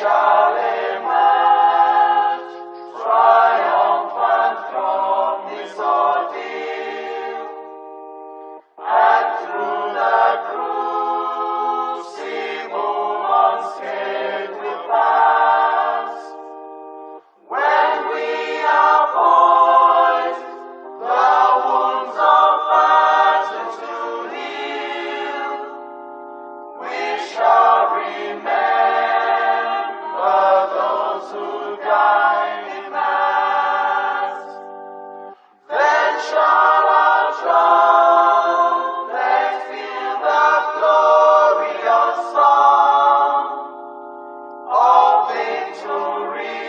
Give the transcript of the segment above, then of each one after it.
shall emerge triumphant from this ordeal, and through the crucible unscathed we'll pass. When we are poised, the wounds of battle to heal, we shall remember those who died in mass. Then shall our trumpets fill the glorious song of victory.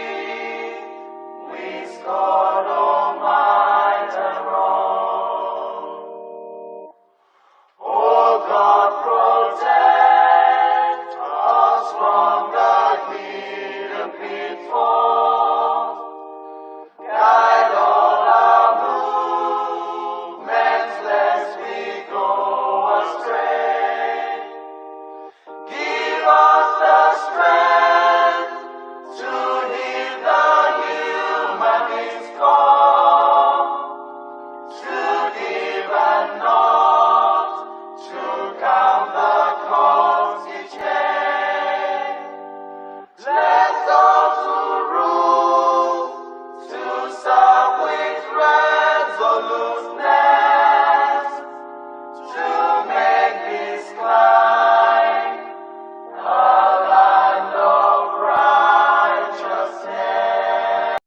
We scorn all might and wrong. Oh God, protect us from the hidden pitfalls. Guide all our movements lest we go astray. Give us the strength to heed the humanist call, to give and not to count the cost each day. Let those who rule to serve with resoluteness, to make this climb a land of righteousness.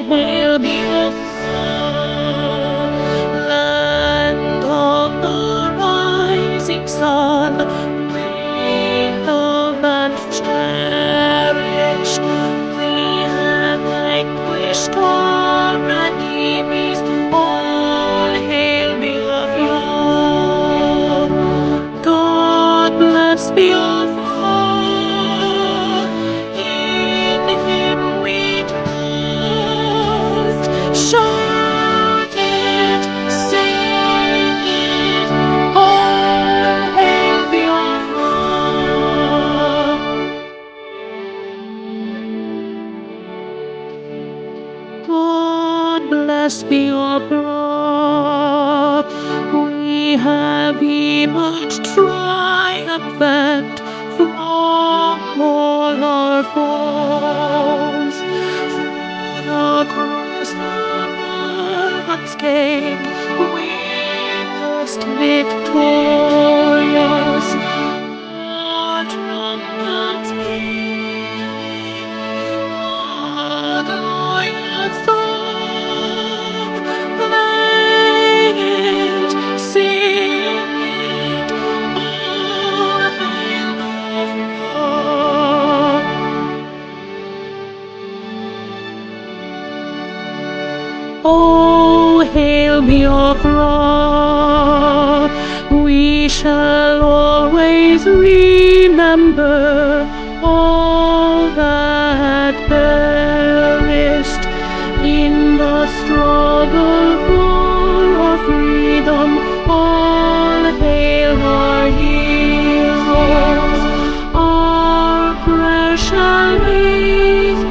Hail Biafra, land of the rising sun, we love and cherish. We have vanquished our enemies. All hail Biafra. God bless Biafra. In Him we trust. Shout it, sing it, all hail Biafra. God bless Biafra. We have emerged triumphant from all our foes. Through the cross unscathed, we just victorious. Our trumpets beat, our glorious song. Play it, sing it, Biafra. We shall always remember all that perished in the struggle for our freedom. All hail our heroes, our precious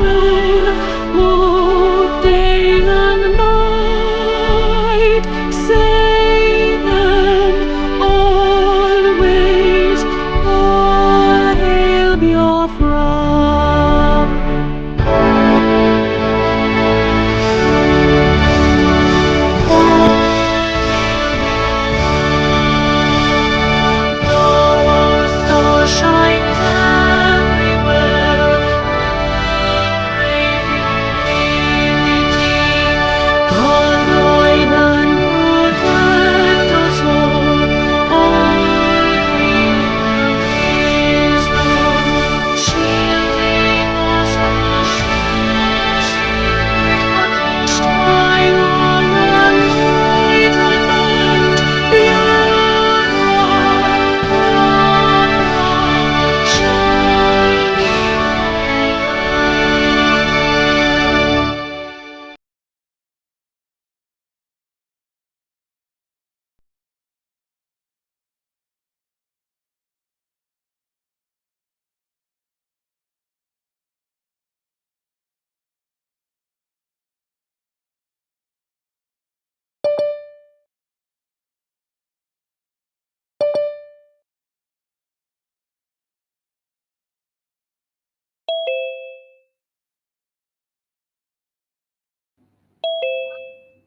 men, who day and night save them always. All hail Biafra.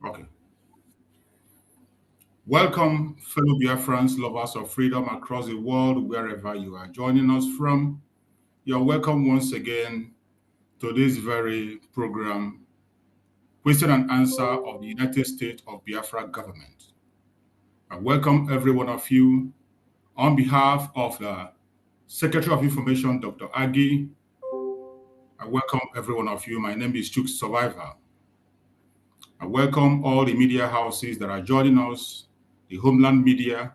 Okay. Welcome, fellow Biafrans, lovers of freedom across the world, wherever you are joining us from. You're welcome once again to this very program, Question and Answer of the United States of Biafra Government. I welcome every one of you on behalf of the Secretary of Information, Dr. Agi. I welcome every one of you. My name is Chuk Survivor. I welcome all the media houses that are joining us, the Homeland Media,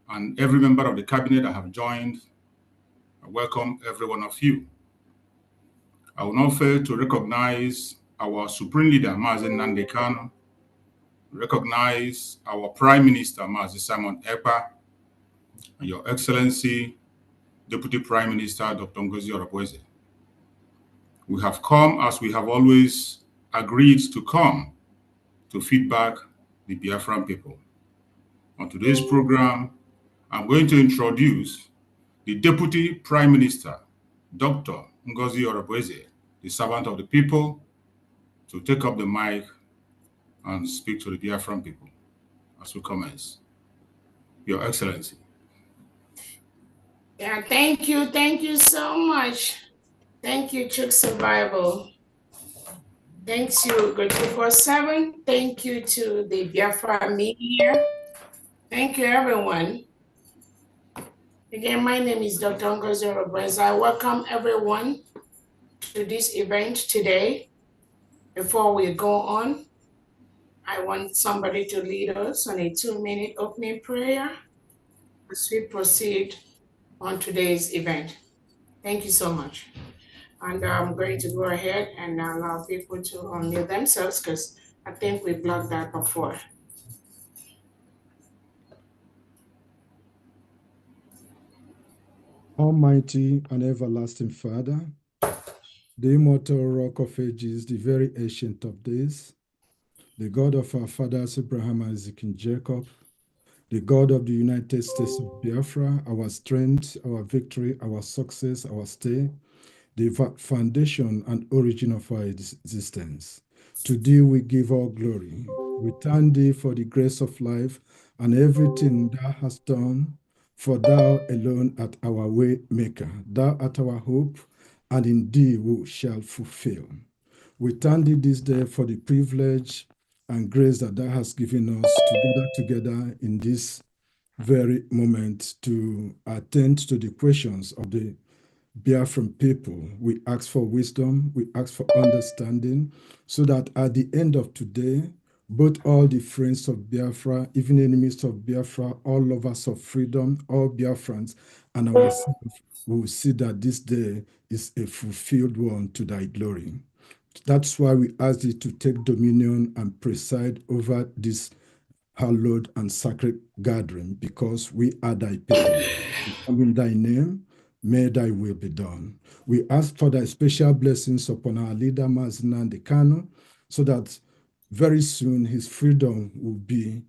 and every member of the cabinet that have joined. I welcome every one of you. I will not fail to recognize our Supreme Leader, Mazi Nnamdi Kanu, recognize our Prime Minister, Mazi Simon Ekpa, and Your Excellency, Deputy Prime Minister, Dr. Ngozi Oreboweze. We have come, as we have always agreed to come, to feedback the Biafran people. On today's program, I'm going to introduce the Deputy Prime Minister, Dr. Ngozi Oreboweze, the servant of the people, to take up the mic and speak to the Biafran people as we commence. Your Excellency. Yeah, thank you. Thank you so much. Thank you, Chuk Survival. Thanks you, Go 247. Thank you to the Biafra media. Thank you, everyone. Again, my name is Dr. Ngozi Oreboweze. I welcome everyone to this event today. Before we go on, I want somebody to lead us on a 2-minute opening prayer as we proceed on today's event. Thank you so much. And I'm going to go ahead and allow people to unmute themselves because I think we blocked that before. Almighty and everlasting Father, the immortal rock of ages, the very ancient of days, the God of our fathers Abraham, Isaac, and Jacob, the God of the United States of Biafra, our strength, our victory, our success, our stay, the foundation and origin of our existence. To thee we give all glory. We thank thee for the grace of life and everything thou hast done, for thou alone art our way maker. Thou art our hope, and in thee we shall fulfill. We thank thee this day for the privilege and grace that thou hast given us to gather together in this very moment to attend to the questions of the Biafran people. We ask for wisdom, we ask for understanding, so that at the end of today, both all the friends of Biafra, even enemies of Biafra, all lovers of freedom, all Biafrans, and ourselves will see that this day is a fulfilled one to thy glory. That's why we ask thee to take dominion and preside over this hallowed and sacred gathering, because we are thy people. We come in thy name, may thy will be done. We ask for thy special blessings upon our leader, Mazen Kanu, so that very soon his freedom will be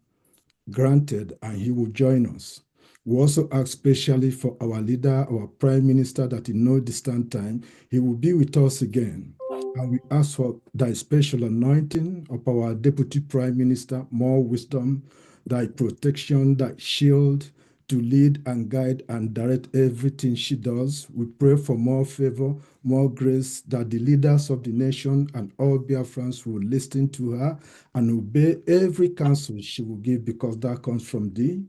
granted and he will join us. We also ask specially for our leader, our prime minister, that in no distant time he will be with us again. And we ask for thy special anointing of our deputy prime minister, more wisdom, thy protection, thy shield, to lead and guide and direct everything she does. We pray for more favor, more grace, that the leaders of the nation and all Biafrans will listen to her and obey every counsel she will give, because that comes from thee.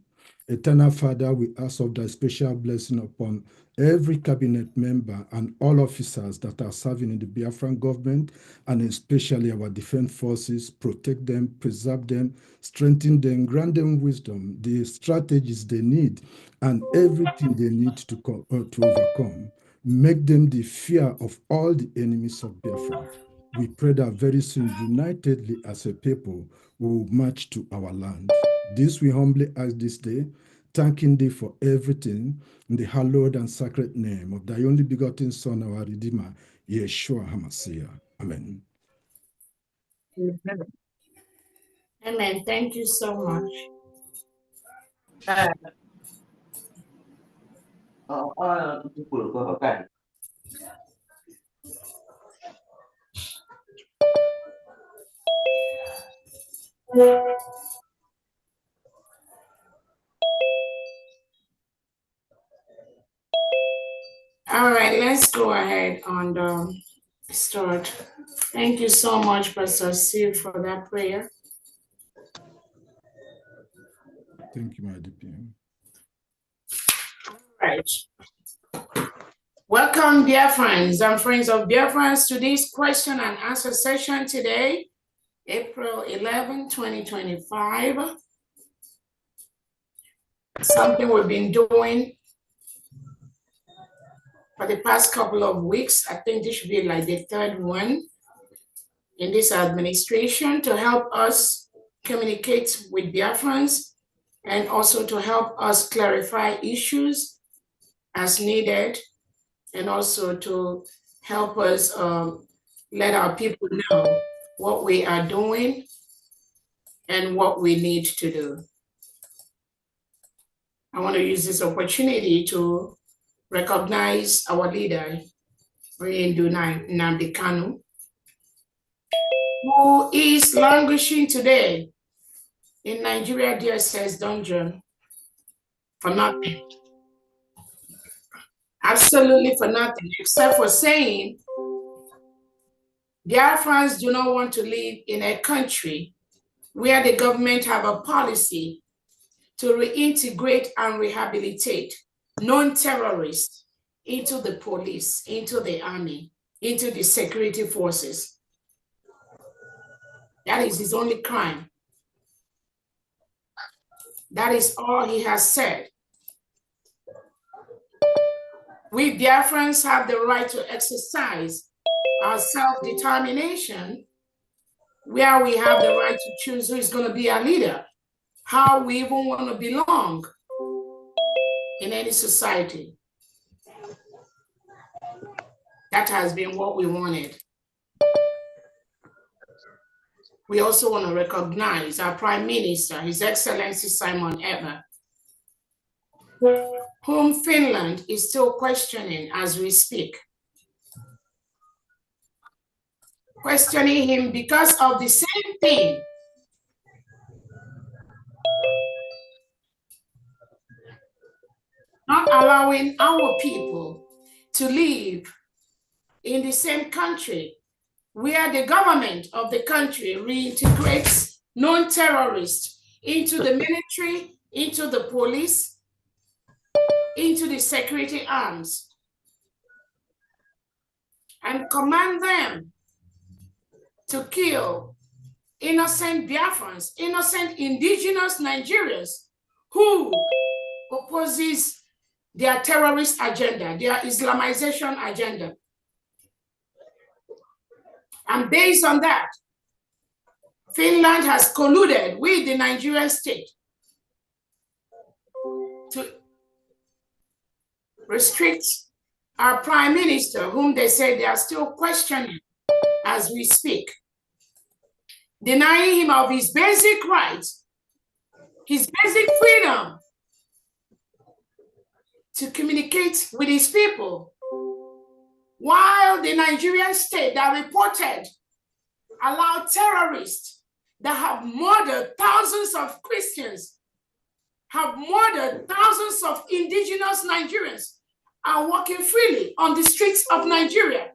Eternal Father, we ask of thy special blessing upon every cabinet member and all officers that are serving in the Biafran government, and especially our defense forces. Protect them, preserve them, strengthen them, grant them wisdom, the strategies they need, and everything they need to overcome. Make them the fear of all the enemies of Biafra. We pray that very soon, unitedly as a people, we will march to our land. This we humbly ask this day, thanking thee for everything, in the hallowed and sacred name of thy only begotten Son, our Redeemer, Yeshua HaMashiach. Amen. Amen. Thank you so much. All right, let's go ahead and start. Thank you so much, Pastor Steve, for that prayer. Thank you, my DPM. Right. Welcome, dear friends and friends of Biafrans, to this question and answer session today, April 11, 2025. Something we've been doing for the past couple of weeks. I think this should be like the third one in this administration, to help us communicate with Biafrans and also to help us clarify issues as needed, and also to help us let our people know what we are doing and what we need to do. I want to use this opportunity to recognize our leader, Nnamdi Kanu, who is languishing today in Nigeria DSS dungeon for nothing. Absolutely for nothing, except for saying Biafrans do not want to live in a country where the government have a policy to reintegrate and rehabilitate non-terrorists into the police, into the army, into the security forces. That is his only crime. That is all he has said. We Biafrans have the right to exercise our self-determination, where we have the right to choose who is going to be our leader, how we even want to belong in any society. That has been what we wanted. We also want to recognize our Prime Minister, His Excellency Simon Ekpa, whom Finland is still questioning as we speak. Questioning him because of the same thing. Not allowing our people to live in the same country, where the government of the country reintegrates non-terrorists into the military, into the police, into the security arms, and command them to kill innocent Biafrans, innocent indigenous Nigerians who opposes their terrorist agenda, their Islamization agenda. And based on that, Finland has colluded with the Nigerian state to restrict our prime minister, whom they say they are still questioning as we speak, denying him of his basic rights, his basic freedom to communicate with his people, while the Nigerian state that reported allowed terrorists that have murdered thousands of Christians, have murdered thousands of indigenous Nigerians, are walking freely on the streets of Nigeria.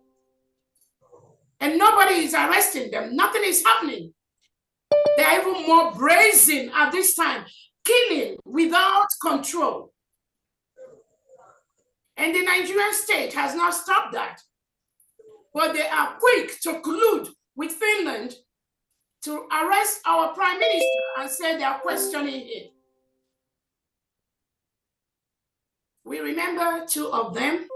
And nobody is arresting them. Nothing is happening. They are even more brazen at this time, killing without control. And the Nigerian state has not stopped that. But they are quick to collude with Finland to arrest our prime minister and say they are questioning it. We remember two of them.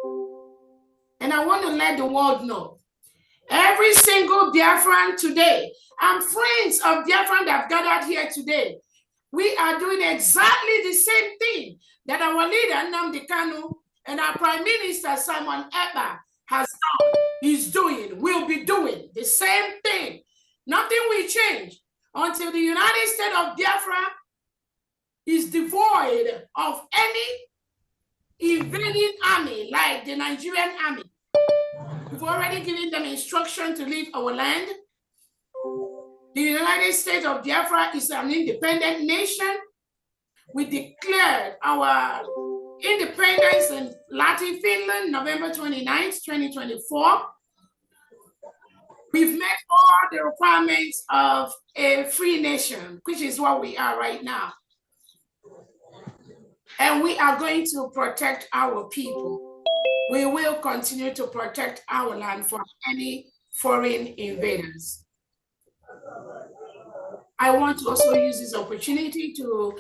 And I want to let the world know, every single Biafran today, and friends of Biafran that have gathered here today, we are doing exactly the same thing that our leader, Nnamdi Kanu, and our Prime Minister, Simon Ekpa, has done, is doing, will be doing the same thing. Nothing will change until the United States of Biafra is devoid of any invading army like the Nigerian army. We've already given them instruction to leave our land. The United States of Biafra is an independent nation. We declared our independence in Latin Finland, November 29th, 2024. We've met all the requirements of a free nation, which is what we are right now. And we are going to protect our people. We will continue to protect our land from any foreign invaders. I want to also use this opportunity to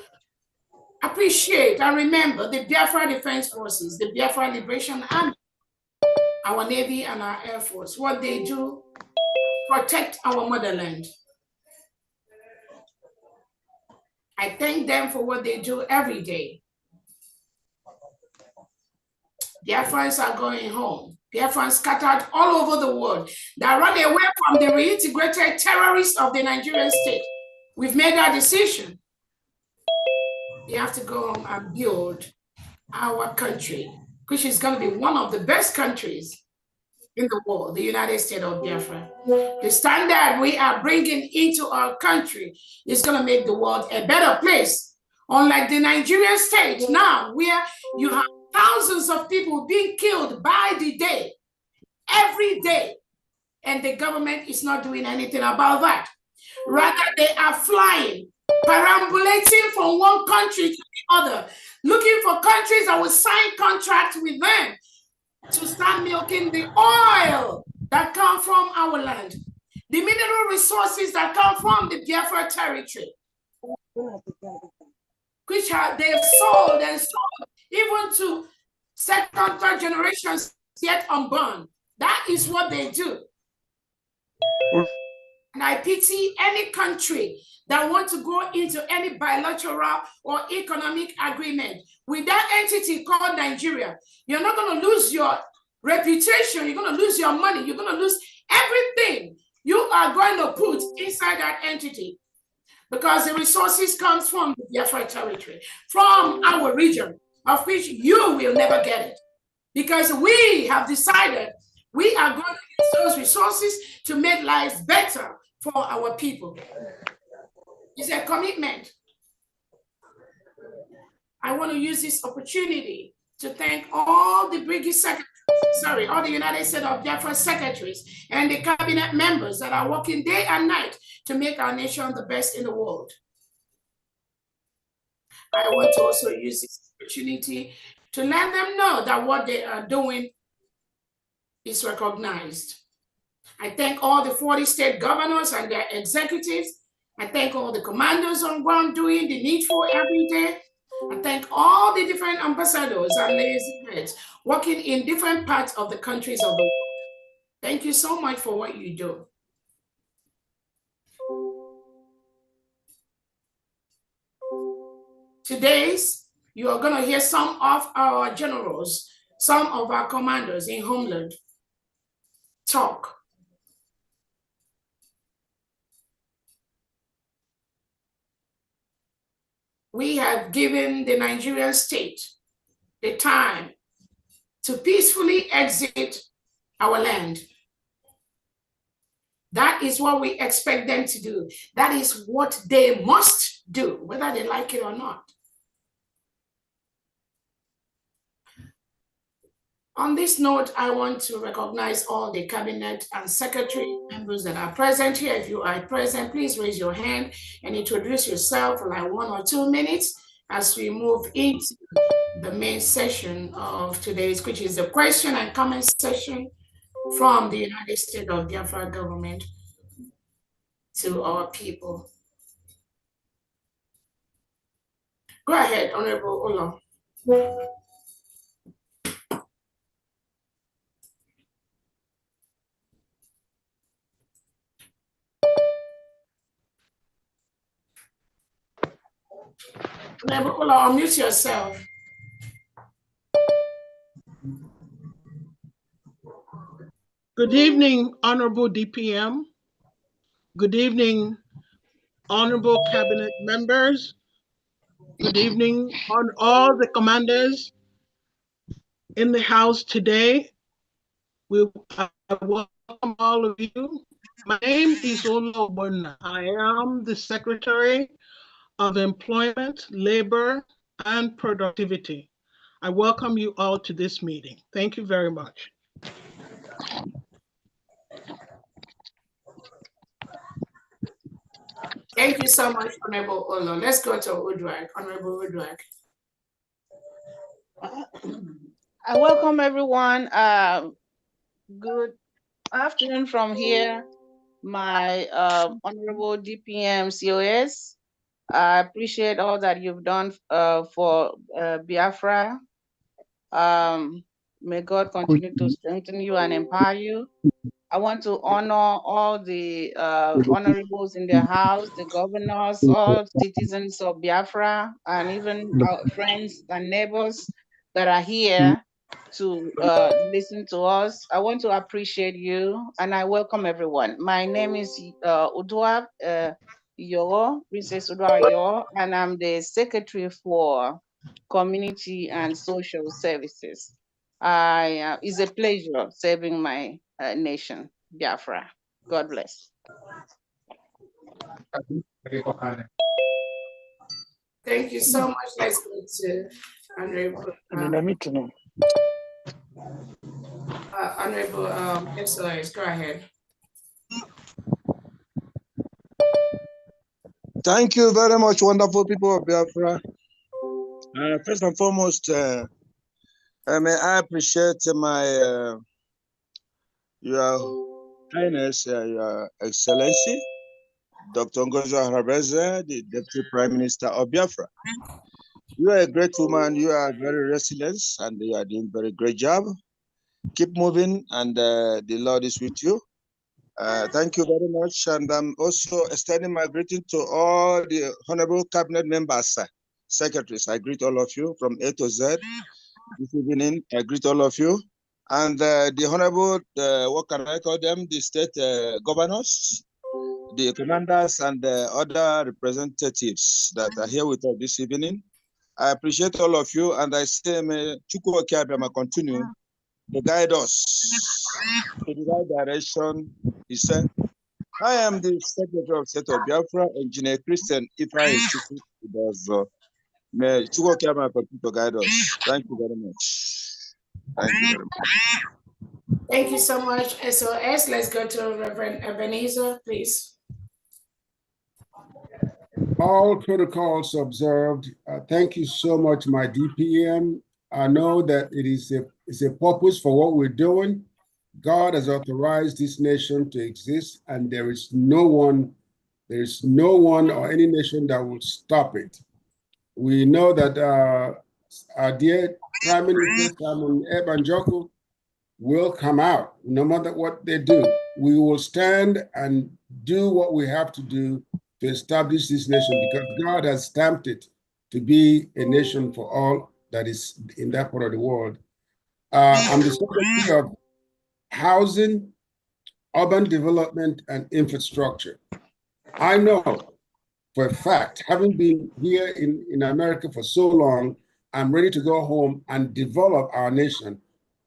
appreciate and remember the Biafra Defense Forces, the Biafra Liberation Army, our Navy and our Air Force, what they do, protect our motherland. I thank them for what they do every day. Biafrans are going home. Biafrans scattered all over the world that run away from the reintegrated terrorists of the Nigerian state. We've made that decision. We have to go home and build our country, which is going to be one of the best countries in the world, the United States of Biafra. The standard we are bringing into our country is going to make the world a better place. Unlike the Nigerian state now, where you have thousands of people being killed by the day, every day, and the government is not doing anything about that. Rather, they are flying, perambulating from one country to the other, looking for countries that will sign contracts with them to start milking the oil that come from our land, the mineral resources that come from the Biafra territory, which they have sold and sold even to second, third generations yet unborn. That is what they do. And I pity any country that wants to go into any bilateral or economic agreement with that entity called Nigeria. You're not going to lose your reputation. You're going to lose your money. You're going to lose everything you are going to put inside that entity, because the resources comes from the Biafra territory, from our region, of which you will never get it, because we have decided we are going to use those resources to make lives better for our people. It's a commitment. I want to use this opportunity to thank all the brigade secretaries, all the United States of Biafra secretaries and the cabinet members that are working day and night to make our nation the best in the world. I want to also use this opportunity to let them know that what they are doing is recognized. I thank all the 40 state governors and their executives I thank all the commandos on ground doing the needful every day. I thank all the different ambassadors and liaisons working in different parts of the countries of the world. Thank you so much for what you do. Today's, you are going to hear some of our generals, some of our commanders in Homeland talk. We have given the Nigerian state the time to peacefully exit our land. That is what we expect them to do. That is what they must do, whether they like it or not. On this note, I want to recognize all the cabinet and secretary members that are present here. If you are present, please raise your hand and introduce yourself for like 1 or 2 minutes as we move into the main session of today's, which is the question and comment session from the United States of Biafra government to our people. Go ahead, Honorable Olo. Honorable Olo, unmute yourself. Good evening, Honorable DPM. Good evening, Honorable Cabinet members. Good evening on all the commanders in the house today. I welcome all of you. My name is Olo Bona. I am the Secretary of Employment, Labor, and Productivity. I welcome you all to this meeting. Thank you very much. Thank you so much, Honorable Olo. Let's go to Uduak, Honorable Uduak. I welcome everyone. Good afternoon from here, my Honorable DPM COS. I appreciate all that you've done for Biafra. May God continue to strengthen you and empower you. I want to honor all the honorables in the house, the governors, all citizens of Biafra, and even our friends and neighbors that are here to listen to us. I want to appreciate you, and I welcome everyone. My name is Udua Yo, Princess Udua Yo, and I'm the Secretary for Community and Social Services. It's a pleasure serving my nation, Biafra. God bless. Thank you so much. Let's go to Honorable SOS. Go ahead. Thank you very much, wonderful people of Biafra. First and foremost, may I appreciate your Highness, Your Excellency, Dr. Ngozi Harabeze, the Deputy Prime Minister of Biafra. You are a great woman, you are very resilient, and you are doing a very great job. Keep moving, and the Lord is with you. Thank you very much, and I'm also extending my greeting to all the honorable cabinet members, secretaries. I greet all of you from A to Z. This evening, I greet all of you. And the honorable, what can I call them? The state governors, the commanders, and other representatives that are here with us this evening. I appreciate all of you, and I say, may Chukwu Okiabiyama continue to guide us to the right direction. He said, I am the Secretary of State of Biafra, Engineer Christian Ifeanyi Chukwu. May Chukwu Okiabiyama continue to guide us. Thank you very much. Thank you very much. Thank you so much, SOS. Let's go to Reverend Ebenezer, please. All protocols observed. Thank you so much, my DPM. I know that it is a purpose for what we're doing. God has authorized this nation to exist, and there is no one There's no one or any nation that will stop it. We know that our dear Prime Minister Simon Ebanjoko will come out, no matter what they do. We will stand and do what we have to do to establish this nation, because God has stamped it to be a nation for all that is in that part of the world. I'm the Secretary of Housing, Urban Development, and Infrastructure. I know for a fact, having been here in America for so long, I'm ready to go home and develop our nation.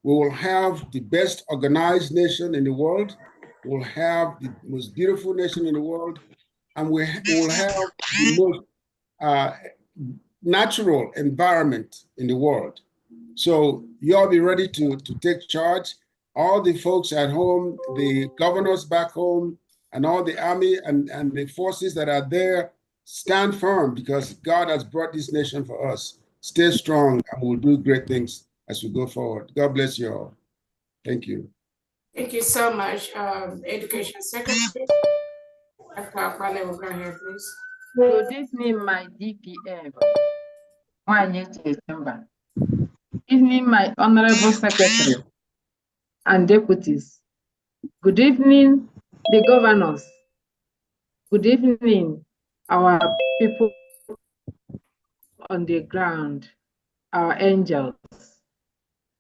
We will have the best organized nation in the world. We'll have the most beautiful nation in the world. And we will have the most natural environment in the world. So you all be ready to take charge. All the folks at home, the governors back home, and all the army and the forces that are there, stand firm, because God has brought this nation for us. Stay strong, and we'll do great things as we go forward. God bless you all. Thank you. Thank you so much, Education Secretary. Dr. Akwale will go ahead, please. Good evening, my DPM. Good evening, my Honorable Secretary and deputies. Good evening, the governors. Good evening, our people on the ground, our angels.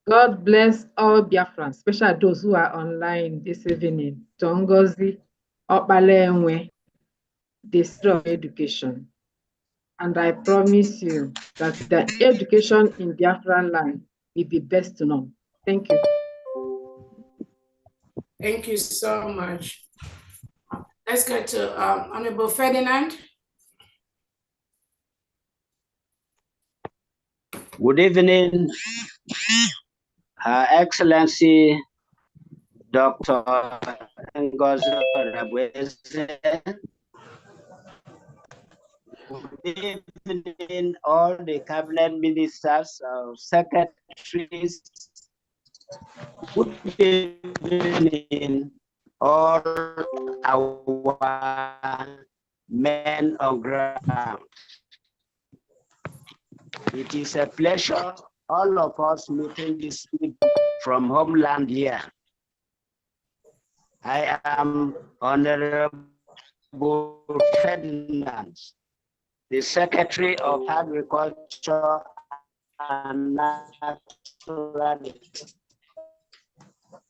God bless all Biafrans, especially those who are online this evening. Tongozi, Okpalenwe, the City of Education. And I promise you that the education in Biafran land will be best to know. Thank you. Thank you so much. Let's go to Honorable Ferdinand. Good evening, Her Excellency Dr. Ngozi Rabweze. Good evening, all the cabinet ministers, secretaries. Good evening, all our men on ground. It is a pleasure, all of us meeting this evening from homeland here. I am Honorable Ferdinand, the Secretary of Agriculture and Natural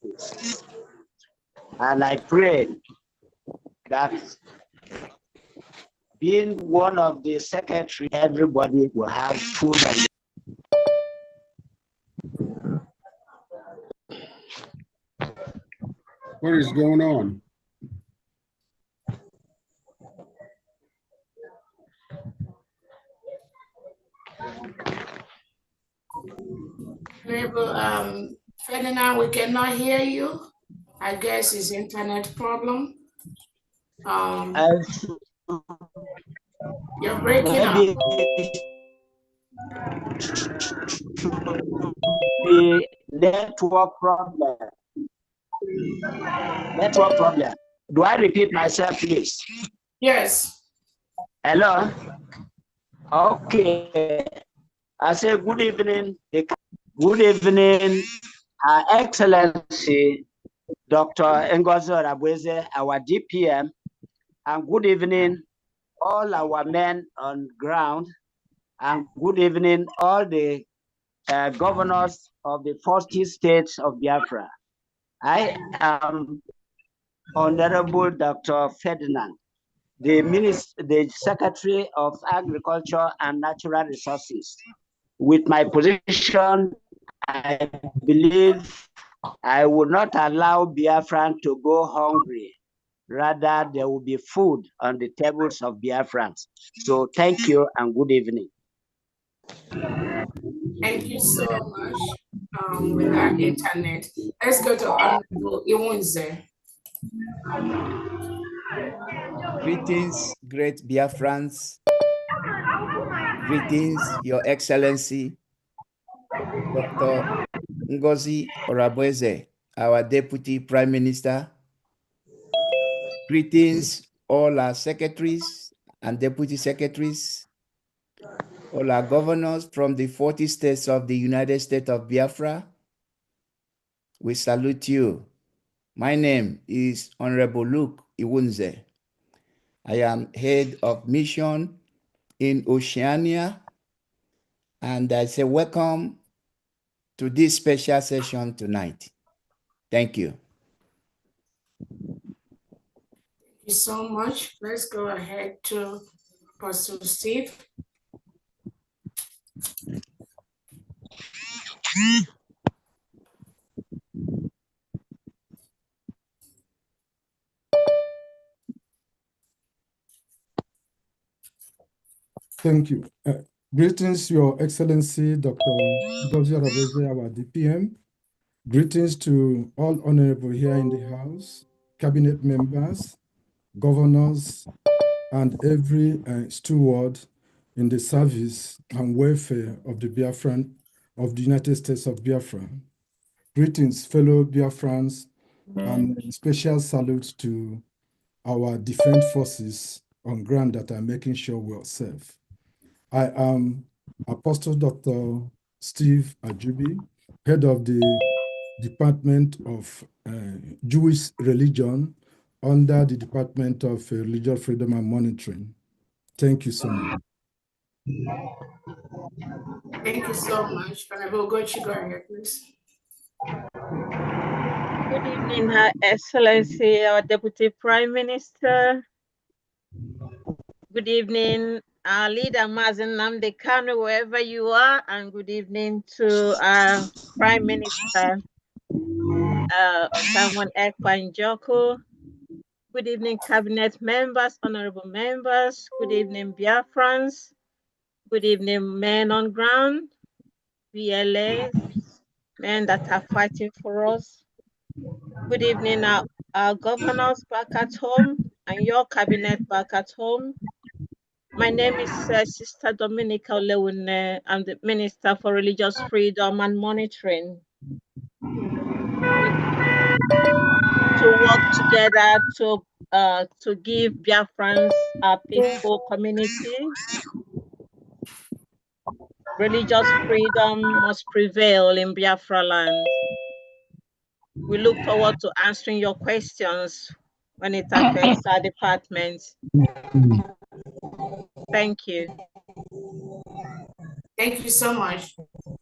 Resources. And I pray that being one of the secretary, everybody will have food. What is going on? Honorable Ferdinand, we cannot hear you. I guess it's internet problem. You're breaking up. The network problem. Network problem. Do I repeat myself, please? Yes. Hello? Okay. I say good evening. Good evening, Her Excellency Dr. Ngozi Rabweze, our DPM, and good evening, all our men on ground, and good evening, all the governors of the 40 states of Biafra. I am Honorable Dr. Ferdinand, the Secretary of Agriculture and Natural Resources. With my position, I believe I would not allow Biafran to go hungry. Rather, there will be food on the tables of Biafrans. So thank you and good evening. Thank you so much. With that internet, let's go to Honorable Iwunze. Greetings, great Biafrans. Greetings, Your Excellency, Dr. Ngozi Rabweze, our Deputy Prime Minister. Greetings, all our secretaries and deputy secretaries, all our governors from the 40 states of the United States of Biafra. We salute you. My name is Honorable Luke Iwunze. I am head of mission in Oceania, and I say welcome to this special session tonight. Thank you. Thank you so much. Let's go ahead to Pastor Steve. Thank you. Greetings, Your Excellency, Dr. Ngozi Arabeze, our DPM. Greetings to all honorable here in the House, cabinet members, governors, and every steward in the service and welfare of the Biafran, of the United States of Biafra. Greetings, fellow Biafrans, and special salute to our defense forces on ground that are making sure we are safe. I am Apostle Dr. Steve Ajubi, head of the Department of Jewish Religion under the Department of Religious Freedom and Monitoring. Thank you so much. Thank you so much. Honorable Gochi, go ahead, please. Good evening, Her Excellency, our Deputy Prime Minister. Good evening, our leader, Mazen Nnamdi Kanu, wherever you are, and good evening to our Prime Minister, Simon Ekpa Njoku. Good evening, Cabinet members, honorable members. Good evening, Biafrans. Good evening, men on ground, VLAs, men that are fighting for us. Good evening, our governors back at home and your cabinet back at home. My name is Sister Dominica Olewune. I'm the Minister for Religious Freedom and Monitoring. We come to work together to give Biafrans a peaceful community. Religious freedom must prevail in Biafra land. We look forward to answering your questions when it affects our department. Thank you. Thank you so much.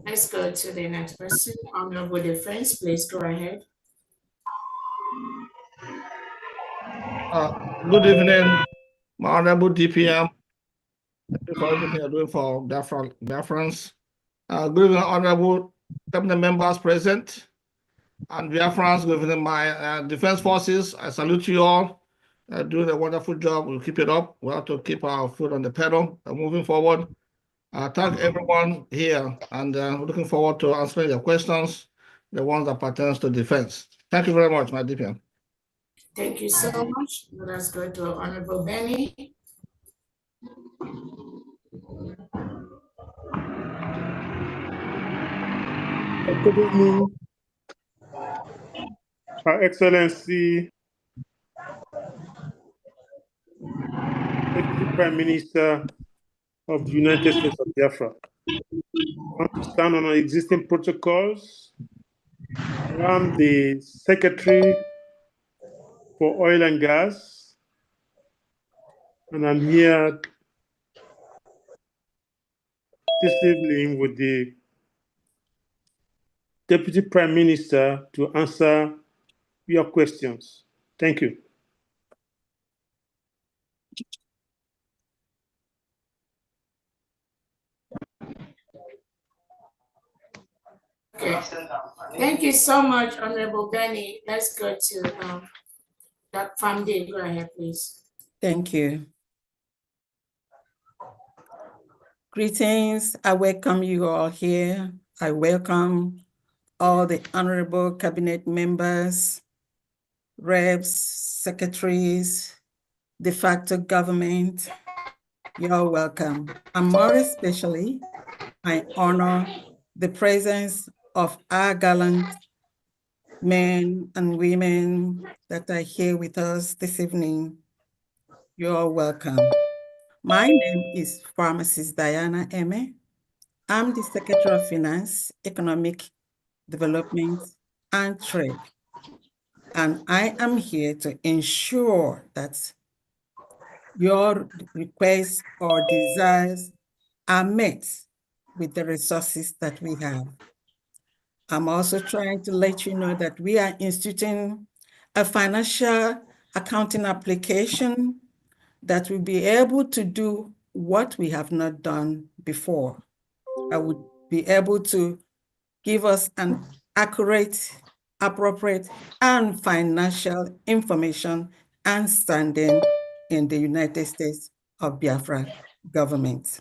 Let's go to the next person. Honorable Defense, please go ahead. Good evening, my Honorable DPM. Thank you for everything you're doing for Biafrans. Good evening, Honorable Cabinet members present, and Biafrans, good evening, my defense forces. I salute you all. Doing a wonderful job. We'll keep it up. We have to keep our foot on the pedal and moving forward. Thank everyone here, and we're looking forward to answering your questions, the ones that pertains to defense. Thank you very much, my DPM. Thank you so much. Let's go to Honorable Benny. Good evening, Her Excellency, Deputy Prime Minister of the United States of Biafra. I want to stand on our existing protocols. I am the Secretary for Oil and Gas, and I'm here this evening with the Deputy Prime Minister to answer your questions. Thank you. Okay. Thank you so much, Honorable Benny. Let's go to Dr. Famde. Go ahead, please. Thank you. Greetings. I welcome you all here. I welcome all the honorable cabinet members, reps, secretaries, de facto government. You're welcome. And more especially, I honor the presence of our gallant men and women that are here with us this evening. You're welcome. My name is Pharmacist Diana Eme. I'm the Secretary of Finance, Economic Development, and Trade. And I am here to ensure that your requests or desires are met with the resources that we have. I'm also trying to let you know that we are instituting a financial accounting application that will be able to do what we have not done before. I would be able to give us an accurate, appropriate, and financial information and standing in the United States of Biafra government.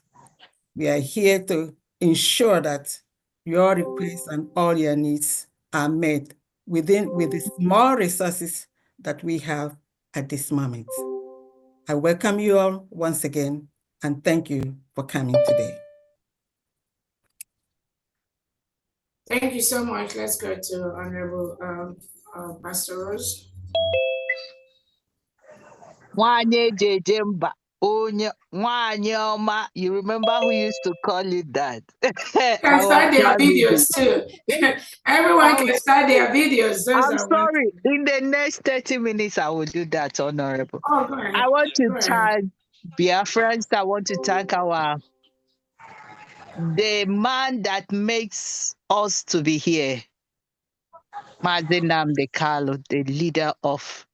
We are here to ensure that your requests and all your needs are met with the small resources that we have at this moment. I welcome you all once again, and thank you for coming today. Thank you so much. Let's go to Honorable Pastor Rose. Nwanyị Jeje Mba, onye nwanyị ọma. You remember who used to call it that? Can start their videos too. Everyone can start their videos. I'm sorry. In the next 30 minutes, I will do that, Honorable. Oh, go ahead. I want to Go ahead. thank Biafrans. I want to thank the man that makes us to be here, Mazi Nnamdi Kanu, the leader of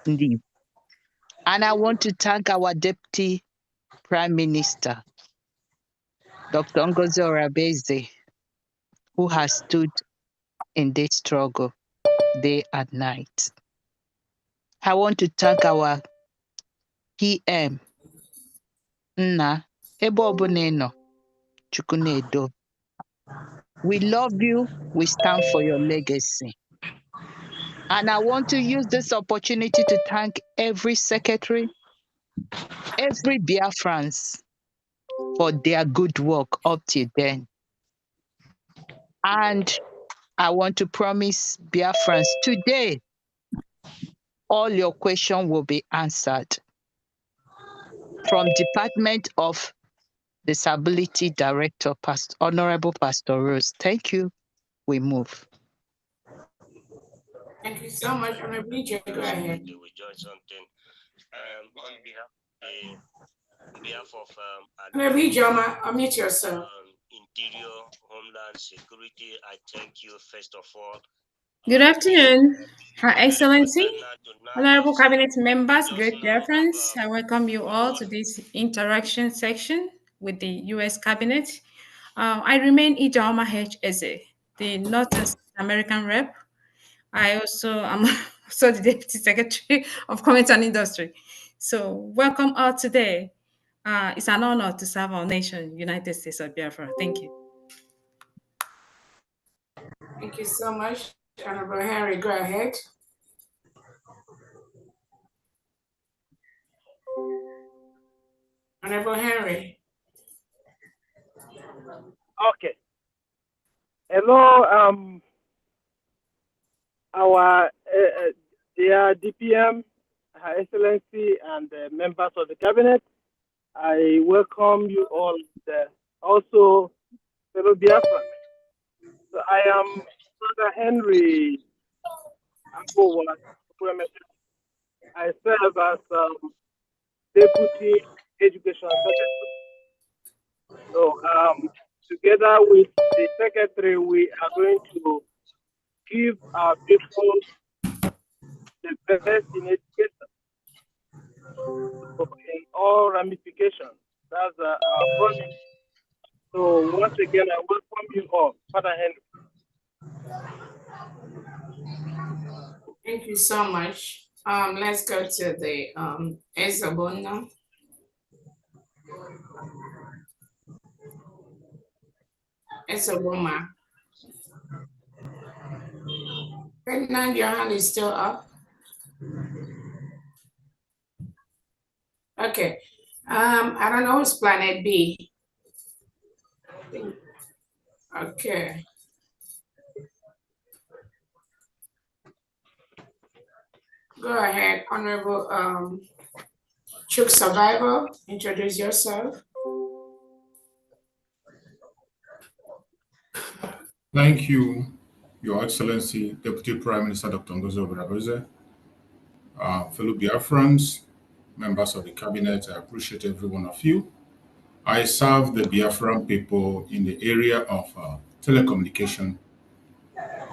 Ndi. And I want to thank our Deputy Prime Minister, Dr. Ngozi Orebeze, who has stood in this struggle day and night. I want to thank our PM, Nna, ebe ọbụla ị nọ, Chukwu na-edo. We love you. We stand for your legacy. And I want to use this opportunity to thank every secretary, every Biafrans for their good work up till then. And I want to promise Biafrans today, all your questions will be answered from Department of Disability Director, Honorable Pastor Rose. Thank you. We move. Thank you so much, Honorable Bridget. Go ahead. On behalf of Honorable Bridget, unmute yourself. Interior, Homeland Security, I thank you first of all. Good afternoon, Her Excellency, Honorable Cabinet members, great reference. I welcome you all to this interaction section with the U.S. Cabinet. I remain Ijeoma H. Eze, the North and South American rep. I also am also the Deputy Secretary of Commerce and Industry. So welcome all today. It's an honor to serve our nation, United States of Biafra. Thank you. Thank you so much. Honorable Henry, go ahead. Honorable Henry. Okay. Hello, our dear DPM, Her Excellency, and members of the Cabinet. I welcome you all, also fellow Biafra. So I am Brother Henry Ambowa. I serve as Deputy Education Secretary. So together with the Secretary, we are going to give our people the best in education in all ramifications. That's our promise. So once again, I welcome you all. Father Henry. Thank you so much. Let's go to the Ezabona. Ezaboma. Ferdinand, your hand is still up. Okay. I don't know who's Planet B. Okay. Go ahead, Honorable Chuk Survivor. Introduce yourself. Thank you, Your Excellency, Deputy Prime Minister Dr. Ngozi Obrabeze, fellow Biafrans, members of the cabinet. I appreciate every one of you. I serve the Biafran people in the area of telecommunication.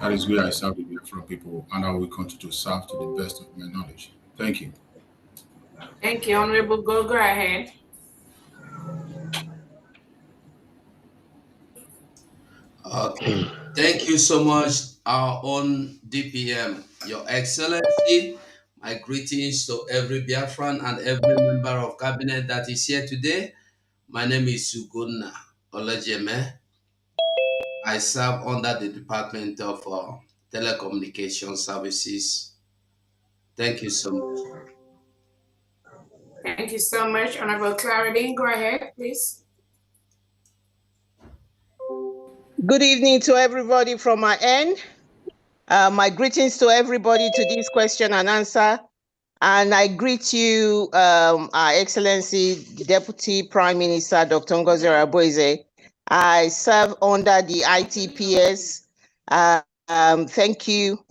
That is where I serve the Biafran people, and I will continue to serve to the best of my knowledge. Thank you. Thank you, Honorable. Go ahead. Thank you so much, our own DPM, Your Excellency. My greetings to every Biafran and every member of cabinet that is here today. My name is Suguna Olajeme. I serve under the Department of Telecommunication Services. Thank you so much. Thank you so much, Honorable Clarity. Go ahead, please. Good evening to everybody from my end. My greetings to everybody to this question and answer. And I greet you, Our Excellency, the Deputy Prime Minister, Dr. Ngozi Obrabeze. I serve under the ITPS. Thank you.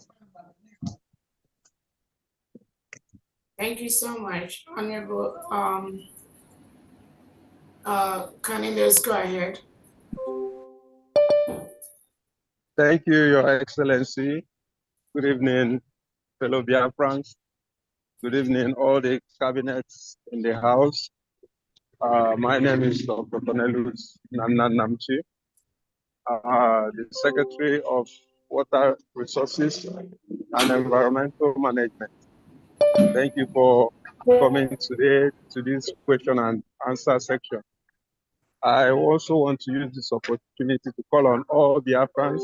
Thank you so much, Honorable Cornelius. Go ahead. Thank you, Your Excellency. Good evening, fellow Biafrans. Good evening, all the cabinets in the House. My name is Dr. Cornelius Namchi, the Secretary of Water Resources and Environmental Management. Thank you for coming today to this question and answer section. I also want to use this opportunity to call on all Biafrans,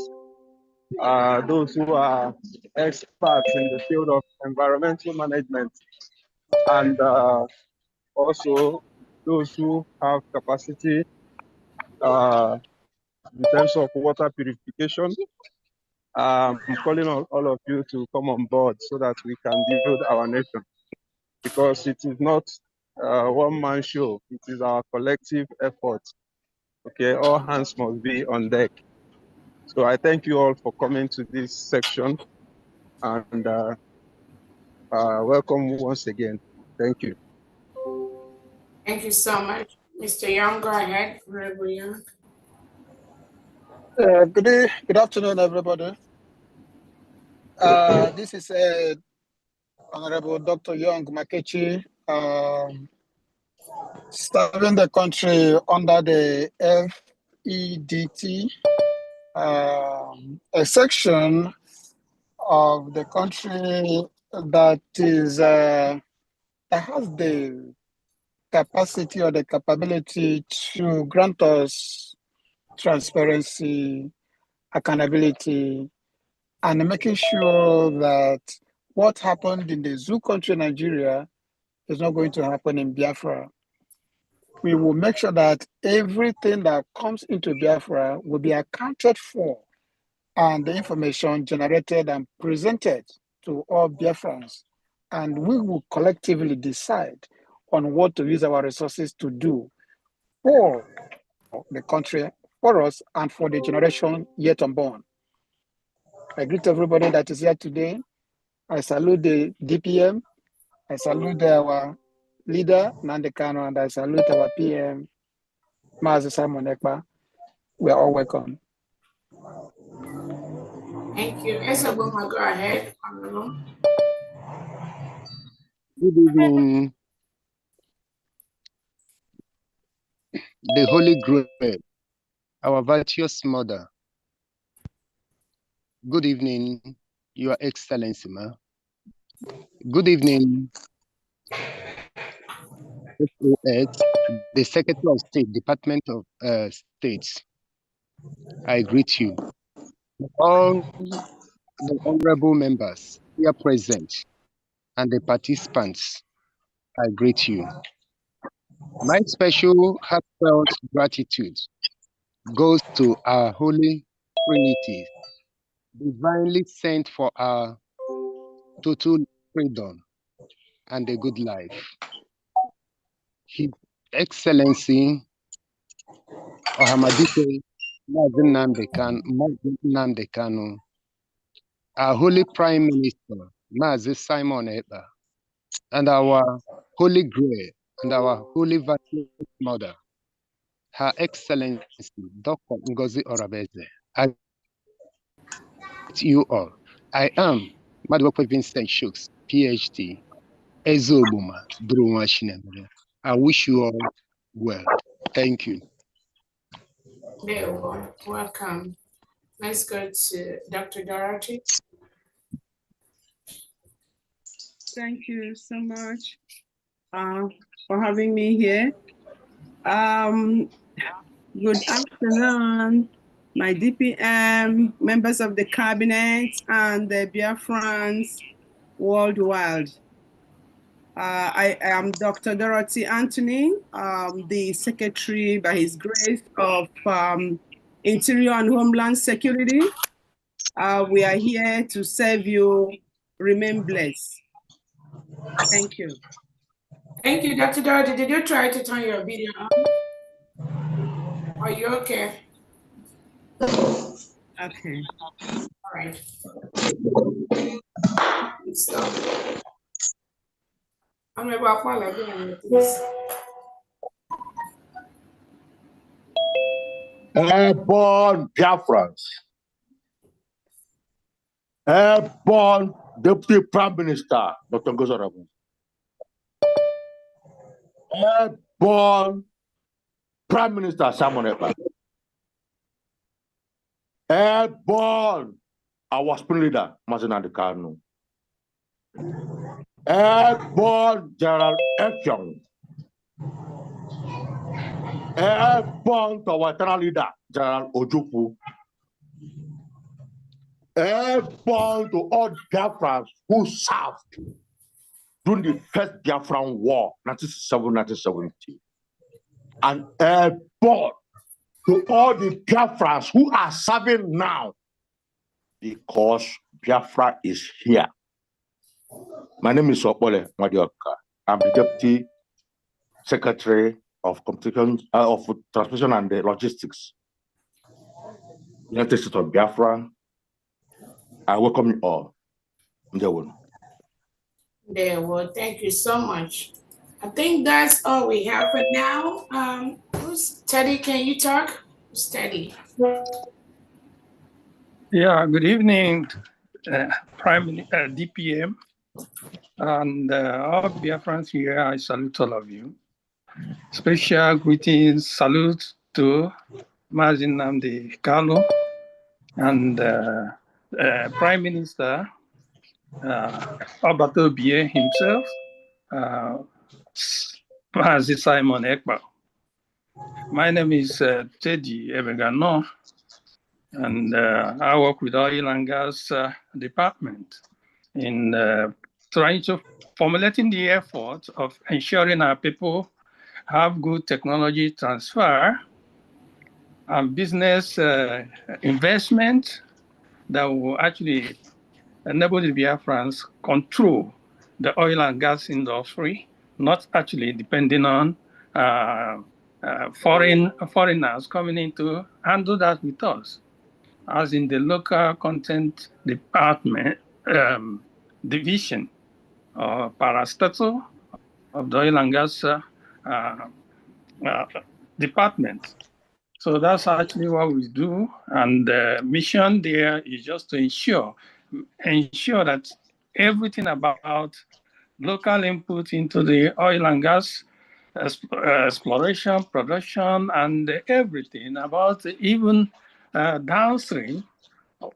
those who are experts in the field of environmental management, and also those who have capacity in terms of water purification. I'm calling on all of you to come on board so that we can build our nation, because it is not a one-man show. It is our collective effort. Okay, all hands must be on deck. So I thank you all for coming to this section, and welcome once again. Thank you. Thank you so much. Mr. Young, go ahead. Honorable Young. Good afternoon, everybody. This is Honorable Dr. Young Makechi, serving the country under the FEDT, a section of the country that is that has the capacity or the capability to grant us transparency, accountability, and making sure that what happened in the zoo country, Nigeria, is not going to happen in Biafra. We will make sure that everything that comes into Biafra will be accounted for and the information generated and presented to all Biafrans. And we will collectively decide on what to use our resources to do for the country, for us, and for the generation yet unborn. I greet everybody that is here today. I salute the DPM. I salute our leader, Nandi Kano, and I salute our PM, Mazi Simon Ekpa. We are all welcome. Thank you. Esabuma, go ahead. Honorable. Good evening, the Holy Grail, our virtuous mother. Good evening, Your Excellency, ma. Good evening, SOS, the Secretary of State, Department of States. I greet you. All the honorable members here present and the participants, I greet you. My special heartfelt gratitude goes to our Holy Trinity, divinely sent for our total freedom and a good life. His Excellency Ohamadike Nnamdi Kanu, our Holy Prime Minister, Mazi Simon Ekpa, and our Holy Grail and our Holy Virgin Mother, Her Excellency Dr. Ngozi Orabeze. I greet you all. I am Madwakwe Vincent Shooks, PhD, Ezobuma, Drumashinemere. I wish you all well. Thank you. Welcome. Let's go to Dr. Dorothy. Thank you so much for having me here. Good afternoon, my DPM, members of the cabinet, and the Biafrans worldwide. I am Dr. Dorothy Anthony, the Secretary, by His grace, of Interior and Homeland Security. We are here to serve you. Remain blessed. Thank you. Thank you, Dr. Dorothy. Did you try to turn your video on? Are you okay? Okay. All right. Stop. I'm going to go call again, please. Airborne Biafrans, Airborne Deputy Prime Minister, Dr. Ngozi Orabeze, Airborne Prime Minister Simon Ekpa, Airborne our spring leader, Mazi Nnamdi Kanu, Airborne General Effiong, Airborne to our eternal leader, General Ojukwu, Airborne to all Biafrans who served during the first Biafran War, 1967-1970, and airborne to all the Biafrans who are serving now, because Biafra is here. My name is Okpole Madioka. I'm the Deputy Secretary of Communications, of Transmission and Logistics, United States of Biafra. I welcome you all. Well, thank you so much. I think that's all we have for now. Who's Teddy? Can you talk? Who's Teddy? Yeah, good evening, DPM, and all Biafrans here. I salute all of you. Special greetings, salute to Mazi Nnamdi Kanu and Prime Minister Alberto Bie himself, Mazi Simon Ekpa. My name is Teddy Ebegano, and I work with Oil and Gas Department in trying to formulating the effort of ensuring our people have good technology transfer and business investment that will actually enable the Biafrans control the oil and gas industry, not actually depending on foreigners coming in to handle that with us, as in the local content department division or parastatal of the oil and gas department. So that's actually what we do. And the mission there is just to ensure that everything about local input into the oil and gas exploration, production, and everything about even downstream,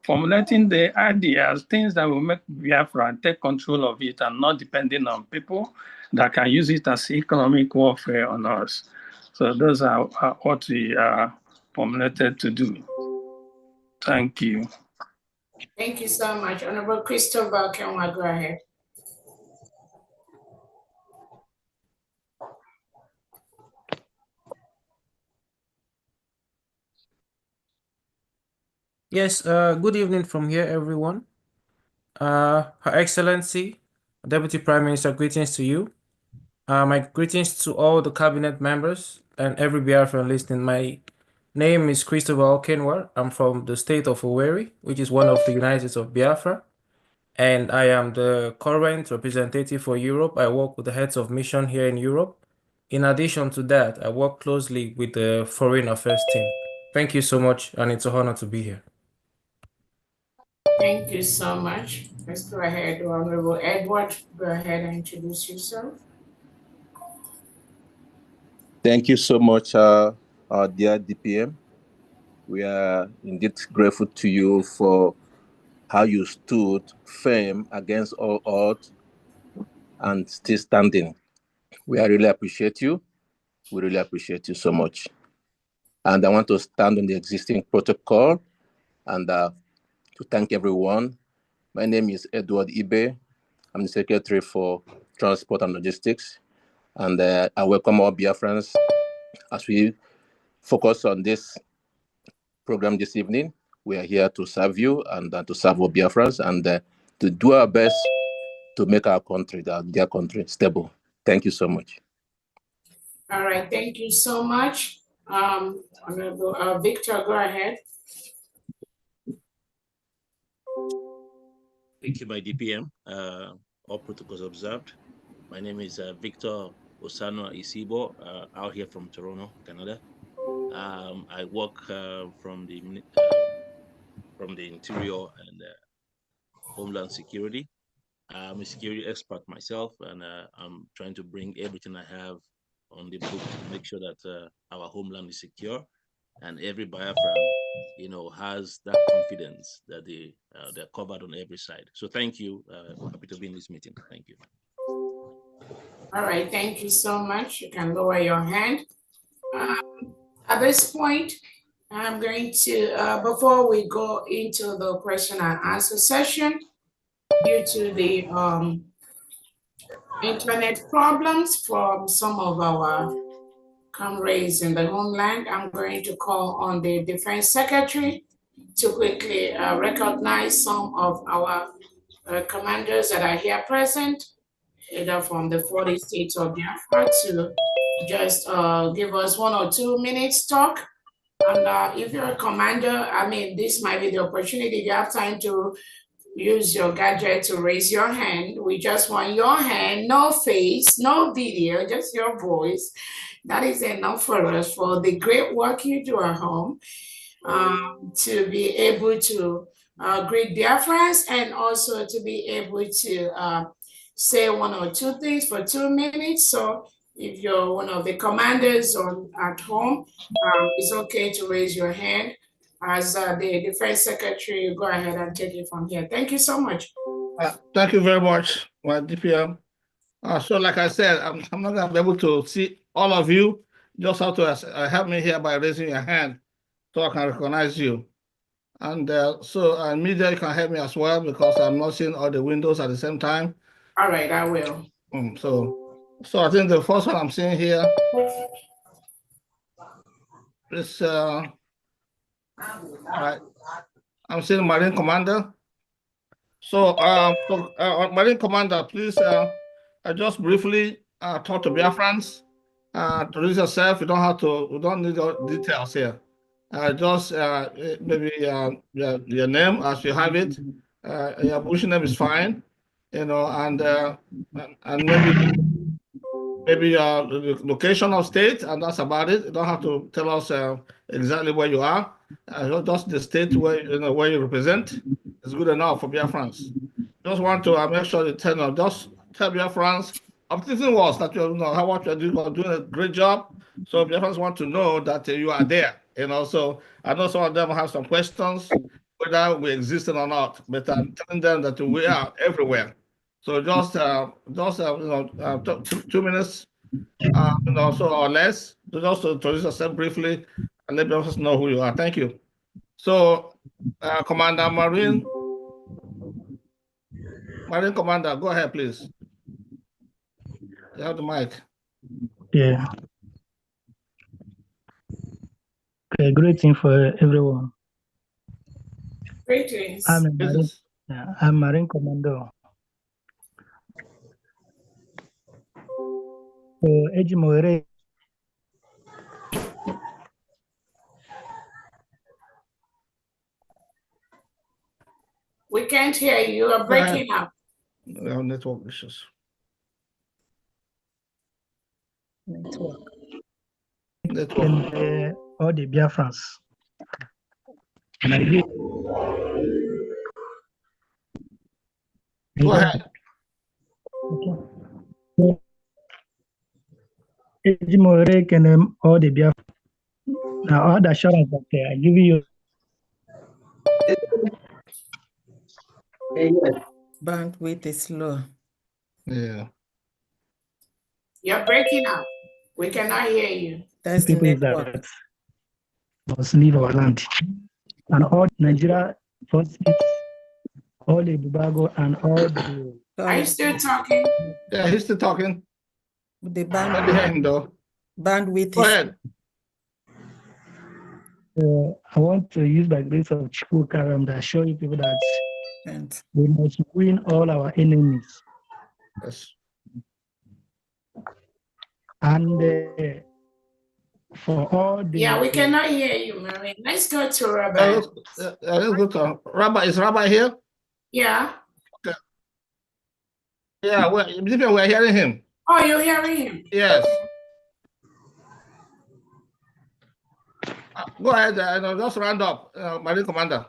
formulating the ideas, things that will make Biafra take control of it and not depending on people that can use it as economic warfare on us. So those are what we are formulated to do. Thank you. Thank you so much. Honorable Christopher, can we go ahead? Yes, good evening from here, everyone. Her Excellency, Deputy Prime Minister, greetings to you. My greetings to all the cabinet members and every Biafran listening. My name is Christopher Okenwar. I'm from the state of Owerri, which is one of the United States of Biafra. And I am the current representative for Europe. I work with the heads of mission here in Europe. In addition to that, I work closely with the Foreign Affairs team. Thank you so much, and it's an honor to be here. Thank you so much. Let's go ahead, Honorable Edward. Go ahead and introduce yourself. Thank you so much, dear DPM. We are indeed grateful to you for how you stood firm against all odds and still standing. We really appreciate you. We really appreciate you so much. And I want to stand on the existing protocol and to thank everyone. My name is Edward Ibe. I'm the Secretary for Transport and Logistics. And I welcome all Biafrans as we focus on this program this evening. We are here to serve you and to serve our Biafrans and to do our best to make our country, their country, stable. Thank you so much. All right, thank you so much. Honorable Victor, go ahead. Thank you, my DPM. All protocols observed. My name is Victor Osano Isibo, out here from Toronto, Canada. I work from the Interior and Homeland Security. I'm a security expert myself, and I'm trying to bring everything I have on the book to make sure that our homeland is secure, and every Biafran, has that confidence that they're covered on every side. So thank you. Happy to be in this meeting. Thank you. All right, thank you so much. You can lower your hand. At this point, I'm going to, before we go into the question and answer session, due to the internet problems from some of our comrades in the homeland, I'm going to call on the Defense Secretary to quickly recognize some of our commanders that are here present, either from the 40 states of Biafra, to just give us 1 or 2 minutes talk. And if you're a commander, this might be the opportunity. If you have time to use your gadget to raise your hand. We just want your hand, no face, no video, just your voice. That is enough for us for the great work you do at home, to be able to greet Biafrans and also to be able to say 1 or 2 things for 2 minutes. So if you're one of the commanders at home, it's okay to raise your hand. As the Defense Secretary, go ahead and take it from here. Thank you so much. Thank you very much, my DPM. So like I said, I'm not going to be able to see all of you. You just have to help me here by raising your hand so I can recognize you. And media, you can help me as well because I'm not seeing all the windows at the same time. All right, I will. So I think the first one I'm seeing here is right. I'm seeing Marine Commander. So, Marine Commander, please just briefly talk to Biafrans. Introduce yourself. You don't have to. We don't need all details here. Just maybe your name as you have it. Your Bush name is fine, and maybe your location of state, and that's about it. You don't have to tell us exactly where you are. Just the state where you represent is good enough for Biafrans. Just want to make sure you just tell Biafrans. I'm thinking was that how much you're doing a great job. So Biafrans want to know that you are there. So I know some of them have some questions whether we exist or not, but I'm telling them that we are everywhere. So just 2 minutes, or less, to just introduce yourself briefly and let us know who you are. Thank you. So, Commander Marine Commander, go ahead, please. You have the mic. Yeah. Okay, greeting for everyone. Greetings. I'm Marine Commander. Ejimore. We can't hear you. You are breaking up. We have network issues. Network. Network. And all the Biafrans. And I did. Go ahead. Ejimore can all the Biafrans. Now all the assurance that I give you. Bandwidth is low. Yeah. You're breaking up. We cannot hear you. That's the People network. that must leave our land. And all Nigeria forces, all the Bubago and all the... Are you still talking? Yeah, he's still talking. The Let me hear him though. bandwidth Go is ahead. I want to use the grace of Chukaram that show you people that we must win all our enemies. Yes. And for all the... Yeah, we cannot hear you, Mary. Let's go to Rabbi. Let's go to Rabbi. Is Rabbi here? Yeah. Okay. Yeah, we're hearing him. Oh, you're hearing him? Yes. Go ahead, just round up, Marine Commander.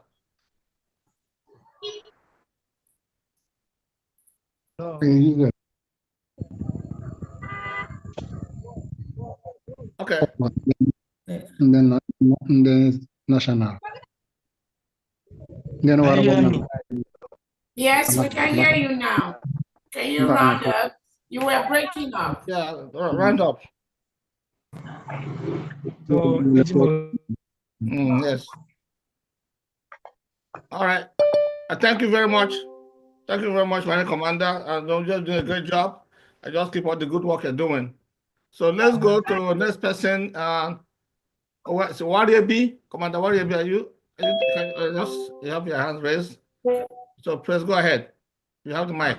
Okay. And then national. Then what about Yes, we can hear you now. Can you round up? You were breaking up. Yeah, round up. So, yes. All right. Thank you very much. Thank you very much, Marine Commander. You're just doing a great job. I just keep all the good work you're doing. So let's go to the next person. So Warrior B, Commander Warrior B, are you? You have your hands raised. So please go ahead. You have the mic.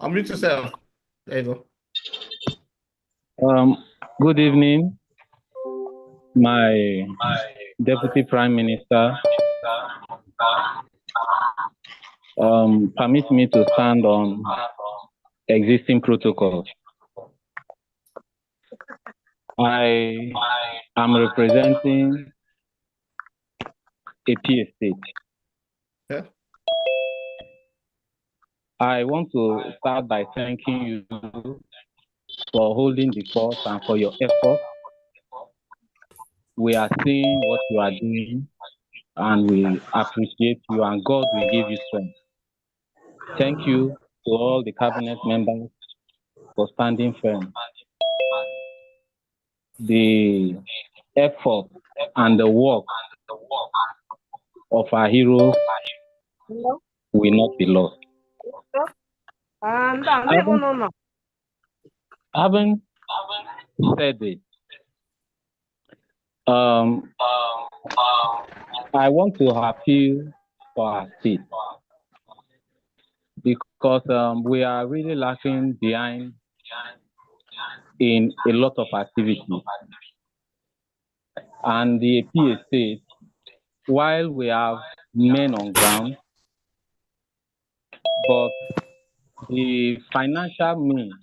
Unmute yourself. There you go. Good evening, my Deputy Prime Minister. Permit me to stand on existing protocols. I am representing a peer state. Yeah. I want to start by thanking you for holding the course and for your effort. We are seeing what you are doing and we appreciate you, and God will give you strength. Thank you to all the cabinet members for standing firm. The effort and the work of our heroes will not be lost. Having said it, I want to appeal for our state because we are really lacking behind in a lot of activities. And the APA state, while we have men on ground, but the financial means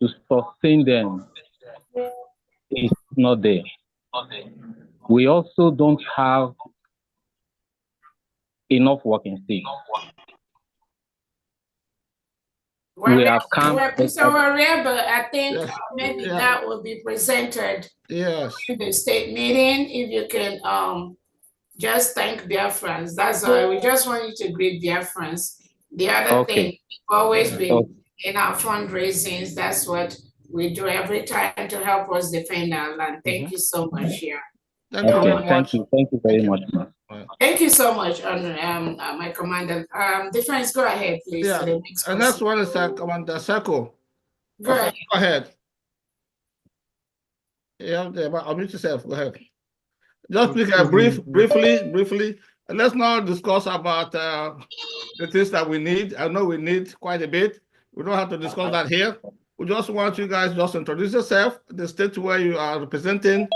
to sustain them is not there. We also don't have enough working states. We have come. Mr. Warrior, but I think maybe that will be presented in the state meeting. If you can just thank Biafrans. That's all. We just want you to greet Biafrans. The other thing, always been in our fundraisings. That's what we do every time to help us defend our land. Thank you so much, here. Thank you very much. Thank you so much, my commander. Defense, go ahead, please. Yeah, the next one is Commander Seko. Go ahead. Go ahead. Yeah, unmute yourself. Go ahead. Just speak briefly. Let's not discuss about the things that we need. I know we need quite a bit. We don't have to discuss that here. We just want you guys just introduce yourself, the state where you are representing,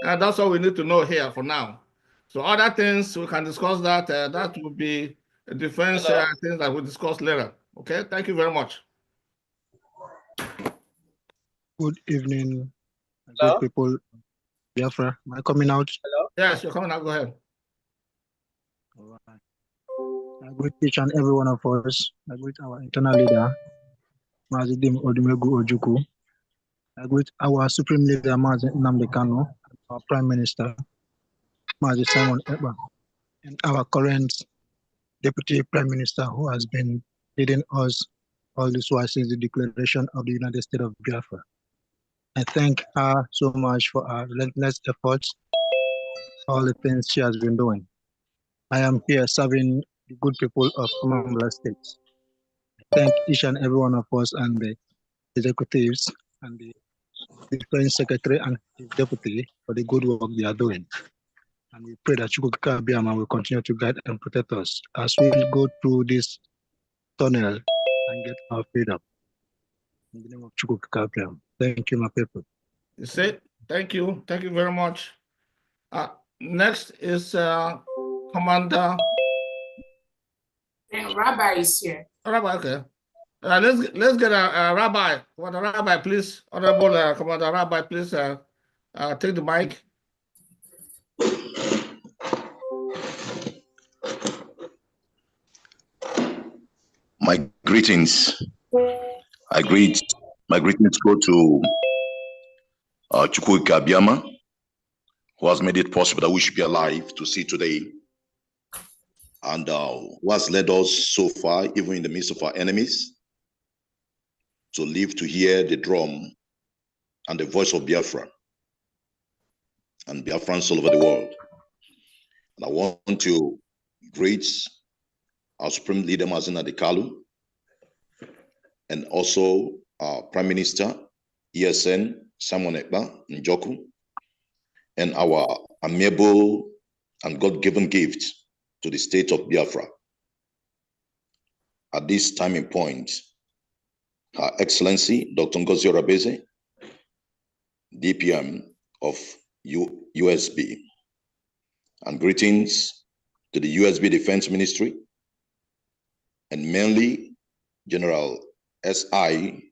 and that's all we need to know here for now. So other things we can discuss that. That will be a defense things that we'll discuss later. Okay, thank you very much. Good evening, good people. Biafra, am I coming out? Hello? Yes, you're coming out. Go ahead. All right. I greet each and every one of us. I greet our internal leader, Mazidim Odumegu Ojuku. I greet our supreme leader, Mazi Nnamdi Kanu, our prime minister, Mazi Simon Ekpa, and our current deputy prime minister who has been leading us all this while since the declaration of the United States of Biafra. I thank her so much for her relentless efforts, all the things she has been doing. I am here serving the good people of Amambla State. I thank each and every one of us and the executives and the defense secretary and his deputy for the good work they are doing. And we pray that Chukwuka Abiyama will continue to guide and protect us as we go through this tunnel and get our freedom. In the name of Chukwuka Abiyama. Thank you, my people. You see, thank you. Thank you very much. Next is Commander. And Rabbi is here. Rabbi, okay. Let's get a Rabbi. Commander Rabbi, please. Honorable Commander Rabbi, please take the mic. My greetings. My greetings go to Chukwuka Abiyama, who has made it possible that we should be alive to see today, and who has led us so far, even in the midst of our enemies, to live to hear the drum and the voice of Biafra and Biafrans all over the world. And I want to greet our Supreme Leader, Mazi Nnamdi Kanu, and also our Prime Minister, ESN, Simon Ekpa Njoku, and our amiable and God-given gift to the state of Biafra. At this timing point, Her Excellency, Dr. Ngozi Orabeze, DPM of USB, and greetings to the USB Defense Ministry, and mainly General S.I.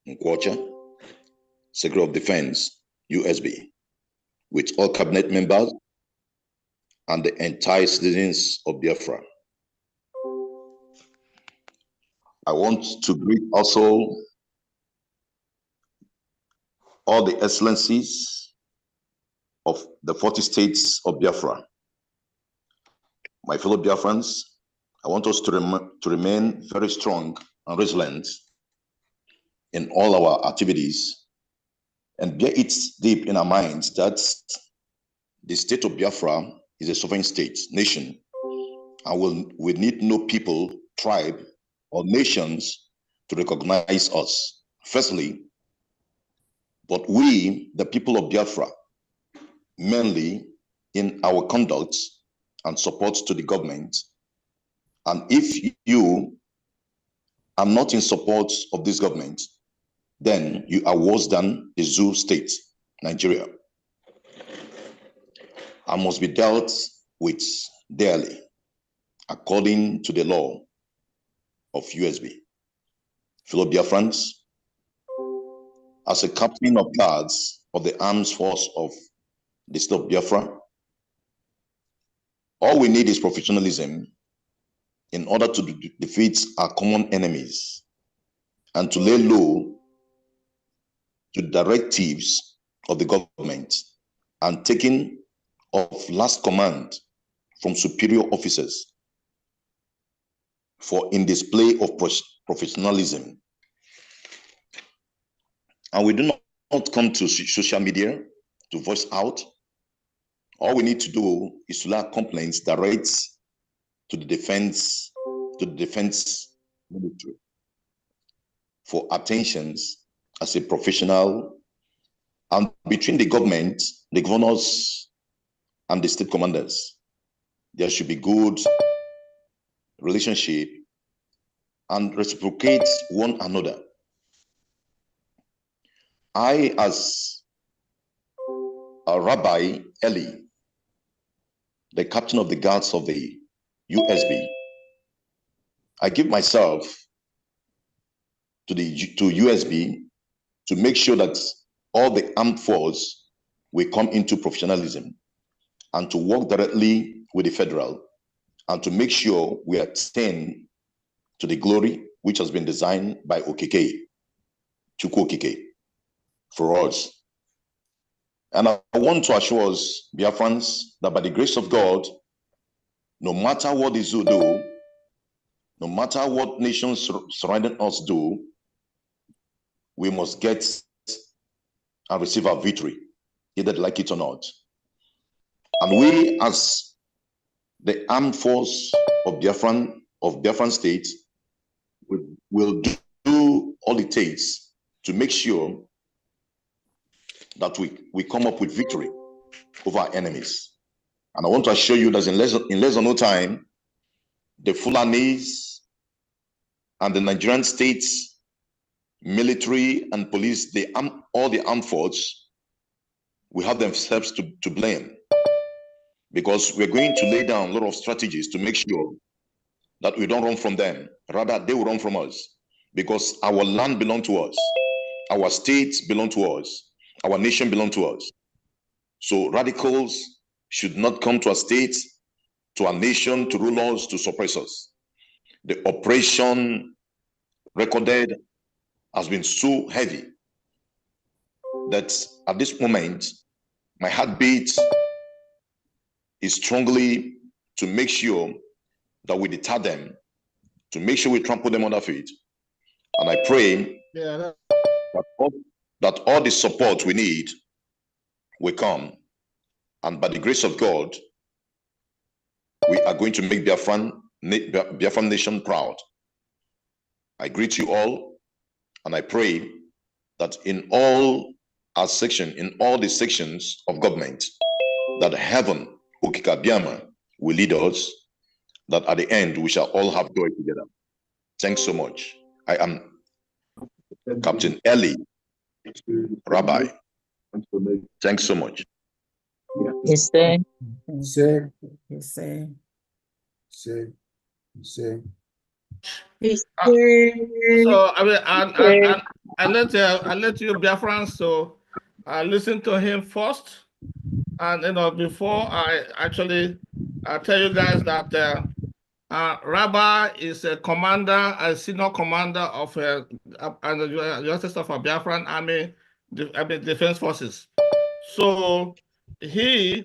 Nkwocha, Secretary of Defense, USB, with all cabinet members and the entire citizens of Biafra. I want to greet also all the excellencies of the 40 states of Biafra. My fellow Biafrans, I want us to remain very strong and resilient in all our activities, and bear it deep in our minds that the state of Biafra is a sovereign state, nation, and we need no people, tribe, or nations to recognize us. Firstly, but we, the people of Biafra, mainly in our conduct and support to the government, and if you are not in support of this government, then you are worse than the zoo state, Nigeria, and must be dealt with daily according to the law of USB. Fellow Biafrans, as a captain of guards of the armed force of the state of Biafra, all we need is professionalism in order to defeat our common enemies and to lay low to directives of the government and taking of last command from superior officers for in display of professionalism. And we do not come to social media to voice out. All we need to do is to lay complaints direct to the defense military for attentions as a professional, and between the government, the governors, and the state commanders, there should be good relationship and reciprocate one another. I, as Rabbi Eli, the captain of the guards of the USB, I give myself to USB to make sure that all the armed force will come into professionalism and to work directly with the federal and to make sure we attain to the glory which has been designed by Okike, Chukwu Okike, for us. And I want to assure us, Biafrans, that by the grace of God, no matter what the zoo do, no matter what nations surrounding us do, we must get and receive our victory, either they like it or not. And we, as the armed force of Biafran state, will do all it takes to make sure that we come up with victory over our enemies. And I want to assure you that in less than no time, the Fulanis and the Nigerian states, military and police, all the armed forces will have themselves to blame, because we're going to lay down a lot of strategies to make sure that we don't run from them. Rather, they will run from us, because our land belongs to us, our states belong to us, our nation belongs to us. So radicals should not come to our states, to our nation, to rule us, to suppress us. The operation recorded has been so heavy that at this moment, my heartbeat is strongly to make sure that we deter them, to make sure we trample them on their feet. And I pray that all the support we need will come. And by the grace of God, we are going to make Biafran nation proud. I greet you all, and I pray that in all our section, in all the sections of government, that heaven, Okika Biama, will lead us, that at the end we shall all have joy together. Thanks so much. I am Captain Eli, Rabbi. Thanks so much. Yes, sir. Say, Yes, sir. say. So I mean, I let you Biafrans so listen to him first, and before I actually tell you guys that Rabbi is a commander, a senior commander of the United States of Biafran Army, Defense Forces. So he,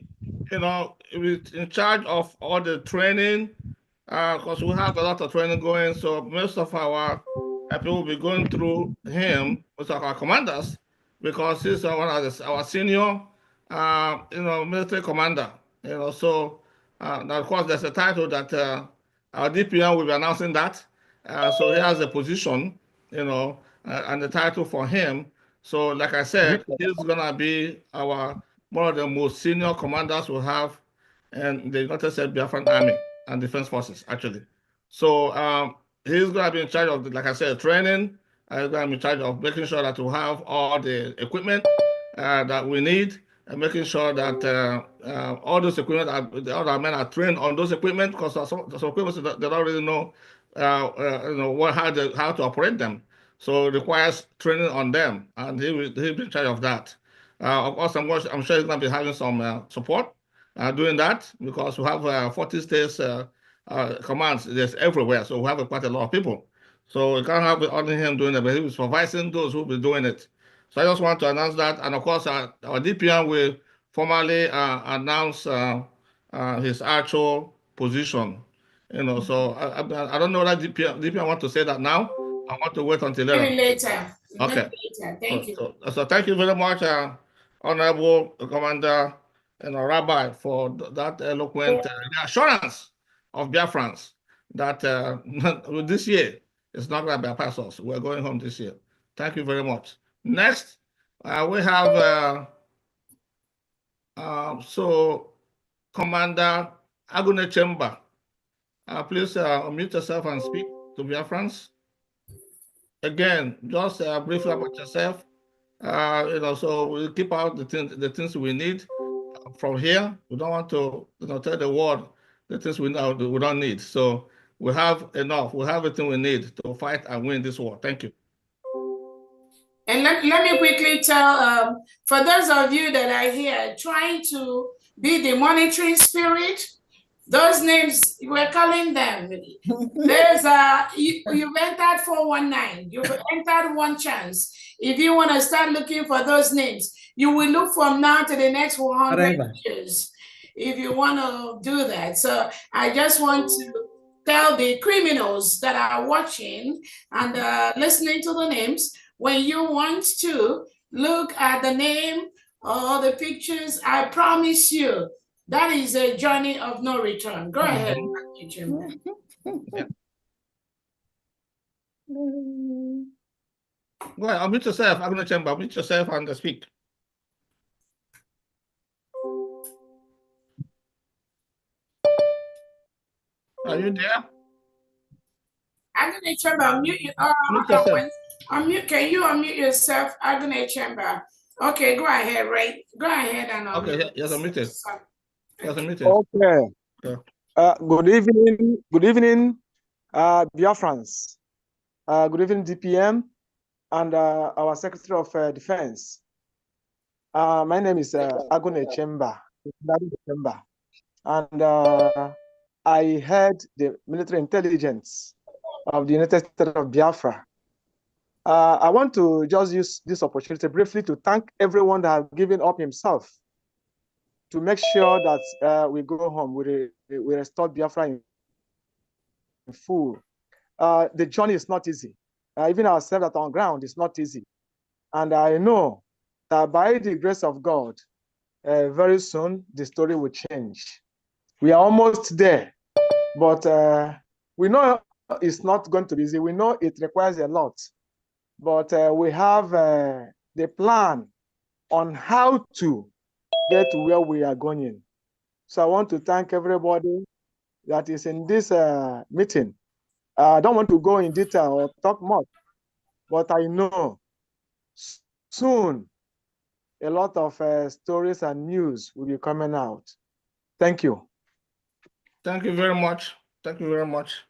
is in charge of all the training, because we have a lot of training going. So most of our people will be going through him, with our commanders, because he's one of our senior, military commander. So now of course there's a title that our DPM will be announcing that. So he has a position, and the title for him. So like I said, he's gonna be one of the most senior commanders we have in the United States Biafran Army and Defense Forces, actually. So he's going to be in charge of, like I said, training. He's going to be in charge of making sure that we have all the equipment that we need, and making sure that all those equipment, the other men are trained on those equipment, because some equipment they don't really know, how to operate them. So it requires training on them, and he'll be in charge of that. Of course, I'm sure he's going to be having some support doing that, because we have 40 states commands there's everywhere, so we have quite a lot of people. So we can't have only him doing it, but he'll be supervising those who will be doing it. So I just want to announce that, and of course our DPM will formally announce his actual position. So I don't know that DPM want to say that now. I want to wait until later. Maybe later. Okay. Later. Thank you. So thank you very much, Honorable Commander Rabbi, for that eloquent assurance of Biafrans that this year it's not going to bypass us. We're going home this year. Thank you very much. Next, we have Commander Agune Chemba. Please unmute yourself and speak to Biafrans. Again, just briefly about yourself, So we keep out the things we need from here. We don't want to tell the world the things we don't need. So we have enough. We have everything we need to fight and win this war. Thank you. And let me quickly tell, for those of you that are here trying to be the monitoring spirit, those names, we're calling them. There's you've entered 419, you've entered one chance. If you want to start looking for those names, you will look from now to the next 100 years if you want to do that. So I just want to tell the criminals that are watching and listening to the names, when you want to look at the name or the pictures, I promise you, that is a journey of no return. Go ahead. Yeah. Go ahead, unmute yourself. I'm going to unmute yourself and speak. Are you there? Agnes Chamber, unmute you. Unmute. Can you unmute yourself, Agnes Chamber? Okay, go ahead, Ray. Go ahead and unmute. Okay, yes, unmuted. Yes, unmuted. Okay. Yeah. Good evening, Biafrans. Good evening, DPM, and our Secretary of Defense. My name is Agune Chemba, and I head the military intelligence of the United States of Biafra. I want to just use this opportunity briefly to thank everyone that has given up himself to make sure that we go home, we restore Biafra in full. The journey is not easy. Even ourselves that are on ground is not easy. And I know that by the grace of God, very soon the story will change. We are almost there, but we know it's not going to be easy. We know it requires a lot, but we have the plan on how to get to where we are going. So I want to thank everybody that is in this meeting. I don't want to go in detail or talk much, but I know soon a lot of stories and news will be coming out. Thank you. Thank you very much. Thank you very much.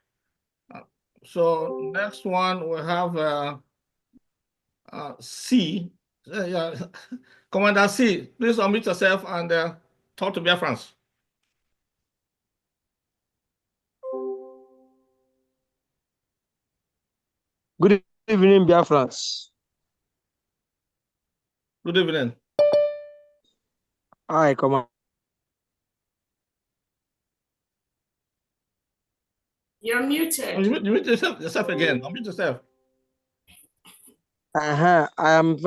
So next one we have C. Yeah. Commander C, please unmute yourself and talk to Biafrans. Good evening, Biafrans. Good evening. Hi, Commander. You're muted. You mute yourself again. Unmute yourself. I am.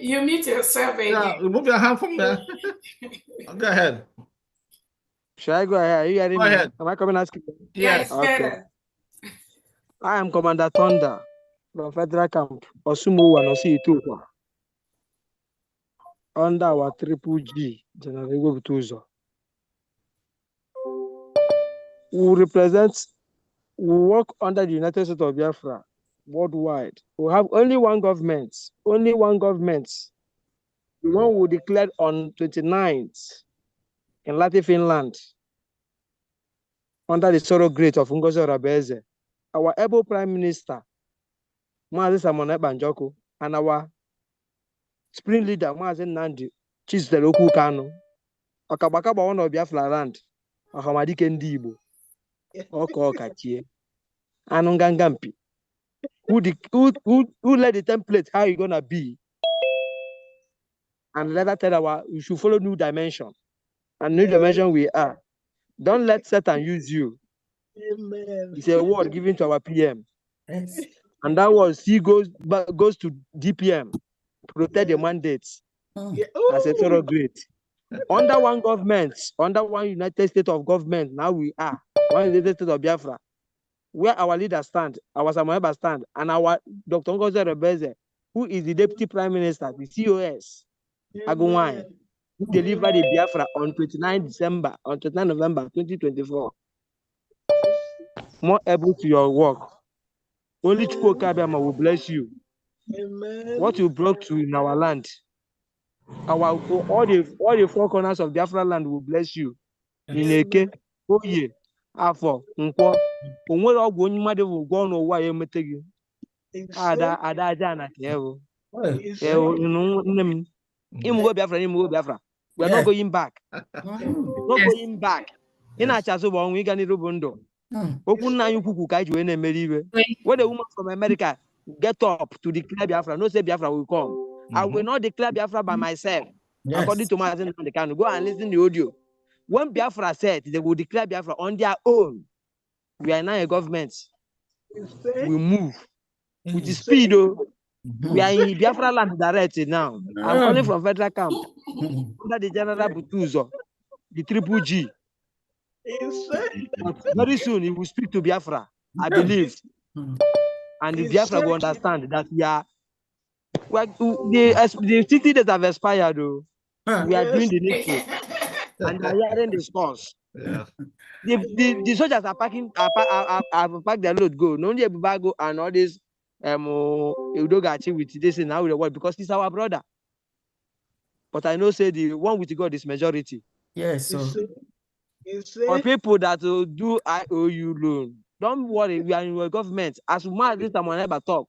You mute yourself again. Yeah, remove your hand from there. Go ahead. Should I go ahead? Are you hearing Go me? ahead. Am I coming asking? Yes. Okay. I am Commander Thunder from Federal Camp Osumu and Osi under our Triple G, General Ego Butuzo. We work under the United States of Biafra worldwide. We have only one government, the one we declared on 29th in Latin Finland under the Sorrow Great of Ngozi Rabeze. Our able Prime Minister, Mazi Samone Banjoko, and our spring leader, Mazi Nandi Chizitere Kanu, Okabakaba one of Biafra land, Ahamadike Ndibo, Oko Kachie, Anungangampi. Who led the template how you gonna be? And let us tell we should follow new dimension. And new dimension we are. Don't let Satan use you. Amen. It's a word given to our PM. Yes. And that was he goes to DPM, protect the mandates as a thorough great. Under one government, under one United States of government, now we are one United States of Biafra, where our leaders stand, our Samoeba stand, and our Dr. Ngozi Rebeze, who is the Deputy Prime Minister, the COS, Agunwai, who delivered the Biafra on 29 November 2024. More able to your work. Only Chukwu Kabiyama will bless you what you brought to in our land, all the four corners of Biafra land will bless you. In Eke, Oye, Afọ, Nkwo, onwere ọgwụ onye mmadụ bụ ụgwọ n'ụwa ya emete gị. Ada aja na kewo. Nne m, ịmụgo Biafra. We are not going back. Not going back. Ị na-achazụ bụ ọnwụ ịga n'iru bụ ndụ. Okwu nna anyị ukwu ka anyị ji wee na-emeri iwe. When a woman from America get up to declare Biafra, no say Biafra will come. I will not declare Biafra by myself. Yes. According to Mazen Mandekano, go and listen to the audio. When Biafra said they will declare Biafra on their own, we are now a government. We move with the speed. We are in Biafra land directly now. I'm calling from federal camp under the General Butuzo, the Triple G. But very soon he will speak to Biafra, I believe. And the Biafra will understand that we are the city that have expired, though. We are doing the needful. And they are hearing the scores. Yeah. The soldiers are packed their load, go. No only Bubago and all this Udogachi with this in our world because he's our brother. But I know say the one with God is majority. Yes, so for people that do IOU loan, don't worry, we are in your government. As much as this time I never talk,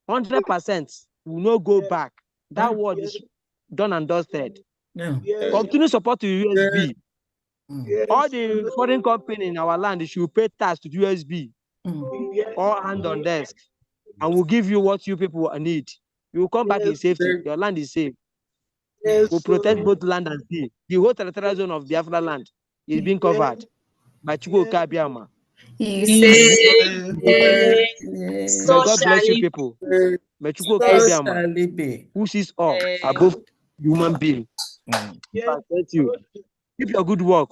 100% will not go back. That word is done and dusted. Yeah. Continue support to USB. All the foreign company in our land should pay tax to USB. All hand on desk. And we'll give you what you people need. You will come back in safety. Your land is safe. We'll protect both land and sea. The whole territorial zone of Biafra land is being covered by Chukwuka Abiyama. May God bless you people. May Chukwuka Abiyama, who sees all above human being. Thank you. Keep your good work.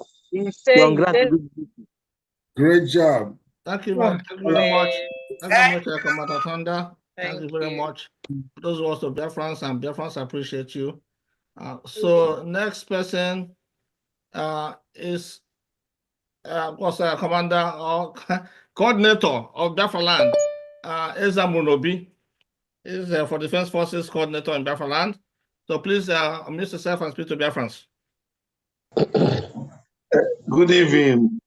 Great job. Thank you very much. Thank you very much, Commander Thunder. Thank you very much. Those words of Biafrans, and Biafrans appreciate you. So next person is Commander or Coordinator of Biafra Land, Eza Munobi. Is for Defense Forces Coordinator in Biafra Land. So please unmute yourself and speak to Biafrans. Good evening,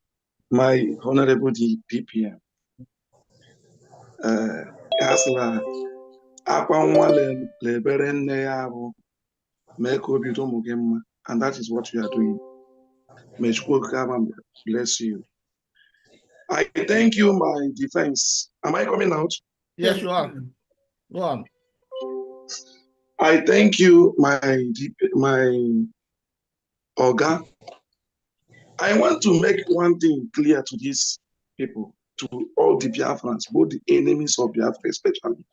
my honorable DPM. Asla akwa nwa lebere nne ya bụ mee ka obi dị ụmụ gị mma, and that is what we are doing. May God bless you. I thank you, my defense. Am I coming out? Yes, you are. Go on. I thank you, my Oga. I want to make one thing clear to these people, to all the Biafrans, both the enemies of Biafra especially.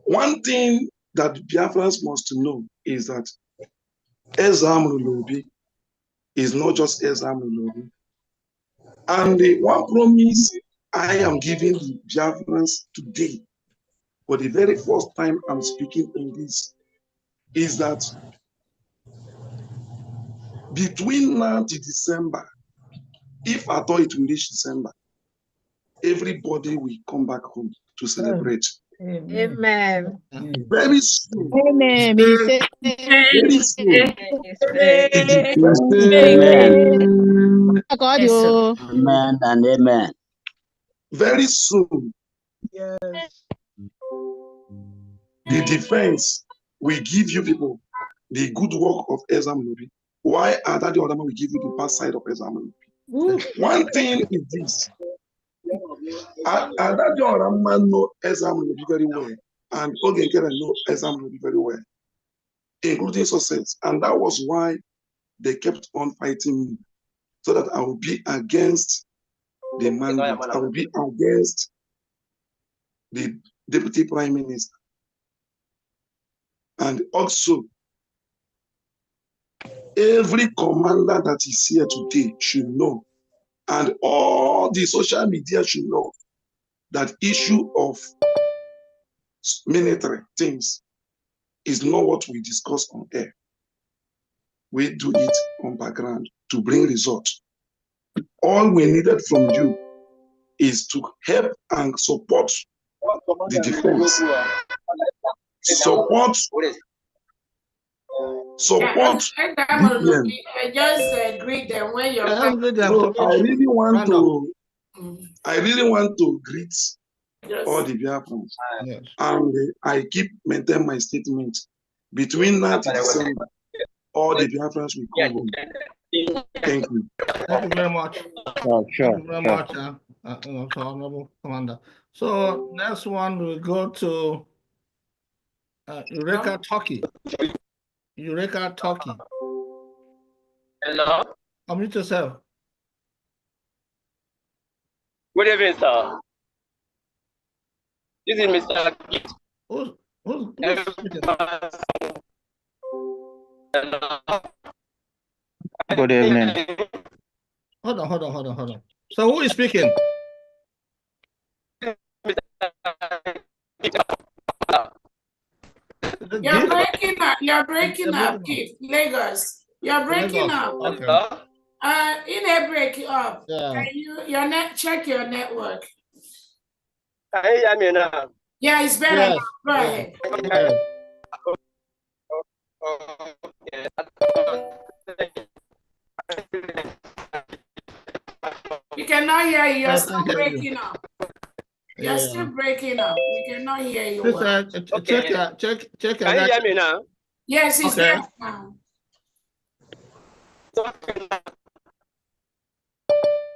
One thing that Biafrans must know is that Ezam Lulobi is not just Ezam Lulobi. And the one promise I am giving the Biafrans today, for the very first time I'm speaking in this, is that between now to December, if at all it will reach December, everybody will come back home to celebrate. Amen. Very soon. Amen. Very soon. Amen and amen. Very soon. Yes. The defense will give you people the good work of Ezam Lubi. Why are that the other man will give you the bad side of Ezam Lubi? One thing is this. That the other man know Ezam Lubi very well. And Ogenkere know Ezam Lubi very well, including success. And that was why they kept on fighting me, so that I will be against the mandate. I will be against the Deputy Prime Minister. And also, every commander that is here today should know, and all the social media should know, that issue of military things is not what we discuss on air. We do it on background to bring results. All we needed from you is to help and support the defense. Support DPM. Just greet them when you're No, I really want to greet all the Biafrans. And I keep maintaining my statement. Between now to December, all the Biafrans will come home. Thank you. Thank you very much. Sure. Thank you very much, Honorable Commander. So next one we go to Eureka Turkey. Eureka Turkey. Hello. Unmute yourself. Good evening, sir. This is Mr. Who's Good evening. Hold on. So who is speaking? You're breaking up, Keith. Lagos. You're breaking up. Okay. In a break up. Yeah. Can you check your network? Can you hear me now? Yeah, it's better Yes. now. Go ahead. We cannot hear you. You're still breaking up. You're still breaking up. We cannot hear you. Well. Check. Can you hear me now? Yes, it's better now.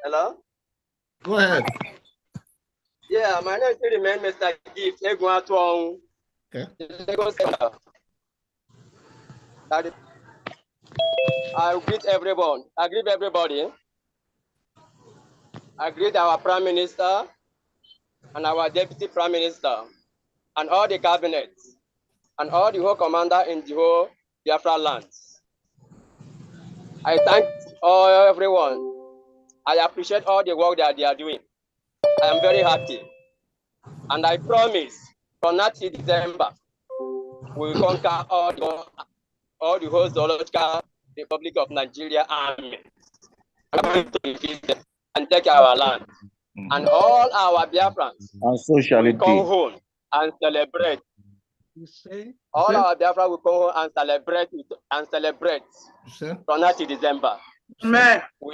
Hello? Go ahead. Yeah, my name is Mr. Gift Egwatuong. Okay. I greet everyone. I greet everybody. I greet our Prime Minister and our Deputy Prime Minister and all the cabinets and all the whole commander in the whole Biafra land. I thank everyone. I appreciate all the work that they are doing. I am very happy. And I promise from now till December, we will conquer all the whole zoological Republic of Nigeria army. I'm going to defeat them and take our land. And all our Biafrans And so shall it will come be. home and celebrate. All our Biafra will come home and celebrate from now till December. We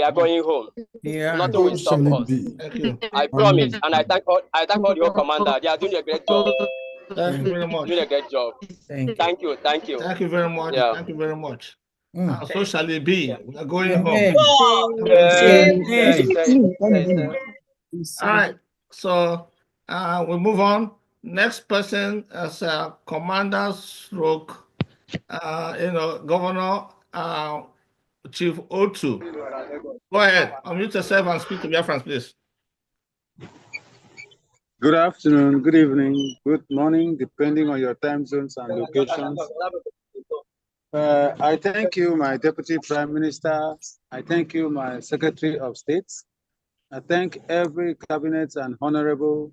are going home. Yeah. Nothing will stop us. Thank you. I promise, and I thank all the whole commander. They are doing a great job. Thank you very much. Doing a great job. Thank you. Thank you very much. Yeah. Thank you very much. So shall it be. We are going home. All right. So we move on. Next person is Commander Stroke, Governor Chief Otu. Go ahead. Unmute yourself and speak to Biafrans, please. Good afternoon, good evening, good morning, depending on your time zones and locations. I thank you, my Deputy Prime Minister. I thank you, my Secretary of State. I thank every cabinet and honorable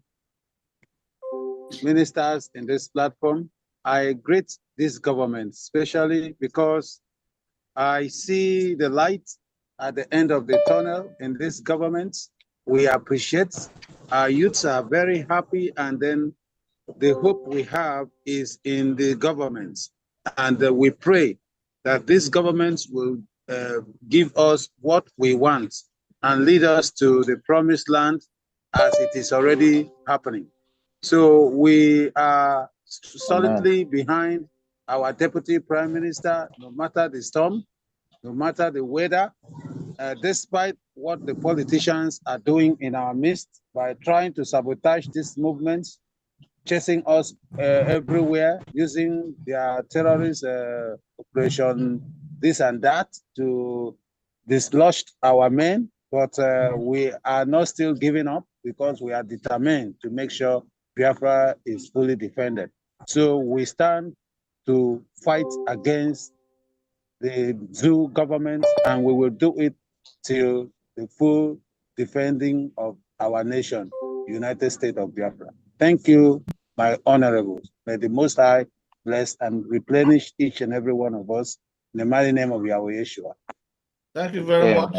ministers in this platform. I greet this government, especially because I see the light at the end of the tunnel in this government. We appreciate. Our youths are very happy, and then the hope we have is in the government. And we pray that this government will give us what we want and lead us to the promised land as it is already happening. So we are solidly behind our Deputy Prime Minister, no matter the storm, no matter the weather, despite what the politicians are doing in our midst by trying to sabotage this movement, chasing us everywhere, using their terrorist operation, this and that, to dislodge our men. But we are not still giving up because we are determined to make sure Biafra is fully defended. So we stand to fight against the zoo government, and we will do it till the full defending of our nation, United States of Biafra. Thank you, my honorables. May the Most High bless and replenish each and every one of us in the mighty name of Yahweh Yeshua. Thank you very much.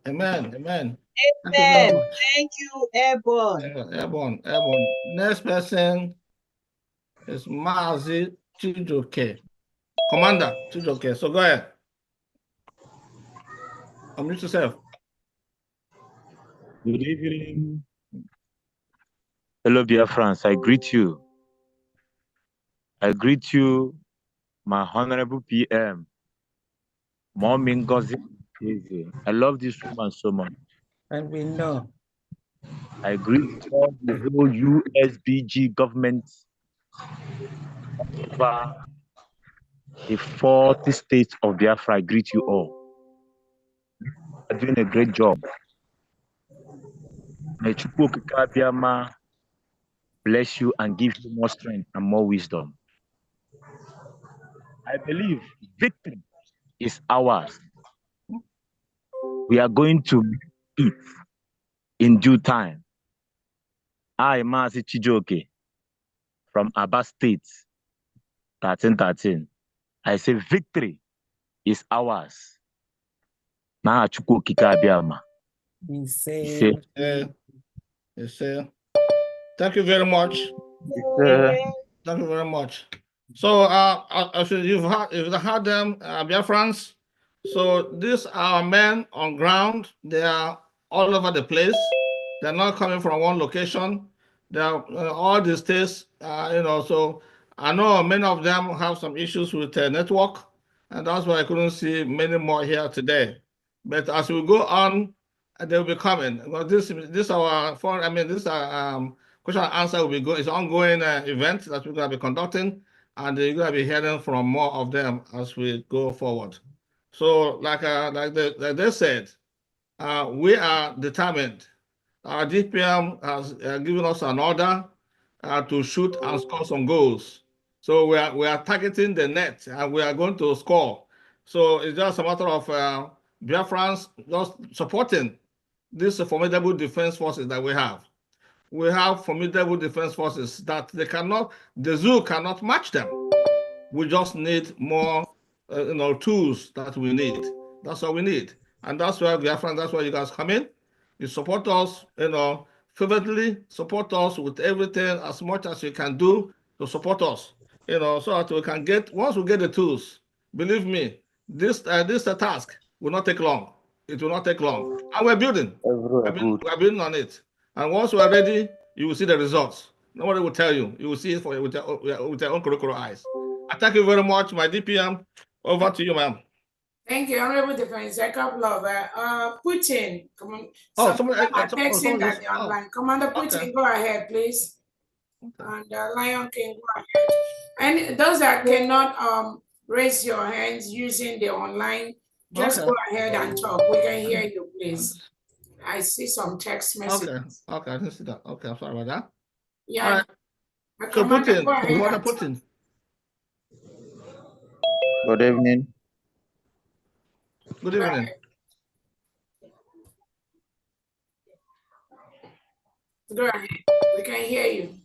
Amen. Amen. Thank you very Amen. much. Thank you, Airborne. Airborne. Next person is Mazi Chijoke. Commander Chijoke. So go ahead. Unmute yourself. Good evening. Hello, dear friends. I greet you. I greet you, my honorable PM, Mom Ngozi. I love this woman so much. And we know. I greet all the whole USBG government over the 40 states of Biafra. I greet you all. You're doing a great job. May Chukwu Okike Abiama bless you and give you more strength and more wisdom. I believe victory is ours. We are going to eat in due time. I, Mazi Chijoke, from Aba State, 1313. I say victory is ours. Na Chukwu Okike Abiama. We say. Yes, sir. Thank you very much. Yes, Thank you very much. So, you've had them, Biafrans. So these are men on ground. They are all over the place. They're not coming from one location. They are all the states. So I know many of them have some issues with network, and that's why I couldn't see many more here today. But as we go on, they will be coming. Because this question and answer will be going. It's an ongoing event that we're going to be conducting, and you're going to be hearing from more of them as we go forward. So, like they said, we are determined. Our DPM has given us an order to shoot and score some goals. So we are targeting the net, and we are going to score. So it's just a matter of Biafrans just supporting these formidable defense forces that we have. We have formidable defense forces that the zoo cannot match them. We just need more, tools that we need. That's all we need. And that's why that's why you guys come in. You support us, fervently support us with everything as much as you can do to support us, so that we can once we get the tools, believe me, this task will not take long. It will not take long. And we're building. We're building on it. And once we're ready, you will see the results. Nobody will tell you. You will see it with your own curricular eyes. I thank you very much, my DPM. Over to you, ma'am. Thank you, Honorable Defense. A couple of Putin. Someone texting that just they're online. Commander Putin, okay. go ahead, please. And Lion King, go ahead. And those that cannot raise your hands using the online, just go ahead and talk. We can hear you, please. I see some text messages. Okay, I didn't see that. Okay, I'm sorry about that. Yeah. All right. So Putin. Good evening. Good evening. Go ahead. We can hear you.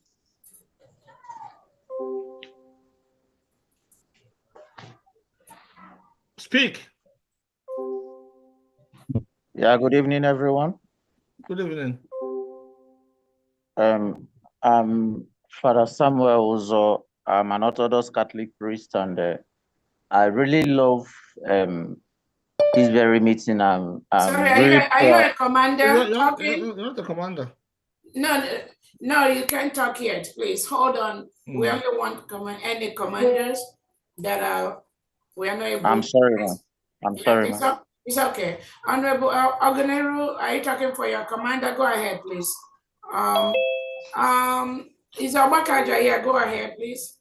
Speak. Yeah, good evening, everyone. Good evening. I'm Father Samuel Uzo. I'm an Orthodox Catholic priest, and I really love this very meeting. Sorry, are you a commander? You're not the commander. No, you can't talk yet, please. Hold on. We only want any commanders that we are not able. I'm sorry, ma'am. I'm sorry, ma'am. It's okay. Honorable Oganeru, are you talking for your commander? Go ahead, please. Is Obakaja here? Go ahead, please.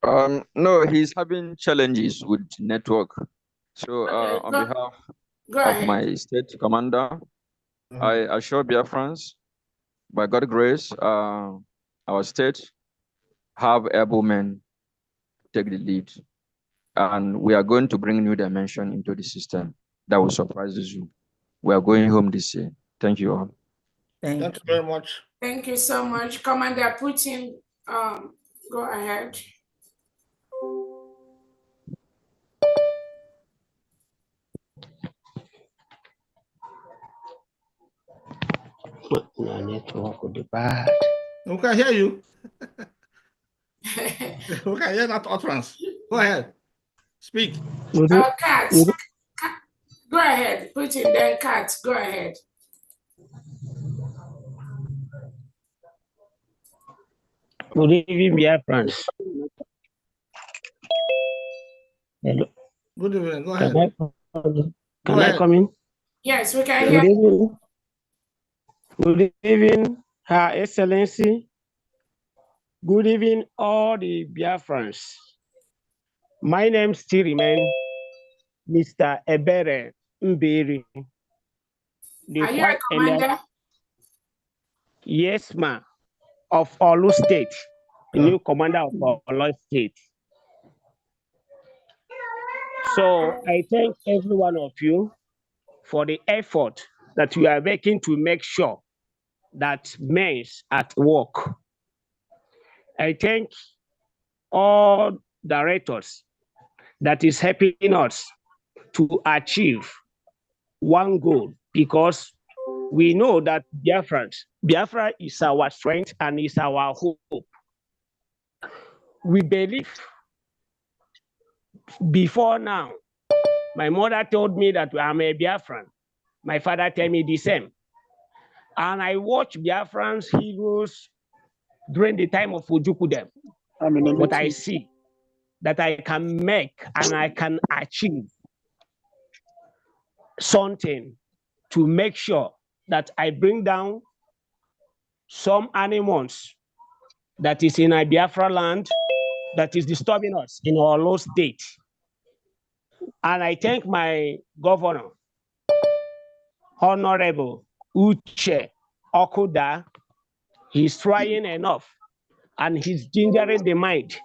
No, he's having challenges with network. So on behalf of my state commander, I assure Biafrans, by God's grace, our state have able men take the lead. And we are going to bring new dimension into the system that will surprise you. We are going home this year. Thank you all. Thank you very much. Thank you so much. Commander Putin, go ahead. your network will be bad. We can hear you. We can hear that utterance. Go ahead. Speak. Kat, go ahead. Put it there, Kat. Go ahead. Good evening, Biafrans. Hello. Good evening. Go ahead. Can I come in? Yes, we can hear Good you. evening. Good evening, Her Excellency. Good evening, all the Biafrans. My name still remains Mr. Ebere Mberi. Are you a commander? Yes, ma'am. Of Olu State, the new commander of Olu State. So I thank every one of you for the effort that you are making to make sure that men at work. I thank all directors that is helping us to achieve one goal, because we know that Biafra is our strength and is our hope. We believe before now, my mother told me that I'm a Biafran. My father told me the same. And I watched Biafrans heroes during the time of Ojukwu. But I see that I can make and I can achieve something to make sure that I bring down some animals that is in a Biafra land that is disturbing us in our low state. And I thank my governor, Honorable Uche Okuda. He's trying enough and he's gingering the mind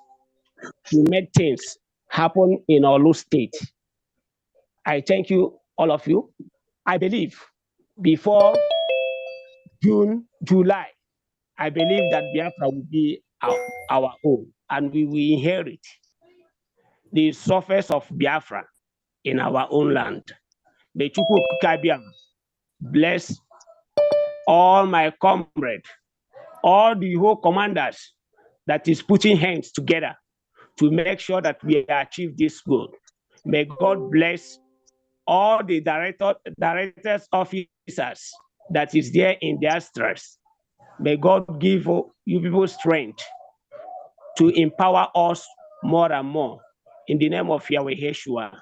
to make things happen in our low state. I thank you, all of you. I believe before June, July, I believe that Biafra will be our own and we will inherit the surface of Biafra in our own land. May Chukwu Okike bless all my comrades, all the whole commanders that is putting hands together to make sure that we achieve this goal. May God bless all the directors, officers that is there in their stress. May God give you people strength to empower us more and more. In the name of Yahweh Yeshua.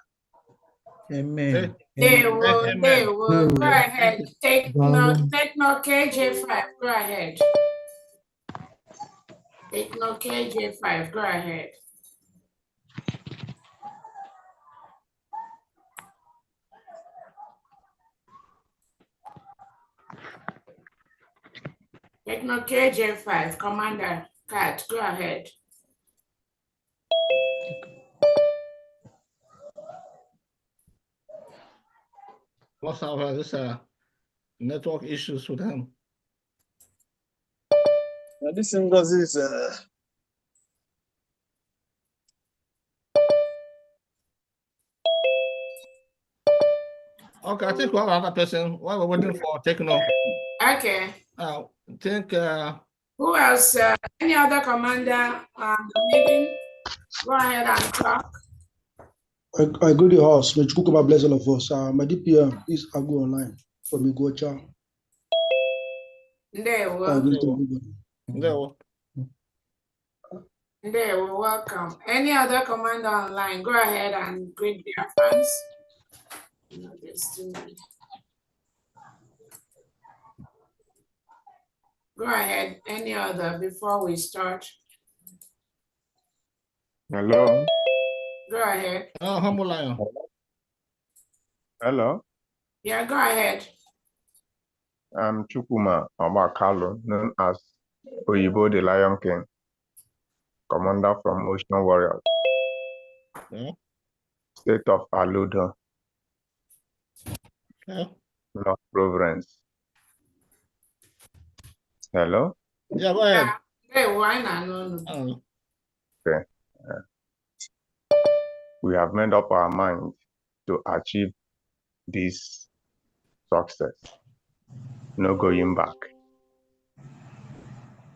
Amen. They will. Go ahead. Take no KJ5. Go ahead. Take no KJ5. Go ahead. Take no KJ5. Commander Kat, go ahead. What's our this network issues with him? This is Okay, I think we have another person while we're waiting for Techno. Okay. I think who else? Any other commander on the meeting? Go ahead and talk. I agree with the house. May Chukwu bless all of us. My DPM is Agu Online from Igocha. There we I agree to everybody. There we welcome. Any other commander online? Go ahead and greet their fans. Go ahead. Any other before we start? Hello. Go ahead. Oh, Humble Lion. Hello. Yeah, go ahead. I'm Chukuma Amakalo, known as Oyibo the Lion King, commander from Ocean Warriors, state of Aludo, North Province. Hello? Yeah, go ahead. Hey, why not? Okay. We have made up our mind to achieve this success. No going back.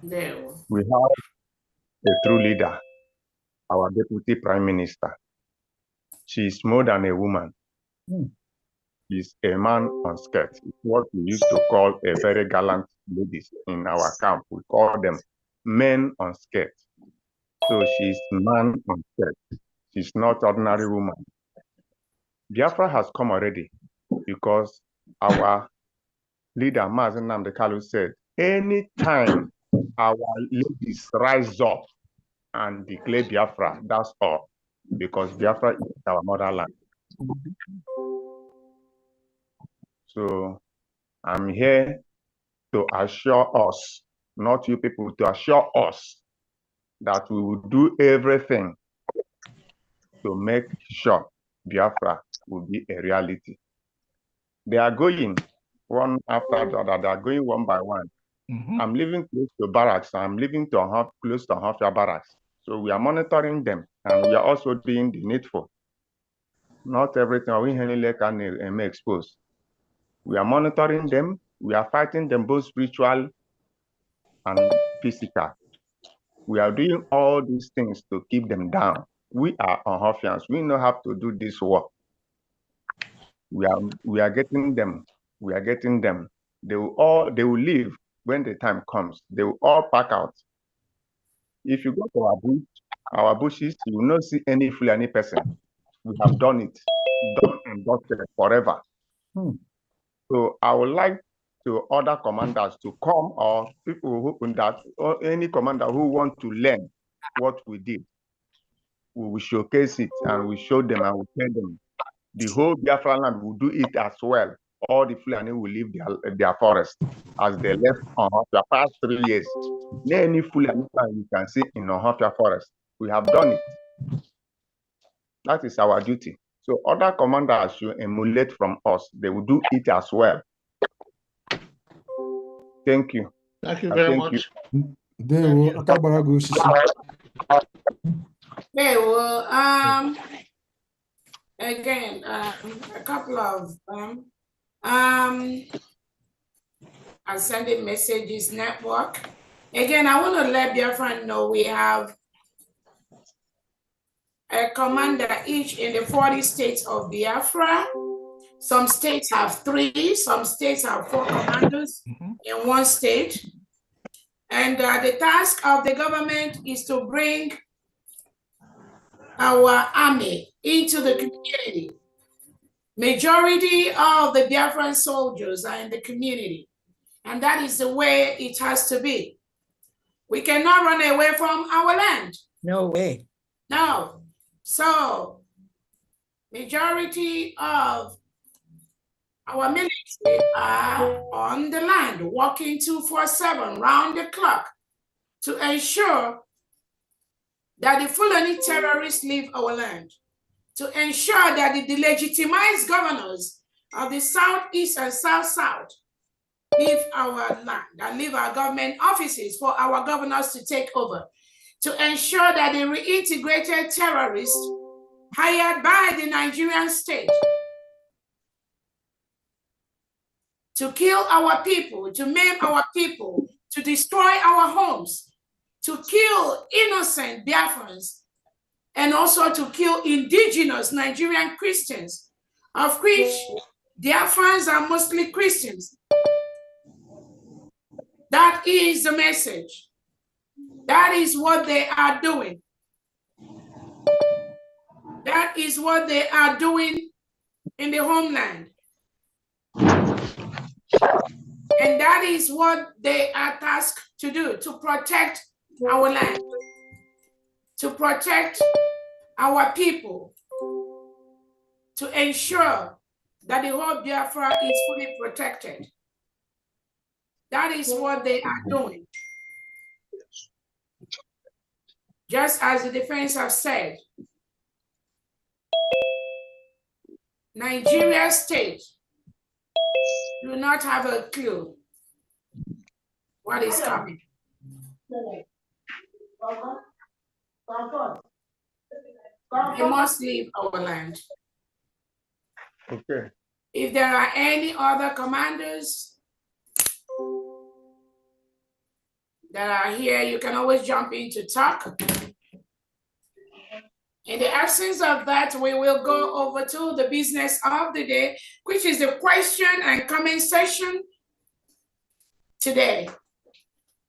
We have a true leader, our Deputy Prime Minister. She is more than a woman. She's a man on skirt. It's what we used to call a very gallant ladies in our camp. We call them men on skirt. So she's man on skirt. She's not ordinary woman. Biafra has come already because our leader, Mazen Nnamdi Kanu, said, anytime our ladies rise up and declare Biafra, that's all, because Biafra is our motherland. So I'm here to assure us, not you people, to assure us that we will do everything to make sure Biafra will be a reality. They are going one after the other. They are going one by one. I'm living close to barracks. I'm living close to Hofia barracks. So we are monitoring them, and we are also doing the needful. Not everything we can expose. We are monitoring them. We are fighting them both spiritual and physical. We are doing all these things to keep them down. We are Hofians. We know how to do this work. We are getting them. We are getting them. They will leave when the time comes. They will all pack out. If you go to our bushes, you will not see any Fulani person. We have done it, done and dusted forever. So I would like to order commanders to come, or people or any commander who want to learn what we did. We will showcase it and we show them and we tell them the whole Biafra land will do it as well. All the Fulani will leave their forest as they left on the past 3 years. Any Fulani land you can see in Ohafia forest, we have done it. That is our duty. So other commanders should emulate from us. They will do it as well. Thank you. Thank you very much. Again, a couple of sending messages network. Again, I want to let Biafra know we have a commander each in the 40 states of Biafra. Some states have 3, some states have 4 commanders in one state. And the task of the government is to bring our army into the community. Majority of the Biafran soldiers are in the community, and that is the way it has to be. We cannot run away from our land. No way. No. So, majority of our military are on the land, working 24/7, round the clock, to ensure that the Fulani terrorists leave our land, to ensure that the delegitimized governors of the Southeast and South leave our land and leave our government offices for our governors to take over, to ensure that the reintegrated terrorists hired by the Nigerian state to kill our people, to maim our people, to destroy our homes, to kill innocent Biafrans, and also to kill indigenous Nigerian Christians, of which Biafrans are mostly Christians. That is the message. That is what they are doing. That is what they are doing in the homeland. And that is what they are tasked to do, to protect our land, to protect our people, to ensure that the whole Biafra is fully protected. That is what they are doing. Just as the defense have said, Nigeria state do not have a clue what is coming. They must leave our land. Okay. If there are any other commanders that are here, you can always jump in to talk. In the absence of that, we will go over to the business of the day, which is the question and comment session today.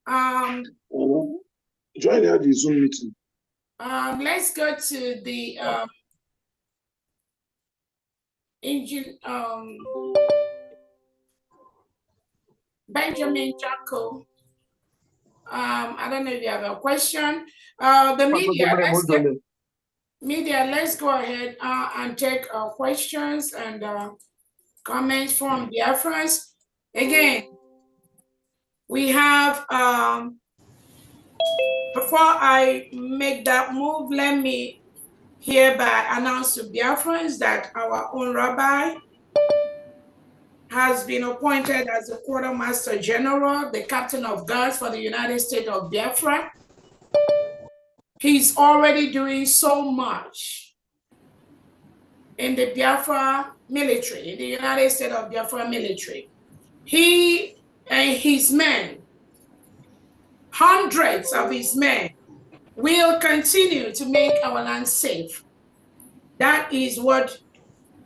Join the Zoom meeting. Let's go to the Benjamin Jacko. I don't know if you have a question. The media, let's go ahead and take questions and comments from Biafrans. Again, we have, before I make that move, let me hereby announce to Biafrans that our own rabbi has been appointed as the Quartermaster General, the Captain of Guards for the United States of Biafra. He's already doing so much in the Biafra military, in the United States of Biafra military. He and his men, hundreds of his men, will continue to make our land safe. That is what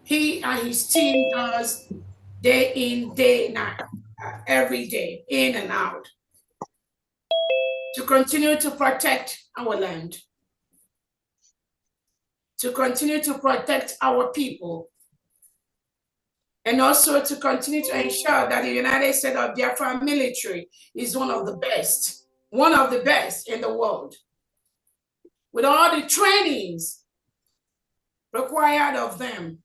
he and his team does day in, day out, every day, in and out, to continue to protect our land, to continue to protect our people, and also to continue to ensure that the United States of Biafra military is one of the best in the world, with all the trainings required of them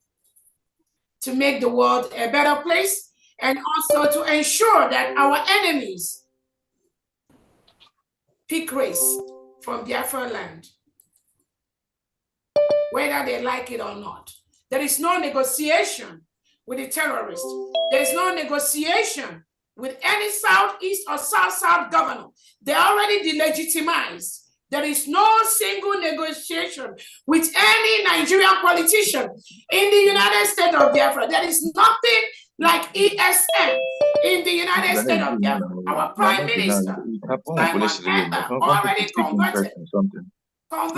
to make the world a better place, and also to ensure that our enemies pick race from Biafra land, whether they like it or not. There is no negotiation with the terrorists. There is no negotiation with any Southeast or South governor. They're already delegitimized. There is no single negotiation with any Nigerian politician in the United States of Biafra. There is nothing like ESM in the United States of Biafra. Our Prime Minister, already converted all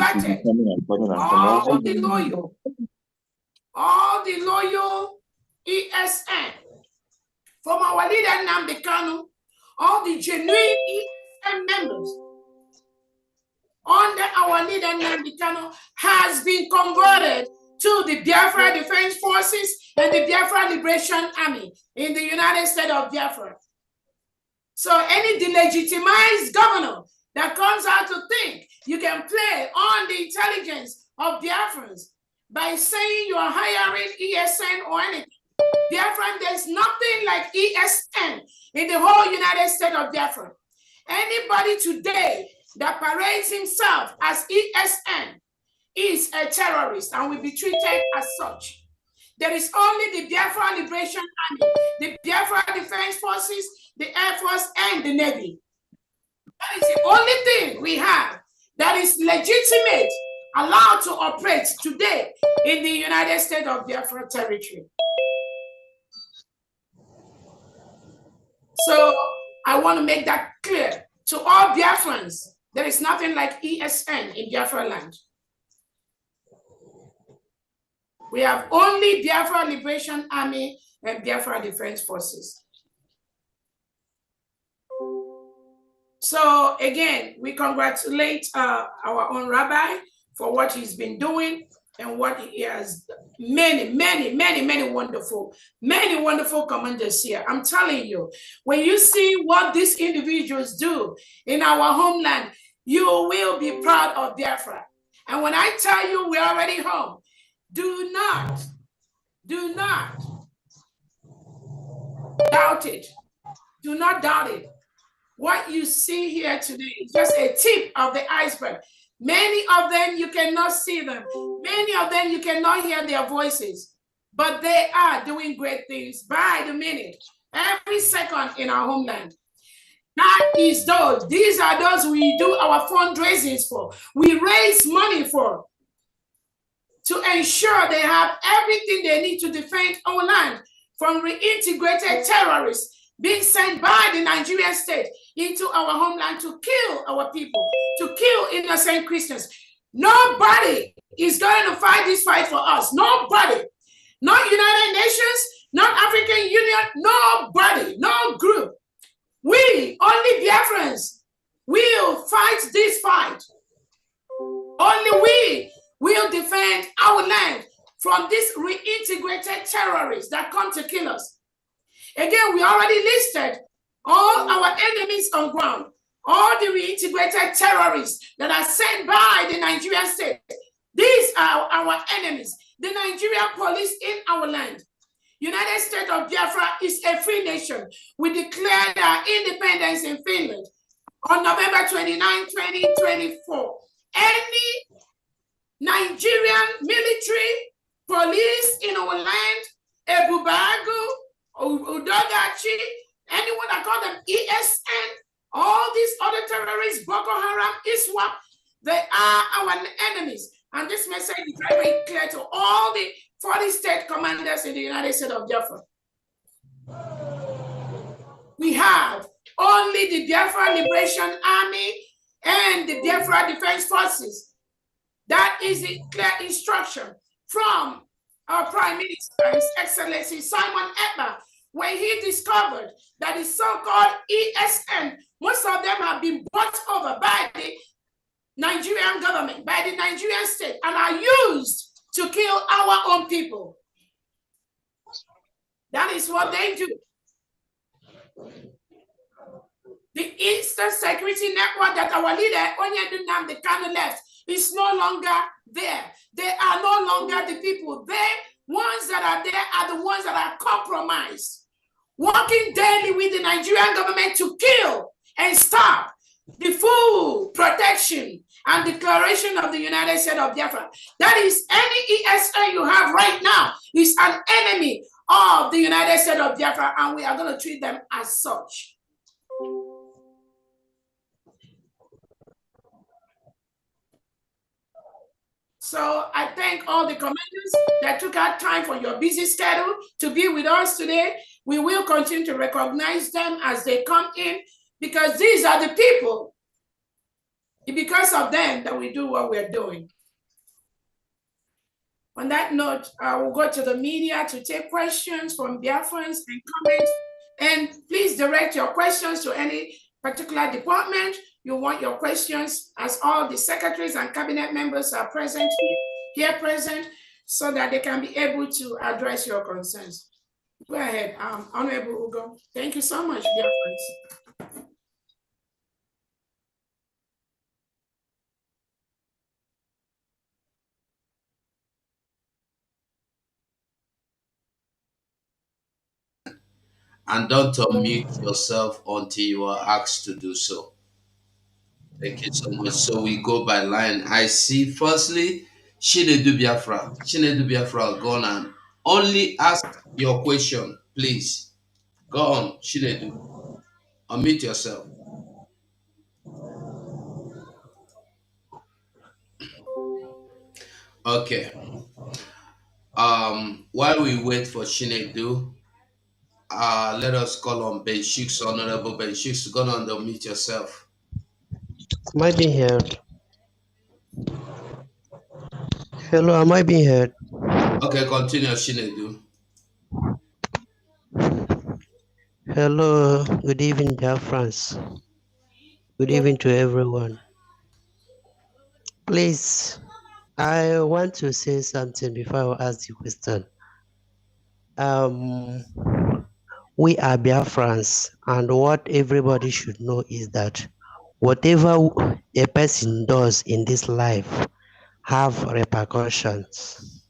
the loyal ESN, from our leader Nnamdi Kanu, all the genuine ESN members under our leader Nnamdi Kanu has been converted to the Biafra Defense Forces and the Biafra Liberation Army in the United States of Biafra. So any delegitimized governor that comes out to think you can play on the intelligence of Biafrans by saying you are hiring ESN or anything. Biafran, there's nothing like ESN in the whole United States of Biafra. Anybody today that parades himself as ESN is a terrorist and will be treated as such. There is only the Biafra Liberation Army, the Biafra Defense Forces, the Air Force, and the Navy. That is the only thing we have that is legitimate, allowed to operate today in the United States of Biafra territory. So I want to make that clear to all Biafrans. There is nothing like ESN in Biafra land. We have only Biafra Liberation Army and Biafra Defense Forces. So again, we congratulate our own rabbi for what he's been doing and what he has, many wonderful commanders here. I'm telling you, when you see what these individuals do in our homeland, you will be proud of Biafra. And when I tell you we're already home, do not doubt it. Do not doubt it. What you see here today is just a tip of the iceberg. Many of them, you cannot see them. Many of them, you cannot hear their voices. But they are doing great things by the minute, every second in our homeland. That is those. These are those we do our fundraisings for. We raise money for, to ensure they have everything they need to defend our land from reintegrated terrorists being sent by the Nigerian state into our homeland to kill our people, to kill innocent Christians. Nobody is going to fight this fight for us. Nobody. Not United Nations, not African Union, nobody, no group. We, only Biafrans, will fight this fight. Only we will defend our land from these reintegrated terrorists that come to kill us. Again, we already listed all our enemies on ground, all the reintegrated terrorists that are sent by the Nigerian state. These are our enemies. The Nigerian police in our land. United States of Biafra is a free nation. We declared our independence in Finland on November 29, 2024. Any Nigerian military, police in our land, Ebubagu, Udogachi, anyone that call them ESN, all these other terrorists, Boko Haram, ISWAP, they are our enemies. And this message is very clear to all the 40 state commanders in the United States of Biafra. We have only the Biafra Liberation Army and the Biafra Defense Forces. That is the clear instruction from our Prime Minister, His Excellency Simon Ekpa, when he discovered that the so-called ESN, most of them have been bought over by the Nigerian government, by the Nigerian state, and are used to kill our own people. That is what they do. The Eastern Security Network that our leader, Onyedun Nnamdi Kanu, left is no longer there. They are no longer the people. The ones that are there are the ones that are compromised, working daily with the Nigerian government to kill and stop the full protection and declaration of the United States of Biafra. That is, any ESN you have right now is an enemy of the United States of Biafra, and we are going to treat them as such. So I thank all the commanders that took out time from your busy schedule to be with us today. We will continue to recognize them as they come in, because these are the people. It's because of them that we do what we're doing. On that note, I will go to the media to take questions from Biafrans and comments. And please direct your questions to any particular department you want your questions, as all the secretaries and cabinet members are present here present, so that they can be able to address your concerns. Go ahead, Honorable Ugo. Thank you so much, Biafrans. And don't unmute yourself until you are asked to do so. Thank you so much. So we go by line. I see, firstly, Chinedu Biafra. Chinedu Biafra, go on and only ask your question, please. Go on, Chinedu. Unmute yourself. Okay. While we wait for Chinedu, let us call on Ben Shooks, Honorable Ben Shooks. Go on and unmute yourself. Am I being heard? Hello, am I being heard? Okay, continue, Chinedu. Hello, good evening, Biafrans. Good evening to everyone. Please, I want to say something before I ask the question. We are Biafrans, and what everybody should know is that whatever a person does in this life have repercussions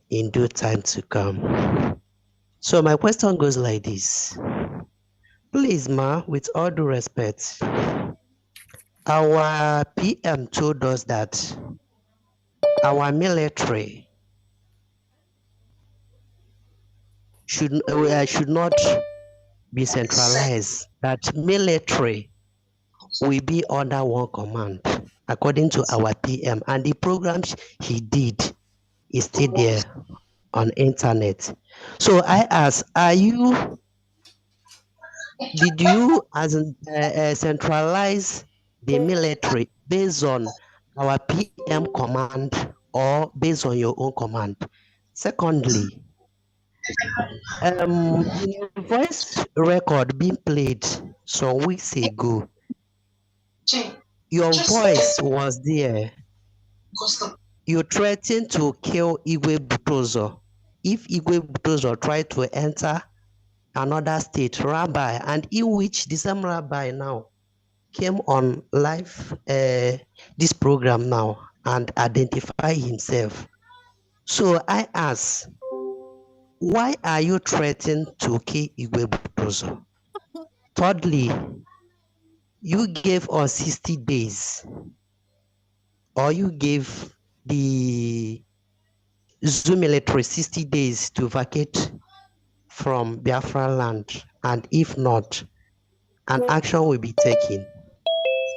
in due time to come. So my question goes like this. Please, ma, with all due respect, our PM told us that our military should not be centralized, that military will be under one command, according to our PM. And the programs he did is still there on internet. So I ask, are you did you centralize the military based on our PM command or based on your own command? Secondly, in your voice record being played some weeks ago, your voice was there. You threatened to kill Igwe Butozo if Igwe Butozo tried to enter another state, rabbi, and in which the same rabbi now came on live this program now and identify himself. So I ask, why are you threatening to kill Igwe Butozo? Thirdly, you gave us 60 days, or you gave the Zoo military 60 days to vacate from Biafra land, and if not, an action will be taken.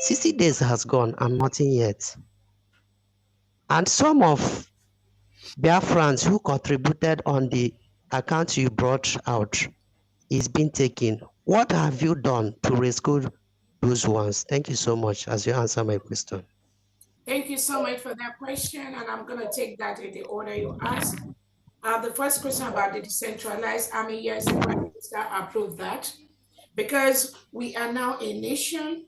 60 days has gone and nothing yet. And some of Biafrans who contributed on the account you brought out is being taken. What have you done to rescue those ones? Thank you so much as you answer my question. Thank you so much for that question, and I'm going to take that in the order you asked. The first question about the decentralized army, yes, the Prime Minister approved that because we are now a nation.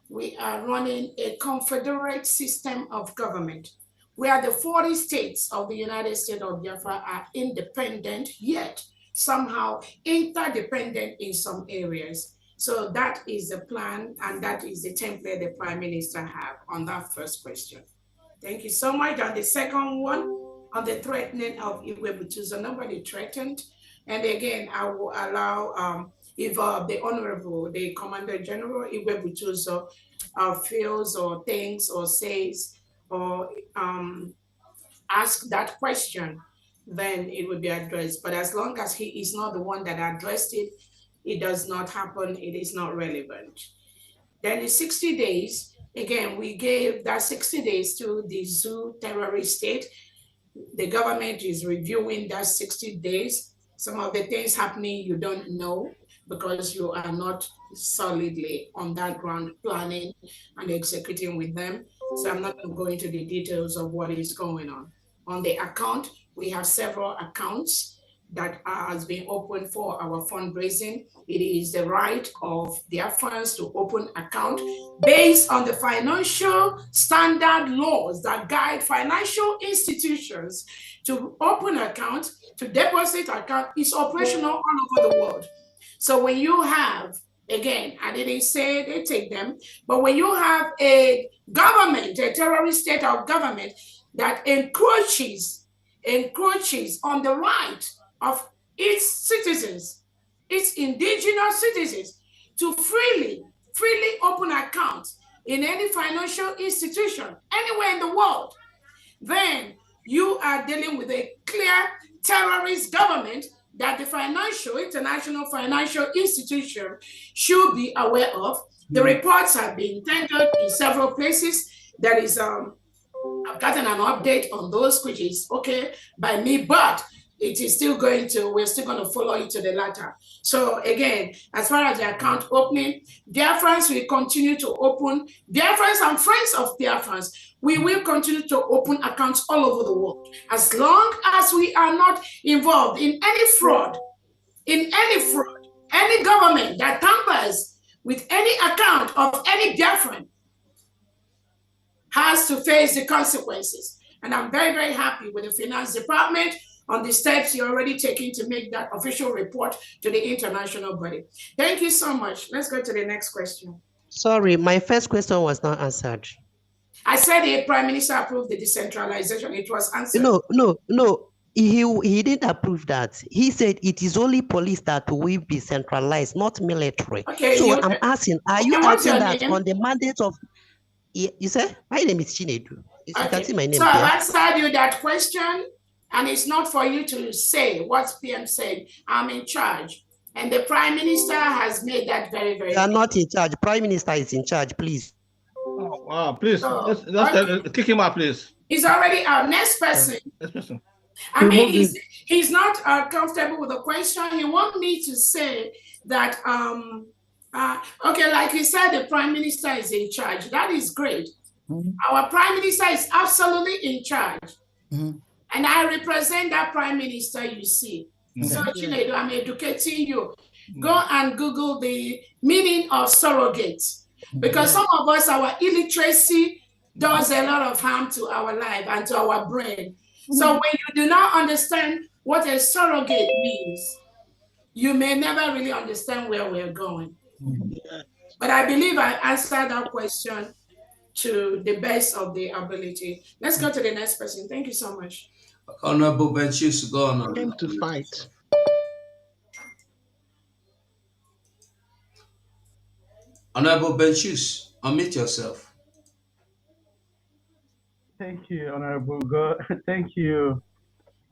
We are running a confederate system of government where the 40 states of the United States of Biafra are independent, yet somehow interdependent in some areas. So that is the plan, and that is the template the Prime Minister have on that first question. Thank you so much. On the second one, on the threatening of Igwe Butozo, nobody threatened. And again, I will allow if the Honorable, the Commander General Igwe Butozo feels or thinks or says or ask that question, then it will be addressed. But as long as he is not the one that addressed it, it does not happen, it is not relevant. Then the 60 days, again, we gave that 60 days to the Zoo terrorist state. The government is reviewing that 60 days. Some of the things happening you don't know because you are not solidly on that ground planning and executing with them. So I'm not going to go into the details of what is going on. On the account, we have several accounts that has been opened for our fundraising. It is the right of their funds to open account based on the financial standard laws that guide financial institutions to open account, to deposit account. Is operational all over the world. So when you have, again, I didn't say they take them, but when you have a government, a terrorist state of government that encroaches on the right of its citizens, its indigenous citizens, to freely open accounts in any financial institution anywhere in the world, then you are dealing with a clear terrorist government that the international financial institution should be aware of. The reports have been tendered in several places. That is, I've gotten an update on those, which is okay by me, but it is still we're still going to follow it to the latter. So again, as far as the account opening, Biafrans will continue to open, Biafrans and friends of Biafrans, we will continue to open accounts all over the world. As long as we are not involved in any fraud, any government that tampers with any account of any Biafran has to face the consequences. And I'm very, very happy with the finance department on the steps you're already taking to make that official report to the international body. Thank you so much. Let's go to the next question. Sorry, my first question was not answered. I said the Prime Minister approved the decentralization. It was answered. No. He didn't approve that. He said it is only police that will be centralized, not military. Okay, so I'm asking, are you asking that name? on the mandate of, you say, my name is Chinedu. You can see my name so there. I've answered you that question, and it's not for you to say what PM said. I'm in charge. And the Prime Minister has made that very, very clear. You are not in charge. Prime Minister is in charge, please. Oh, wow, please, let's kick him out, please. He's already our next person. Next person. I mean, he's not comfortable with the question. He wants me to say that Okay, like you said, the Prime Minister is in charge. That is great. Our Prime Minister is absolutely in charge. And I represent that Prime Minister, you see. So, Chinedu, I'm educating you. Go and Google the meaning of surrogate. Because some of us, our illiteracy does a lot of harm to our life and to our brain. So when you do not understand what a surrogate means, you may never really understand where we're going. But I believe I answered that question to the best of the ability. Let's go to the next person. Thank you so much. Honorable Benchus, go on. Came to fight. Honorable Benchus, unmute yourself. Thank you, Honorable God. Thank you,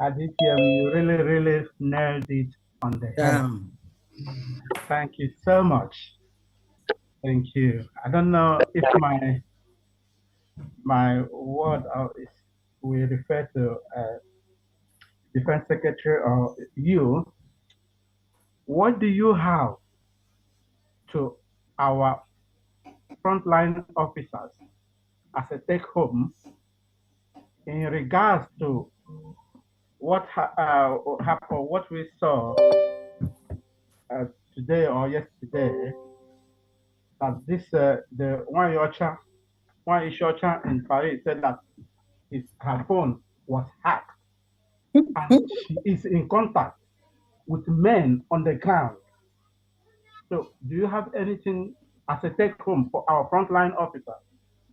DPM. You really nailed it on the head. Thank you so much. Thank you. I don't know if my word will refer to Defense Secretary or you. What do you have to our frontline officers as a take-home in regards to what happened, what we saw today or yesterday, that this the one Ishocha in Paris said that her phone was hacked, and she is in contact with men on the ground. So, do you have anything as a take-home for our frontline officers,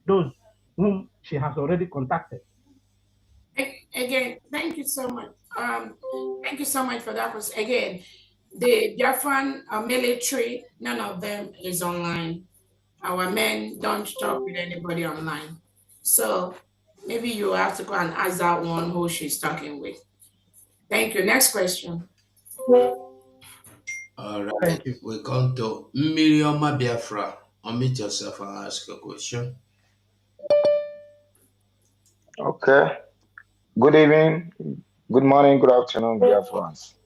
those whom she has already contacted? Again, thank you so much. Thank you so much for that. Because again, the Biafran military, none of them is online. Our men don't talk with anybody online. So maybe you have to go and ask that one who she's talking with. Thank you. Next question. All right. We come to Miriam Biafra. Unmute yourself and ask a question. Okay. Good evening, good morning, good afternoon, dear friends.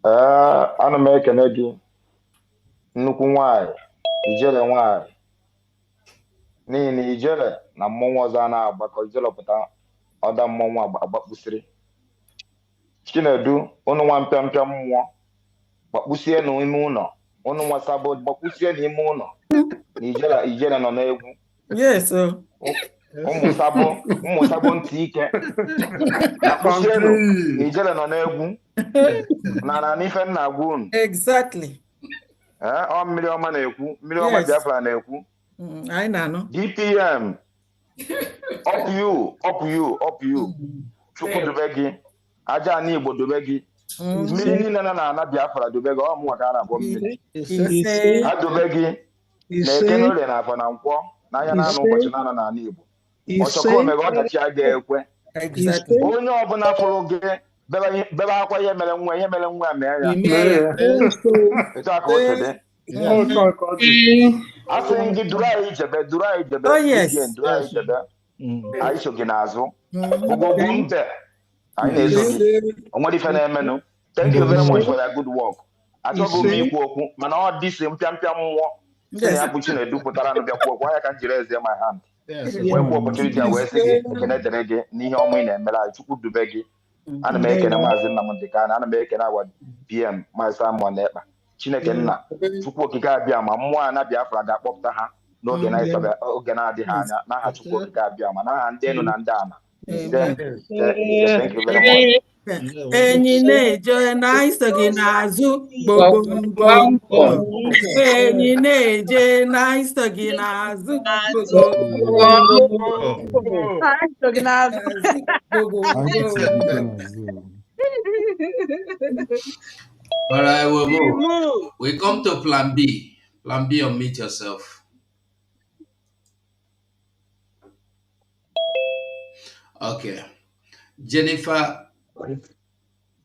Ana m ekene gị nnukwu nwanyị ijele nwanyị n'ihi na ijele na mmọnwụ ọzọ a na-agbakọ ijele pụta ọda mmọnwụ agbakpụsịrị Chinedu unu nwa mpịampịa mmụọ gbakpụsie n'ime ụlọ unu nwa sabo gbakpụsie n'ime ụlọ na ijele nọ n'egwu. Yes, ụmụ sabo ntị ike gbakpụsienụ na ijele nọ n'egwu na n'ife nna agwa unu. Exactly. Ọ mmiri ọma na-ekwu, mmiri ọma Biafra na-ekwu. I know. DPM, up you. Chukwu dobe gị, aja ana Igbo dobe gị. Mmiri niile na ana Biafra dobe gị, ọ mụnwa ka a na-akpọ mmiri. Ha dobe gị na eke n'orie na afọ na nkwọ n'anya na anụ ụbọchị na-anọ n'ala Igbo. Ọchọkọ omega ọdachi a ga-ekwe. Onye ọbụla fụrụ gị bebe akwa ihe mere nwa ya mee ya. Etu a ka o si dị. A sị gị duru anyị jebe duru anyị jebe anyị so gị n'azụ ogogbo mbe anyị na-eso gị o nwere ife na-emenụ. Thank you very much for your good work. Achọghị m ikwu okwu mana ọ dịsị mpịampịa mmụọ si na ya bụ Chinedu pụtara nụ bịakwu okwu anya ka m jiri ezie my hand wee kwuo opportunity a wee sị gị ekene dere gị n'ihe ọma ị na-emere anyị. Chukwu dube gị. Ana m ekene maazị Nnamdị Kanu, ana m ekene awa PM maazị Simon Ekpa. Chineke nna Chukwu okike abịa ma mmụọ a na Biafra ga-akpọpụta ha n'oge na-adịghị anya n'aha Chukwu okike abịa ma n'aha ndị enu na ndị ana. Thank you very much. Enyi na-eje na iso gị n'azụ gbogbo. Enyi na-eje na iso gị n'azụ All right, we'll move. We come to Plan B. Plan B, unmute yourself. Okay. Jennifer.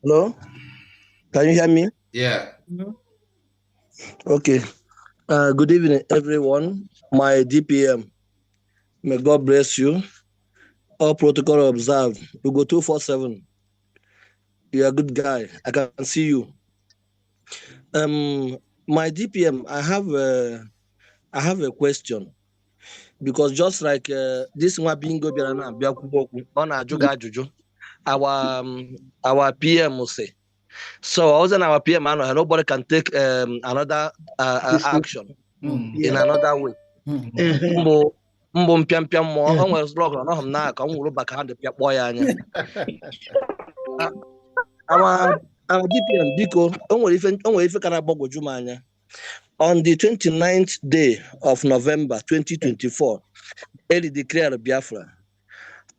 Hello? Can you hear me? Yeah. Okay. Good evening, everyone. My DPM. May God bless you. All protocol observed. You go 247. You're a good guy. I can see you. My DPM, I have a question. Because just like this one bingo on our PM will say. So I wasn't our PM, and nobody can take another action in another way. Mbo mpiam mo o nwere blog no hom na ka nwuru baka hand pia kpo ya anya. Our DPM biko o nwere ife kana gbogwoju m anya. On the 29th day of November 2024, Eli declared Biafra.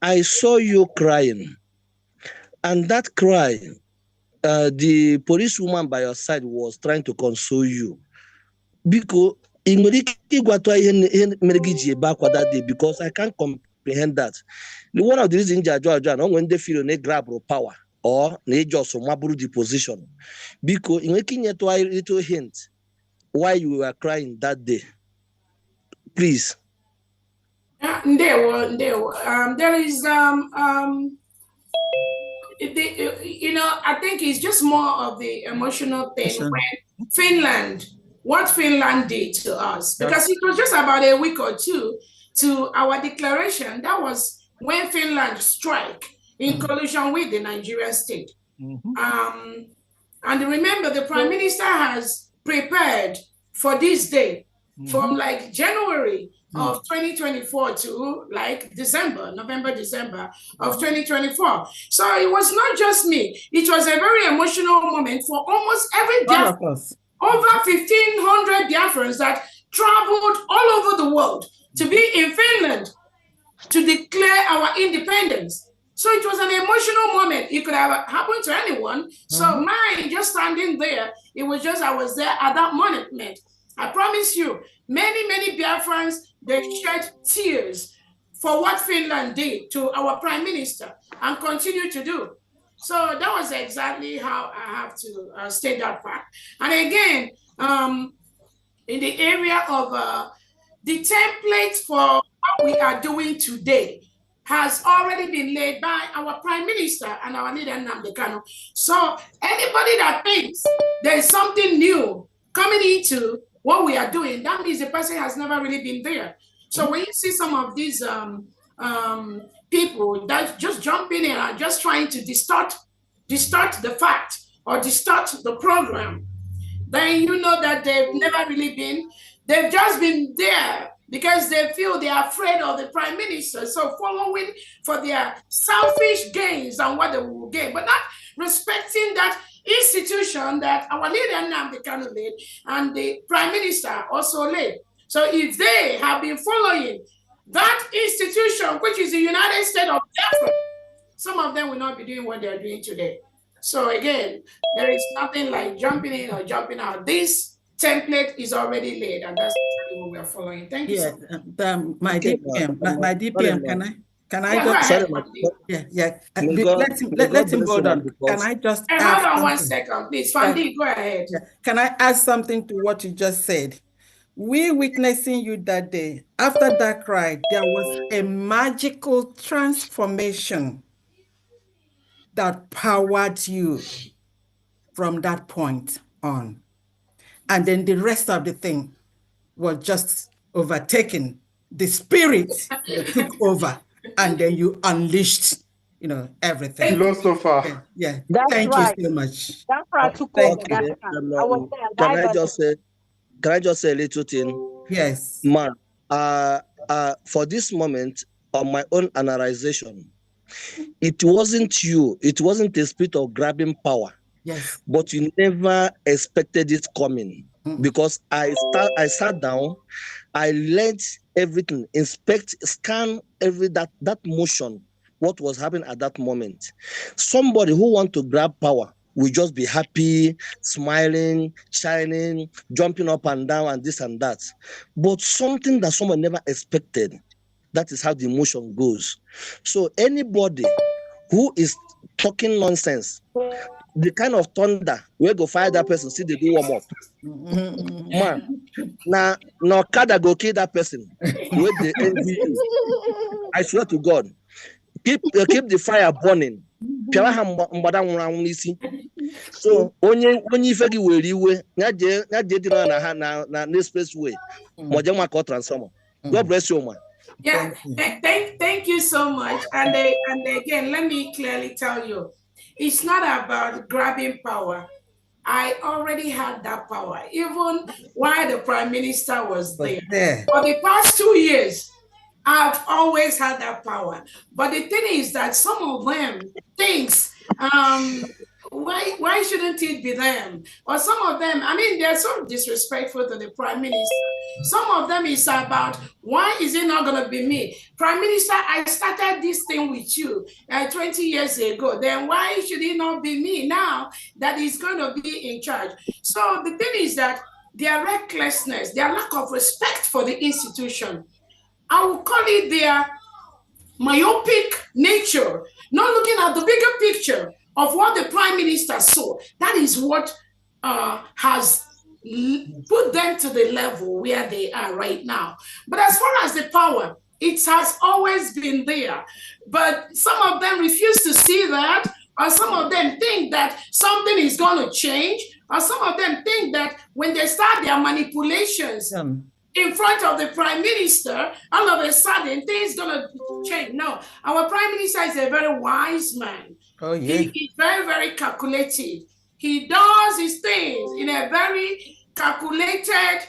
I saw you crying, and that cry, the policewoman by your side was trying to console you. Because that day, because I can't comprehend that. One of the reasons when they feel they grab power or they just maburu the position. Because in making a little hint why you were crying that day. Please. There is I think it's just more of the emotional thing when Finland, what Finland did to us, because it was just about a week or two to our declaration. That was when Finland struck in collusion with the Nigerian state. And remember, the Prime Minister has prepared for this day from like January of 2024 to like November, December of 2024. So it was not just me. It was a very emotional moment for almost every Biafran. Over 1,500 Biafrans that traveled all over the world to be in Finland to declare our independence. So it was an emotional moment. It could have happened to anyone. So mine, just standing there, it was just, I was there at that moment. I promise you, many Biafrans, they shed tears for what Finland did to our Prime Minister and continue to do. So that was exactly how I have to state that part. And again, in the area of the template for what we are doing today has already been laid by our Prime Minister and our leader, Nnamdi Kanu. So anybody that thinks there's something new coming into what we are doing, that means the person has never really been there. So when you see some of these people that just jump in and are just trying to distort the fact or distort the program, then you know that they've never really been, they've just been there because they feel they are afraid of the Prime Minister. So following for their selfish gains and what they will gain, but not respecting that institution that our leader Nnamdi Kanu led and the Prime Minister also led. So if they have been following that institution, which is the United States of Biafra, some of them will not be doing what they're doing today. So again, there is nothing like jumping in or jumping out. This template is already laid, and that's exactly what we're following. Thank you. Yeah, so much. my DPM, can I just let him go on. Can I just hold on 1 second, please. Fandi, go ahead. Yeah. Can I add something to what you just said? We witnessing you that day, after that cry, there was a magical transformation that powered you from that point on. And then the rest of the thing was just overtaken. The spirit took over, and then you unleashed, everything. Philosopher. Yeah. That's Thank right. you so much. Biafra took over that time. I was there. Can I just say a little thing? Yes. Man, for this moment, on my own analyzation, it wasn't you. It wasn't a spirit of grabbing power. Yes. But you never expected it coming. Because I sat down, I learned everything, scan that motion, what was happening at that moment. Somebody who wants to grab power will just be happy, smiling, shining, jumping up and down and this and that. But something that someone never expected, that is how the emotion goes. So anybody who is talking nonsense, the kind of thunder, we go fire that person, see they do warm up. Man, now no kada go kill that person with the NVU. I swear to God, keep the fire burning. So onye ife gị were iwe ya jee dị na ha na expressway ma je maka transformer. God bless you, man. Yeah, thank you so much. And again, let me clearly tell you, it's not about grabbing power. I already had that power, even while the Prime Minister was there. For the past 2 years, I've always had that power. But the thing is that some of them thinks, why shouldn't it be them? Or some of them, I mean, they're so disrespectful to the Prime Minister. Some of them is about, why is it not going to be me? Prime Minister, I started this thing with you 20 years ago. Then why should it not be me now that is going to be in charge? So the thing is that their recklessness, their lack of respect for the institution, I will call it their myopic nature, not looking at the bigger picture of what the Prime Minister saw. That is what has put them to the level where they are right now. But as far as the power, it has always been there. But some of them refuse to see that, or some of them think that something is going to change, or some of them think that when they start their manipulations in front of the Prime Minister, all of a sudden things gonna change. No, our Prime Minister is a very wise man. Oh yeah, he's very, very calculated. He does his things in a very calculated,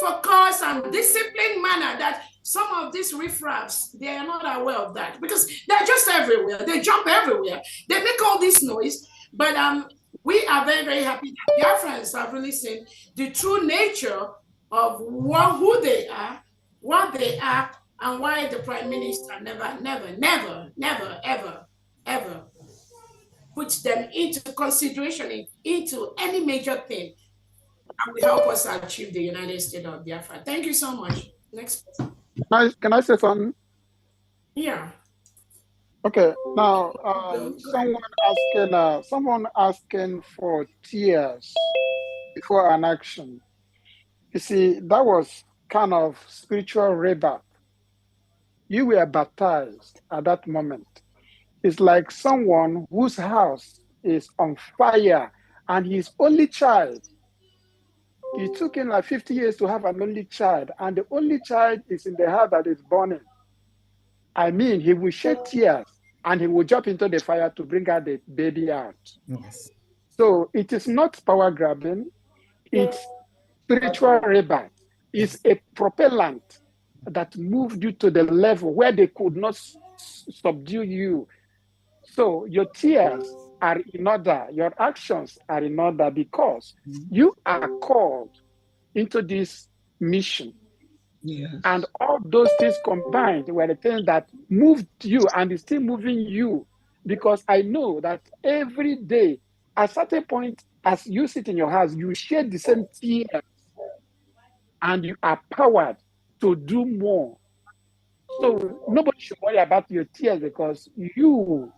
focused, and disciplined manner that some of these riffraffs, they are not aware of that because they're just everywhere. They jump everywhere. They make all this noise. But we are very, very happy that Biafrans have really seen the true nature of who they are, what they are, and why the Prime Minister never, ever puts them into consideration into any major thing and will help us achieve the United States of Biafra. Thank you so much. Next person. Can I say something? Yeah. Okay. Now, someone asking for tears before an action. You see, that was kind of spiritual rebirth. You were baptized at that moment. It's like someone whose house is on fire and his only child. It took him like 50 years to have an only child, and the only child is in the house that is burning. I mean, he will shed tears and he will jump into the fire to bring out the baby out. Yes. So it is not power grabbing, it's spiritual rebirth. It's a propellant that moved you to the level where they could not subdue you. So your tears are in order, your actions are in order because you are called into this mission. Yes. And all those things combined were the things that moved you and is still moving you. Because I know that every day, at a certain point, as you sit in your house, you share the same tears and you are powered to do more. So nobody should worry about your tears because you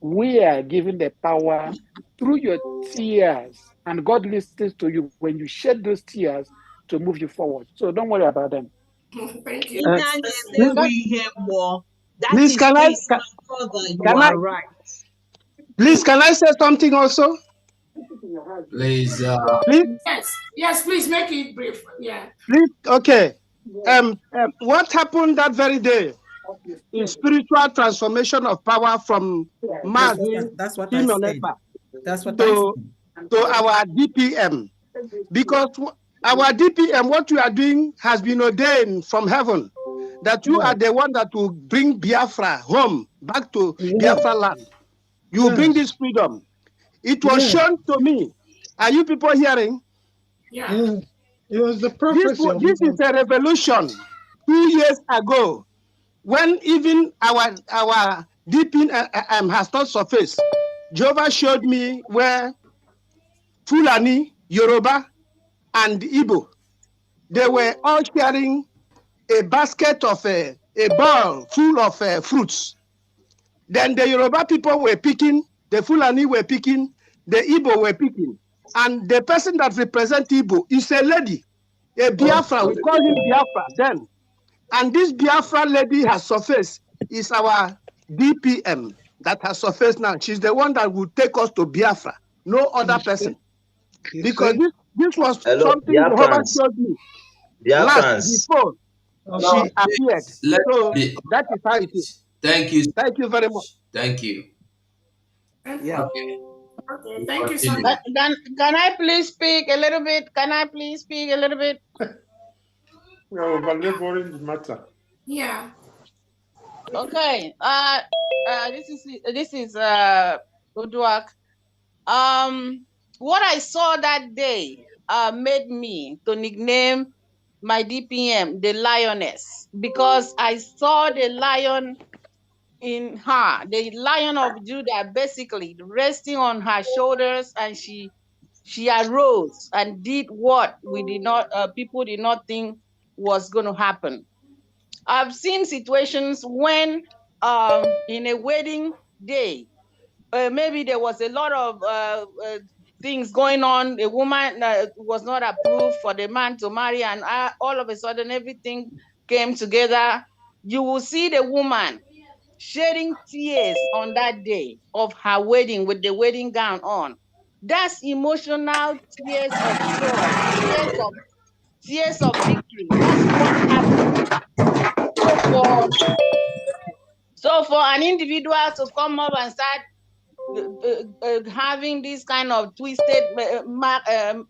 were given the power through your tears, and God listens to you when you shed those tears to move you forward. So don't worry about them. Thank you. Please, can I right. Please, can I say something also? Please. Please? Yes, please make it brief. Yeah. Please, okay. What happened that very day in spiritual transformation of power from that's what I said. That's what to our DPM? Because our DPM, what you are doing has been ordained from heaven, that you are the one that will bring Biafra home, back to Biafra land. You bring this freedom. It was shown to me. Are you people hearing? Yeah. It was the prophecy. This is a revolution 2 years ago, when even our DPM has not surfaced. Jehovah showed me where Fulani, Yoruba, and Igbo, they were all sharing a basket of a bowl full of fruits. Then the Yoruba people were picking, the Fulani were picking, the Igbo were picking. And the person that represents Igbo is a lady, a Biafra. We call him Biafra then. And this Biafra lady has surfaced, is our DPM that has surfaced now. She's the one that will take us to Biafra. no other person. Because this was Hello, something Jehovah Biafrans. showed me last Biafrans. before she appeared. Let So me. that is how it is. Thank you. Thank you very much. Thank you. Yeah. Okay, thank you so Continue. much. Can I please speak a little bit? Can I please speak a little bit? We are overlaboring the matter. Yeah. Okay. This is Uduak. What I saw that day made me to nickname my DPM the lioness, because I saw the lion in her, the Lion of Judah, basically resting on her shoulders, and she arose and did what we did not, people did not think was going to happen. I've seen situations when, in a wedding day, maybe there was a lot of things going on. A woman was not approved for the man to marry, and all of a sudden everything came together. You will see the woman shedding tears on that day of her wedding with the wedding gown on. That's emotional tears of joy, tears of victory. That's what happened. So for an individual to come up and start having this kind of twisted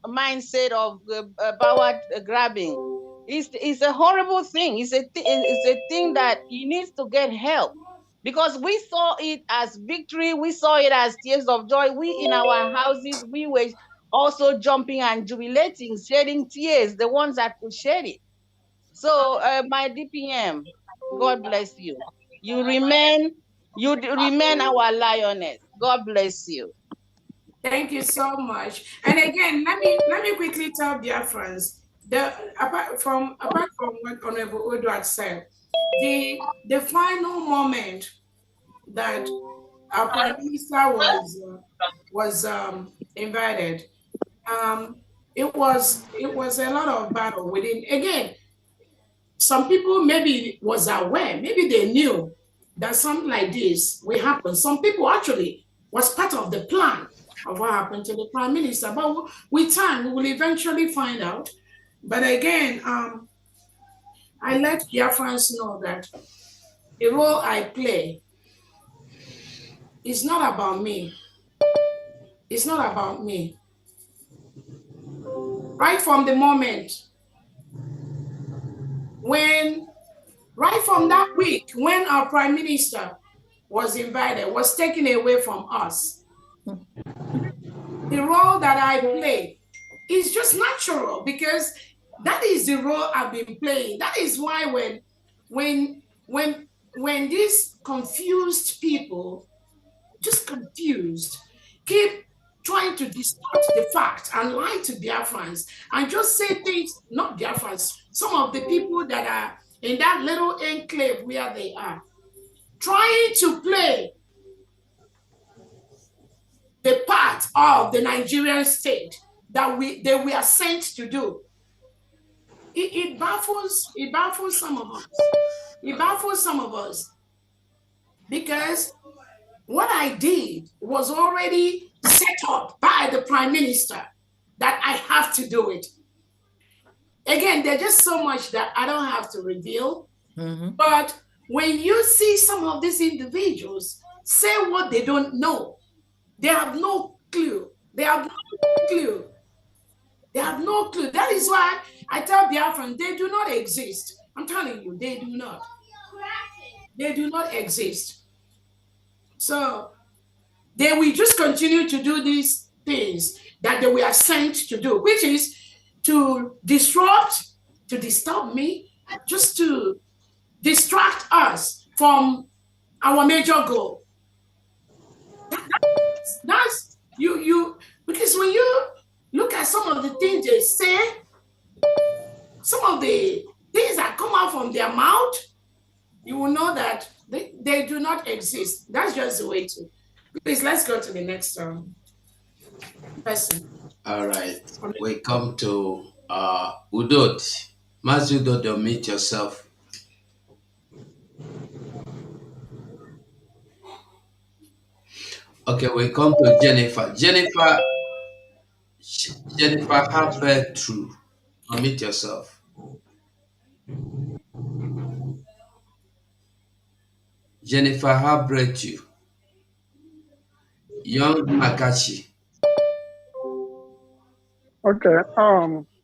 mindset of power grabbing, it's a horrible thing. It's a thing that he needs to get help, because we saw it as victory. We saw it as tears of joy. We in our houses, we were also jumping and jubilating, shedding tears, the ones that could shed it. So my DPM, God bless you. You remain our lioness. God bless you. Thank you so much. And again, let me quickly tell Biafrans, apart from what Honorable Odward said, the final moment that our Prime Minister was invited, it was a lot of battle within. Again, some people maybe was aware, maybe they knew that something like this will happen. Some people actually was part of the plan of what happened to the Prime Minister. But with time, we will eventually find out. But again, I let Biafrans know that the role I play is not about me. It's not about me. Right from the moment right from that week when our Prime Minister was invited, was taken away from us, the role that I play is just natural, because that is the role I've been playing. That is why when these confused people, just confused, keep trying to distort the facts and lie to Biafrans and just say things, not Biafrans, some of the people that are in that little enclave where they are, trying to play the part of the Nigerian state that they were sent to do. It baffles some of us. It baffles some of us, because what I did was already set up by the Prime Minister that I have to do it. Again, there's just so much that I don't have to reveal. But when you see some of these individuals say what they don't know, they have no clue. They have no clue. They have no clue. That is why I tell Biafran, they do not exist. I'm telling you, they do not. They do not exist. So they will just continue to do these things that they were sent to do, which is to disrupt, to disturb me, just to distract us from our major goal. That's you because when you look at some of the things they say, some of the things that come out from their mouth, you will know that they do not exist. That's just the way to. Please, let's go to the next person. All right. We come to Udod. Mas Udod, unmute yourself. Okay, we come to Jennifer. Jennifer, have true. Unmute yourself. Jennifer, how bred you? Young Makachi. Okay.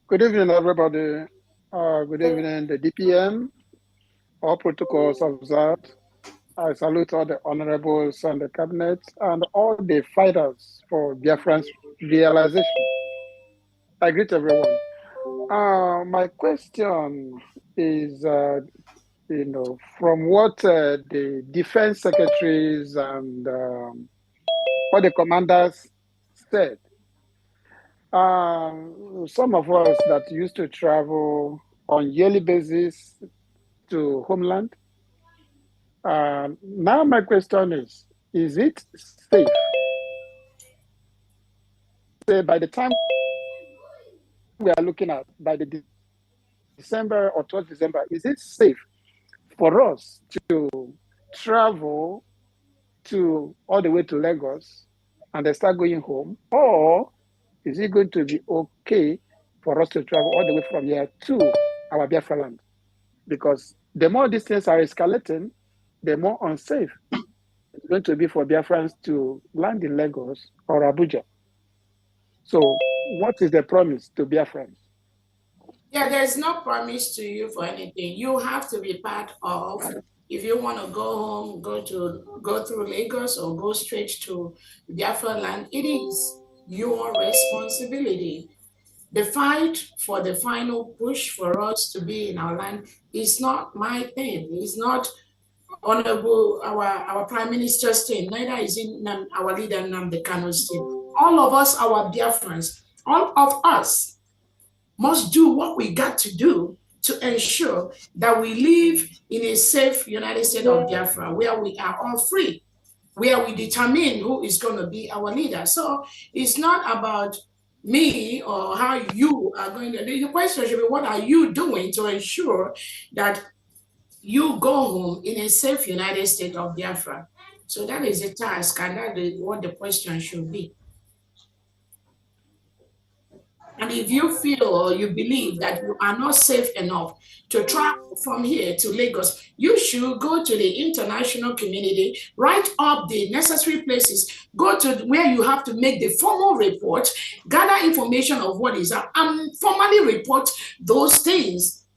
Good evening, everybody. Good evening, the DPM. All protocols observed. I salute all the honorables and the cabinet and all the fighters for Biafran's realization. I greet everyone. My question is, from what the defense secretaries and what the commanders said, some of us that used to travel on yearly basis to homeland, now my question is it safe? Say by the time we are looking at, by the December or 12th December, is it safe for us to travel to all the way to Lagos and then start going home? Or is it going to be okay for us to travel all the way from here to our Biafra land? Because the more these things are escalating, the more unsafe it's going to be for Biafrans to land in Lagos or Abuja. So what is the promise to Biafrans? Yeah, there's no promise to you for anything. You have to be part of. If you want to go home, go through Lagos or go straight to Biafra land, it is your responsibility. The fight for the final push for us to be in our land is not my thing. It's not honorable our Prime Minister's thing. Neither is it our leader Nnamdi Kanu's thing. All of us, our Biafrans, all of us must do what we got to do to ensure that we live in a safe United States of Biafra, where we are all free, where we determine who is going to be our leader. So it's not about me or how you are going to. The question should be, what are you doing to ensure that you go home in a safe United States of Biafra? So that is a task, and that is what the question should be. And if you feel or you believe that you are not safe enough to travel from here to Lagos, you should go to the international community, write up the necessary places, go to where you have to make the formal report, gather information of what is up, and formally report those things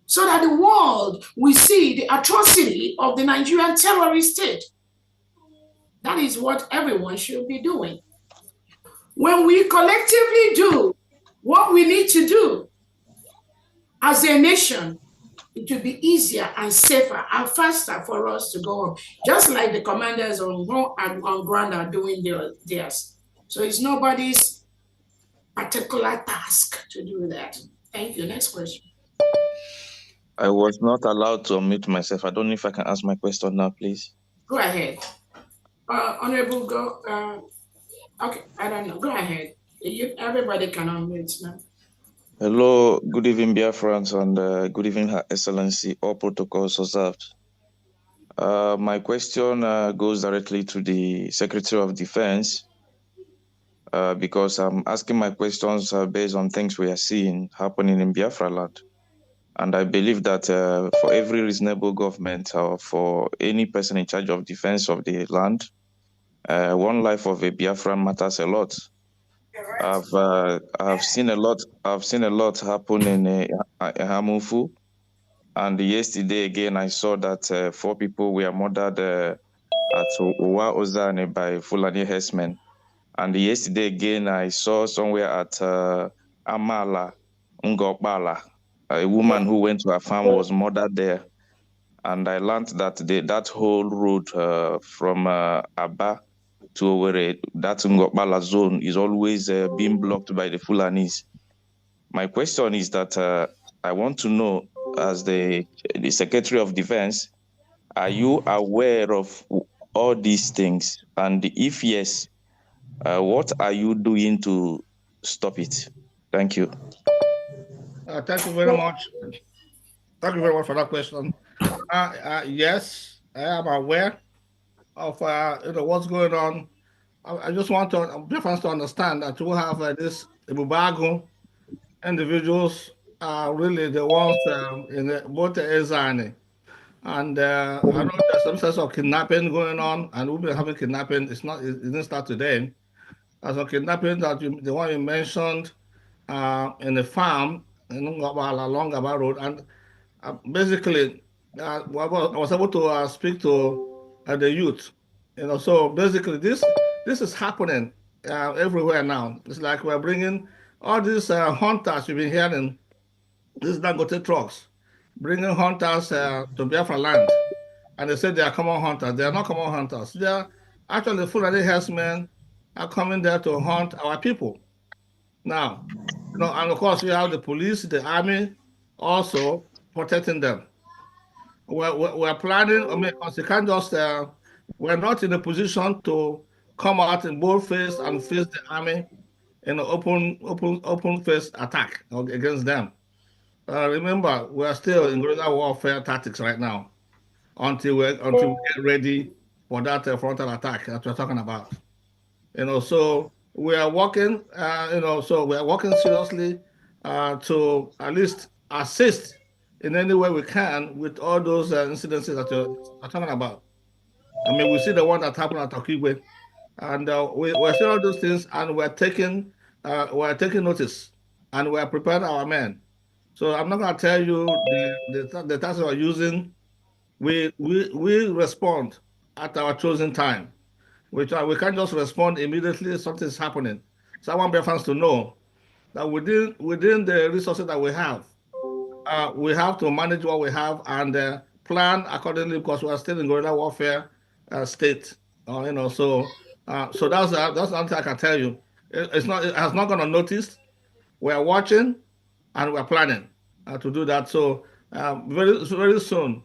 so that the world will see the atrocity of the Nigerian terrorist state. That is what everyone should be doing. When we collectively do what we need to do as a nation, it will be easier and safer and faster for us to go home, just like the commanders on ground are doing theirs. So it's nobody's particular task to do that. Thank you. Next question. I was not allowed to unmute myself. I don't know if I can ask my question now, please. Go ahead. Honorable, go. Okay, I don't know. Go ahead. Everybody can unmute now. Hello, good evening, Biafrans, and good evening, Her Excellency. All protocols observed. My question goes directly to the Secretary of Defense because I'm asking my questions based on things we are seeing happening in Biafra land. And I believe that for every reasonable government or for any person in charge of defense of the land, one life of a Biafran matters a lot. I've seen a lot. I've seen a lot happen in Hamufu, and yesterday again I saw that 4 people were murdered at Uwa Ozane by Fulani herdsmen. And yesterday again I saw somewhere at Amala Ngokbala, a woman who went to her farm was murdered there. And I learned that that whole road from Aba to Owerri, that Ngokbala zone is always being blocked by the Fulanis. My question is that I want to know, as the Secretary of Defense, are you aware of all these things? And if yes, what are you doing to stop it? Thank you. Thank you very much. Thank you very much for that question. Yes, I am aware of what's going on I just want Biafrans to understand that we have this Ibubago individuals are really the ones in both the Ezani. And I know there's some sense of kidnapping going on, and we've been having kidnapping. It didn't start today. There's a kidnapping that the one you mentioned in the farm in along Gaba Road, and basically I was able to speak to the youth. So basically this is happening everywhere now. It's like we're bringing all these hunters you've been hearing, these Dangote trucks, bringing hunters to Biafra land. And they said they are common hunters. They are not common hunters. They are actually Fulani herdsmen are coming there to hunt our people. Now, and of course we have the police, the army also protecting them. We're planning, I mean, because you can't just, we're not in a position to come out in bold face and face the army in an open face attack against them. Remember, we're still in guerrilla warfare tactics right now until we get ready for that frontal attack that we're talking about. So we are working, so we are working seriously to at least assist in any way we can with all those incidences that you're talking about. I mean, we see the one that happened at Okigwe, and we're seeing all those things, and we're taking notice, and we're preparing our men. So I'm not going to tell you the tactics we're using. We respond at our chosen time. We can't just respond immediately if something's happening. So I want Biafrans to know that within the resources that we have to manage what we have and plan accordingly, because we are still in guerrilla warfare state. So that's something I can tell you. It has not gone unnoticed. We are watching and we're planning to do that. So very soon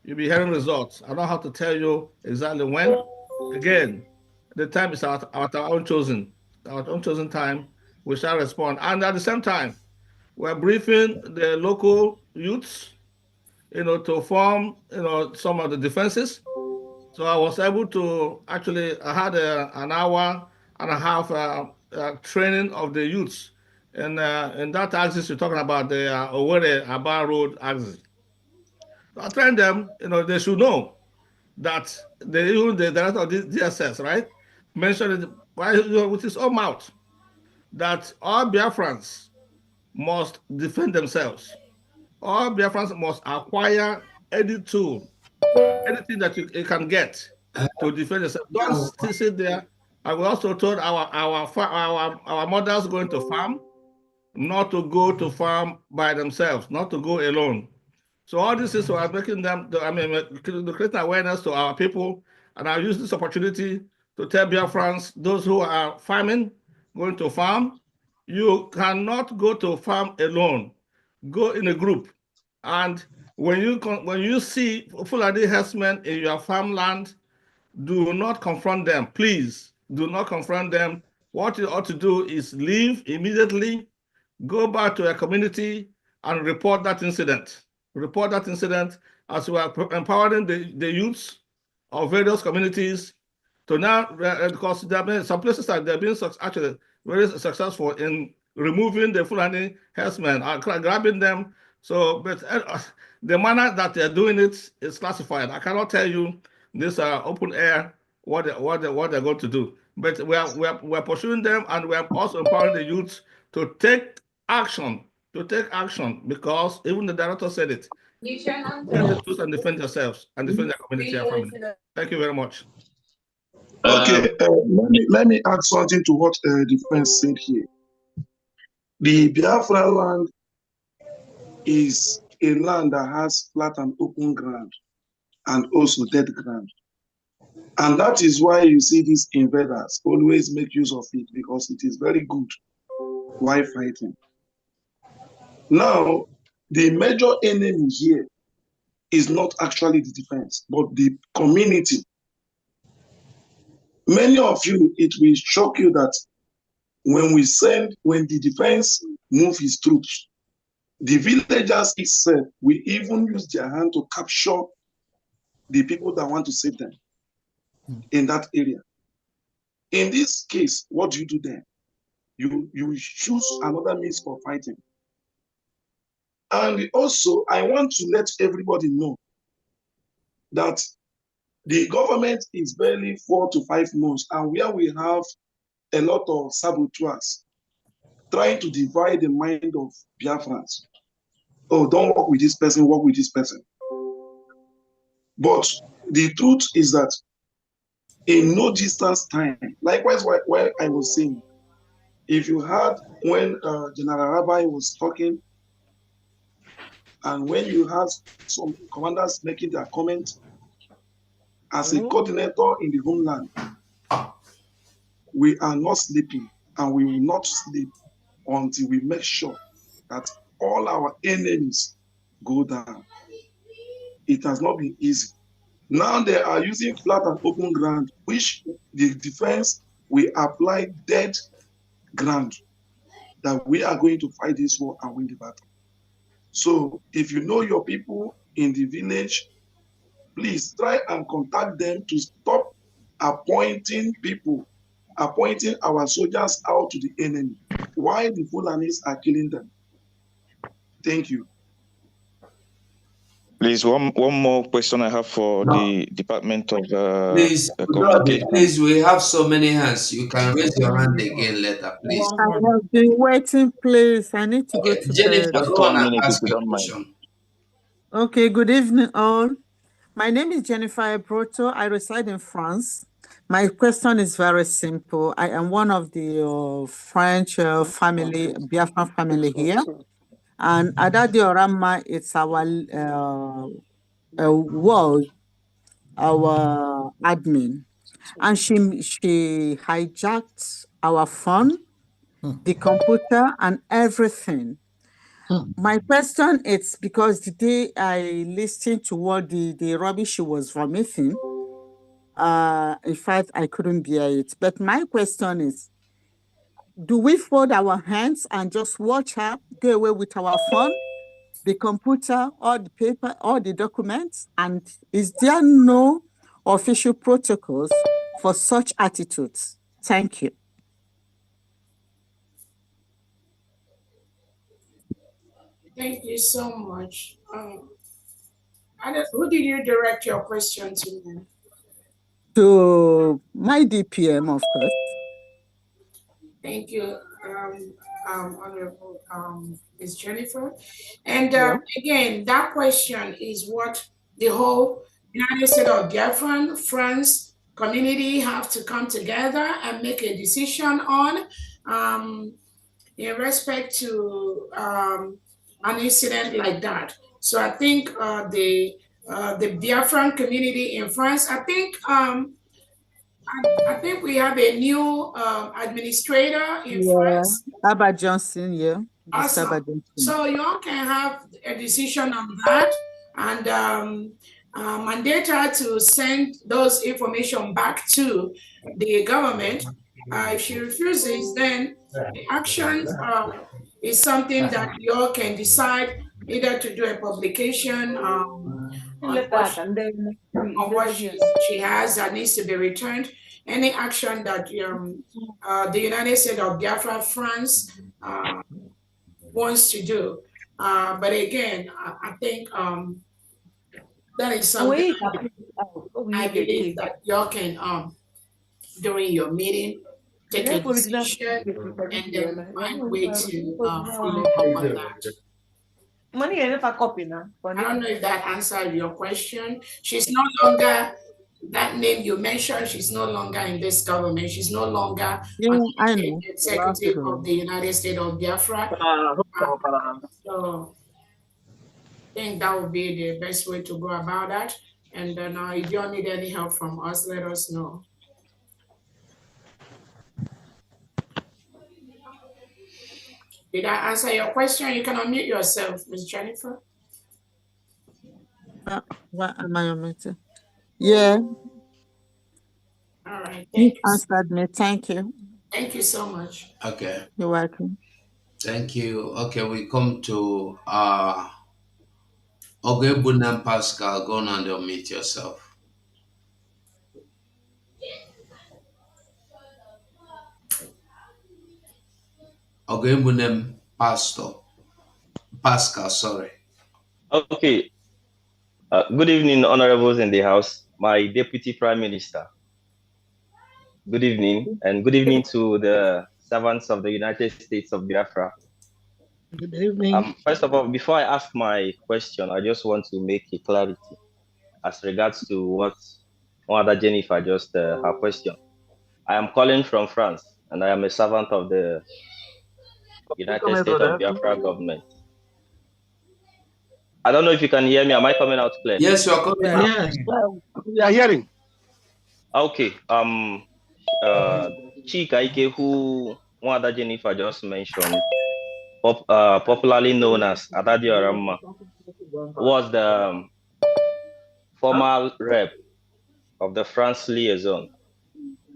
you'll be hearing results. I don't have to tell you exactly when. Again, the time is at our own chosen time. We shall respond, and at the same time, we're briefing the local youths, to form, some of the defenses. So I was able to I had an hour and a half training of the youths, and in that axis you're talking about the Owerri Aba Road axis. So I trained them. They should know that even the director of the DSS, right, mentioned it with his own mouth that all Biafrans must defend themselves. All Biafrans must acquire any tool, anything that you can get to defend yourself. Don't sit there. And we also told our mothers going to farm not to go to farm by themselves, not to go alone. So all this is why making them, creating awareness to our people, and I'll use this opportunity to tell Biafrans, those who are farming, going to farm, you cannot go to farm alone. Go in a group, and when you see Fulani herdsmen in your farmland, do not confront them. Please do not confront them. What you ought to do is leave immediately, go back to a community and report that incident. Report that incident as we are empowering the youths of various communities to now, because there have been some places that they've been actually very successful in removing the Fulani herdsmen, grabbing them. So, but the manner that they're doing it is classified. I cannot tell you this open air what they're going to do. But we're pursuing them, and we're also empowering the youths to take action. Because even the director said it. Tell the truth and defend yourselves and defend their community and family. Thank you very much. Okay, let me add something to what the friends said here. The Biafra land is a land that has flat and open ground and also dead ground. And that is why you see these invaders always make use of it, because it is very good while fighting. Now, the major enemy here is not actually the defense, but the community. Many of you, it will shock you that when the defense move his troops, the villagers itself will even use their hand to capture the people that want to save them in that area. In this case, what do you do then? You choose another means of fighting. And also, I want to let everybody know that the government is barely 4 to 5 months, and where we have a lot of saboteurs trying to divide the mind of Biafrans. Oh, don't work with this person, work with this person. But the truth is that in no distance time, likewise, while I was saying, if you heard when General Rabbi was talking, and when you had some commanders making their comment, as a coordinator in the homeland, we are not sleeping, and we will not sleep until we make sure that all our enemies go down. It has not been easy. Now they are using flat and open ground, which the defense will apply dead ground, that we are going to fight this war and win the battle. So if you know your people in the village, please try and contact them to stop appointing people, appointing our soldiers out to the enemy. Why the Fulanis are killing them? Thank you. Please, one more question I have for the Department of Please, Communication. please, we have so many hands. You can raise your hand again later, please. I have been waiting, please. I need to go to Jennifer, bed. Just go on 1 and minute if ask you your don't mind. question. Okay, good evening, all. My name is Jennifer Ebroto. I reside in France. My question is very simple. I am one of the French family, Biafra family here. And Adadi Orama, it's our world, our admin. And she hijacked our phone, the computer, and everything. My question is because the day I listened to what the rubbish she was vomiting, in fact, I couldn't bear it. But my question is, do we fold our hands and just watch her go away with our phone, the computer, or the paper, or the documents? And is there no official protocols for such attitudes? Thank you. Thank you so much. Who did you direct your question to? To my DPM, of course. Thank you, Honorable Ms. Jennifer. And again, that question is what the whole United States of Biafran, France community have to come together and make a decision on in respect to an incident like that. So I think the Biafran community in France, I think we have a new administrator in France. Abba Johnson, Awesome. So you all can have a decision on that and mandate her to send those information back to the government. If she refuses, then the action is something that you all can decide either to do a publication on what she has that needs to be returned, any action that the United States of Biafra, France wants to do. But again, I think that is something I believe that y'all can, during your meeting, take a decision and then find a way to follow up on that. I don't know if that answered your question. She's no longer, that name you mentioned, she's no longer in this government. She's no longer executive of the United States of Biafra. So I think that would be the best way to go about that. And then if you need any help from us, let us know. Did I answer your question? You can unmute yourself, Ms. Jennifer. What am I omitting? Yeah. All right. You answered me. Thank you. Thank you so much. Okay. You're welcome. Thank you. Okay, we come to Ogebunam Pascal. Go on and unmute yourself. Ogemunem Pascal, sorry. Okay. Good evening, honorables in the House. My Deputy Prime Minister. Good evening, and good evening to the servants of the United States of Biafra. Good evening. First of all, before I ask my question, I just want to make a clarity as regards to what Mother Jennifer just her question. I am calling from France, and I am a servant of the United States of Biafra government. I don't know if you can hear me. Am I coming out clear? Yes, you are coming out. Yes, we are hearing. Okay. Chika Ike, who Mother Jennifer just mentioned, popularly known as Adadi Orama, was the former rep of the France liaison,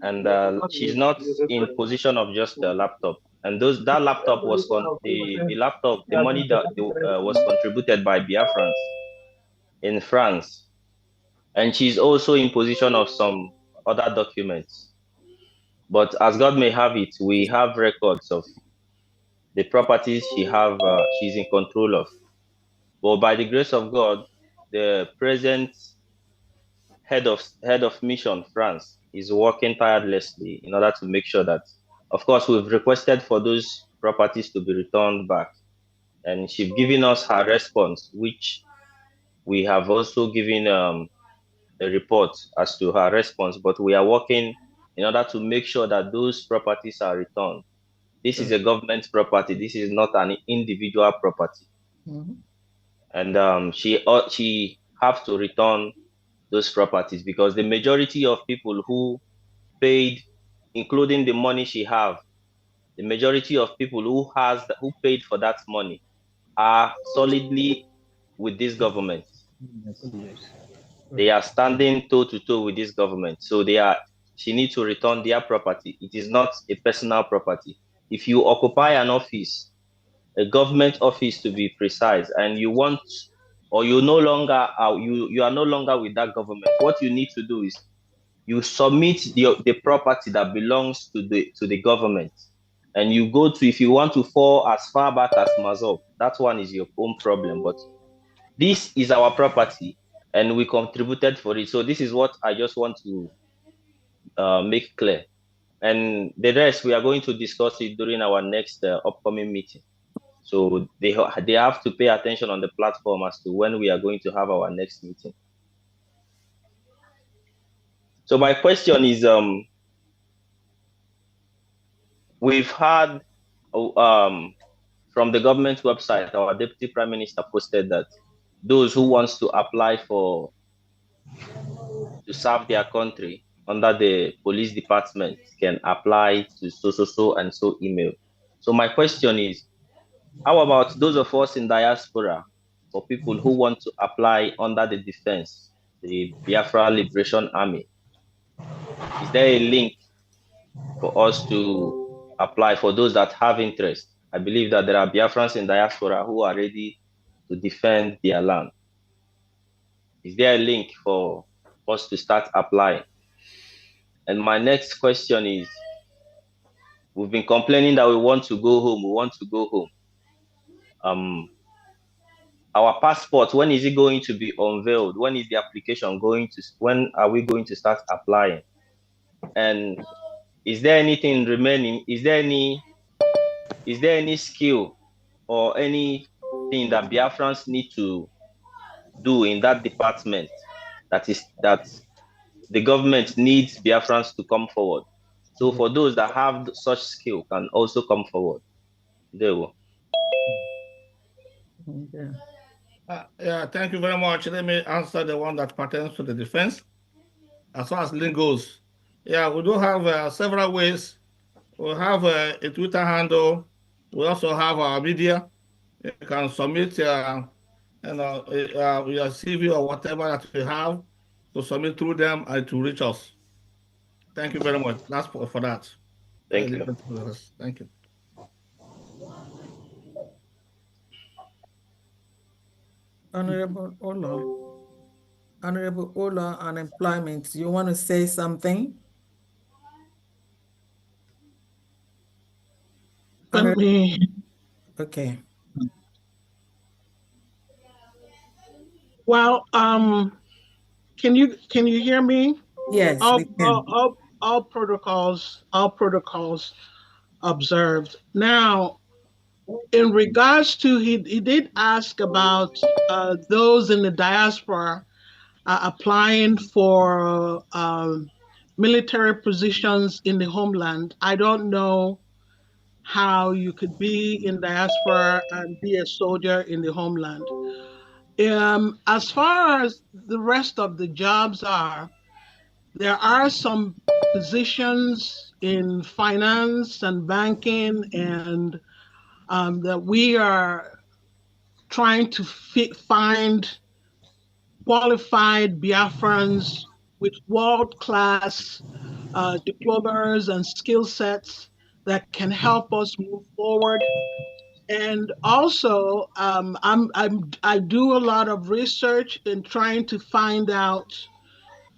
and she's not in position of just a laptop. And that laptop was the money that was contributed by Biafrans in France, and she's also in position of some other documents. But as God may have it, we have records of the properties she's in control of. But by the grace of God, the present head of mission France is working tirelessly in order to make sure that, of course, we've requested for those properties to be returned back, and she's given us her response, which we have also given a report as to her response. But we are working in order to make sure that those properties are returned. This is a government property. This is not an individual property. And she have to return those properties because the majority of people who paid, including the money she have, the majority of people who paid for that money are solidly with this government. They are standing toe to toe with this government. So she needs to return their property. It is not a personal property. If you occupy an office, a government office to be precise, and you want, or you no longer you are no longer with that government, what you need to do is you submit the property that belongs to the government, and you go to, if you want to fall as far back as Mazov, that one is your own problem. But this is our property, and we contributed for it. So this is what I just want to make clear. And the rest, we are going to discuss it during our next upcoming meeting. So they have to pay attention on the platform as to when we are going to have our next meeting. So my question is, we've had from the government website, our Deputy Prime Minister posted that those who wants to apply to serve their country under the police department can apply to so and so email. So my question is, how about those of us in diaspora, for people who want to apply under the defense, the Biafra Liberation Army? Is there a link for us to apply for those that have interest? I believe that there are Biafrans in diaspora who are ready to defend their land. Is there a link for us to start applying? And my next question is, we've been complaining that we want to go home. Our passport, when is it going to be unveiled? When is the application when are we going to start applying? And is there anything remaining? Is there any skill or anything that Biafrans need to do in that department that the government needs Biafrans to come forward? So for those that have such skill can also come forward. There we go. Yeah, thank you very much. Let me answer the one that pertains to the defense. As far as link goes, yeah, we do have several ways. We have a Twitter handle. We also have our media. You can submit your CV or whatever that we have to submit through them and to reach us. Thank you very much. That's for that. Thank you. Thank you. Honorable Ola, Unemployment, you want to say something? Can Let me. Okay. Well, can you hear me? Yes, we can. All protocols observed. Now, in regards to he did ask about those in the diaspora applying for military positions in the homeland. I don't know how you could be in diaspora and be a soldier in the homeland. As far as the rest of the jobs are, there are some positions in finance and banking and that we are trying to find qualified Biafrans with world-class diplomas and skill sets that can help us move forward. And also, I do a lot of research in trying to find out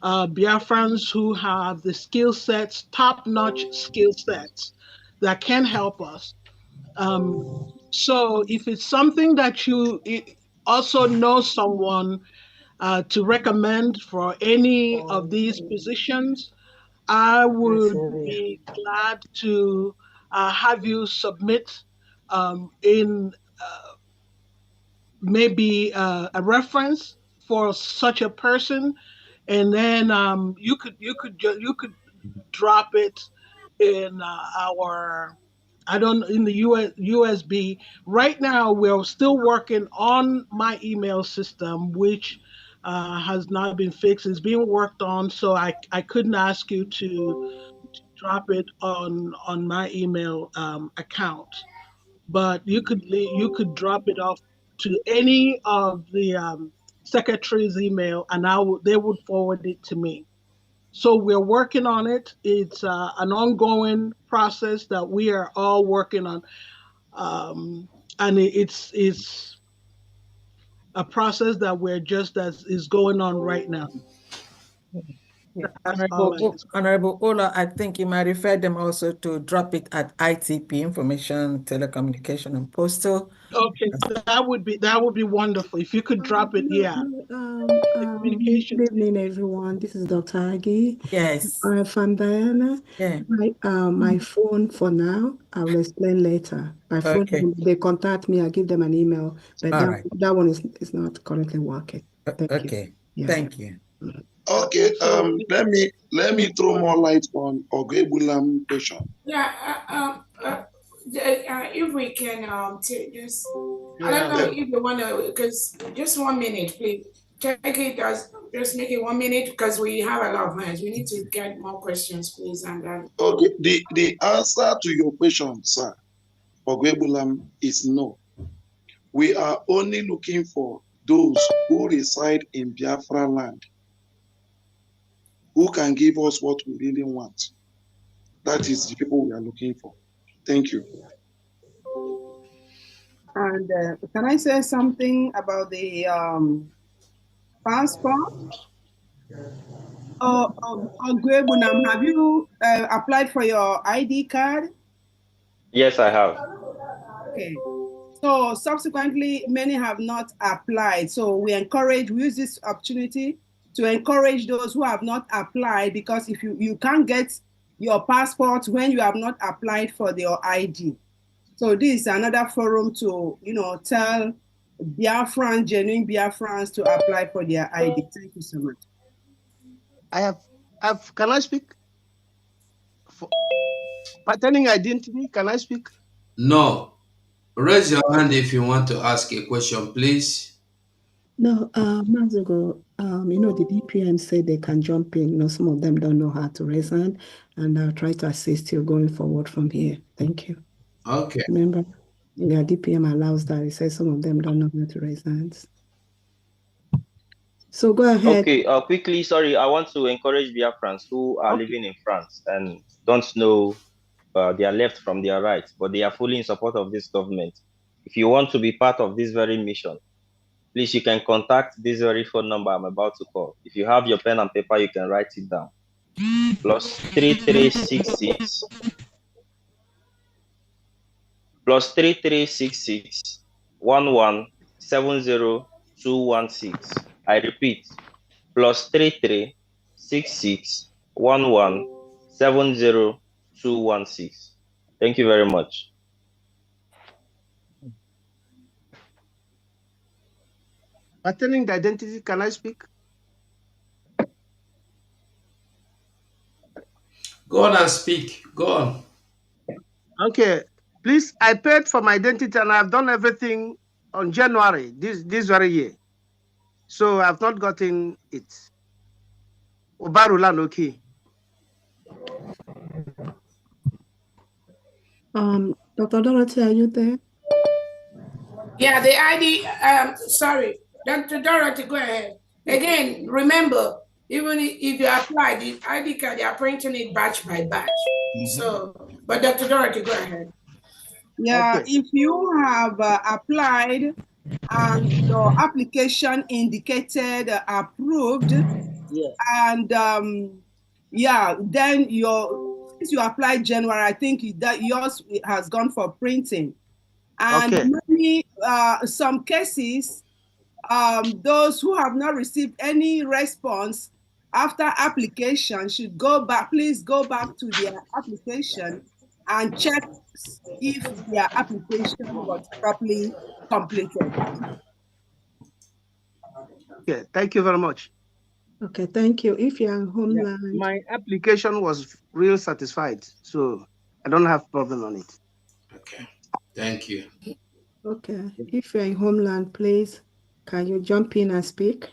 Biafrans who have the skill sets, top-notch skill sets that can help us. So if it's something that you also know someone to recommend for any of these positions, I would be glad to have you submit in maybe a reference for such a person, and then you could drop it in our in the USB. Right now, we're still working on my email system, which has not been fixed. It's being worked on, so I couldn't ask you to drop it on my email account. But you could drop it off to any of the secretary's email, and they would forward it to me. So we're working on it. It's an ongoing process that we are all working on, and it's a process that we're just as is going on right now. Honorable Ola, I think you might refer them also to drop it at ITP, Information, Telecommunication, and Postal. Okay, that would be wonderful if you could drop it. Yeah. Good evening, everyone. This is Dr. Agi. Yes. From Diana. Yeah. My phone for now, I will explain later. My phone, Okay. they contact me, I give them an email, but that one is not currently working. Thank you. Yeah. Thank you. Okay, let me throw more light on Ogebulam question. Yeah, if we can take this, I don't know if you want to, because just 1 minute, please. Take it as just make it 1 minute because we have a lot of hands. We need to get more questions, please. And then okay, the answer to your question, sir, Ogebulam, is no. We are only looking for those who reside in Biafra land, who can give us what we really want. That is the people we are looking for. Thank you. And can I say something about the passport? Gwebunam, have you applied for your ID card? Yes, I have. Okay. So subsequently, many have not applied. So we use this opportunity to encourage those who have not applied, because if you can't get your passport when you have not applied for your ID. So this is another forum to, tell Biafrans, genuine Biafrans, to apply for their ID. Thank you so much. Can I speak? Pertaining identity, can I speak? No. Raise your hand if you want to ask a question, please. No, months ago, the DPM said they can jump in. Some of them don't know how to raise hand, and I'll try to assist you going forward from here. Thank you. Okay. Remember, the DPM allows that. It says some of them don't know how to raise hands. So go ahead. Okay, quickly, sorry, I want to encourage Biafrans who are living in France and don't know their left from their right, but they are fully in support of this government. If you want to be part of this very mission, please, you can contact this very phone number I'm about to call. If you have your pen and paper, you can write it down. +3366 plus 3366 1170216. I repeat, plus 3366 1170216. Thank you very much. Pertaining the identity, can I speak? Go on and speak. Go on. Okay. Please, I paid for my identity and I've done everything on January, this very year. So I've not gotten it. Obarula Noki. Dr. Dorothy, are you there? Yeah, the ID, sorry, Dr. Dorothy, go ahead. Again, remember, even if you apply the ID card, they are printing it batch by batch. So, but Dr. Dorothy, go ahead. Yeah, if you have applied and your application indicated approved, and yeah, then since you applied January, I think that yours has gone for printing. And many, some cases, those who have not received any response after application should go back, please go back to their application and check if their application was properly completed. Okay, thank you very much. Okay, thank you. If you're in Homeland. Yeah, my application was real satisfied, so I don't have problem on it. Okay, thank you. Okay, if you're in Homeland, please, can you jump in and speak?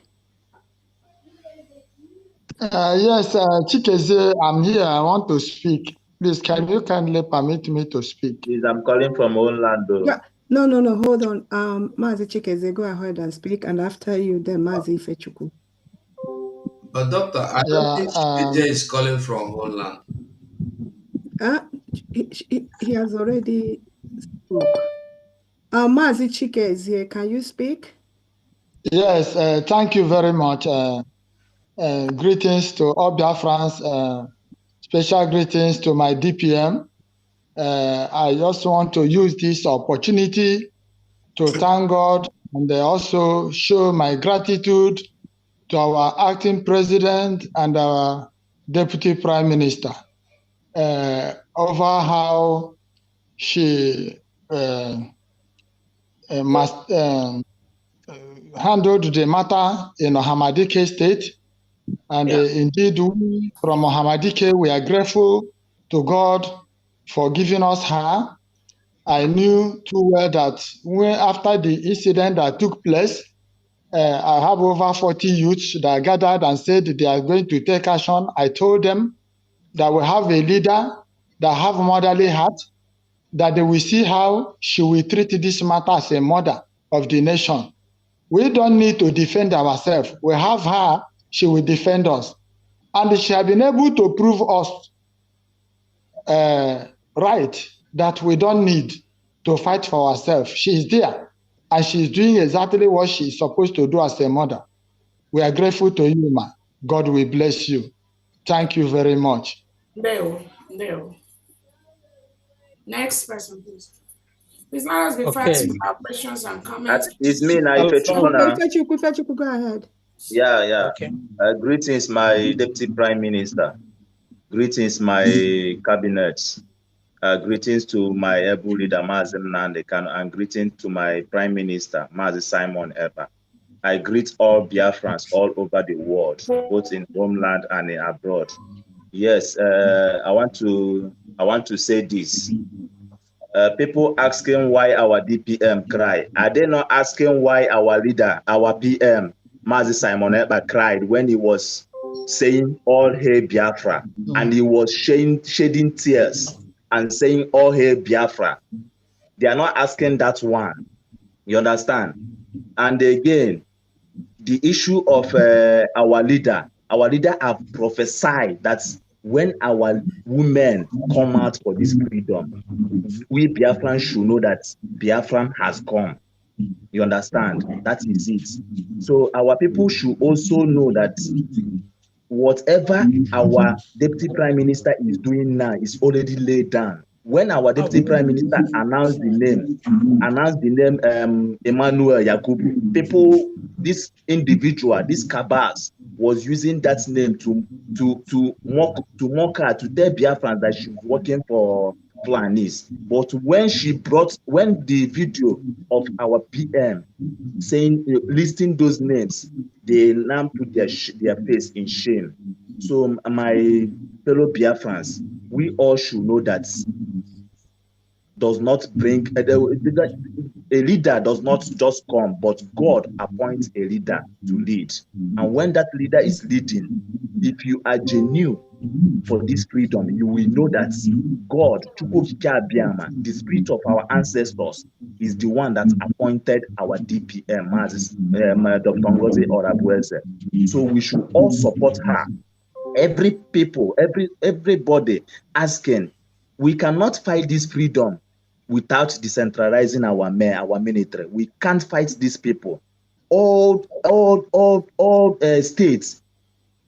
Yes, Chikeze, I'm here. I want to speak. Please, can you kindly permit me to speak? Please, I'm calling from Orlando. Yeah. No, hold on. Mazi Chikeze, go ahead and speak, and after you, then Mazi Ifechuku. But doctor, I don't think Chikeze is calling from Holland. He has already spoke. Mazi Chikeze, can you speak? Yes, thank you very much. Greetings to all Biafrans. Special greetings to my DPM. I just want to use this opportunity to thank God and also show my gratitude to our acting president and our deputy prime minister over how she handled the matter in Ohamadike state. And indeed, we from Ohamadike, we are grateful to God for giving us her. I knew too well that after the incident that took place, I have over 40 youths that gathered and said they are going to take action. I told them that we have a leader that have motherly heart, that they will see how she will treat this matter as a mother of the nation. We don't need to defend ourselves. We have her, she will defend us. And she has been able to prove us right, that we don't need to fight for ourselves. She is there, and she is doing exactly what she is supposed to do as a mother. We are grateful to you, ma. God will bless you. Thank you very much. There. Next person, please. Please let us be fast with our questions and comments. It's me now, Ifechuku, go ahead. Yeah. Okay. Greetings, my Deputy Prime Minister. Greetings, my cabinet. Greetings to my able leader, Mazi Nnamdi, and greetings to my Prime Minister, Mazi Simon Ekpa. I greet all Biafrans all over the world, both in homeland and abroad. Yes, I want to say this. People asking why our DPM cry. Are they not asking why our leader, our PM, Mazi Simon Ekpa, cried when he was saying all hail Biafra, and he was shedding tears and saying all hail Biafra? They are not asking that one. You understand? And again, the issue of our leader have prophesied that when our women come out for this freedom, we Biafran should know that Biafran has come. You understand? That is it. So our people should also know that whatever our Deputy Prime Minister is doing now is already laid down. when our deputy prime minister announced the name Emmanuel Yakubu, people, this individual, this cabas was using that name to mock her, to tell Biafrans that she was working for Fulanis. But when the video of our PM saying, listing those names, they now put their face in shame. So my fellow Biafrans, we all should know that does not bring a leader does not just come, but God appoints a leader to lead. And when that leader is leading, if you are genuine for this freedom, you will know that God, the spirit of our ancestors, is the one that appointed our DPM, Dr. Ngozi Orabueze. So we should all support her. Everybody asking, we cannot fight this freedom without decentralizing our military. We can't fight these people. All states,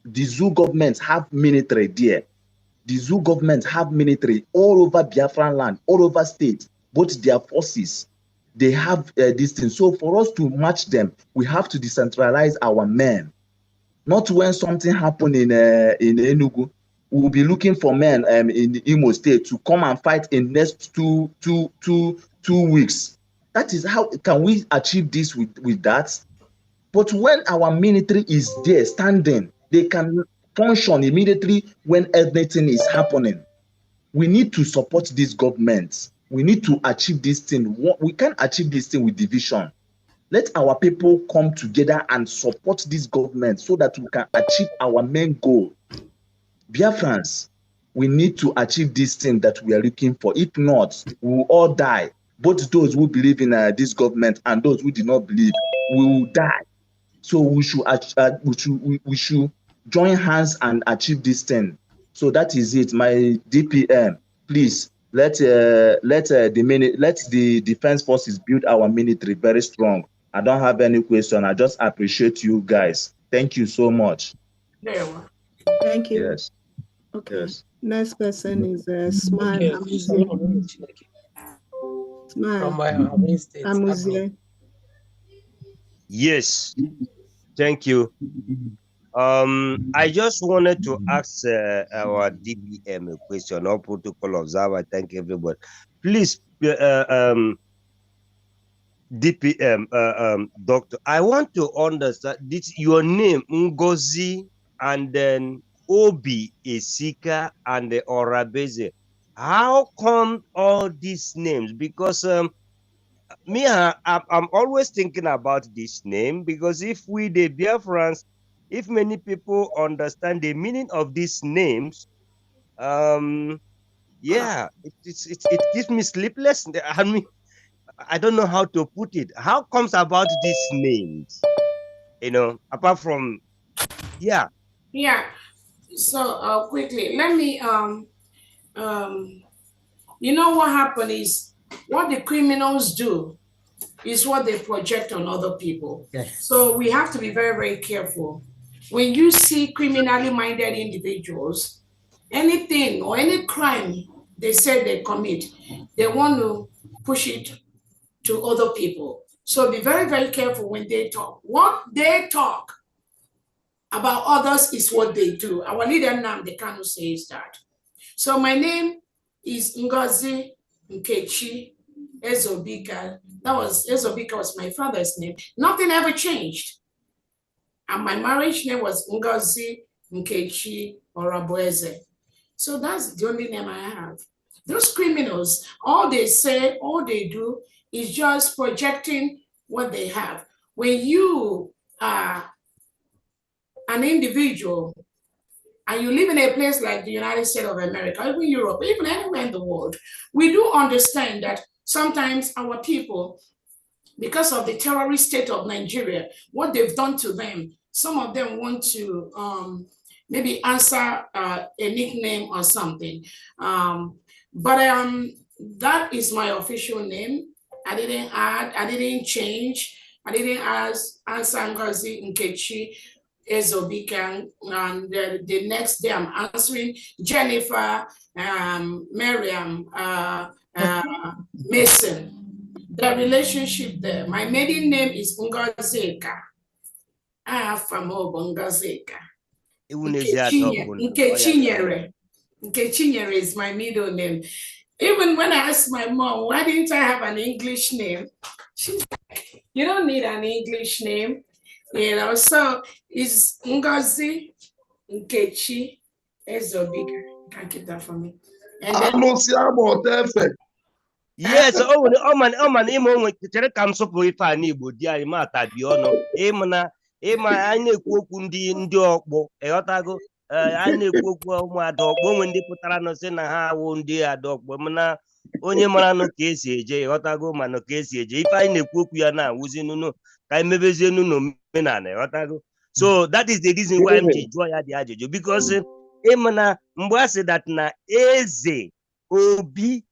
the zoo governments have military there. The zoo governments have military all over Biafran land, all over states, both their forces. They have this thing. So for us to match them, we have to decentralize our men. Not when something happened in Enugu, we will be looking for men in the Imo State to come and fight in next two weeks. That is how can we achieve this with that? But when our military is there standing, they can function immediately when everything is happening. We need to support these governments. We need to achieve this thing. We can't achieve this thing with division. Let our people come together and support this government so that we can achieve our main goal. Biafrans, we need to achieve this thing that we are looking for. If not, we will all die. Both those who believe in this government and those who do not believe, we will die. So we should join hands and achieve this thing. So that is it. My DPM, please let the defense forces build our military very strong. I don't have any question. I just appreciate you guys. Thank you so much. Thank you. Yes. Okay. Yes. Next person is Smile Amuzie. Smile Amuzie. Yes. Thank you. I just wanted to ask our DPM a question, or protocol observer. Thank everybody. Please, DPM, doctor, I want to understand this. Your name Ngozi, and then Obi Esika and the Orabeze. How come all these names? Because me, I'm always thinking about this name, because if we the Biafrans, if many people understand the meaning of these names, yeah, it gives me sleepless. I mean, I don't know how to put it. How comes about these names? You know, apart from, yeah. Yeah. So quickly, let me you know what happened is what the criminals do is what they project on other people. Yes. So we have to be very, very careful. When you see criminally minded individuals, anything or any crime they say they commit, they want to push it to other people. So be very, very careful when they talk. What they talk about others is what they do. Our leader Nnamdi Kanu says that. So my name is Ngozi Nkechi Ezobika. Ezobika was my father's name. Nothing ever changed. And my marriage name was Ngozi Nkechi Orabueze. So that's the only name I have. Those criminals, all they say, all they do is just projecting what they have. When you are an individual and you live in a place like the United States of America, or even Europe, even anywhere in the world, we do understand that sometimes our people, because of the terrorist state of Nigeria, what they've done to them, some of them want to maybe answer a nickname or something. But that is my official name. I didn't add, I didn't change, I didn't answer Ngozi Nkechi. Ezobika, and the next day I'm answering Jennifer, Miriam, Mason. The relationship there. My maiden name is Ngozeka. Afamobo Ngozeka. Nkechinyere is my middle name. Even when I asked my mom, why didn't I have an English name? She's like, you don't need an English name. You know, so it's Ngozi Nkechi Ezobika. You can keep that for me. And then, yes, man, chere ka m sụpụ ife a n'Igbo di anyị ma atabi ọnụ ịma anyị na-ekwu okwu ndị ọkpụ ịghọtago anyị na-ekwu okwu ụmụada ọkpụ onwe ndị pụtara nụ sị na ha awụ ndị ada ọkpụ mana onye mara nụ ka esi eje ịghọtago mana ka esi eje ife anyị na-ekwu okwu ya na-awụzi nụnụ ka anyị mebezie nụnụ omenala ịghọtago. So that is the reason why m ji jụọ ya dị ajụjụ because ịmana mgbe a sị that na eze obi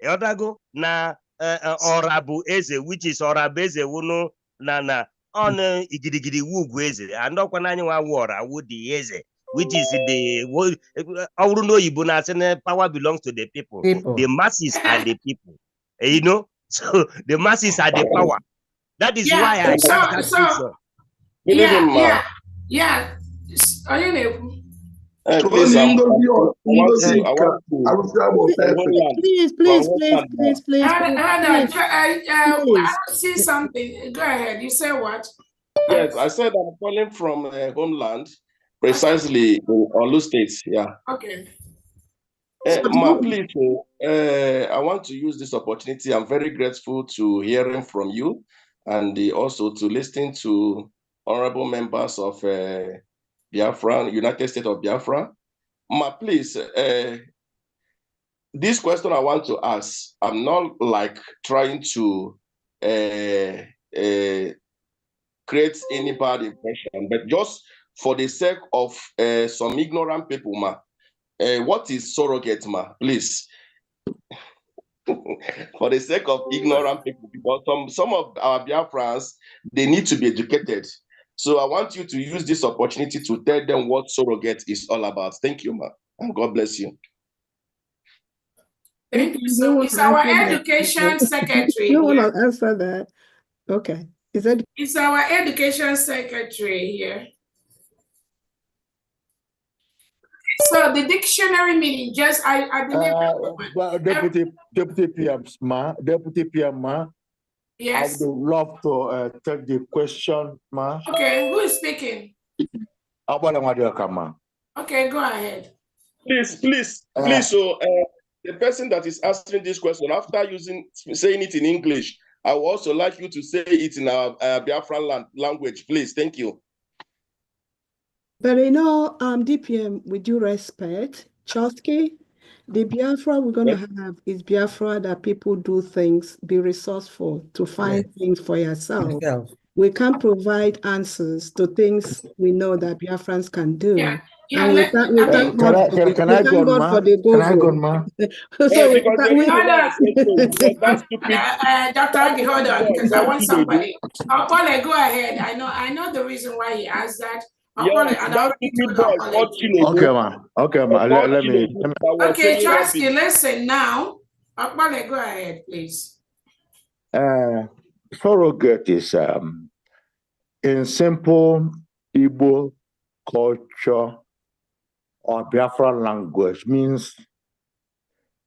ịghọtago na ọra bụ eze which is ọra bụ eze wụnụ na ọnụ igirigiri wugwu eze andọkwa n'anya nwa wụ ọra wụ the eze which is the ọwụrụ n'oyibo na-asị na power belongs to the people. The masses are the people, you know, so the masses are the power. That is why I asked that question. Please, I don't see something. Go ahead. You say what? Yes, I said I'm calling from homeland, precisely in Olu State. Yeah. Okay. Please, I want to use this opportunity. I'm very grateful to hearing from you and also to listening to honorable members of Biafra, United States of Biafra. Please, this question I want to ask, I'm not like trying to create any bad impression, but just for the sake of some ignorant people, what is surrogate, please? For the sake of ignorant people, because some of our Biafrans, they need to be educated. So I want you to use this opportunity to tell them what surrogate is all about. Thank you, and God bless you. Thank you. So it's our education secretary. You want to answer that? Okay. It's our education secretary here. So the dictionary meaning, just I believe. Deputy PM, Deputy PM, yes. I would love to take the question, Okay, who is speaking? Okay, go ahead. Please. So the person that is answering this question, after saying it in English, I would also like you to say it in our Biafran language, please. Thank you. But DPM, with due respect, Chosky, the Biafra we're going to have is Biafra that people do things, be resourceful to find things for yourself. We can provide answers to things we know that Biafrans can do. Yeah. And we thank God for the Google. Dr. Agi, hold on, because I want somebody. Apole, go ahead. I know the reason why he asked that. Apole, and I already told Apole. Okay, let me. Okay, Chosky, listen now. Apole, go ahead, please. Surrogate is in simple Igbo culture or Biafran language means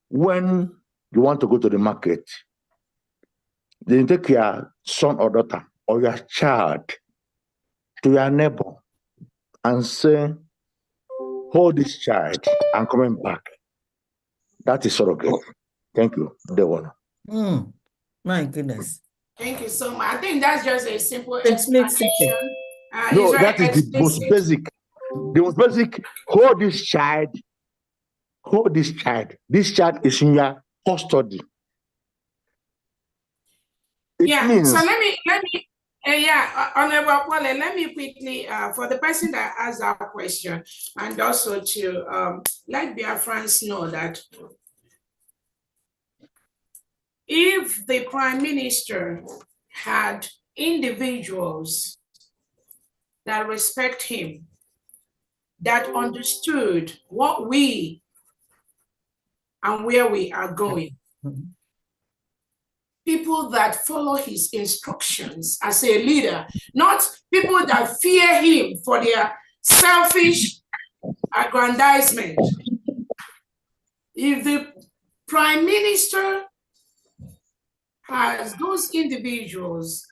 when you want to go to the market, then you take your son or daughter or your child to your neighbor and say, hold this child and coming back. That is surrogate. Thank you, Devon. My goodness. Thank you so much. I think that's just a simple explanation. No, that is the most basic. The most basic, hold this child. Hold this child. This child is in your custody. It means, so let me Honorable Apole, let me quickly for the person that asked that question, and also to let Biafrans know that if the Prime Minister had individuals that respect him, that understood what we and where we are going. People that follow his instructions as a leader, not people that fear him for their selfish aggrandizement. If the prime minister has those individuals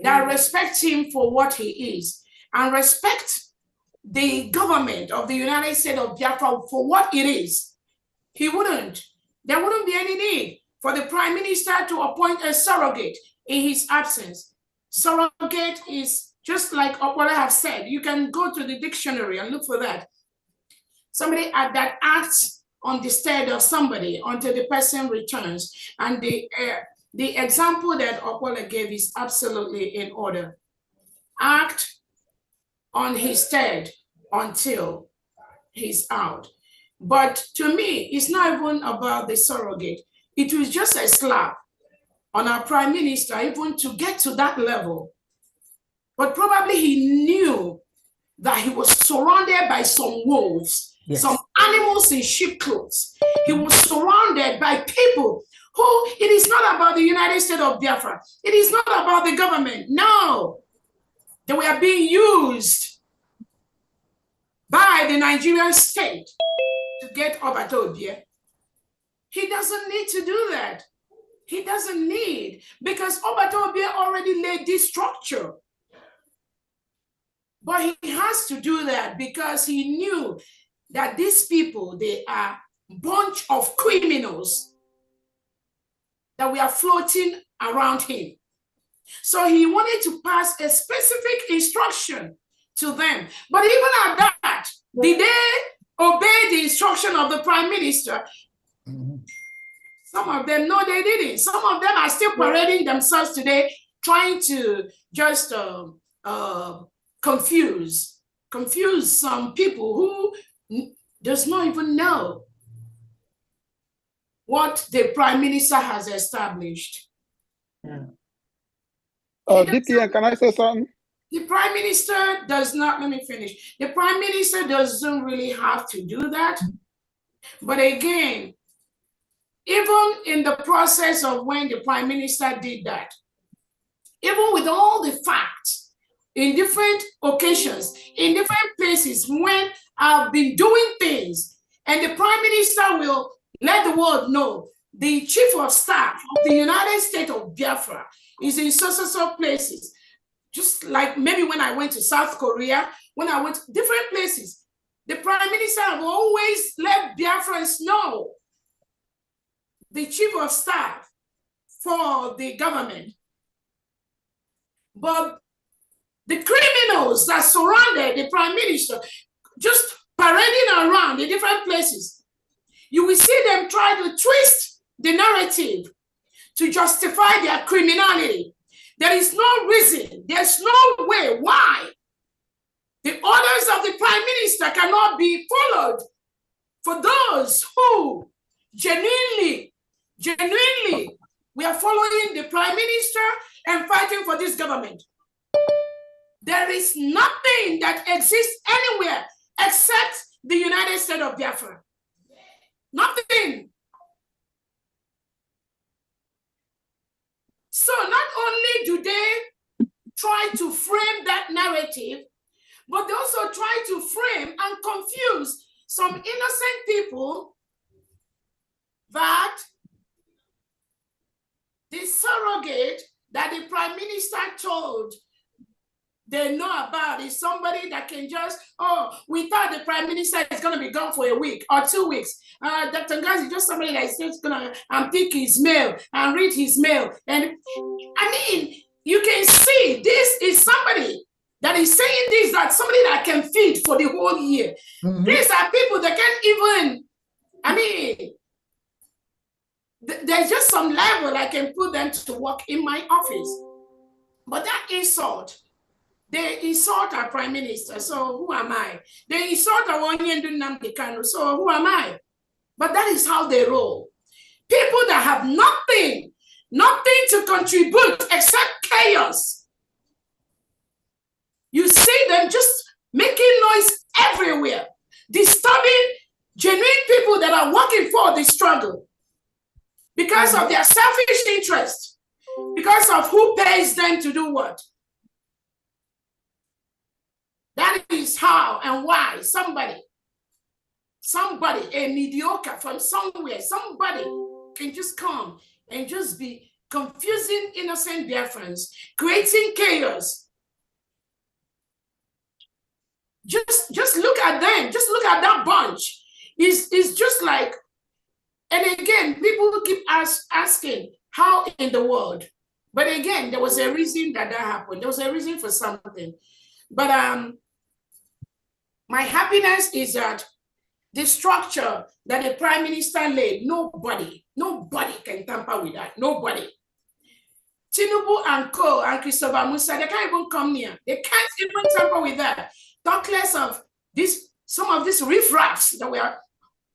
that respect him for what he is and respect the government of the United States of Biafra for what it is, there wouldn't be any need for the prime minister to appoint a surrogate in his absence. Surrogate is just like what I have said. You can go to the dictionary and look for that. Somebody that acts on the stead of somebody until the person returns. And the example that Opola gave is absolutely in order. Act on his stead until he's out. But to me, it's not even about the surrogate. It was just a slap on our prime minister even to get to that level. But probably he knew that he was surrounded by some wolves, yes, some animals in sheep clothes. He was surrounded by people who, it is not about the United States of Biafra. It is not about the government. No, they were being used by the Nigerian state to get Obatobia. He doesn't need to do that. He doesn't need, because Obatobia already laid this structure. But he has to do that because he knew that these people, they are a bunch of criminals that were floating around him. So he wanted to pass a specific instruction to them. But even at that, did they obey the instruction of the prime minister? Some of them, no, they didn't. Some of them are still parading themselves today, trying to just confuse some people who does not even know what the prime minister has established. DPM, can I say something? The prime minister does not, let me finish. The prime minister doesn't really have to do that. But again, even in the process of when the prime minister did that, even with all the facts, in different occasions, in different places, when I've been doing things, and the prime minister will let the world know the chief of staff of the United States of Biafra is in so places. Just like maybe when I went to South Korea, when I went to different places, the prime minister have always let Biafrans know the chief of staff for the government. But the criminals that surrounded the prime minister, just parading around in different places, you will see them try to twist the narrative to justify their criminality. There is no reason, there's no way why the orders of the prime minister cannot be followed for those who genuinely, we are following the prime minister and fighting for this government. There is nothing that exists anywhere except the United States of Biafra. Nothing. So not only do they try to frame that narrative, but they also try to frame and confuse some innocent people that the surrogate that the prime minister told they know about is somebody that can just, oh, we thought the prime minister is going to be gone for a week or 2 weeks. Dr. Ngazi is just somebody that is just going to pick his mail and read his mail. And I mean, you can see this is somebody that is saying this, that somebody that can feed for the whole year. These are people that can't even, I mean, there's just some level I can put them to work in my office. But that insult, they insult our prime minister, so who am I? They insult our Onyendu Nnamdi Kanu, so who am I? But that is how they roll. People that have nothing to contribute except chaos. You see them just making noise everywhere, disturbing genuine people that are working for the struggle because of their selfish interest, because of who pays them to do what. That is how and why somebody, a mediocre from somewhere, somebody can just come and just be confusing innocent Biafrans, creating chaos. Just look at them. Just look at that bunch. It's just like, and again, people keep asking, how in the world? But again, there was a reason that happened. There was a reason for something. But my happiness is that the structure that the Prime Minister laid, nobody can tamper with that. Nobody. Tinubu and Co. and Christopher Musa, they can't even come near. They can't even tamper with that. Talk less of some of these riffraffs that were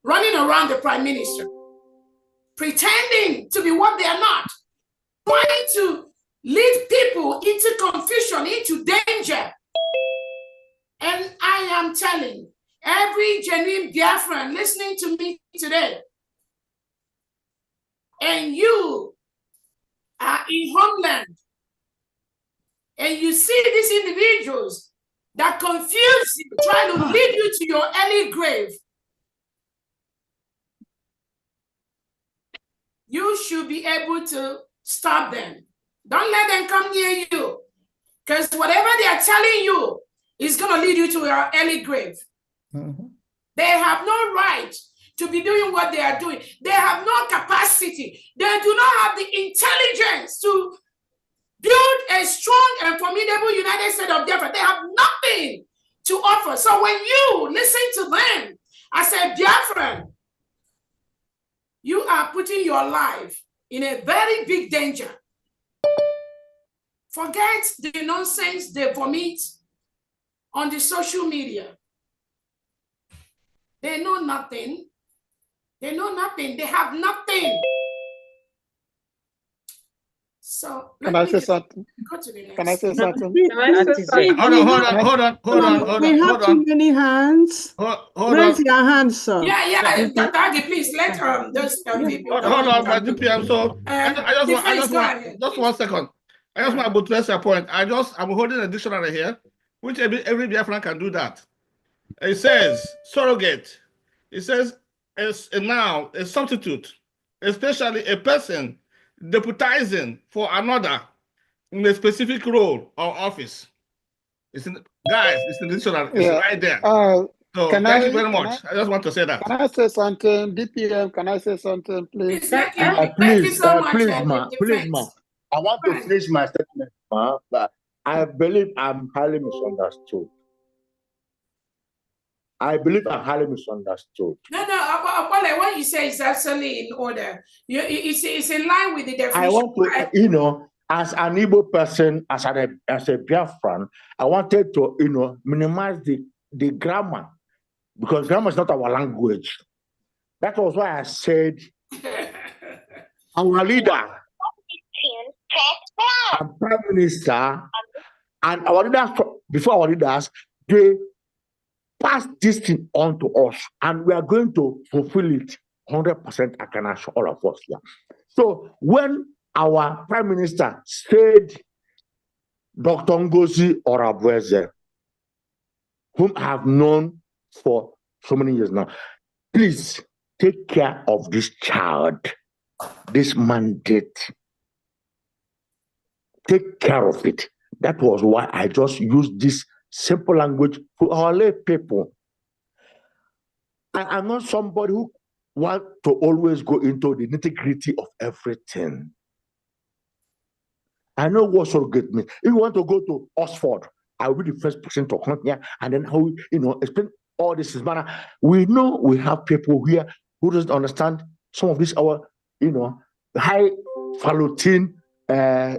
running around the Prime Minister, pretending to be what they are not, trying to lead people into confusion, into danger. And I am telling every genuine Biafran listening to me today, and you are in homeland, and you see these individuals that confuse you, try to lead you to your early grave, you should be able to stop them. Don't let them come near you, because whatever they are telling you is going to lead you to your early grave. They have no right to be doing what they are doing. They have no capacity. They do not have the intelligence to build a strong and formidable United States of Biafra. They have nothing to offer. So when you listen to them as a Biafran, you are putting your life in a very big danger. Forget the nonsense they vomit on the social media. They know nothing. They know nothing. They have nothing. So can I say something? Go to the next. Can I say something? Hold on. We have too many hands. Raise your hand, sir. Yeah. Dr. please let those people. Hold on, my DPM. So I just 1 second. I just want to address your point. I'm holding a dictionary here, which every Biafran can do that. It says surrogate. It says a noun, a substitute, especially a person deputizing for another in a specific role or office. It's in the dictionary. It's right there. So thank you very much. I just want to say that. Can I say something? DPM, can I say something, please? Please, ma. I want to finish my statement, ma. But I believe I'm highly misunderstood. I believe I'm highly misunderstood. No, what you say is absolutely in order. It's in line with the definition. I want to, as an Igbo person, as a Biafran, I wanted to, minimize the grammar, because grammar is not our language. That was why I said our leader and Prime Minister and our leaders, before our leaders, they pass this thing on to us, and we are going to fulfill it 100%. I can assure all of us here. So when our Prime Minister said Dr. Ngozi Orabueze, whom I have known for so many years now, please take care of this child, this mandate. Take care of it. That was why I just used this simple language for our lay people. I'm not somebody who wants to always go into the nitty-gritty of everything. I know what surrogate means. If you want to go to Oxford, I will be the first person to come here and then how explain all this is matter. We know we have people here who doesn't understand some of this our high falutin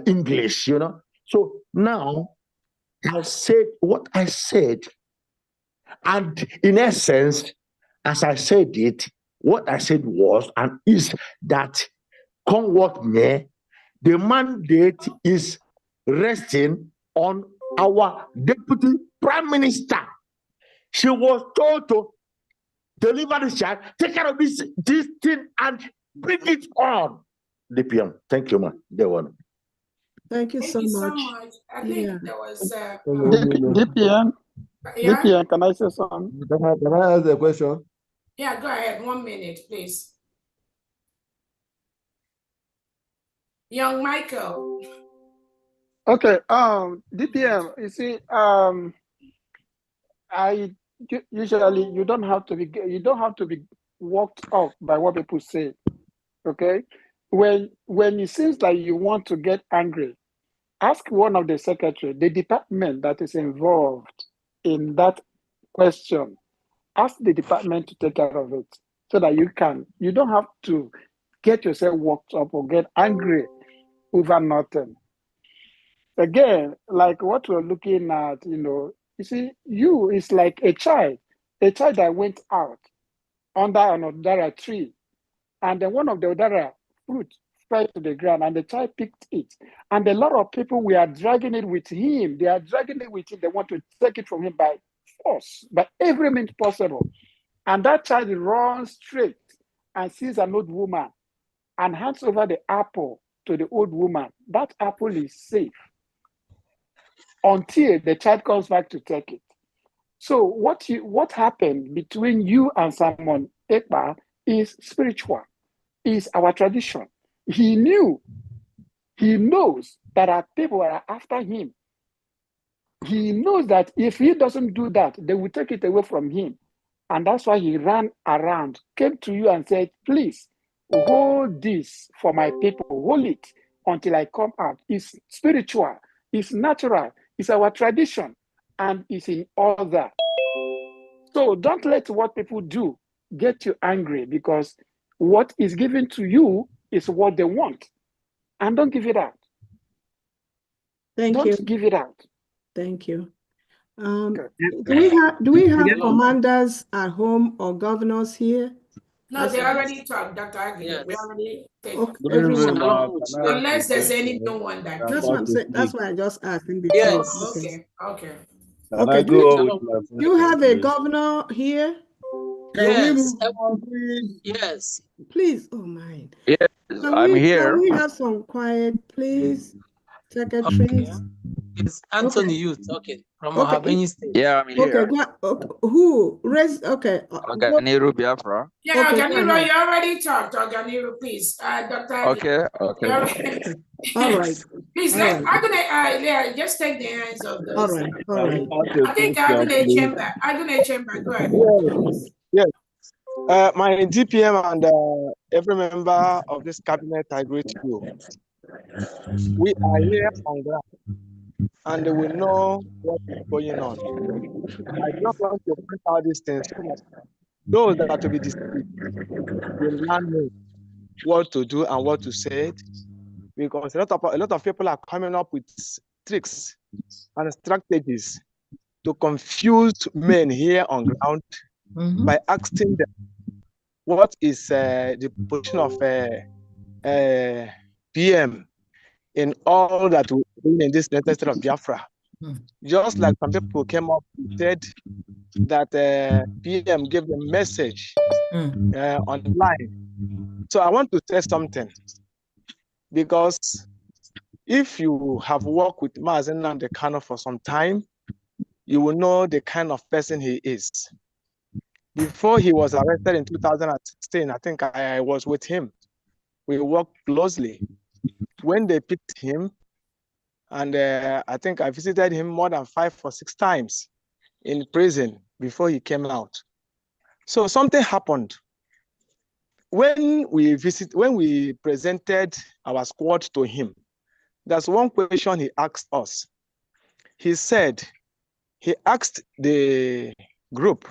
English, So now I said what I said, and in essence, as I said it, what I said was and is that come what may, the mandate is resting on our deputy prime minister. She was told to deliver the child, take care of this thing, and bring it on. DPM. Thank you, man. Thank you so much. I think there was DPM. yeah? DPM, can I say something? Can I ask a question? Yeah, go ahead. 1 minute, please. Young Michael. Okay, DPM, you see, usually you don't have to be walked up by what people say. Okay, when it seems like you want to get angry, ask one of the secretary, the department that is involved in that question. Ask the department to take care of it so that you don't have to get yourself worked up or get angry over nothing. Again, like what we're looking at, you see, it's like a child that went out under an Odara tree, and then one of the Odara fruit fell to the ground, and the child picked it. And a lot of people were dragging it with him. They are dragging it with him. They want to take it from him by force, by every means possible. And that child runs straight and sees an old woman and hands over the apple to the old woman. That apple is safe until the child comes back to take it. So what happened between you and Simon Ekpa is spiritual, is our tradition. He knows that our people are after him. He knows that if he doesn't do that, they will take it away from him. And that's why he ran around, came to you and said, please, hold this for my people, hold it until I come out. It's spiritual, it's natural, it's our tradition, and it's in order. So don't let what people do get you angry, because what is given to you is what they want. And don't give it out. Don't give it out. Thank you. Do we have commanders at home or governors here? No, they already talked, Dr. Agnew. Yes. We already take Unless there's any new one that that's what I'm saying. That's why I just asked in between. Yes. Okay. Okay. Do you have a governor here? Yes. Yes. Please. Oh my. Yes, I'm here. Can we have some quiet, please, secretaries? Okay. It's Anthony Youth. Okay. From Ohabeni State. Yeah, I'm here. Okay. Who? Okay. Oganiru Biafra. Yeah, Okay, Oganiru, you already talked. Oganiru, please. Dr. Okay. All right. Please, I'm gonna just take the hands of those. All right. I think I'm gonna chamber. Go ahead. Yes. My DPM and every member of this cabinet, I greet you. We are here on ground, and we know what is going on. I just want to point out these things. Those that are to be deceived will not know what to do and what to say, because a lot of people are coming up with tricks and strategies to confuse men here on ground by asking them what is the position of PM in all that we do in this United States of Biafra. Just like some people came up and said that PM gave the message online. So I want to say something, because if you have worked with Mazen Nnamdi Kanu for some time, you will know the kind of person he is. Before he was arrested in 2016, I think I was with him. We worked closely. When they picked him, and I think I visited him more than 5 or 6 times in prison before he came out. So something happened. When we presented our squad to him, there's one question he asked us. He said, he asked the group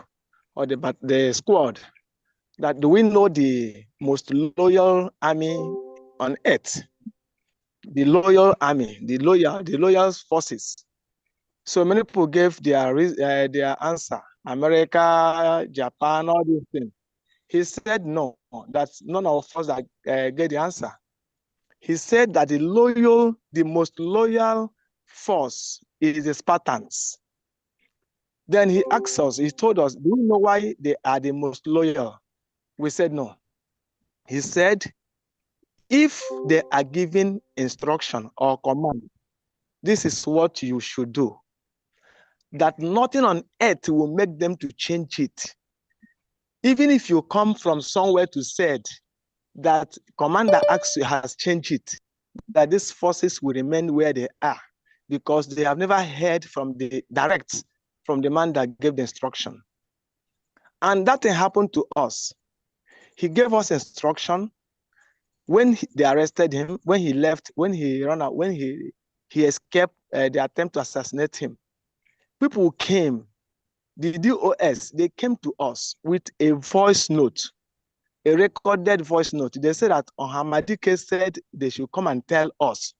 or the squad that, do we know the most loyal army on earth? The loyal army, the loyal forces. So many people gave their answer. America, Japan, all these things. He said no, that's none of us that get the answer. He said that the most loyal force is the Spartans. Then he asked us, he told us, do you know why they are the most loyal? We said no. He said, if they are given instruction or command, this is what you should do, that nothing on earth will make them to change it. Even if you come from somewhere to say that commander asks you has changed it, that these forces will remain where they are because they have never heard from the direct from the man that gave the instruction. And that thing happened to us. He gave us instruction when they arrested him, when he left, when he ran out, when he escaped the attempt to assassinate him. People came, the DOS, they came to us with a voice note, a recorded voice note. They said that Ohamadike said they should come and tell us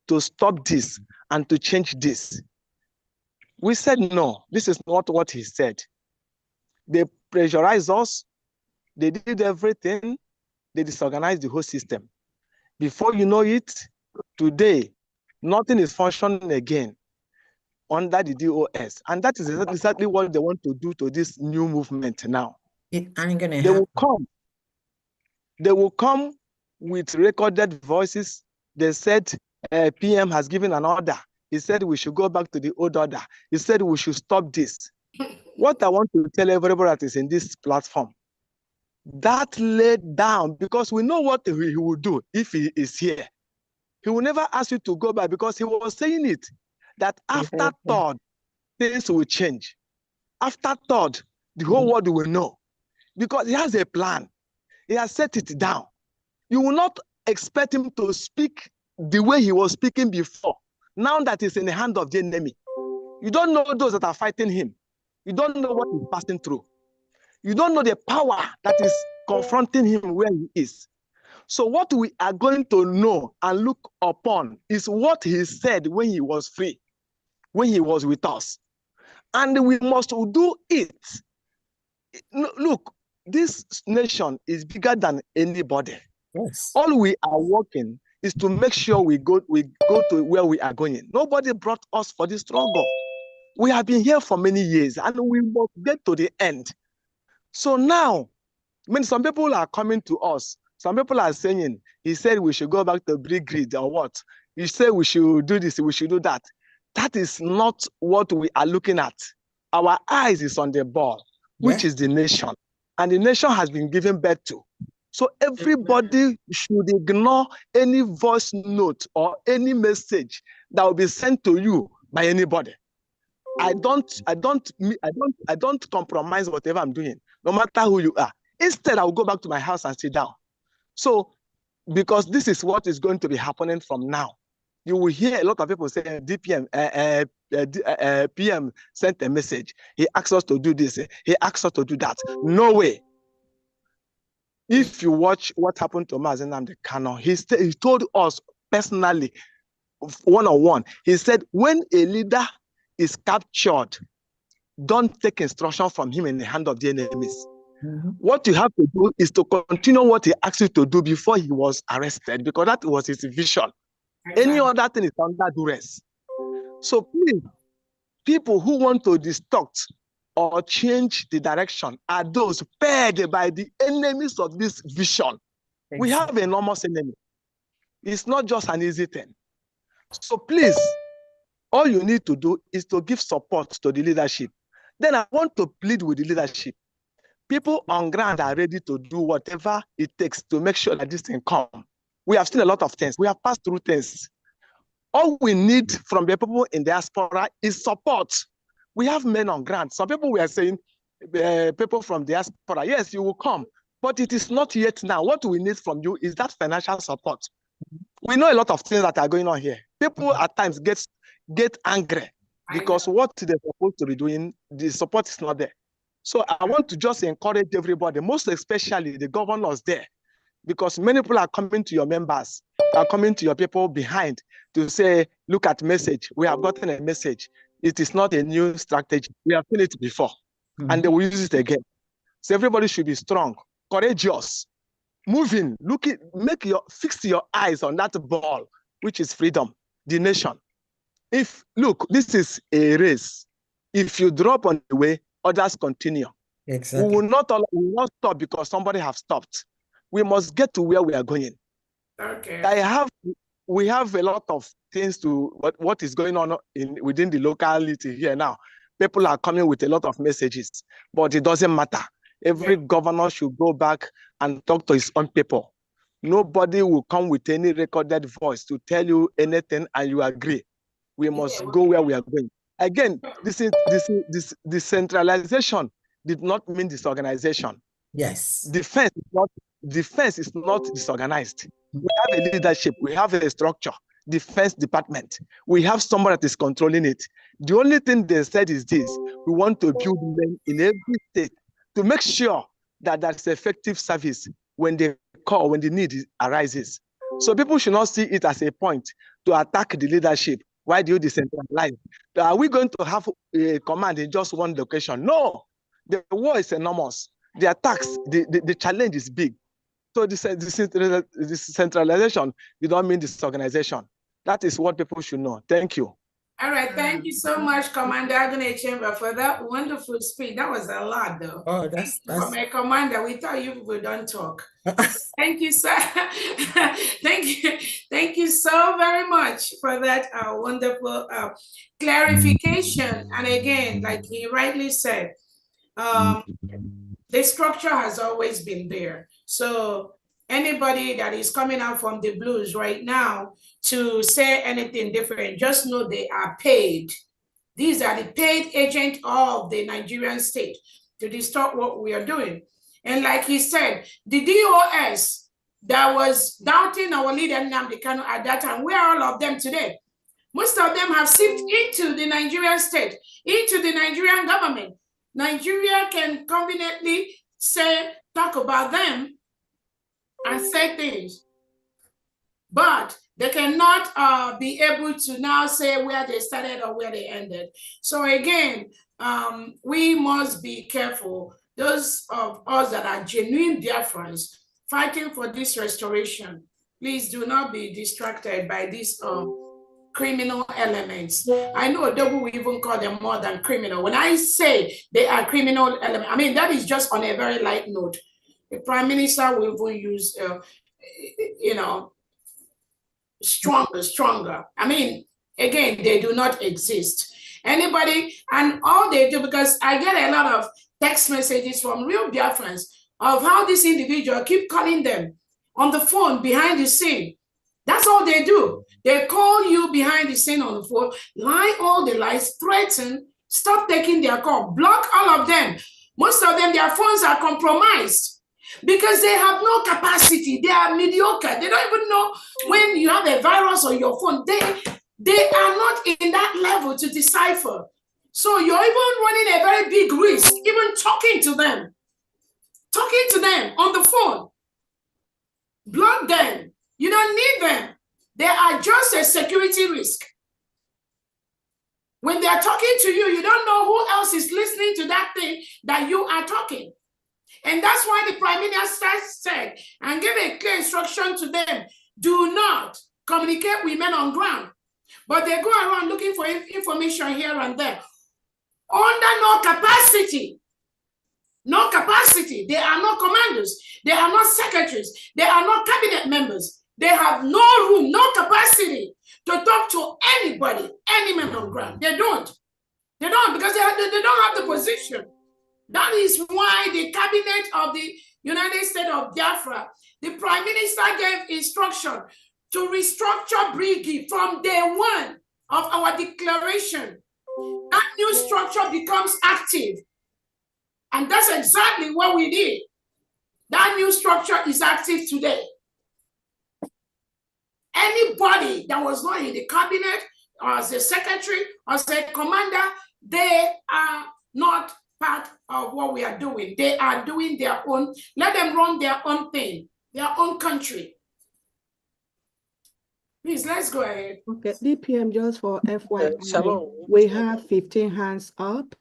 to stop this and to change this. We said, no, this is not what he said. They pressurized us. They did everything. They disorganized the whole system. Before you know it, today, nothing is functioning again under the DOS. And that is exactly what they want to do to this new movement now. It ain't gonna happen. They will come with recorded voices. They said PM has given an order. He said we should go back to the old order. He said we should stop this. What I want to tell everybody that is in this platform, that laid down, because we know what he will do if he is here. He will never ask you to go back because he was saying it, that after third, things will change. After third, the whole world will know because he has a plan. He has set it down. You will not expect him to speak the way he was speaking before. Now that he's in the hand of the enemy, you don't know those that are fighting him. You don't know what he's passing through. You don't know the power that is confronting him where he is. So what we are going to know and look upon is what he said when he was free, when he was with us. And we must do it. Look, this nation is bigger than anybody. Yes. All we are working is to make sure we go to where we are going. Nobody brought us for this struggle. We have been here for many years and we must get to the end. So now, I mean, some people are coming to us. Some people are saying, he said we should go back to brick grid or what? He said we should do this, we should do that. That is not what we are looking at. Our eyes is on the ball, which is the nation. And the nation has been given birth to. So everybody should ignore any voice note or any message that will be sent to you by anybody. I don't compromise whatever I'm doing, no matter who you are. Instead, I'll go back to my house and sit down. So, because this is what is going to be happening from now. You will hear a lot of people saying DPM, PM sent a message. He asked us to do this. He asked us to do that. No way. If you watch what happened to Mazen Nnamdi Kanu, he told us personally, one-on-one, he said, when a leader is captured, don't take instruction from him in the hand of the enemies. What you have to do is to continue what he asked you to do before he was arrested, because that was his vision. Any other thing is under duress. So please, people who want to distort or change the direction are those paid by the enemies of this vision. We have an enormous enemy. It's not just an easy thing. So please, all you need to do is to give support to the leadership. Then I want to plead with the leadership. People on ground are ready to do whatever it takes to make sure that this thing comes. We have seen a lot of things. We have passed through things. All we need from the people in diaspora is support. We have men on ground. Some people were saying, people from diaspora, yes, you will come, but it is not yet now. What we need from you is that financial support. We know a lot of things that are going on here. People at times get angry because what they're supposed to be doing, the support is not there. So I want to just encourage everybody, most especially the governors there, because many people are coming to your members, are coming to your people behind to say, look at message. We have gotten a message. It is not a new strategy. We have seen it before, and they will use it again. So everybody should be strong, courageous, moving, looking, fix your eyes on that ball, which is freedom, the nation. If look, this is a race. If you drop on the way, others continue. Exactly. We will not stop because somebody have stopped. We must get to where we are going. Okay. We have a lot of things to what is going on within the locality here now. People are coming with a lot of messages, but it doesn't matter. Every governor should go back and talk to his own people. Nobody will come with any recorded voice to tell you anything and you agree. We must go where we are going. Again, this decentralization did not mean disorganization. Yes. Defense is not disorganized. We have a leadership, we have a structure, defense department. We have someone that is controlling it. The only thing they said is this: we want to build men in every state to make sure that there's effective service when they call, when the need arises. So people should not see it as a point to attack the leadership. Why do you decentralize? Are we going to have a command in just one location? No, the war is enormous. The attacks, the challenge is big. So this centralization, you don't mean disorganization. That is what people should know. Thank you. All right, thank you so much, Commander Agune Chamber, for that wonderful speech. That was a lot, though. Oh, that's From a commander, we thought you people don't talk. Thank you, sir. Thank you so very much for that wonderful clarification. And again, like he rightly said, the structure has always been there. So anybody that is coming out from the blues right now to say anything different, just know they are paid. These are the paid agents of the Nigerian state to distort what we are doing. And like he said, the DOS that was doubting our leader Nnamdi Kanu at that time, where are all of them today? Most of them have seeped into the Nigerian state, into the Nigerian government. Nigeria can conveniently talk about them and say things, but they cannot be able to now say where they started or where they ended. So again, we must be careful. Those of us that are genuine Biafrans fighting for this restoration, please do not be distracted by these criminal elements. I know Odogu will even call them more than criminal. When I say they are criminal elements, I mean, that is just on a very light note. The Prime Minister will even use, stronger. I mean, again, they do not exist. Anybody, and all they do, because I get a lot of text messages from real Biafrans of how this individual keep calling them on the phone behind the scene. That's all they do. They call you behind the scene on the phone, lie all the lies, threaten, stop taking their call, block all of them. Most of them, their phones are compromised because they have no capacity. They are mediocre. They don't even know when you have a virus on your phone. They are not in that level to decipher. So you're even running a very big risk, even talking to them on the phone. Block them. You don't need them. They are just a security risk. When they are talking to you, you don't know who else is listening to that thing that you are talking. And that's why the Prime Minister said and gave a clear instruction to them, do not communicate with men on ground. But they go around looking for information here and there. Under no capacity. No capacity. They are not commanders. They are not secretaries. They are not cabinet members. They have no room, no capacity to talk to anybody, any man on ground. They don't. They don't, because they don't have the position. That is why the cabinet of the United States of Biafra, the Prime Minister gave instruction to restructure Brigi from day one of our declaration. That new structure becomes active. And that's exactly what we did. That new structure is active today. Anybody that was not in the cabinet or as a secretary or as a commander, they are not part of what we are doing. They are doing their own, let them run their own thing, their own country. Please, let's go ahead. Okay, DPM, just for FYI, we have 15 hands up.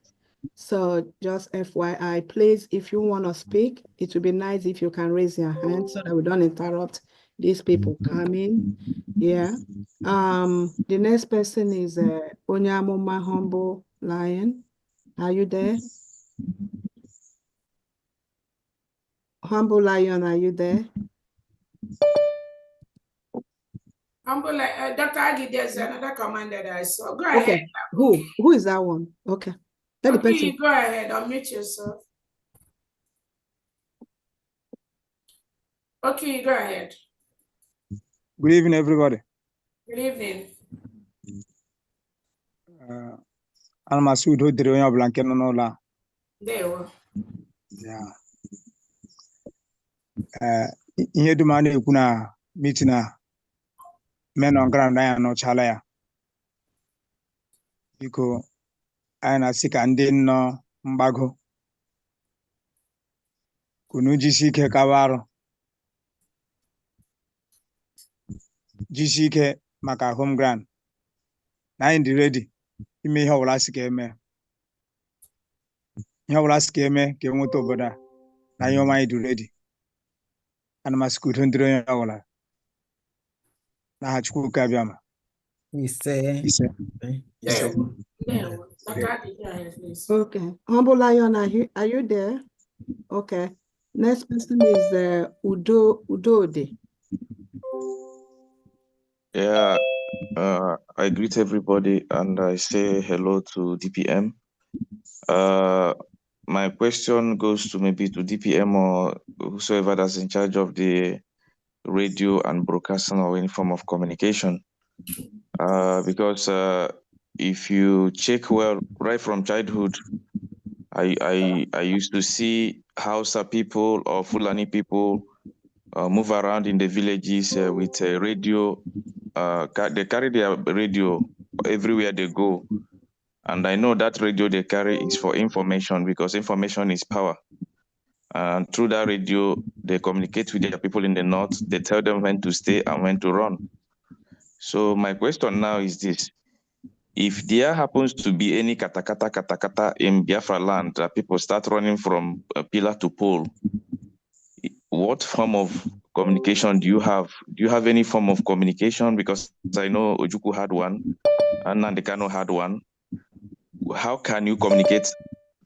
So just FYI, please, if you want to speak, it would be nice if you can raise your hand so that we don't interrupt these people coming. Yeah. The next person is Onyamoma Humble Lion. Are you there? Humble Lion, are you there? Humble, Dr. Agi, there's another commander that I saw. Go Okay. ahead. Who is that one? Okay. Tell the person. Go ahead, unmute yourself. Okay, go ahead. Good evening, everybody. Good evening. I'm Masud Hodrionya Blankenola. There you Yeah. Ihe dum a na-ekwu na meeting a men on ground anyị anọchala ya. Biko anyị na-asị ka ndị nọ mgbago kunu jisi ike kawa arụ. Jisi ike maka home ground. Na anyị dị ready ime ihe ọbụla sị ka eme. Ihe ọbụla sị ka eme ka enweta obodo a na ihe ọma anyị dị ready. Ana masị ka udo ndịrị onye ọbụla. N'aha Chukwu ka abịa ma. Ise. Okay. Humble Lion, are you there? Okay. Next person is Udode. Yeah, I greet everybody and I say hello to DPM. My question goes to maybe to DPM or whosoever that's in charge of the radio and broadcasting or any form of communication. Because if you check well, right from childhood, I used to see Hausa people or Fulani people move around in the villages with a radio. They carry their radio everywhere they go. And I know that radio they carry is for information because information is power. And through that radio, they communicate with their people in the north. They tell them when to stay and when to run. So my question now is this. If there happens to be any katakata in Biafra land that people start running from pillar to pole, what form of communication do you have? Do you have any form of communication? Because I know Ojukwu had one and Nandekano had one. How can you communicate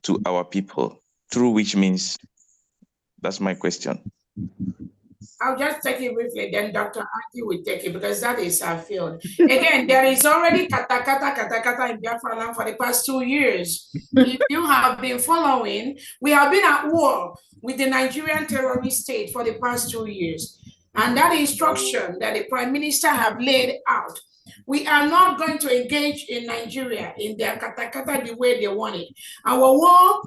to our people? Through which means? That's my question. I'll just take it briefly, then Dr. Aki will take it because that is our field. Again, there is already katakata in Biafra land for the past 2 years. If you have been following, we have been at war with the Nigerian terrorist state for the past 2 years. And that instruction that the Prime Minister have laid out, we are not going to engage in Nigeria in their katakata the way they want it. Our war,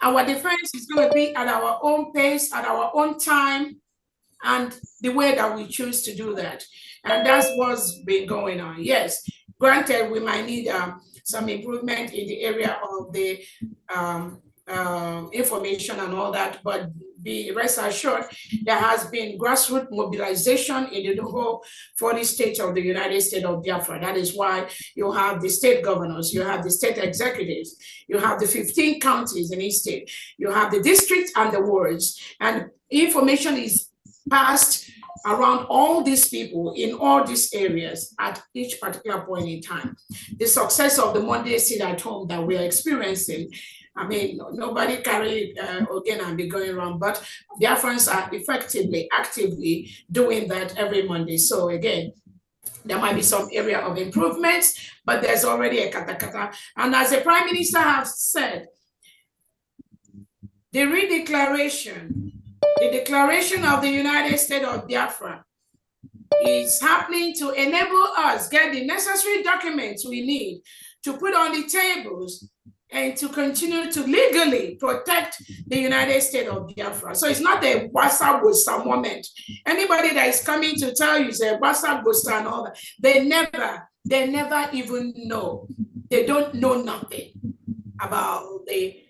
our defense is going to be at our own pace, at our own time, and the way that we choose to do that. And that's what's been going on. Yes, granted, we might need some improvement in the area of the information and all that, but be rest assured, there has been grassroots mobilization in the whole 40 states of the United States of Biafra. That is why you have the state governors, you have the state executives, you have the 15 counties in each state, you have the districts and the wards, and information is passed around all these people in all these areas at each particular point in time. The success of the Monday sit at home that we are experiencing, I mean, nobody carried again and be going around, but Biafrans are effectively, actively doing that every Monday. So again, there might be some area of improvements, but there's already a katakata. And as the Prime Minister has said, the redeclaration, the declaration of the United States of Biafra is happening to enable us get the necessary documents we need to put on the tables and to continue to legally protect the United States of Biafra. So it's not a WhatsApp Bosta moment. Anybody that is coming to tell you say WhatsApp Bosta and all that, they never even know. They don't know nothing about the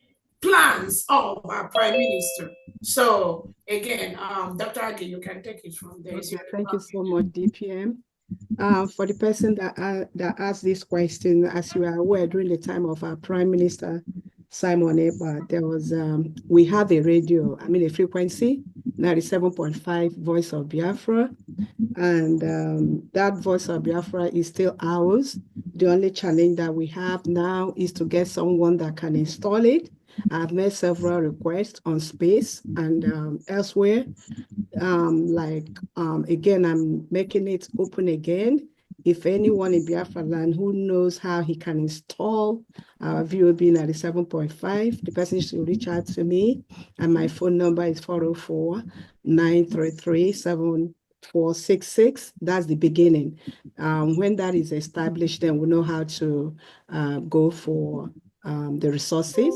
plans of our Prime Minister. So again, Dr. Agi, you can take it from there. Okay, thank you so much, DPM. For the person that asked this question, as you are aware, during the time of our Prime Minister, Simon Eba, there was, we have a radio, a frequency, 97.5 Voice of Biafra. And that Voice of Biafra is still ours. The only challenge that we have now is to get someone that can install it. I've made several requests on space and elsewhere. Again, I'm making it open again. If anyone in Biafra land who knows how he can install our VOB 97.5, the person should reach out to me. And my phone number is 404-933-7466. That's the beginning. When that is established, then we know how to go for the resources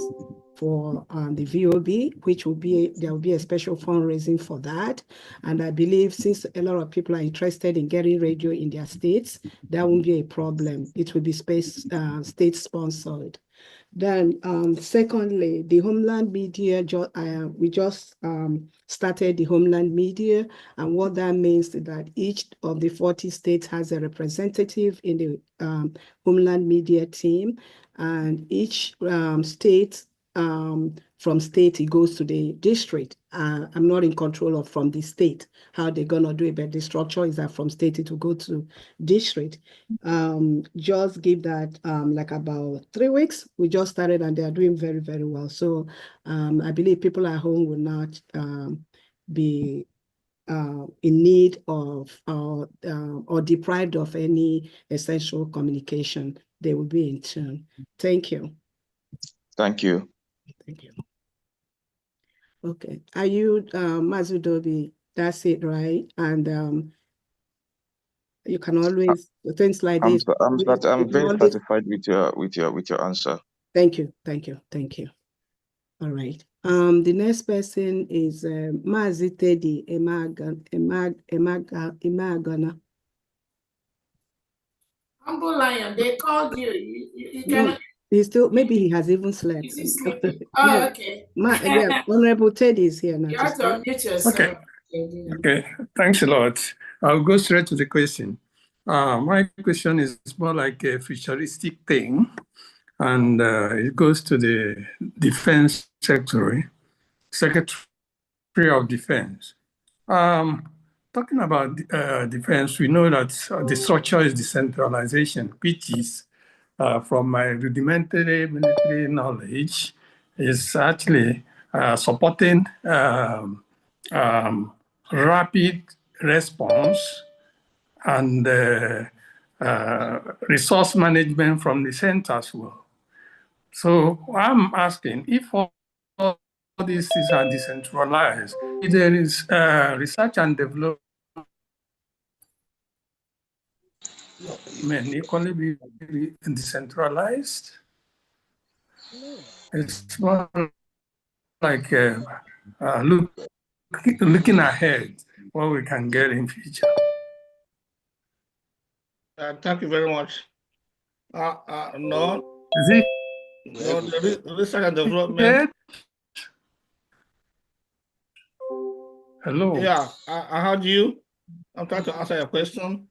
for the VOB, which will be, there will be a special fundraising for that. And I believe since a lot of people are interested in getting radio in their states, that won't be a problem. It will be state sponsored. Then secondly, the Homeland Media, we just started the Homeland Media, and what that means is that each of the 40 states has a representative in the Homeland Media team, and each state, from state, it goes to the district. I'm not in control of from the state, how they're gonna do it, but the structure is that from state it will go to district. Just give that like about 3 weeks. We just started and they are doing very, very well. So I believe people at home will not be in need of or deprived of any essential communication. They will be in tune. Thank you. Thank you. Thank you. Okay, are you Mazudobi? That's it, right? And you can always things like this. I'm very always, satisfied with your answer. Thank you. All right. The next person is Mazi Teddy Emagana. Humble Lion, they called you. You No, cannot. he's still, maybe he has even slept. Is he sleeping? Oh, Yeah. okay. Yeah, Honorable Teddy is here now. You have to unmute yourself. Okay. Okay, thanks a lot. I'll go straight to the question. My question is more like a futuristic thing, and it goes to the Defense Secretary of Defense. Talking about defense, we know that the structure is decentralization, which is, from my rudimentary military knowledge, is actually supporting rapid response and resource management from the center as well. So I'm asking, if all these things are decentralized, if there is research and development equally be decentralized, it's more like looking ahead what we can get in future. Thank you very much. No. Is it? No, the research and development. Hello. Yeah, I heard you. I'm trying to answer your question.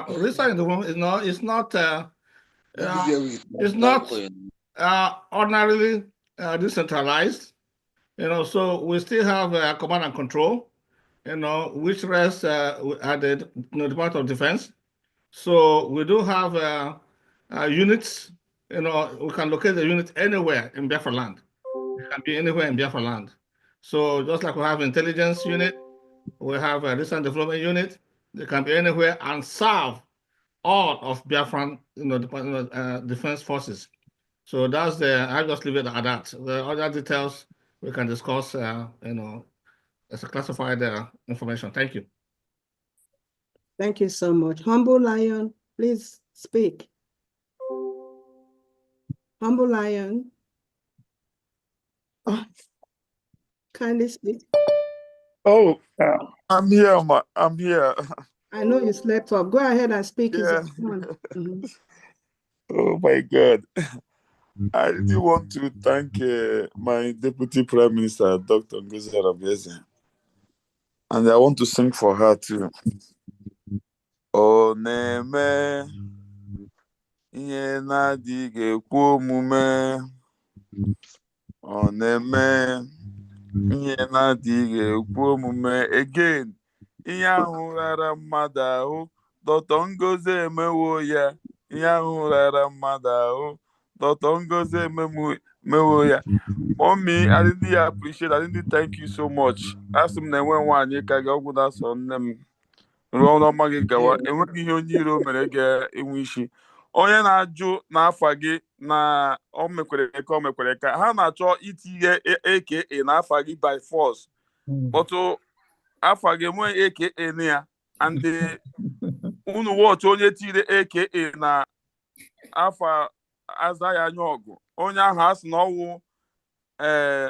Research and development is not ordinarily decentralized. So we still have command and control, which rests at the Department of Defense. So we do have units. We can locate the unit anywhere in Biafra land. It can be anywhere in Biafra land. So just like we have intelligence unit, we have a research and development unit. They can be anywhere and serve all of Biafran, defense forces. So that's I just leave it at that. The other details we can discuss, as a classified information. Thank you. Thank you so much. Humble Lion, please speak. Humble Lion. Oh, kindly speak. Oh, I'm here, I'm here. I know you slept up. Go ahead and speak. Yeah. Mm-hmm. Oh my God. I really want to thank my Deputy Prime Minister, Dr. Ngozi Arabieze. And I want to sing for her too. Oneme, ihe na-adịghị ekwu omume, ọ na-eme ihe na-adịghị ekwu omume again ihe ahụ rara mmadụ ahụ Dr. Ngozi emewo ya ihe ahụ rara mmadụ ahụ Dr. Ngozi emewo ya. Mommy, I didn't appreciate, I didn't thank you so much. Asị m na enwe nwaanyị ka gị ọgwụ dasọ nne m rụọ n'ọma gị gawa enweghị ihe onye iro mere ga-enwe isi onye na-ajụ n'afa gị na o mekwere ka ha na-achọ itinye aka n'afa gị by force kpọtụ afa gị enweghị aka na ya and unu wọchị onye tiri aka na afa aza ya anya ọgụ onye ahụ a sị na ọwụ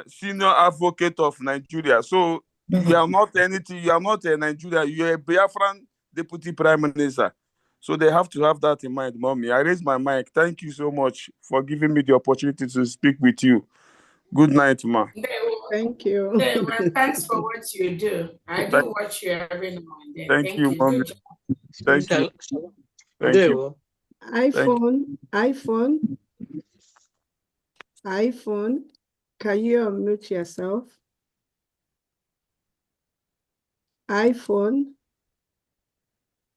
senior advocate of Nigeria. So you are not anything, you are not a Nigeria, you are a Biafran deputy prime minister. So they have to have that in mind, Mommy. I raise my mic. Thank you so much for giving me the opportunity to speak with you. Good night, ma. Thank you. Thanks for what you do. I do watch you every now and then. Thank you, Mommy. Good job. Thank you. Thank you. iPhone, can you unmute yourself? iPhone.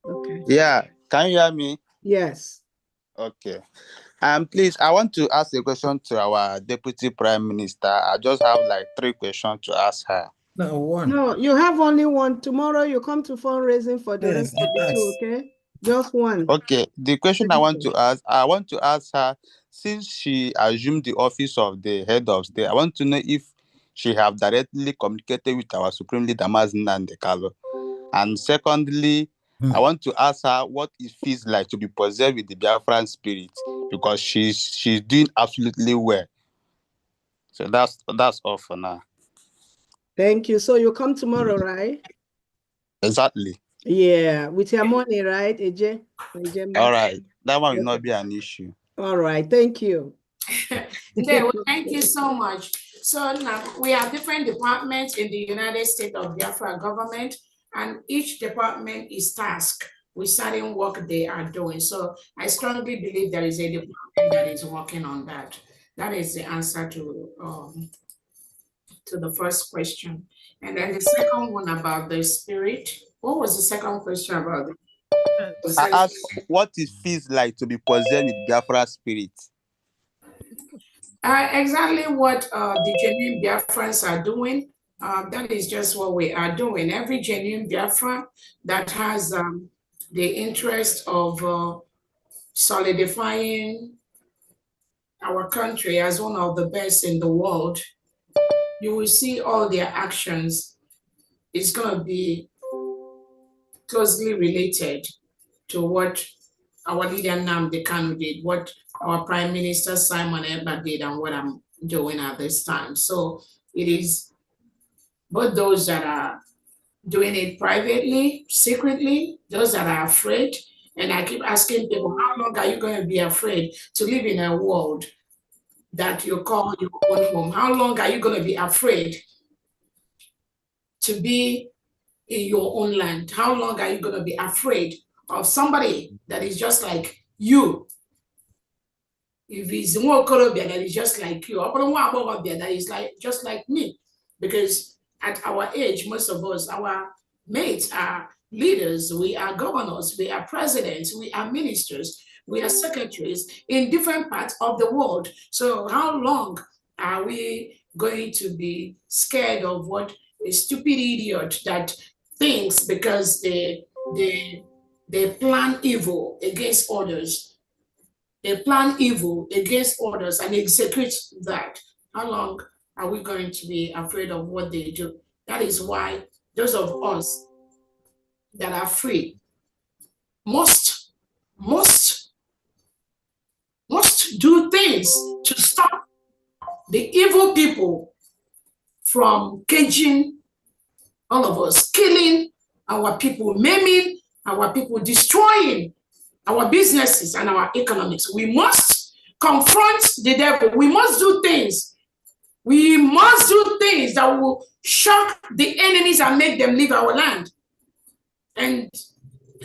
Okay. Yeah, can you hear me? Yes. Okay. Please, I want to ask a question to our Deputy Prime Minister. I just have like 3 questions to ask her. No, one. No, you have only one. Tomorrow you come to fundraising for the rest of the 2, okay? Just one. Okay. The question I want to ask her, since she assumed the office of the head of state, I want to know if she have directly communicated with our Supreme Leader Mazen Nandekalo. And secondly, I want to ask her what it feels like to be possessed with the Biafran spirit, because she's doing absolutely well. So that's all for now. Thank you. So you come tomorrow, right? Exactly. Yeah, with your money, right, AJ? All right. That one will not be an issue. All right. Thank you. Thank you so much. So now we have different departments in the United States of Biafra government, and each department is tasked with certain work they are doing. So I strongly believe there is a department that is working on that. That is the answer to the first question. And then the second one about the spirit. What was the second question about? I asked what it feels like to be possessed with Biafra spirit. Exactly what the genuine Biafrans are doing. That is just what we are doing. Every genuine Biafra that has the interest of solidifying our country as one of the best in the world, you will see all their actions is going to be closely related to what our leader Nnamdi Kanu did, what our Prime Minister Simon Ekpa did, and what I'm doing at this time. So it is both those that are doing it privately, secretly, those that are afraid. And I keep asking people, how long are you going to be afraid to live in a world that you call your own home? How long are you going to be afraid to be in your own land? How long are you going to be afraid of somebody that is just like you? If it's more Colombia that is just like you, or that is like just like me, because at our age, most of us, our mates are leaders, we are governors, we are presidents, we are ministers, we are secretaries in different parts of the world. So how long are we going to be scared of what a stupid idiot that thinks because they plan evil against others? They plan evil against others and execute that. How long are we going to be afraid of what they do? That is why those of us that are free must do things to stop the evil people from caging all of us, killing our people, maiming our people, destroying our businesses and our economics. We must confront the devil. We must do things. We must do things that will shock the enemies and make them leave our land. And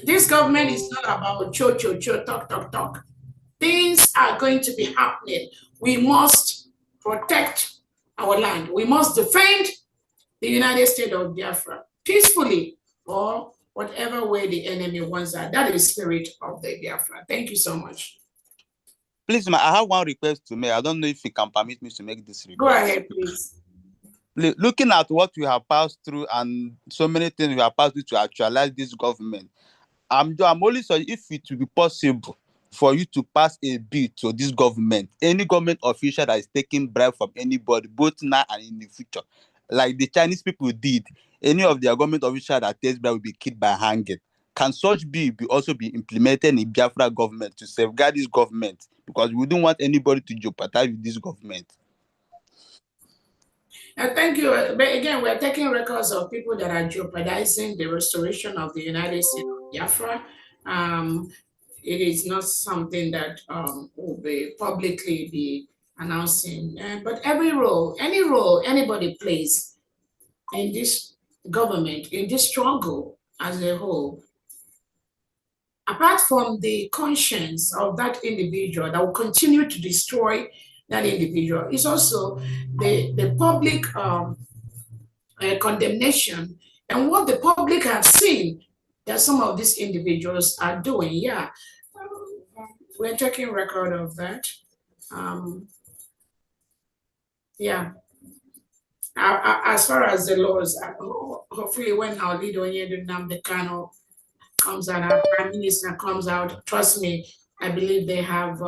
this government is not about talk. Things are going to be happening. We must protect our land. We must defend the United States of Biafra peacefully, or whatever way the enemy wants that. That is the spirit of the Biafra. Thank you so much. Please, I have one request to make. I don't know if you can permit me to make this request. Go ahead, please. Looking at what we have passed through and so many things we have passed through to actualize this government, I'm only sorry if it will be possible for you to pass a bill to this government, any government official that is taking bribe from anybody, both now and in the future, like the Chinese people did. Any of their government official that takes bribe will be killed by hanging. Can such bill also be implemented in Biafra government to safeguard this government? Because we don't want anybody to jeopardize with this government. Thank you. But again, we're taking records of people that are jeopardizing the restoration of the United States of Biafra. It is not something that will be publicly be announcing. But any role anybody plays in this government, in this struggle as a whole, apart from the conscience of that individual that will continue to destroy that individual, is also the public condemnation and what the public have seen that some of these individuals are doing. Yeah, we're taking record of that. Yeah. As far as the laws, hopefully when our leader Nnamdi Kanu comes out, our prime minister comes out, trust me, I believe they have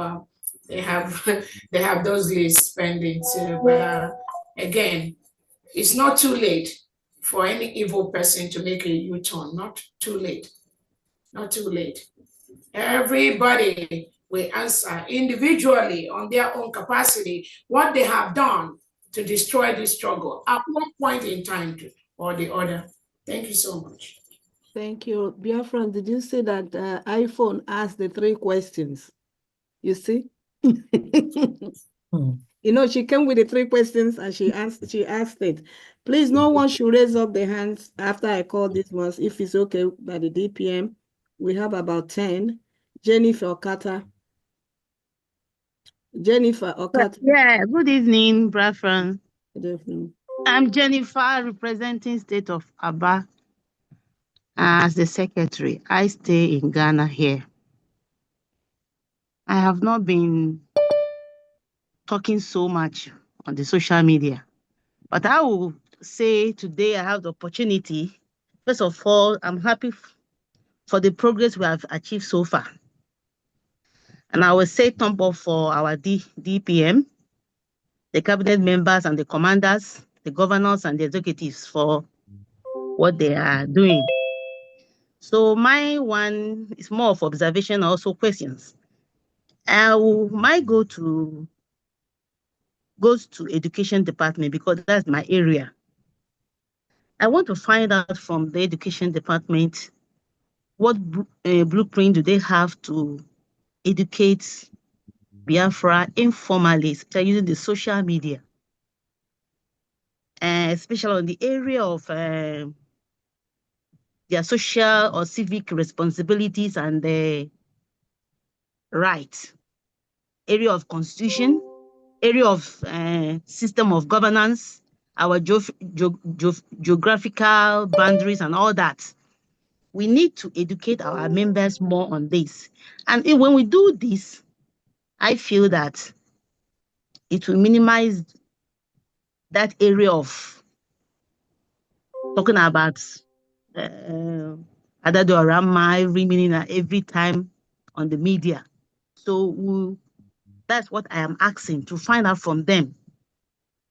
they have those lists pending too. But again, it's not too late for any evil person to make a U-turn. Not too late. Not too late. Everybody will answer individually on their own capacity what they have done to destroy this struggle at one point in time or the other. Thank you so much. Thank you. Biafra, did you say that iPhone asked the 3 questions? You see? You know, she came with the 3 questions and she asked it. Please, no one should raise up their hands after I call these ones. If it's okay by the DPM, we have about 10. Jennifer Okata. Yeah, good evening, Biafra. Good evening. I'm Jennifer, representing State of Aba as the secretary. I stay in Ghana here. I have not been talking so much on the social media, but I will say today I have the opportunity. First of all, I'm happy for the progress we have achieved so far. And I will say thumb up for our DPM, the cabinet members and the commanders, the governors and the executives for what they are doing. So my one is more of observation, also questions. My goes to education department because that's my area. I want to find out from the education department what blueprint do they have to educate Biafra informally, especially using the social media, especially on the area of their social or civic responsibilities and the rights, area of constitution, area of system of governance, our geographical boundaries and all that. We need to educate our members more on this. And when we do this, I feel that it will minimize that area of talking about Adadorama every time on the media. So that's what I am asking to find out from them.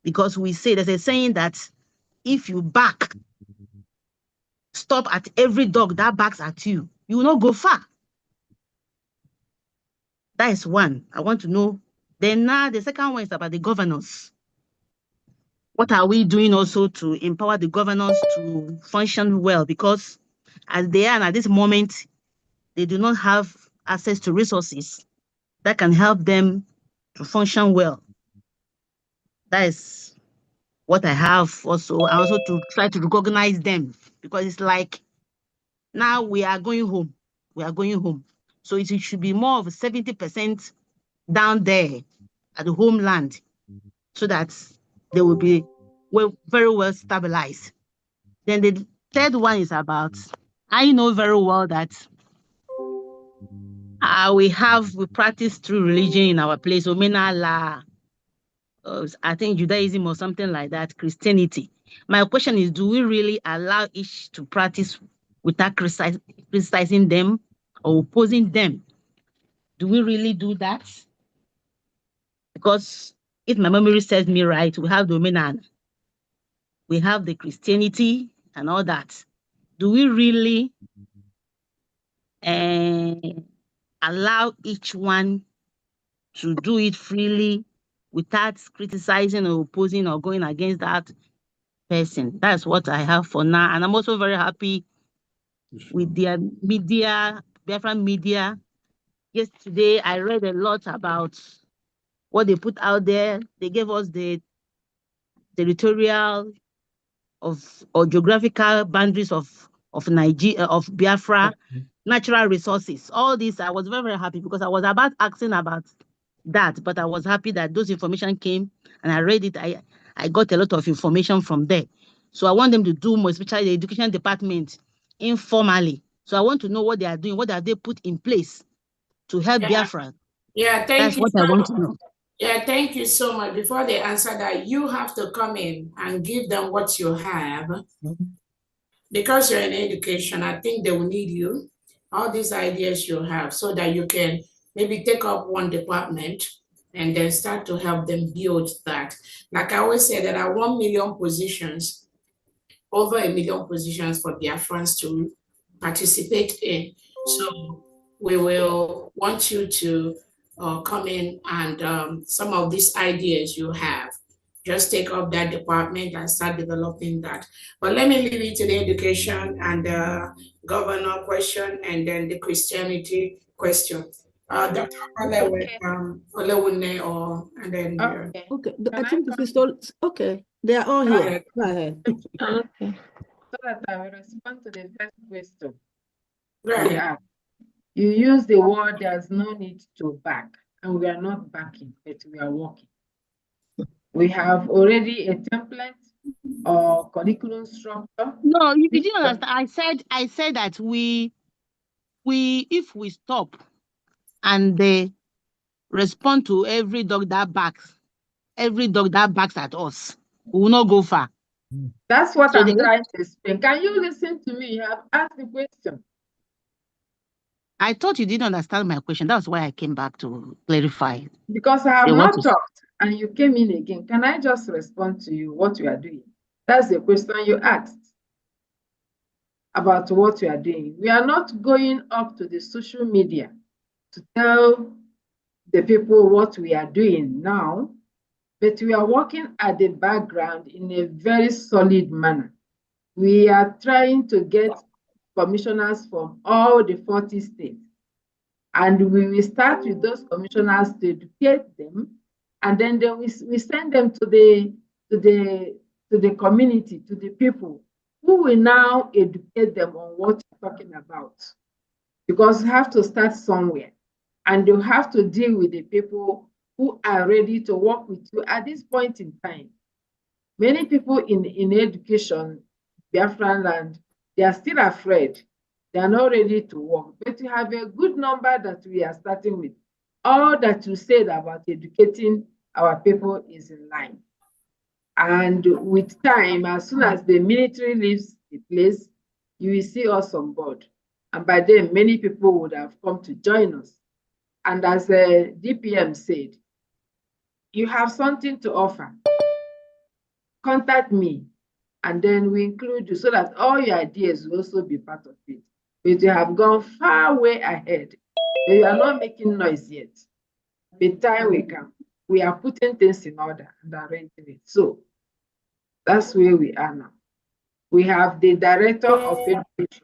Because we say, there's a saying that if you bark, stop at every dog that barks at you, you will not go far. That is one. I want to know. Then now the second one is about the governors. What are we doing also to empower the governors to function well? Because as they are at this moment, they do not have access to resources that can help them to function well. That is what I have also. I also to try to recognize them because it's like now we are going home. We are going home. So it should be more of 70% down there at the homeland so that they will be very well stabilized. Then the third one is about, I know very well that we practice through religion in our place, Omena I think Judaism or something like that, Christianity. My question is, do we really allow each to practice without criticizing them or opposing them? Do we really do that? Because if my memory serves me right, we have the Omenan, we have the Christianity and all that. Do we really allow each one to do it freely without criticizing or opposing or going against that person? That's what I have for now. And I'm also very happy with their media, Biafra media. Yesterday, I read a lot about what they put out there. They gave us the territorial or geographical boundaries of Nigeria, of Biafra, natural resources. All this, I was very, very happy because I was about asking about that, but I was happy that those information came and I read it. I got a lot of information from there. So I want them to do more, especially the education department, informally. So I want to know what they are doing, what have they put in place to help Biafra. Yeah, That's what I want to know. Yeah, thank you so much. Before they answer that, you have to come in and give them what you have. Because you're in education, I think they will need you, all these ideas you have, so that you can maybe take up one department and then start to help them build that. Like I always say, there are 1 million positions, over 1 million positions for Biafrans to participate in. So we will want you to come in and some of these ideas you have, just take up that department and start developing that. But let me leave it to the education and the governor question and then the Christianity question. Dr. Olewune and then okay. I think this is all okay. They are all here. Go ahead. Okay. So that I will respond to the first question. Right. You use the word there's no need to back, and we are not backing, but we are working. We have already a template or curriculum structure. No, you didn't understand. I said that we if we stop and they respond to every dog that barks at us, we will not go far. That's what I'm trying to explain. Can you listen to me? You have asked the question. I thought you didn't understand my question. That's why I came back to clarify. Because I have not talked and you came in again. Can I just respond to you what you are doing? That's the question you asked about what you are doing. We are not going up to the social media to tell the people what we are doing now, but we are working at the background in a very solid manner. We are trying to get commissioners from all the 40 states. And we will start with those commissioners to educate them, and then we send them to the community, to the people, who will now educate them on what you're talking about. Because you have to start somewhere, and you have to deal with the people who are ready to work with you at this point in time. Many people in education, Biafran land, they are still afraid. They are not ready to work, but we have a good number that we are starting with. All that you said about educating our people is in line. And with time, as soon as the military leaves the place, you will see us on board. And by then, many people would have come to join us. And as the DPM said, you have something to offer. Contact me, and then we include you so that all your ideas will also be part of it. But you have gone far way ahead. But you are not making noise yet. The time we come, we are putting things in order and arranging it. So that's where we are now. We have the director of education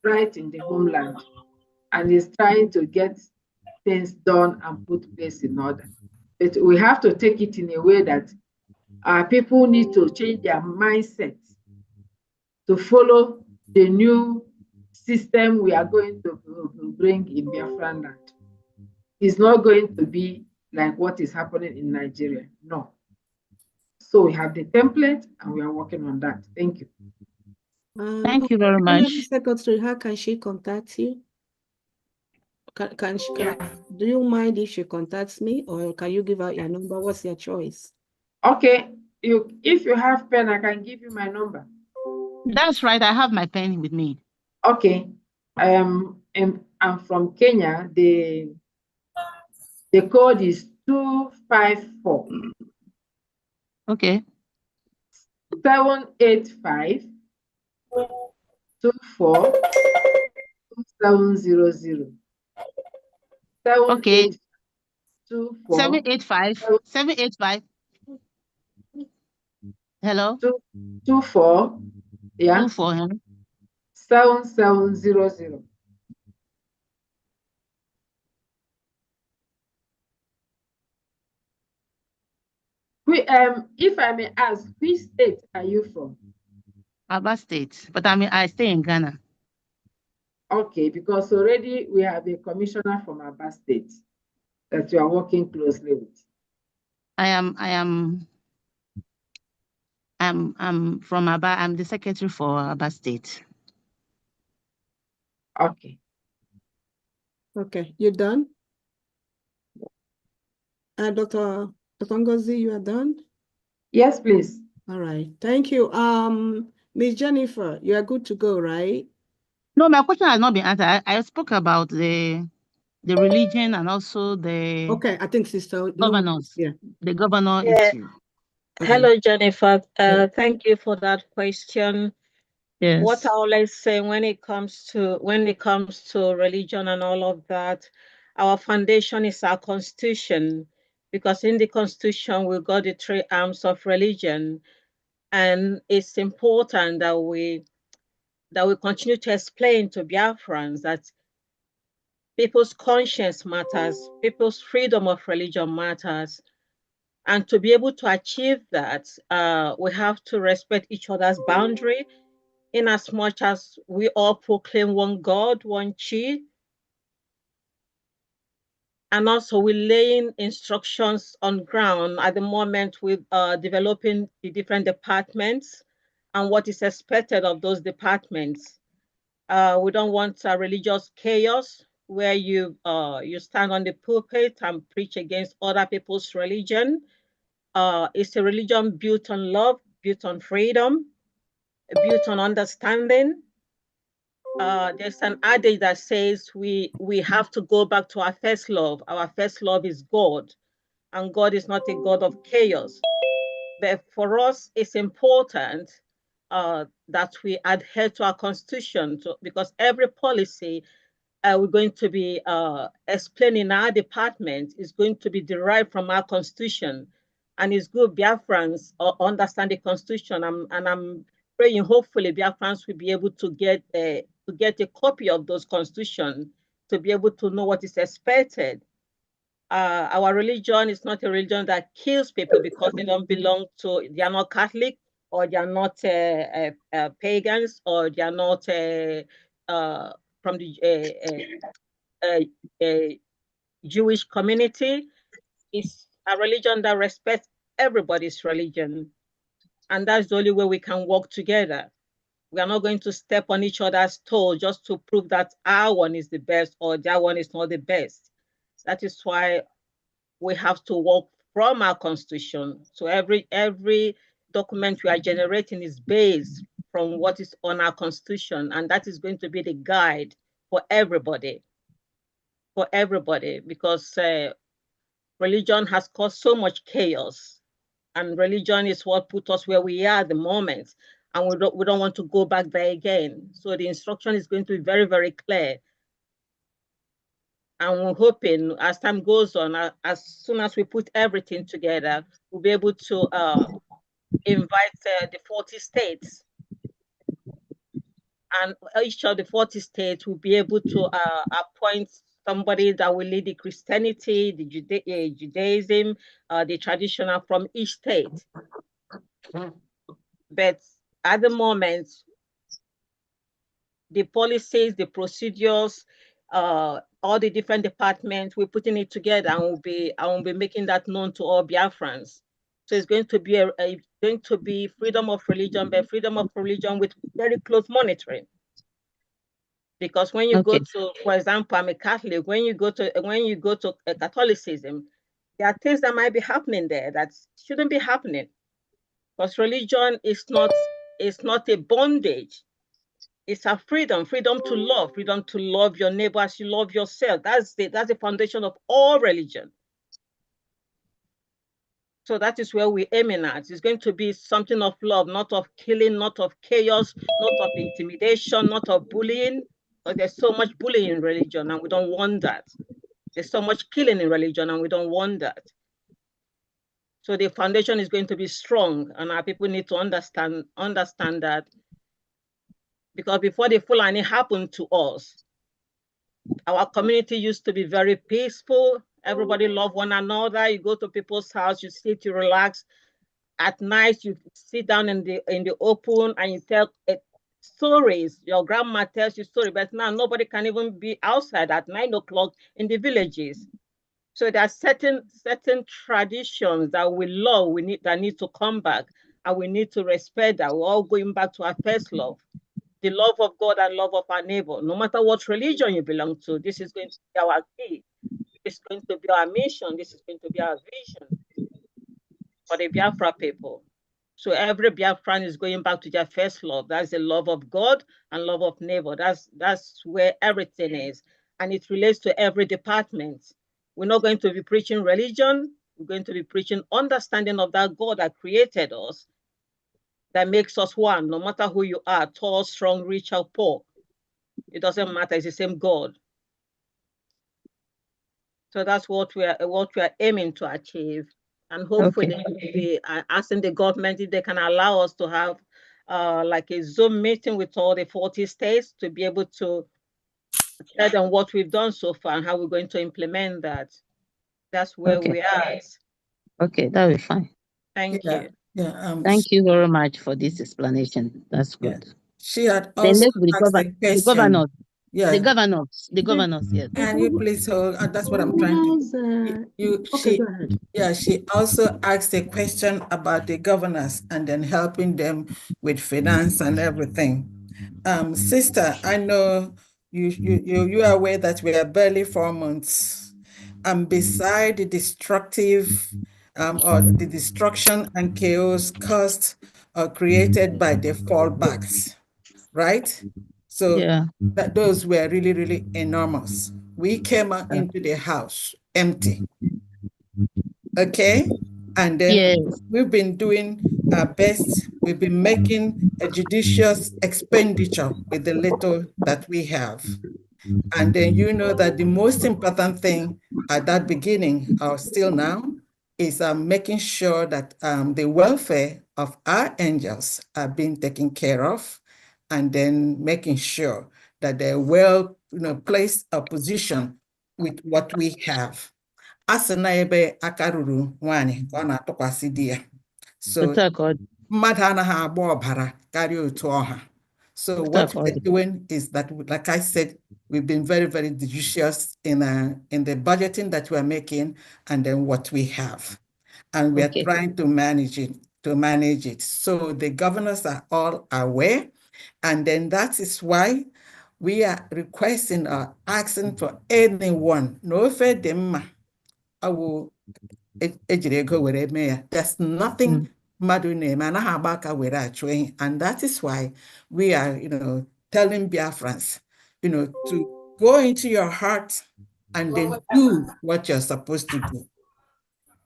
right in the homeland, and he's trying to get things done and put place in order. But we have to take it in a way that our people need to change their mindset to follow the new system we are going to bring in Biafran land. It's not going to be like what is happening in Nigeria. No. So we have the template and we are working on that. Thank you. Thank you very much. Secretary, how can she contact you? Do you mind if she contacts me, or can you give out your number? What's your choice? Okay, if you have pen, I can give you my number. That's right. I have my pen with me. Okay. I'm from Kenya. The code is 254. Okay. 785 24 2700. Okay. 785 785. Hello? 24. Yeah. 24. 7700. If I may ask, which state are you from? Aba State, but I stay in Ghana. Okay, because already we have a commissioner from Aba State that you are working closely with. I'm from Aba. I'm the secretary for Aba State. Okay. Okay, you done? Dr. Ngozi, you are done? Yes, please. All right, thank you. Ms. Jennifer, you are good to go, right? No, my question has not been answered. I spoke about the religion and also the I think Sister governors. Yeah, the governor Yeah. issue. Hello, Jennifer. Thank you for that question. Yes. What I always say when it comes to religion and all of that, our foundation is our constitution, because in the constitution we got the three arms of religion, and it's important that we continue to explain to Biafrans that people's conscience matters, people's freedom of religion matters. And to be able to achieve that, we have to respect each other's boundary, in as much as we all proclaim one God, one Chi. And also we're laying instructions on ground at the moment with developing the different departments and what is expected of those departments. We don't want religious chaos where you stand on the pulpit and preach against other people's religion. It's a religion built on love, built on freedom, built on understanding. There's an adage that says we have to go back to our first love. Our first love is God, and God is not a God of chaos. But for us, it's important that we adhere to our constitution, because every policy we're going to be explaining our department is going to be derived from our constitution. And it's good Biafrans understand the constitution. And I'm praying hopefully Biafrans will be able to get a copy of those constitutions to be able to know what is expected. Our religion is not a religion that kills people because they don't belong to, they are not Catholic, or they are not pagans, or they are not from the Jewish community. It's a religion that respects everybody's religion. And that's the only way we can work together. We are not going to step on each other's toes just to prove that our one is the best or their one is not the best. That is why we have to work from our constitution. So every document we are generating is based from what is on our constitution, and that is going to be the guide for everybody. Because religion has caused so much chaos, and religion is what put us where we are at the moment, and we don't want to go back there again. So the instruction is going to be very, very clear. And we're hoping as time goes on, as soon as we put everything together, we'll be able to invite the 40 states. And each of the 40 states will be able to appoint somebody that will lead the Christianity, the Judaism, the traditional from each state. But at the moment, the policies, the procedures, all the different departments, we're putting it together, and we'll be making that known to all Biafrans So it's going to be freedom of religion, but freedom of religion with very close monitoring. Because when you go to, for example, I'm a Catholic. When you go to Catholicism, there are things that might be happening there that shouldn't be happening. Because religion is not a bondage. It's a freedom to love your neighbor as you love yourself. That's the foundation of all religion. So that is where we're aiming at. It's going to be something of love, not of killing, not of chaos, not of intimidation, not of bullying. But there's so much bullying in religion, and we don't want that. There's so much killing in religion, and we don't want that. So the foundation is going to be strong, and our people need to understand that. Because before the Fulani happened to us, our community used to be very peaceful. Everybody loved one another. You go to people's house, you sit, you relax. At night, you sit down in the open and you tell stories. Your grandma tells you stories, but now nobody can even be outside at 9 o'clock in the villages. So there are certain traditions that we love, that need to come back, and we need to respect that. We're all going back to our first love, the love of God and love of our neighbor. No matter what religion you belong to, this is going to be our key. This is going to be our mission. This is going to be our vision for the Biafra people. So every Biafran is going back to their first love. That's the love of God and love of neighbor. That's where everything is. And it relates to every department. We're not going to be preaching religion. We're going to be preaching understanding of that God that created us, that makes us one, no matter who you are, tall, strong, rich, or poor. It doesn't matter. It's the same God. So that's what we are aiming to achieve. And hopefully we'll be asking the government if they can allow us to have like a Zoom meeting with all the 40 states to be able to tell them what we've done so far and how we're going to implement that. That's where we are. Okay, that will be fine. Thank you. Yeah. Thank you very much for this explanation. That's good. She had Then also let's be asked a the question. governors. Yeah. The governors, yes. Can you please hold? That's what I'm trying to. Go ahead. Yeah, she also asked a question about the governors and then helping them with finance and everything. Sister, I know you are aware that we are barely 4 months, and beside the destructive or the destruction and chaos caused or created by the fallbacks, right? So those were really, really enormous. We came into the house empty. Okay. And then we've been doing our best. We've been making a judicious expenditure with the little that we have. And then you know that the most important thing at that beginning, or still now, is making sure that the welfare of our angels are being taken care of, and then making sure that they're well, placed a position with what we have. Asị na ebe aka ruru nwanyị ka ọ na-atụkwasị di ya. So mmadụ anaghị agba ọbara karịa otu ọha. So what we're doing is that, like I said, we've been very, very judicious in the budgeting that we're making and then what we have. And we are trying to manage it. So the governors are all aware. And then that is why we are requesting or asking for anyone, no fedema, there's nothing mmadụ na-eme, anaghị agba aka were achụ ehi. And that is why we are, telling Biafrans, to go into your heart and then do what you're supposed to do.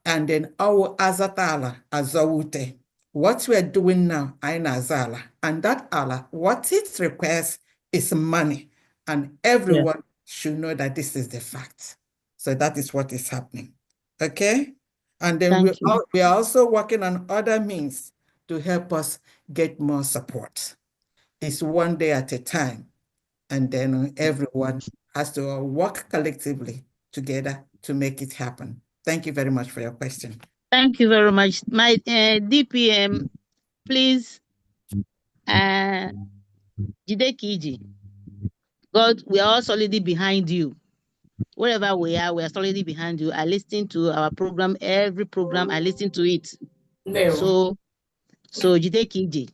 And then our azatala azawute. What we're doing now, aina azala. And that Allah, what it requires is money. And everyone should know that this is the fact. So that is what is happening. Okay? And then we are also working on other means to help us get more support. It's one day at a time. And then everyone has to work collectively together to make it happen. Thank you very much for your question. Thank you very much. My DPM, please, Jidekiji, God, we are all solidly behind you. Wherever we are solidly behind you. I listen to our program, every program, I listen to it. So jide ka ije.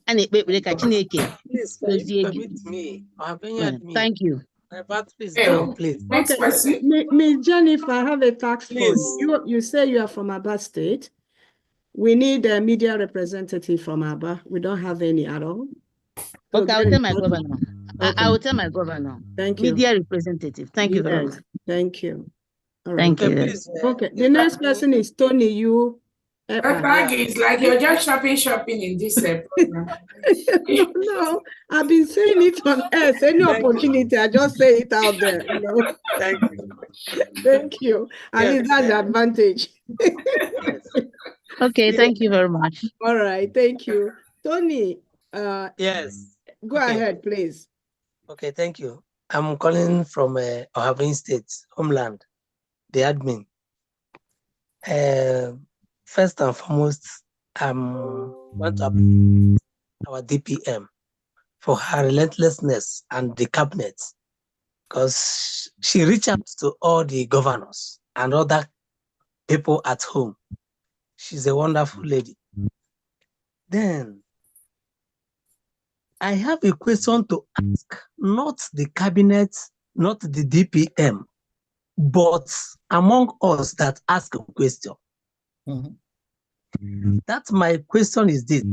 A na-ekpe ekpere ka Chineke Please, dozie gị. permit me. Admin. Thank you. My battery is down, please. Okay, Ms. Jennifer, I have a task for Please. you. You say you are from Aba State. We need a media representative from Aba. We don't have any at all. So Okay, I will tell my governor. I will tell my governor. Thank you. Media representative. Thank you very Yes, much. thank you. All right. Thank you. Okay, the next person is Tony. You. That bag is like you're just shopping in this program. No, I've been saying it on earth. Any opportunity, I just say it out there. You know? Thank you. Thank you. At least that's the advantage. Okay, thank you very much. All right, thank you. Tony, Yes. Go ahead, please. Okay, thank you. I'm calling from Ohaben State, homeland, the admin. First and foremost, I want to appreciate our DPM for her relentlessness and the cabinet, because she reached out to all the governors and other people at home. She's a wonderful lady. Then I have a question to ask, not the cabinet, not the DPM, but among us that ask a question. That my question is this: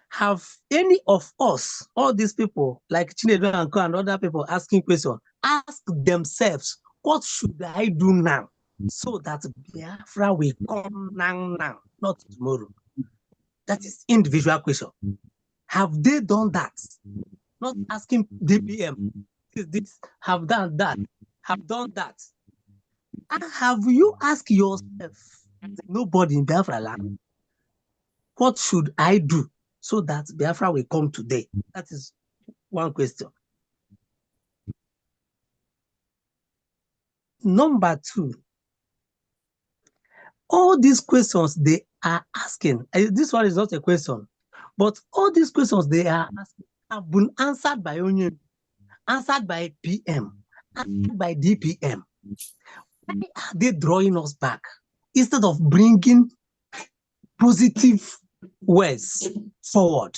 have any of us, all these people like Chinedu and Co and other people asking questions, ask themselves, what should I do now so that Biafra will come now, not tomorrow? That is individual question. Have they done that? Not asking DPM, this, have done that, have done that. And have you asked yourself, nobody in Biafra land, what should I do so that Biafra will come today? That is one question. Number two, all these questions they are asking, this one is not a question, but all these questions they are asking have been answered by Union, answered by PM, answered by DPM. Why are they drawing us back instead of bringing positive words forward?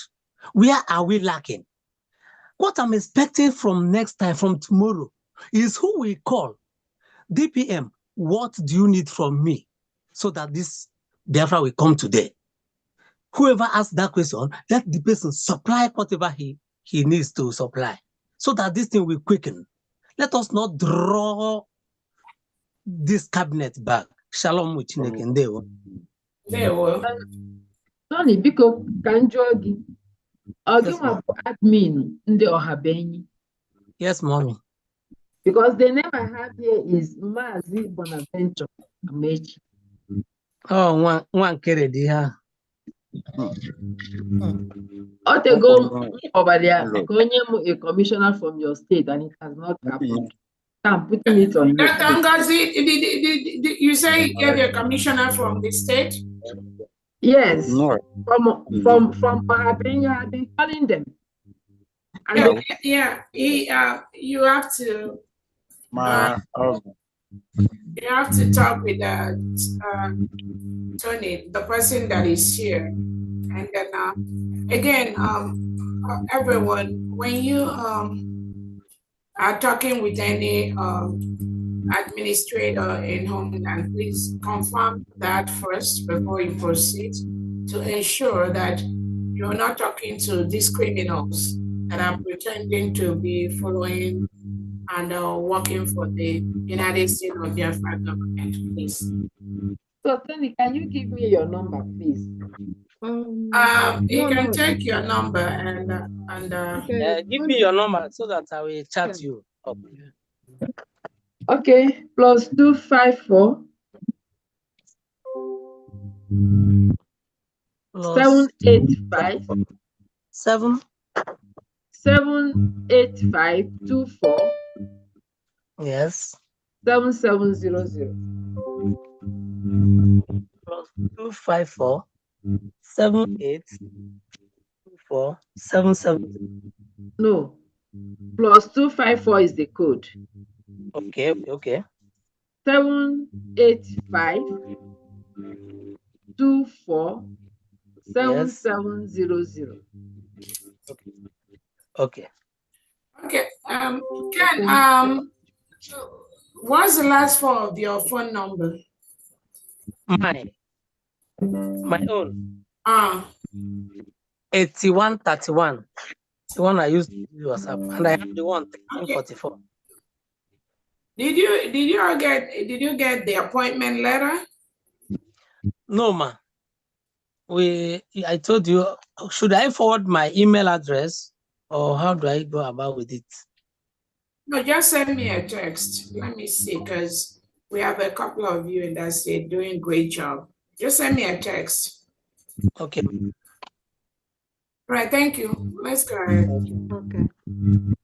Where are we lacking? What I'm expecting from next time, from tomorrow, is who we call DPM. What do you need from me so that this Biafra will come today? Whoever asks that question, let the person supply whatever he needs to supply so that this thing will quicken. Let us not draw this cabinet back. Shalom with Chineke ndewo. Ndewo. Tony, biko ka m jụọ gị, ọ gị nwa bụ admin ndị Ohabenyi? Yes, mommy. Because the name I have here is Mazi Bonaventure Amechi. Oh, one carry the ha. Otego Obadia, a commissioner from your state, and it has not happened. I'm putting it on you. Tangazi, you say you gave a commissioner from the state? Yes. No. From Ohabenyi, I've been calling them. And you have to you have to talk with Tony, the person that is here. And then again, everyone, when you are talking with any administrator in Homeland, please confirm that first before you proceed, to ensure that you're not talking to these criminals that are pretending to be following and working for the United States of Biafra government, please. So, Tony, can you give me your number, please? You can take your number and give me your number so that I will chat you up. Okay, +254 785 78524 Yes. 7700 +254 78524 7700. No, +254 is the code. Okay. 785 247700. Okay. Okay. Ken, what's the last four of your phone number? My own. 8131. The one I used to use WhatsApp, and I have the one 1344. Did you get the appointment letter? No, ma. I told you, should I forward my email address or how do I go about with it? No, just send me a text. Let me see, because we have a couple of you in that state doing great job. Just send me a text. Okay. Right, thank you. Let's go ahead. Okay.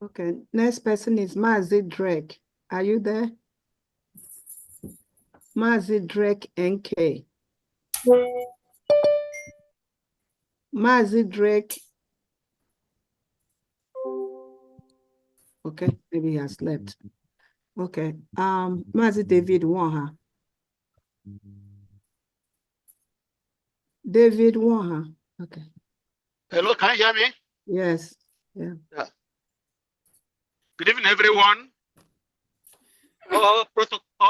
Okay. Next person is Mazi Drake. Are you there? Mazi Drake NK. Mazi Drake. Okay, maybe he has slept. Okay. Mazi David Waha. David Waha. Okay. Hello, can you hear me? Yes. Yeah. Good evening, everyone. All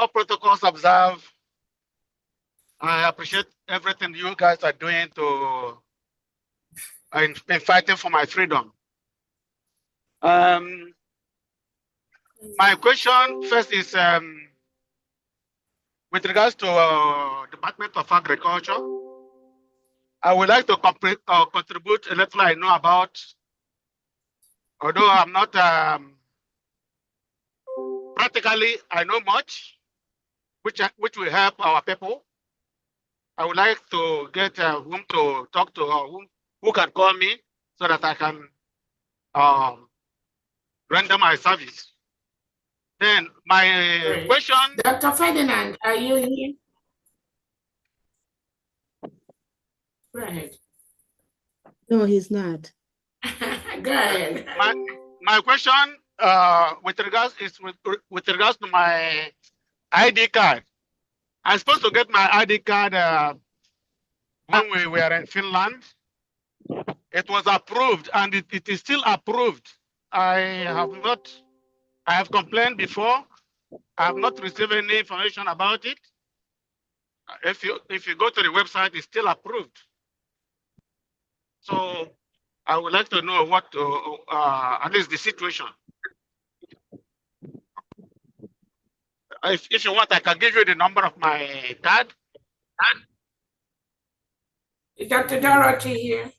protocols observed. I appreciate everything you guys are doing to in fighting for my freedom. My question first is with regards to Department of Agriculture. I would like to contribute a little I know about, although I'm not practically, I know much, which will help our people. I would like to get whom to talk to or who can call me so that I can render my service. Then my question. Dr. Ferdinand, are you here? Go ahead. No, he's not. Go ahead. My question with regards to my ID card. I'm supposed to get my ID card when we were in Finland. It was approved and it is still approved. I have complained before. I have not received any information about it. If you go to the website, it's still approved. So I would like to know what at least the situation. If you want, I can give you the number of my card. Is Dr. Dorothy here?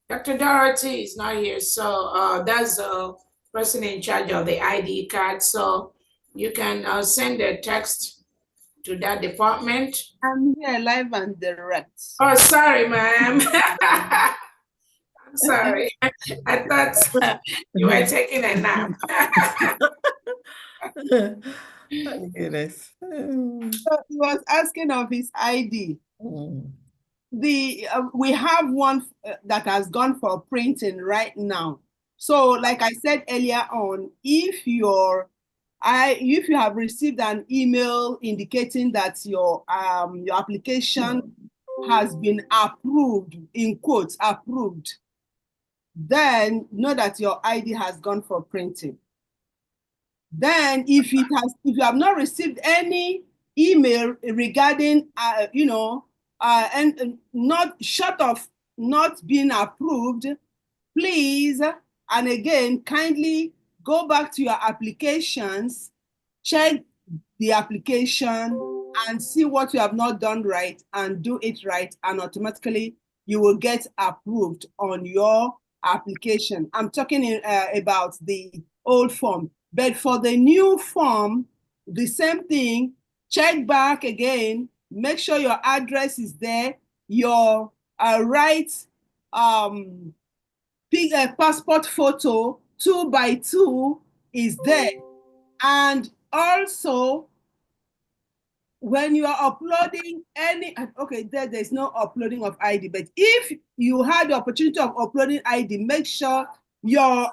Dr. Dorothy is not here, so that's the person in charge of the ID card. So you can send a text to that department. I'm here live and direct. Oh, sorry, ma'am. I'm sorry. I thought you were taking a nap. Goodness. So he was asking of his ID. We have one that has gone for printing right now. So, like I said earlier on, if you have received an email indicating that your application has been approved, in quotes, approved, then know that your ID has gone for printing. Then if you have not received any email regarding and not short of not being approved, please, and again, kindly go back to your applications, check the application and see what you have not done right and do it right, and automatically you will get approved on your application. I'm talking about the old form, but for the new form, the same thing, check back again, make sure your address is there, your right passport photo 2x2 is there, and also when you are uploading any, okay, there's no uploading of ID, but if you had the opportunity of uploading ID, make sure your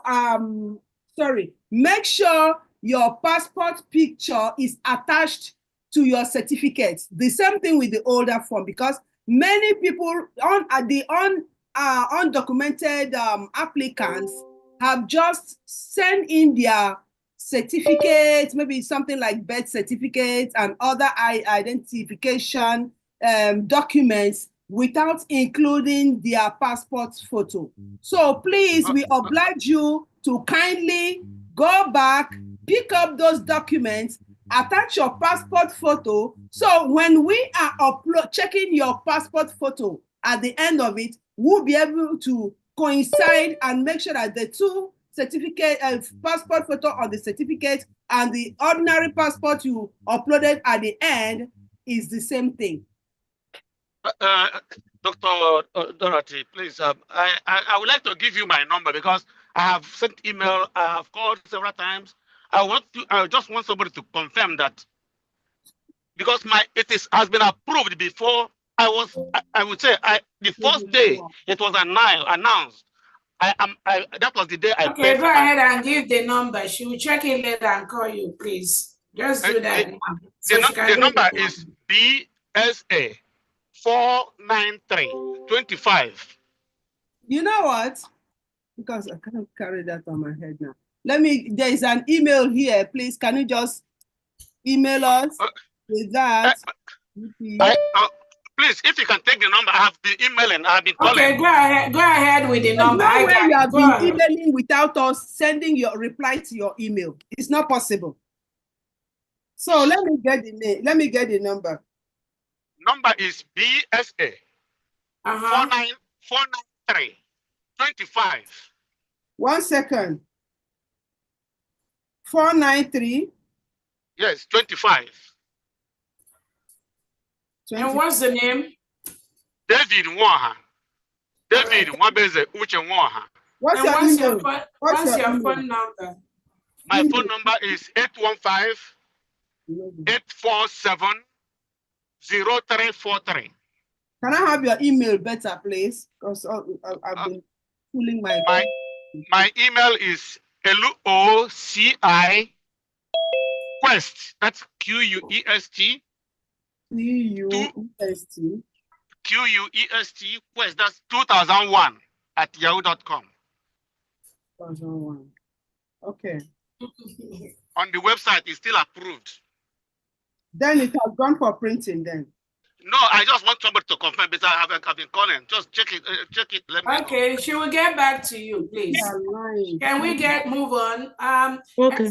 make sure your passport picture is attached to your certificates. The same thing with the older form, because many people undocumented applicants have just sent in their certificates, maybe something like birth certificates and other identification documents without including their passport photo. So please, we oblige you to kindly go back, pick up those documents, attach your passport photo. So when we are checking your passport photo at the end of it, we'll be able to coincide and make sure that the two certificate passport photo on the certificate and the ordinary passport you uploaded at the end is the same thing. Dr. Dorothy, please, I would like to give you my number because I have sent email, I have called several times. I just want somebody to confirm that, because has been approved before. I would say the first day it was announced. That was the day I Okay, paid go ahead and give the number. She will check it later and call you, please. Just do that now. So the number is BSA 49325. You know what? Because I can't carry that on my head now. There is an email here. Please, can you just email us with that? Please, if you can take the number, I have been emailing, I have been calling. Okay, go ahead with the number. There's no way you have been emailing without us sending your reply to your email. It's not possible. So let me get the name. Let me get the number. Number is BSA 49325. 1 second. 493. Yes, 25. And what's the name? David Nwaha. David Nwabeze Uche Nwaha. What's your phone number? My phone number is 815-847-0343. Can I have your email better, please? Because I've been pulling my email is LOCI Quest. That's QUEST. QUEST Quest. That's 2001 at yahoo.com. 2001. Okay. On the website, it's still approved. Then it has gone for printing then. No, I just want somebody to confirm because I've been calling. Just check it. Let me know. She will get back to you, please. Can we move on? Okay.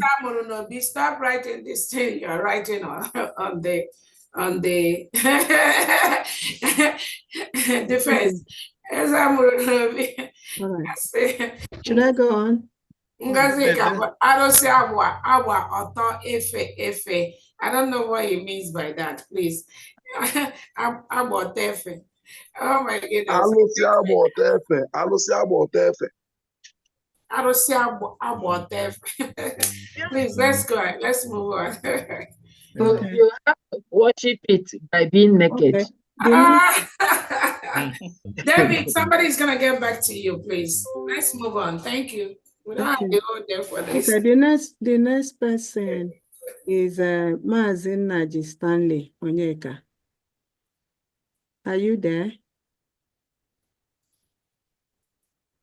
Stop writing this thing you're writing on the defense. Should I go on? I don't know what he means by that, please. Oh my goodness. Please, let's go. Let's move on. So you have to worship it by being naked. David, somebody's gonna get back to you, please. Let's move on. Thank you. We don't have to go there for this. Okay, the next person is Mazin Naji Stanley Onyeka. Are you there?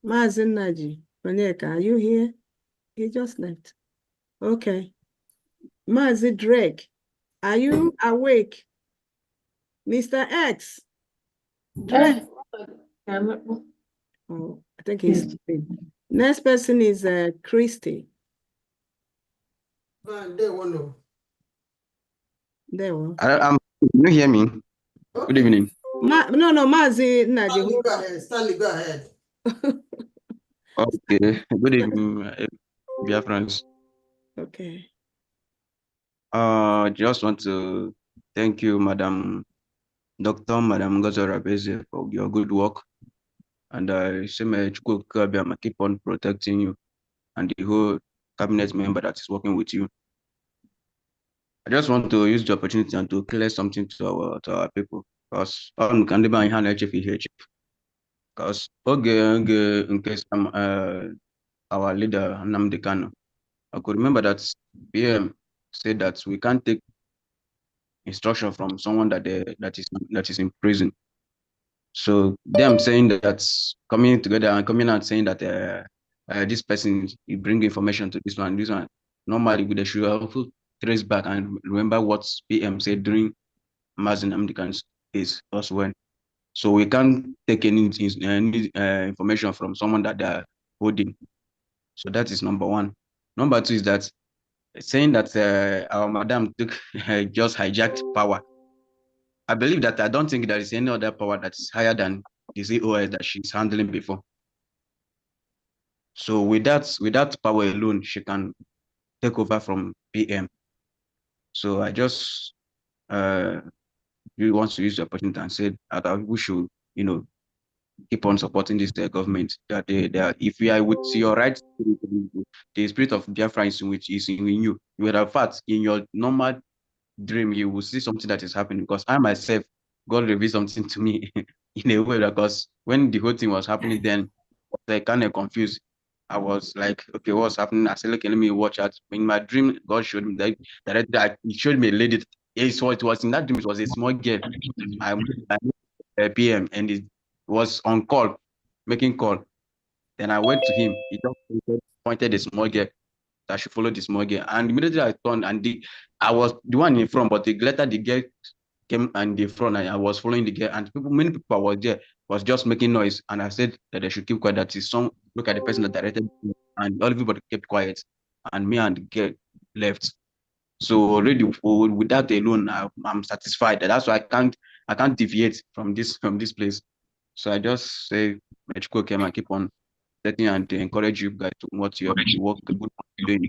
Mazin Naji Onyeka, are you here? He just left. Okay. Mazi Drake, are you awake? Mr. X. Drake. Oh, I think he's sleeping. Next person is Christy. There one. Can you hear me? Good evening. No, Mazi Naji. Stanley, go ahead. Okay. Good evening, dear friends. Okay. Just want to thank you, Madam Gozora Beze, for your good work. And I say may Chukwu keep on protecting you and the whole cabinet member that is working with you. I just want to use the opportunity and to clear something to our people, because on can be hand HFH. Because in case our leader Nnamdi Kanu, I could remember that PM said that we can't take instruction from someone that is in prison. So them saying that coming together and coming out saying that this person you bring information to this one. Normally they should also trace back and remember what PM said during Mazen Amdikan's case as well. So we can't take any information from someone that they are holding. So that is number one. Number two is that saying that our madam took just hijacked power. I believe that I don't think there is any other power that is higher than the COS that she's handling before. So with that power alone, she can take over from PM. So I just really want to use the opportunity and say that we should, keep on supporting this government. That they are, if we are with your right spirit, the spirit of Biafra is in you. You would have fact in your normal dream, you will see something that is happening. Because I myself, God revealed something to me in a way, because when the whole thing was happening, then I was kind of confused. I was like, okay, what's happening? I said, okay, let me watch out. In my dream, God showed me that He showed me a lady. So it was in that dream, it was a small girl. I PM, and it was on call, making call. Then I went to him. He just pointed a small girl that I should follow the small girl. And immediately I turned, and I was the one in front, but later the girl came and the front, and I was following the girl, and many people were there, was just making noise. And I said that they should keep quiet. That is some look at the person that directed me, and everybody kept quiet. And me and the girl left. So already with that alone, I'm satisfied. That's why I can't deviate from this place. So I just say, Mechiko came and keep on letting and encourage you guys to what you work good doing.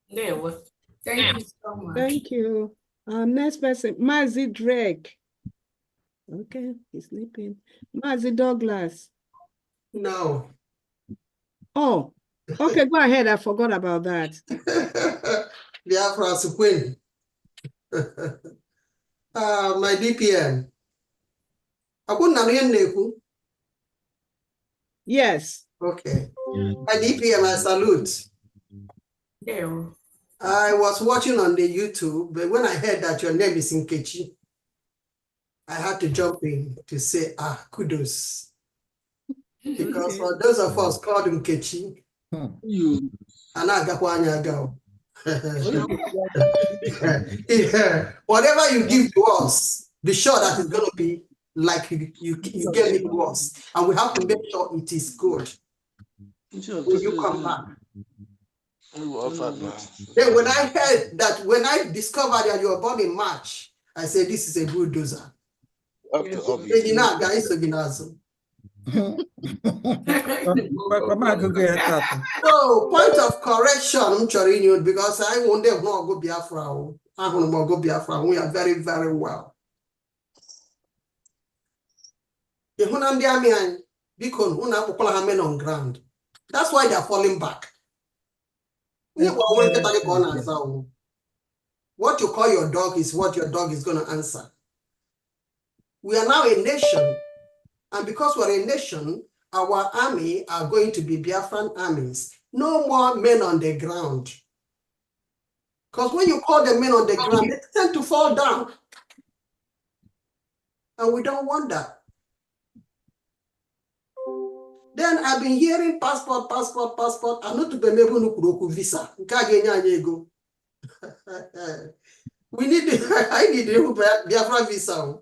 Yeah, well, thank you so much. Thank you. Next person, Mazi Drake. Okay, he's sleeping. Mazi Douglas. No. Oh, okay, go ahead. I forgot about that. Biafra Suquin. My DPM. Yes. Okay. My DPM, I salute. Yeah. I was watching on the YouTube, but when I heard that your name is Nkechi, I had to jump in to say, kudos. Because for those of us called Nkechi, whatever you give to us, be sure that it's going to be like you gave it to us. And we have to make sure it is good when you come back. Then when I heard that, when I discovered that you were born in March, I said, this is a bulldozer. So, point of correction, because I won't have no go Biafra. I want to go Biafra. We are very, very well. On ground. That's why they are falling back. What you call your dog is what your dog is going to answer. We are now a nation, and because we're a nation, our army are going to be Biafran armies. No more men on the ground. Because when you call the men on the ground, they tend to fall down. And we don't want that. Then I've been hearing passport. I'm not to be able to visa. We need, I need a Biafra visa.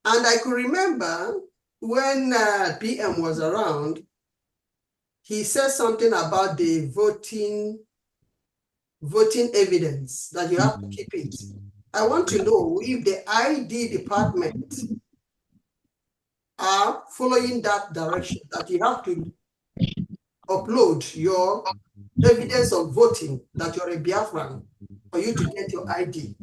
And I could remember when PM was around, he said something about the voting evidence, that you have to keep it. I want to know if the ID department are following that direction, that you have to upload your evidence of voting, that you're a Biafran, for you to get your ID.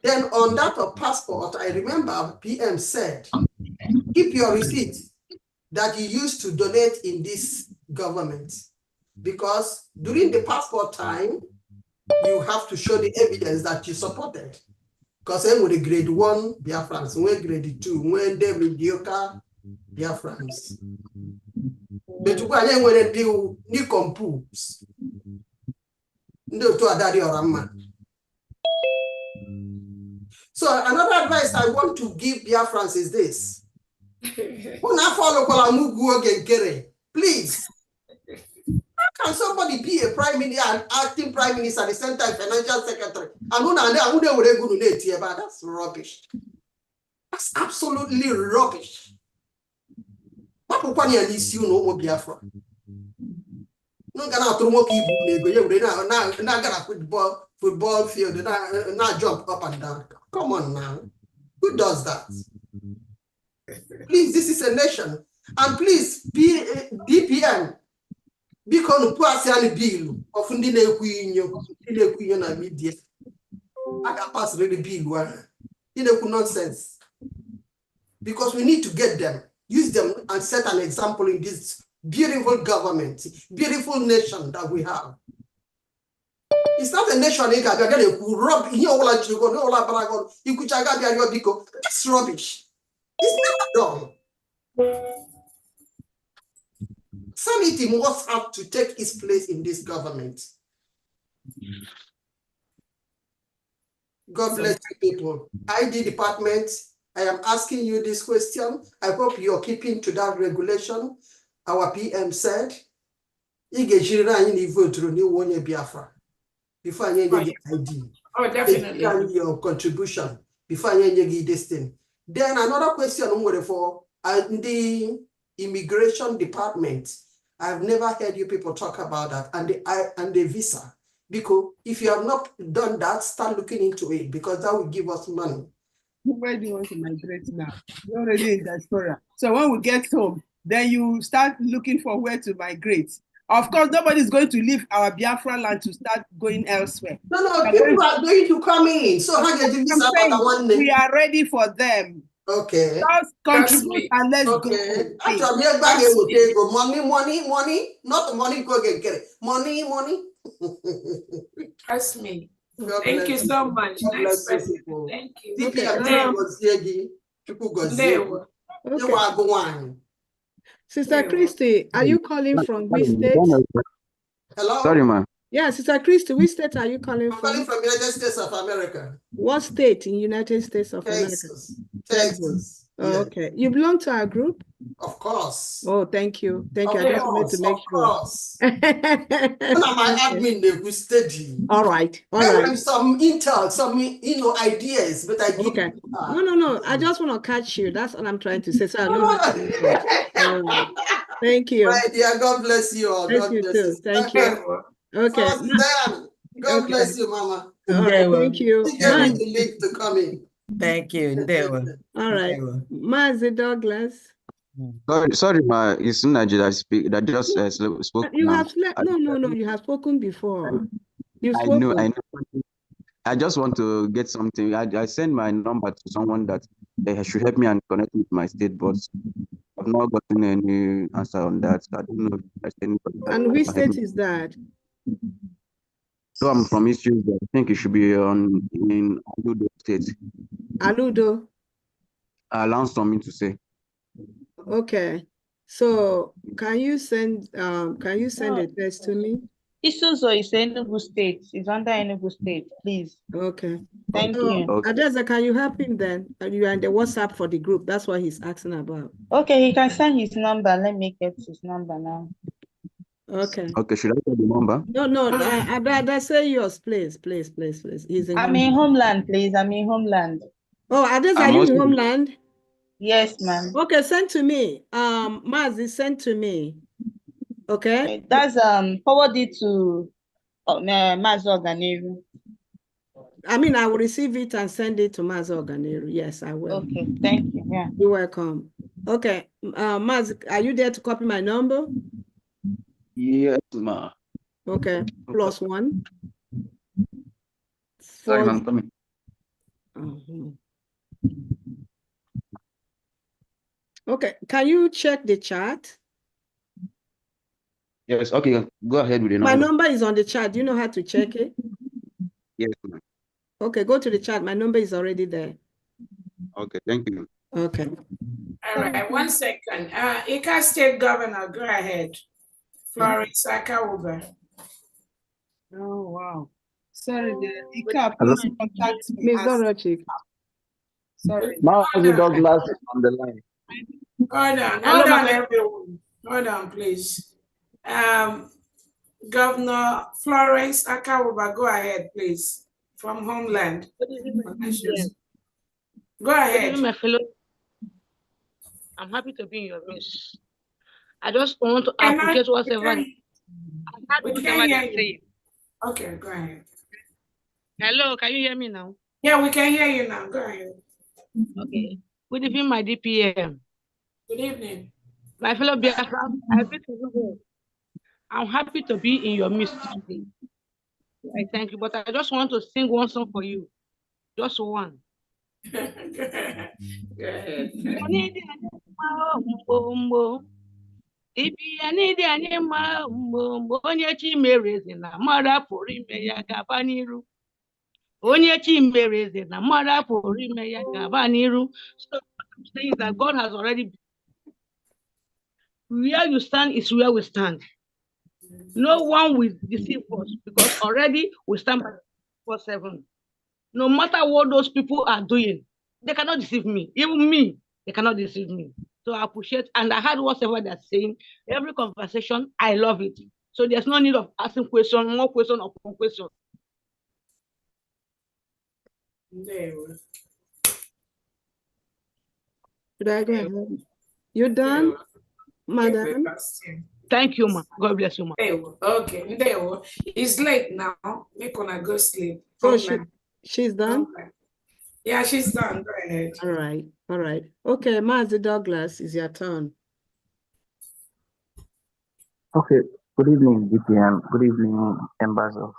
Then on that of passport, I remember PM said, keep your receipt that you used to donate in this government. Because during the passport time, you have to show the evidence that you supported. Because then with the grade 1 Biafrans, when grade 2, when they mediocre Biafrans. But when they compose, So another advice I want to give Biafrans is this. Please. How can somebody be a prime minister and acting prime minister at the same time financial secretary? That's rubbish. That's absolutely rubbish. Biafra. No gonna football field, now jump up and down. Come on now. Who does that? Please, this is a nation. And please, DPM, because no bill of na media. I can pass the bill. Nonsense. Because we need to get them, use them, and set an example in this beautiful government, beautiful nation that we have. It's not a nation who rob that's rubbish. It's never done. Sanity must have to take its place in this government. God bless you people. ID department, I am asking you this question. I hope you're keeping to that regulation. Our PM said, Biafra. Before you get ID. Oh, definitely. Your contribution before you get this thing. Then another question for the immigration department. I've never heard you people talk about that and the visa. Because if you have not done that, start looking into it because that will give us money. Where do you want to migrate now? You're already in diaspora. So when we get home, then you start looking for where to migrate. Of course, nobody's going to leave our Biafra land to start going elsewhere. No, people are going to come in. So how do you we are ready for them. Okay. Just contribute and let's go. Money, not money go get it. Money. Trust me. Thank you so much. Nice person. Thank you. Okay. Sister Christy, are you calling from which state? Hello? Sorry, ma'am. Yeah, Sister Christy, which state are you calling from? I'm calling from United States of America. What state in United States of Texas. America? Texas. Oh, yeah. Okay. You belong to our group? Of course. Oh, thank you. Thank you. I just wanted to make sure. Of course. One of my admin, they will study. All right. All right. Some intel, some ideas, but I give. Okay. No. I just want to catch you. That's what I'm trying to say. So I know. Thank you. My dear, God bless you all. Thank you too. Thank you. Okay. God bless you, Mama. All right. Thank you. Give me the link to come in. Thank you. All right. Mazi Douglas. Sorry, ma. It's Nigeria that speak. That just spoke. You now. have no. You have spoken before. You've I spoken. know. I just want to get something. I send my number to someone that they should help me and connect with my state, but I've not gotten any answer on that. I don't know if there's anybody. And which state is that? So I'm from East Tuesday. I think it should be in Aludo State. Aludo. Allows for me to say. Okay. So can you send a text to me? Isuzo is Enugu State. It's under Enugu State, please. Okay. Thank you. Okay. Adeza, can you help him then? You are in the WhatsApp for the group. That's what he's asking about. Okay, he can send his number. Let me get his number now. Okay. Okay, should I get the number? No. I'd rather say yours, please. He's in I'm in Homeland, please. I'm in Homeland. Oh, Adeza, are you in Homeland? Yes, ma'am. Okay, send to me. Mazi, send to me. Okay. That's forward it to Mazi Oganeru. I mean, I will receive it and send it to Mazi Oganeru. Yes, I will. Okay, thank you. Yeah. You're welcome. Okay. Mazi, are you there to copy my number? Yes, ma. Okay. +1. Sorry, ma'am, coming. Okay. Can you check the chat? Yes, okay, go ahead with the number. My number is on the chat. Do you know how to check it? Yes, ma'am. Okay, go to the chat. My number is already there. Okay, thank you. Okay. All right, 1 second. Ika State Governor, go ahead. Florence Akawuba. Oh, wow. Sorry, Ika, Hello? please contact me. Miss Dorochik. Sorry. Mazi Douglas is on the line. Hold on, everyone. Hold on, please. Governor Florence Akawuba, go ahead, please, from Homeland. Go ahead. My fellow, I'm happy to be in your midst. I just want to appreciate whatever they're saying. Okay, go ahead. Hello, can you hear me now? Yeah, we can hear you now. Go ahead. Okay. Good evening, my DPM. Good evening. My fellow Biafra, I'm happy to be in your midst today. I thank you, but I just want to sing one song for you. Just one. Go ahead. Onye chi mere eze na mmadụ apụrụ ime ya gaba n'iru. Onye chi mere eze na mmadụ apụrụ ime ya gaba n'iru. So what I'm saying is that God has already, where you stand is where we stand. No one will deceive us because already we stand by 4/7. No matter what those people are doing, they cannot deceive me. Even me, they cannot deceive me. So I appreciate, and I heard whatever they're saying. Every conversation, I love it. So there's no need of asking question, more question upon question. Should I go ahead? You done, madam? Thank you, ma. God bless you, ma. Okay, it's late now. Make her go sleep. So she's done? Okay. Yeah, she's done. Go ahead. All right, all right. Okay, Mazi Douglas, it's your turn. Okay, good evening, DPM. Good evening, members of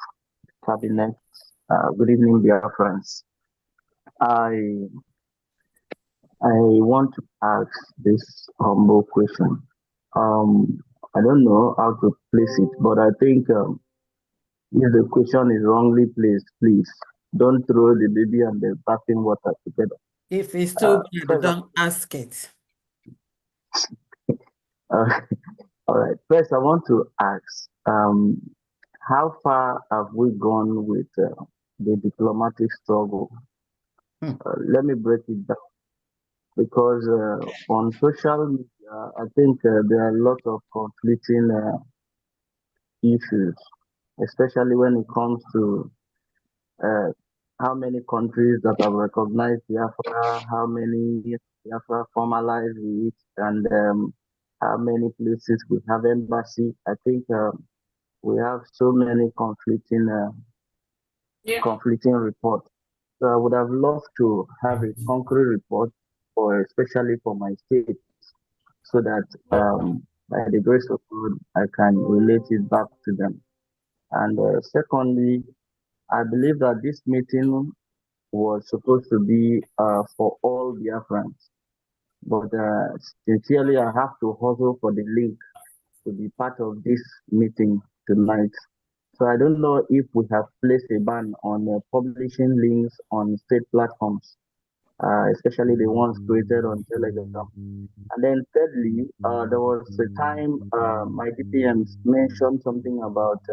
cabinet. Good evening, dear friends. I want to ask this humble question. I don't know how to place it, but I think if the question is wrongly placed, please don't throw the baby and the bathing water together. If it's too bad, don't ask it. All right. First, I want to ask, how far have we gone with the diplomatic struggle? Let me break it down. Because on social media, I think there are a lot of conflicting issues, especially when it comes to how many countries that have recognized Biafra, how many Biafra formalized it, and how many places we have embassy. I think we have so many conflicting reports. So I would have loved to have a concrete report, especially for my state, so that by the grace of God, I can relate it back to them. And secondly, I believe that this meeting was supposed to be for all Biafrans. But sincerely, I have to hustle for the link to be part of this meeting tonight. So I don't know if we have placed a ban on publishing links on state platforms, especially the ones created on Telegram. And then thirdly, there was a time my DPMs mentioned something about,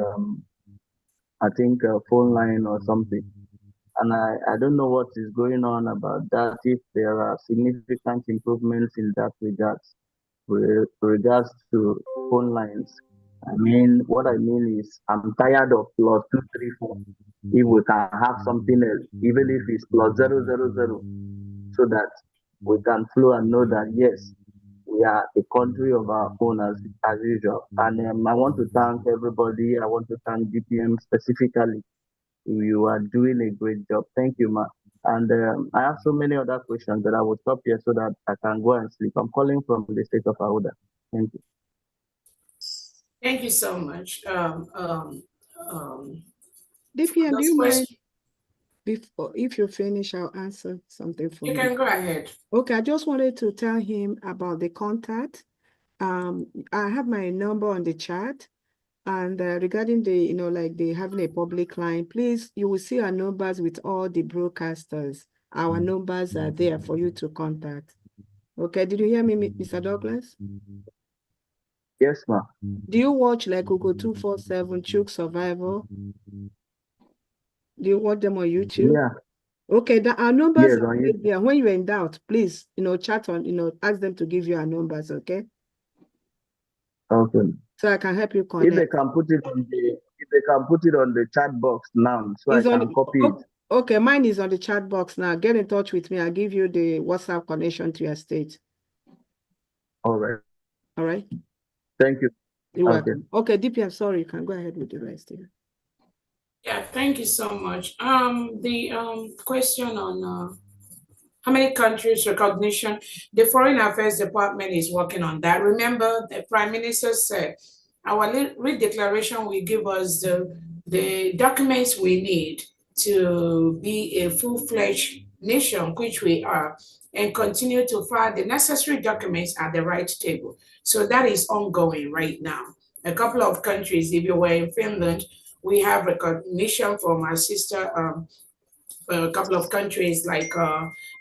I think, a phone line or something. And I don't know what is going on about that, if there are significant improvements in that regards to phone lines. I mean, what I mean is I'm tired of +234. If we can have something else, even if it's +000, so that we can flow and know that yes, we are a country of our own as usual. And I want to thank everybody. I want to thank DPM specifically. You are doing a great job. Thank you, ma. And I have so many other questions that I will stop here so that I can go and sleep. I'm calling from the state of Auda. Thank you. Thank you so much. DPM, do you mind? Before, if you finish, I'll answer something for you. You can go ahead. Okay, I just wanted to tell him about the contact. I have my number on the chat. And regarding the, like they having a public line, please, you will see our numbers with all the broadcasters. Our numbers are there for you to contact. Okay, did you hear me, Mr. Douglas? Yes, ma'am. Do you watch like Google 247 Chook Survival? Do you want them on YouTube? Yeah. Okay, our numbers Yes, are on right YouTube. there. When you're in doubt, please, chat on, ask them to give you our numbers, okay? Okay. So I can help you If connect. they can put it on the chat box now, so It's I on can copy it. Okay, mine is on the chat box now. Get in touch with me. I'll give you the WhatsApp connection to your state. All right. All right. Thank you. You're Okay. welcome. Okay, DPM, sorry, you can go ahead with the rest here. Yeah, thank you so much. The question on how many countries recognition, the Foreign Affairs Department is working on that. Remember, the Prime Minister said our redeclaration will give us the documents we need to be a full-fledged nation, which we are, and continue to file the necessary documents at the right table. So that is ongoing right now. A couple of countries, if you were in Finland, we have recognition from our sister a couple of countries like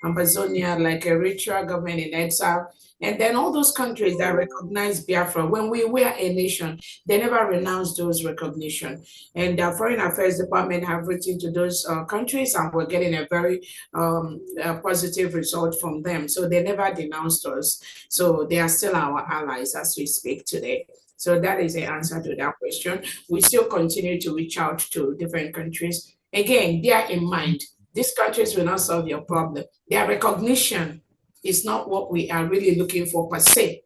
Amazonia, like Eritrea, government in exile. And then all those countries that recognize Biafra, when we were a nation, they never renounced those recognition. And the Foreign Affairs Department have written to those countries, and we're getting a very positive result from them. So they never denounced us. So they are still our allies as we speak today. So that is the answer to that question. We still continue to reach out to different countries. Again, bear in mind, these countries will not solve your problem. Their recognition is not what we are really looking for per se.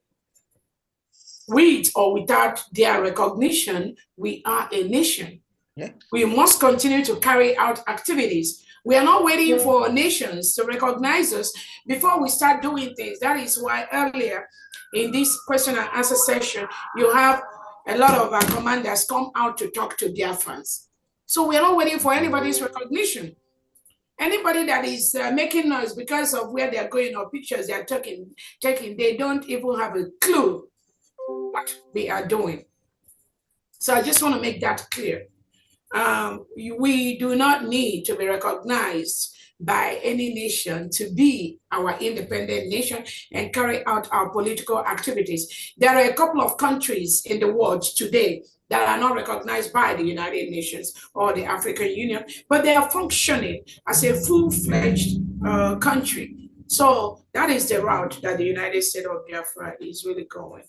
With or without their recognition, we are a nation. Yeah. We must continue to carry out activities. We are not waiting for nations to recognize us before we start doing things. That is why earlier in this question and answer session, you have a lot of our commanders come out to talk to Biafrans. So we are not waiting for anybody's recognition. Anybody that is making noise because of where they're going or pictures they're taking, they don't even have a clue what they are doing. So I just want to make that clear. We do not need to be recognized by any nation to be our independent nation and carry out our political activities. There are a couple of countries in the world today that are not recognized by the United Nations or the African Union, but they are functioning as a full-fledged country. So that is the route that the United States of Biafra is really going.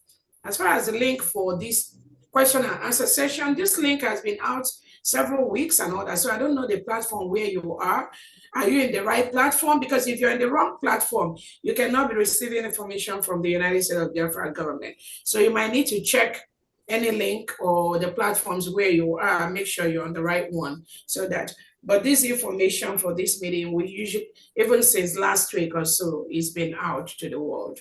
As far as the link for this question and answer session, this link has been out several weeks and all that. So I don't know the platform where you are. Are you in the right platform? Because if you're in the wrong platform, you cannot be receiving information from the United States of Biafra government. So you might need to check any link or the platforms where you are, make sure you're on the right one. So that, but this information for this meeting, we usually, even since last week or so, it's been out to the world.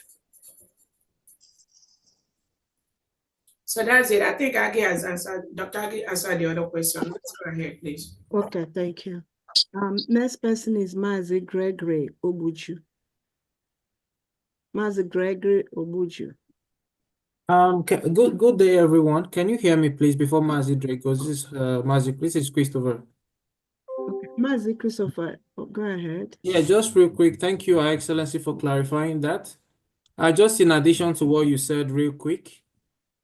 So that's it. I think Aggie has answered, Dr. Aggie answered the other question. Let's go ahead, please. Okay, thank you. Next person is Mazi Gregory Obuju. Mazi Gregory Obuju. Good day, everyone. Can you hear me, please, before Mazi Drake goes? This is Mazi. This is Christopher. Okay. Mazi Christopher, go ahead. Yeah, just real quick. Thank you, Your Excellency, for clarifying that. Just in addition to what you said, real quick,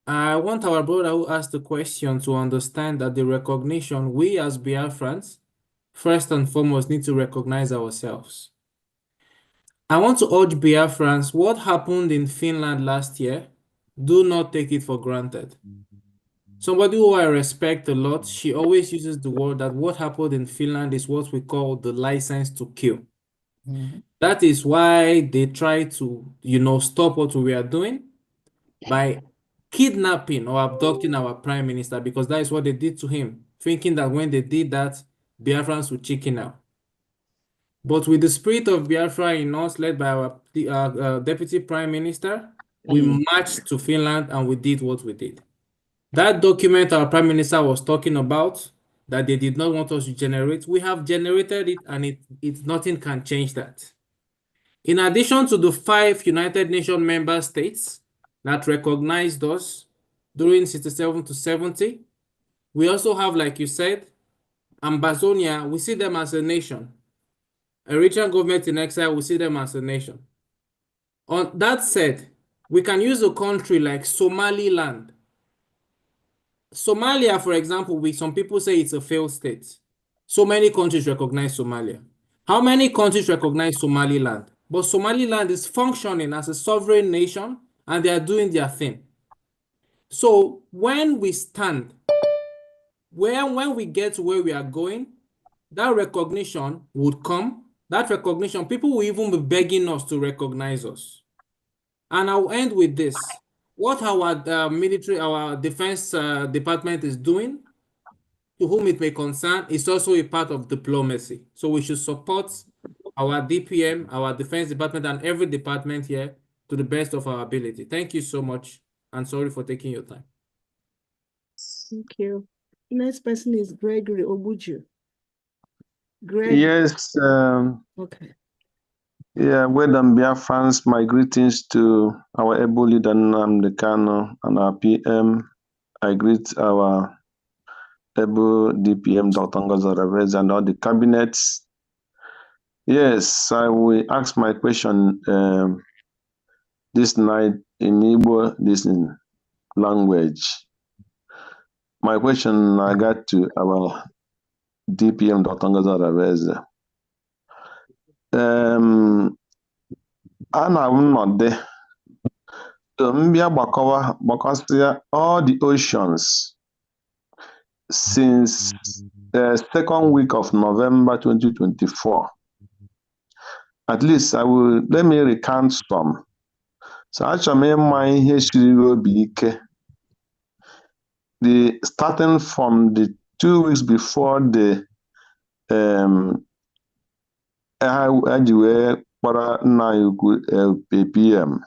I want our brother who asked the question to understand that the recognition, we as Biafrans, first and foremost, need to recognize ourselves. I want to urge Biafrans, what happened in Finland last year, do not take it for granted. Somebody who I respect a lot, she always uses the word that what happened in Finland is what we call the license to kill. That is why they try to, stop what we are doing by kidnapping or abducting our prime minister, because that is what they did to him, thinking that when they did that, Biafrans would chicken out. But with the spirit of Biafra in us, led by our deputy prime minister, we marched to Finland and we did what we did. That document our prime minister was talking about, that they did not want us to generate, we have generated it, and nothing can change that. In addition to the 5 United Nations member states that recognized us during 67 to 70, we also have, like you said, Amazonia, we see them as a nation. Eritrean government in exile, we see them as a nation. On that said, we can use a country like Somaliland. Somalia, for example, some people say it's a failed state. So many countries recognize Somalia. How many countries recognize Somaliland? But Somaliland is functioning as a sovereign nation and they are doing their thing. So when we stand, when we get to where we are going, that recognition would come. That recognition, people will even be begging us to recognize us. And I'll end with this. What our military, our defense department is doing, to whom it may concern, is also a part of diplomacy. So we should support our DPM, our defense department, and every department here to the best of our ability. Thank you so much, and sorry for taking your time. Thank you. Next person is Gregory Obuju. Greg. Yes. Okay. Yeah, well done, Biafrans. My greetings to our able leader, Nnamdi Kanu, and our PM. I greet our able DPM, Dr. Ngozi Oraveze, and all the cabinets. Yes, I will ask my question this night in Igbo listening language. My question I got to our DPM, Dr. Ngozi Oraveze. A na-anọdụ mbịa gbakọsịa all the oceans since the second week of November 2024. At least let me recount some. So achọrọ m ịma ihe siri obi ike. Starting from the 2 weeks before the eji wee kpọrọ nna anyị ukwu PM.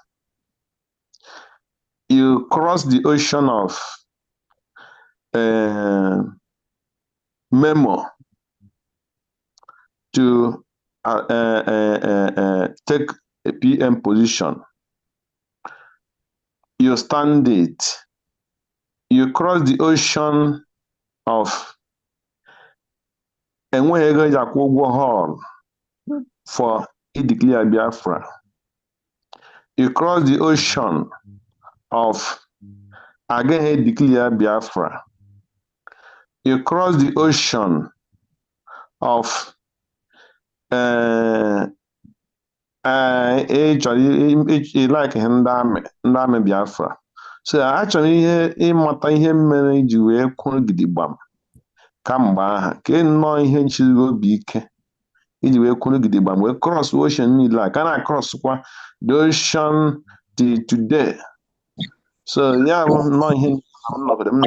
You cross the ocean of Memo to take a PM position. You stand it. You cross the ocean of enweghị ego eji akwụ ụgwọ hall for declare Biafra. You cross the ocean of again declare Biafra. You cross the ocean of like ndị amị Biafra. So achọrọ ihe ịmata ihe mere iji wee kwụrụ gidigbam kamgbe aha ka nnọọ ihe nchiri obi ike iji wee kwụrụ gidigbam wee cross ocean niile a ka na-cross kwa the ocean till today. So ya bụ nnọọ ihe nọgide m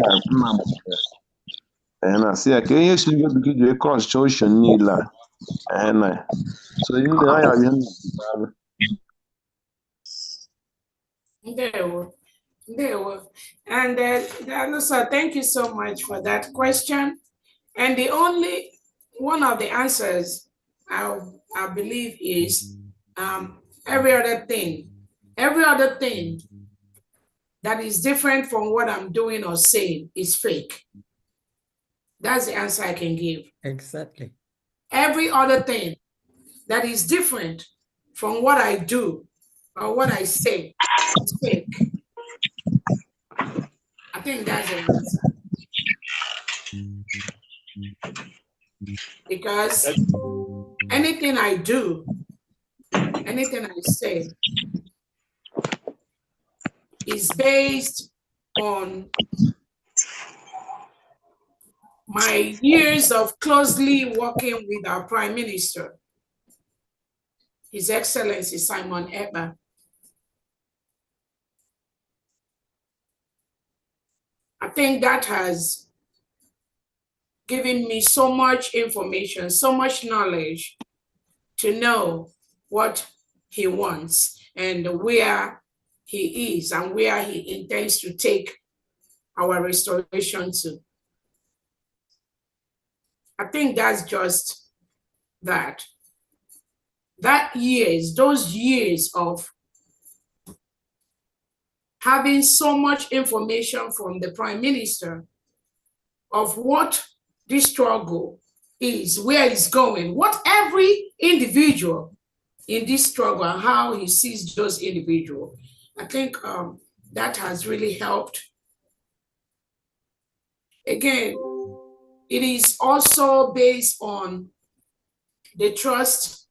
na-asị ya ka ihe siri obi ike ji wee cross ocean niile a. So you know, I have And so thank you so much for that question. And the only one of the answers I believe is every other thing that is different from what I'm doing or saying is fake. That's the answer I can give. Exactly. Every other thing that is different from what I do or what I say is fake. I think that's the answer. Because anything I do, anything I say is based on my years of closely working with our Prime Minister, His Excellency Simon Ekpa. I think that has given me so much information, so much knowledge to know what he wants and where he is and where he intends to take our restoration to. I think that's just that. Those years of having so much information from the Prime Minister of what this struggle is, where it's going, what every individual in this struggle and how he sees those individuals. I think that has really helped. Again, it is also based on the trust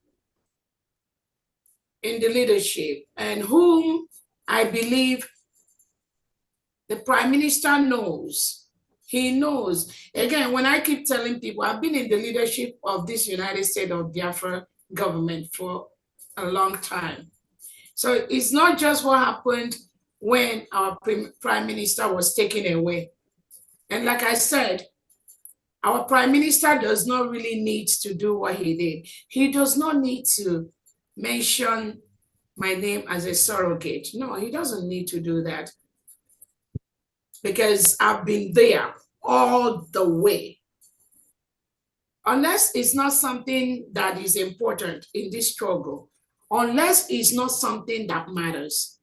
in the leadership, and whom I believe the Prime Minister knows. He knows. Again, when I keep telling people, I've been in the leadership of this United States of Biafra government for a long time. So it's not just what happened when our Prime Minister was taken away. And like I said, our Prime Minister does not really need to do what he did. He does not need to mention my name as a surrogate. No, he doesn't need to do that, because I've been there all the way. Unless it's not something that is important in this struggle, unless it's not something that matters,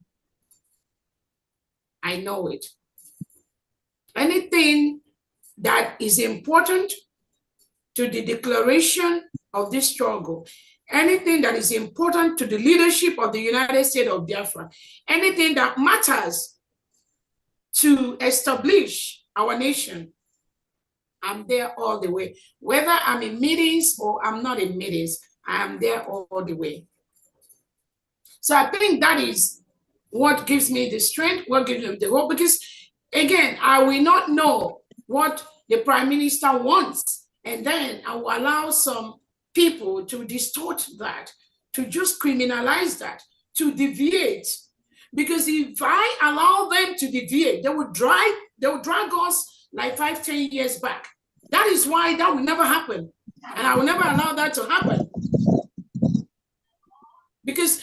I know it. Anything that is important to the declaration of this struggle, anything that is important to the leadership of the United States of Biafra, anything that matters to establish our nation, I'm there all the way. Whether I'm in meetings or I'm not in meetings, I am there all the way. So I think that is what gives me the strength, what gives me the hope, because again, I will not know what the Prime Minister wants, and then I will allow some people to distort that, to just criminalize that, to deviate. Because if I allow them to deviate, they will drag us like 5-10 years back. That is why that will never happen. And I will never allow that to happen. Because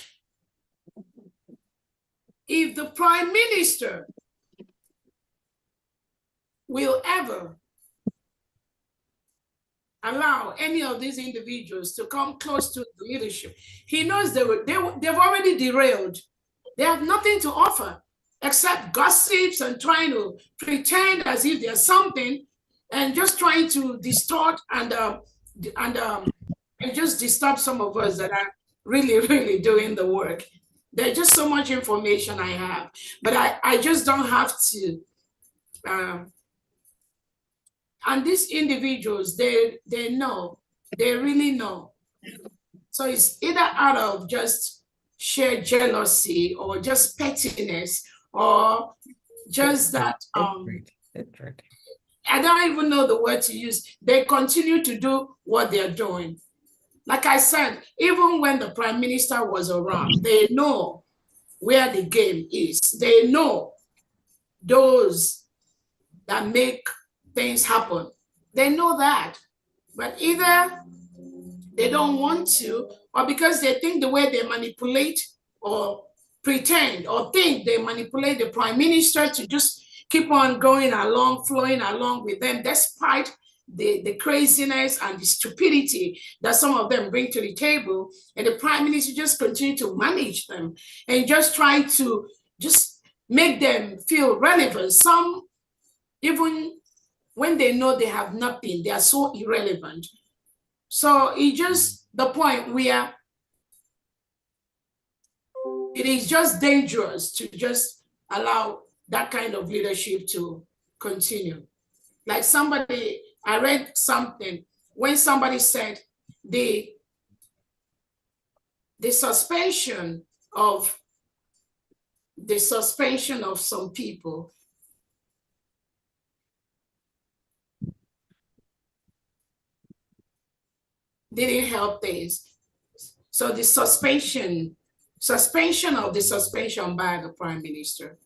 if the Prime Minister will ever allow any of these individuals to come close to the leadership, he knows they've already derailed. They have nothing to offer except gossips and trying to pretend as if there's something, and just trying to distort and just disturb some of us that are really, really doing the work. There's just so much information I have, but I just don't have to. And these individuals, they know, they really know. So it's either out of just sheer jealousy or just pettiness or just that, I don't even know the word to use. They continue to do what they're doing. Like I said, even when the Prime Minister was around, they know where the game is. They know those that make things happen. They know that. But either they don't want to, or because they think the way they manipulate or pretend or think they manipulate the Prime Minister to just keep on going along, flowing along with them, despite the craziness and the stupidity that some of them bring to the table. And the Prime Minister just continue to manage them and just try to just make them feel relevant. Some, even when they know they have nothing, they are so irrelevant. So it's just the point where it is just dangerous to just allow that kind of leadership to continue. Like somebody, I read something when somebody said the suspension of some people didn't help things. So the suspension of the suspension by the Prime Minister.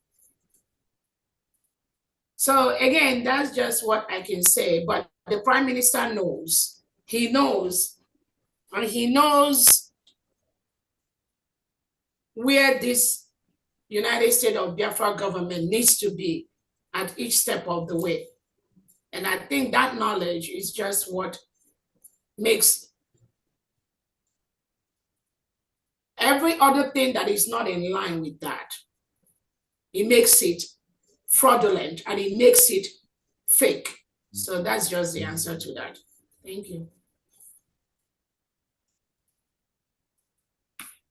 So again, that's just what I can say, but the Prime Minister knows. He knows, and he knows where this United States of Biafra government needs to be at each step of the way. And I think that knowledge is just what makes every other thing that is not in line with that. It makes it fraudulent and it makes it fake. So that's just the answer to that. Thank you.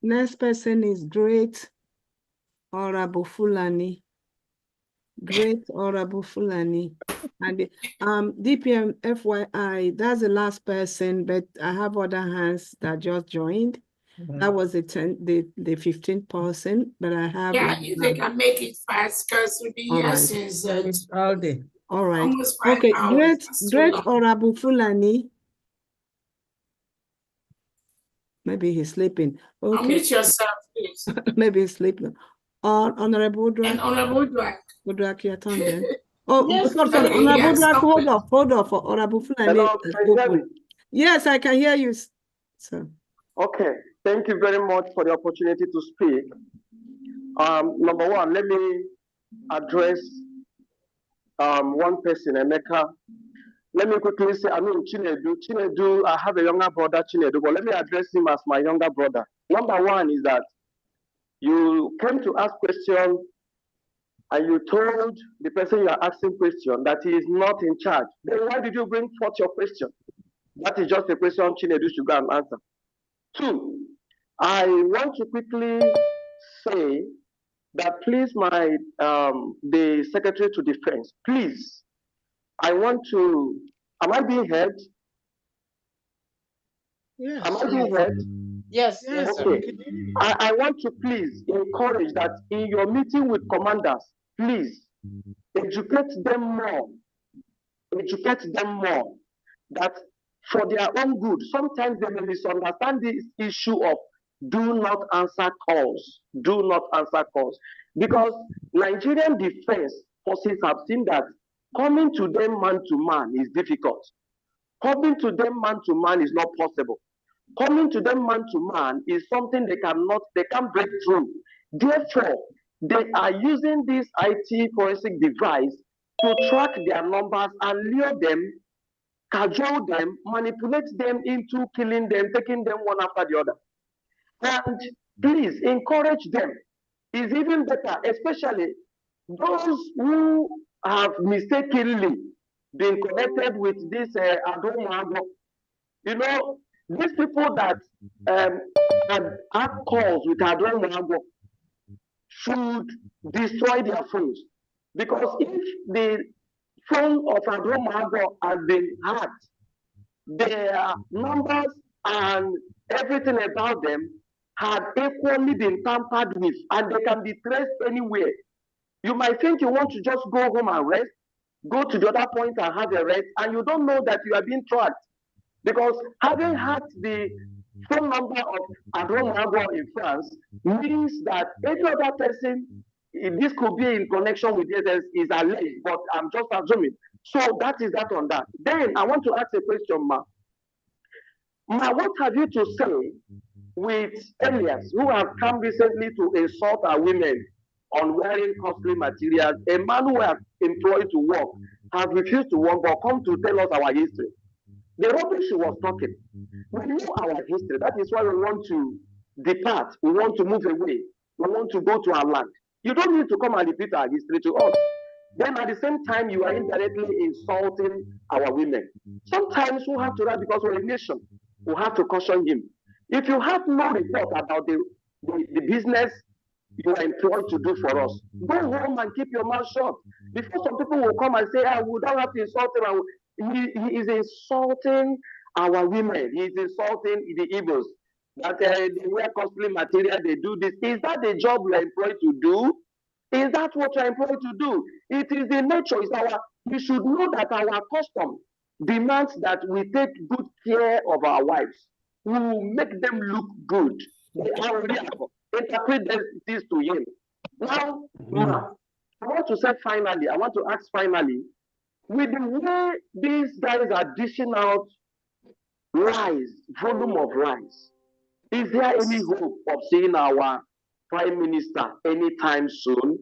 Next person is Great Honorable Fulani. Great Honorable Fulani. And DPM FYI, that's the last person, but I have other hands that just joined. That was the 15th person, but I have. Yeah, if they can make it fast, because we've been here since all day. All right. Almost 5 okay, hours. great Honorable Fulani. Maybe he's sleeping. Okay. Unmute yourself, please. Maybe he's sleeping. Honorable Udrak. And Honorable Udrak. Udrak, your turn then. Oh, Yes, sorry. okay, Honorable yes, Udrak, hold on for Honorable Fulani. Hello, can you hear me? Yes, I can hear you, sir. Okay, thank you very much for the opportunity to speak. Number one, let me address one person, Emeka. Let me quickly say, I mean, Chinedu, I have a younger brother, Chinedu, but let me address him as my younger brother. Number one is that you came to ask questions and you told the person you are asking question that he is not in charge. Then why did you bring forth your question? That is just a question Chinedu should go and answer. Two, I want to quickly say that please, the Secretary to Defense, please, I want to, am I being heard? Yes. Am I being heard? Yes, yes, okay. I want to please encourage that in your meeting with commanders, please educate them more. Educate them more. That for their own good, sometimes they may misunderstand this issue of do not answer calls. Do not answer calls. Because Nigerian defense forces have seen that coming to them man to man is difficult. Coming to them man to man is not possible. Coming to them man to man is something they can't break through. Therefore, they are using this IT forensic device to track their numbers and lure them, cajole them, manipulate them into killing them, taking them one after the other. And please encourage them. It's even better, especially those who have mistakenly been connected with this Adonai. You know, these people that have calls with Adonai should destroy their phones. Because if the phone of Adonai has been hacked, their numbers and everything about them had equally been tampered with, and they can be traced anywhere. You might think you want to just go home and rest, go to the other point and have a rest, and you don't know that you are being tracked. Because having hacked the phone number of Adron Magua in France means that any other person, this could be in connection with this, is alleged, but I'm just assuming. So that is that on that. Then I want to ask a question, Ma. Ma, what have you to say with Elias, who have come recently to insult our women on wearing costly materials? A man who has employed to work has refused to work, but come to tell us our history. The rubbish she was talking, we know our history. That is why we want to depart. We want to move away. We want to go to our land. You don't need to come and repeat our history to us. Then at the same time, you are indirectly insulting our women. Sometimes we have to write because we're a nation. We have to caution him. If you have no report about the business you are employed to do for us, go home and keep your mouth shut. Before some people will come and say, we don't have to insult him. He is insulting our women. He is insulting the Igbos. That they wear costly material, they do this. Is that the job we are employed to do? Is that what we are employed to do? It is the nature. We should know that our custom demands that we take good care of our wives. We will make them look good. They are real. Interpret this to him. Now, I want to say finally, I want to ask finally, with the way these guys are dishing out lies, volume of lies, is there any hope of seeing our Prime Minister anytime soon?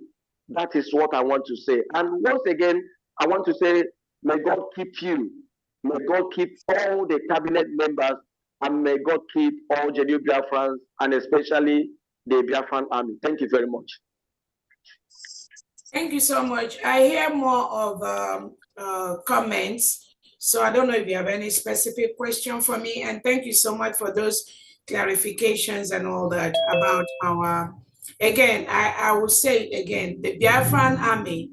That is what I want to say. And once again, I want to say, may God keep you. May God keep all the cabinet members, and may God keep all genuine Biafrans, and especially the Biafran army. Thank you very much. Thank you so much. I hear more of comments. So I don't know if you have any specific question for me. And thank you so much for those clarifications and all that about our, again, I will say it again, the Biafran army,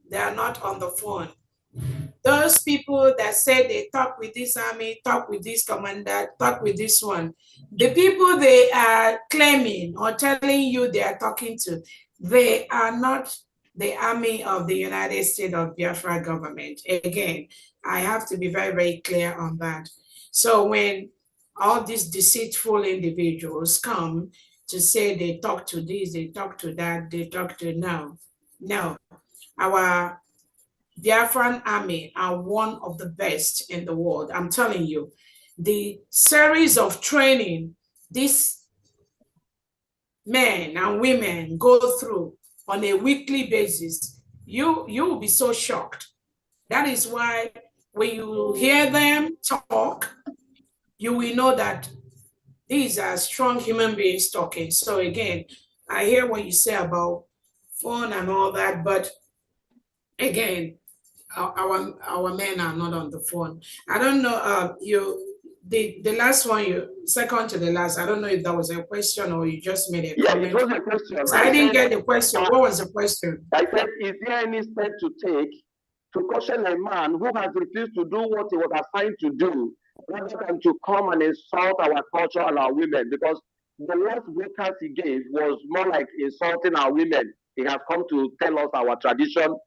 they are not on the phone. those people that say they talk with this army, talk with this commander, talk with this one, the people they are claiming or telling you they are talking to, they are not the army of the United States of Biafra government. Again, I have to be very, very clear on that. So when all these deceitful individuals come to say they talk to this, they talk to that, they talk to no. Our Biafran army are one of the best in the world. I'm telling you, the series of training these men and women go through on a weekly basis, you will be so shocked. That is why when you hear them talk, you will know that these are strong human beings talking. So again, I hear what you say about phone and all that, but again, our men are not on the phone. I don't know, the last one, second to the last, I don't know if that was a question or you just made a comment. Yeah, it was a question. So I didn't get the question. What was the question? I said, is there any step to take to caution a man who has refused to do what he was assigned to do, rather than to come and insult our culture and our women? Because the last broadcast he gave was more like insulting our women. He has come to tell us our tradition.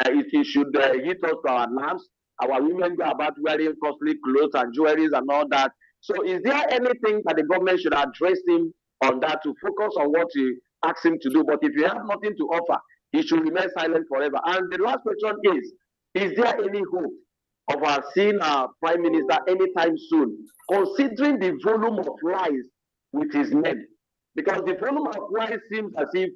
If he should hit us to our lamps, our women go about wearing costly clothes and jewelries and all that. So is there anything that the government should address him on that, to focus on what he asked him to do? But if you have nothing to offer, he should remain silent forever. And the last question is there any hope of our seeing our prime minister anytime soon, considering the volume of lies with his men? Because the volume of lies seems as if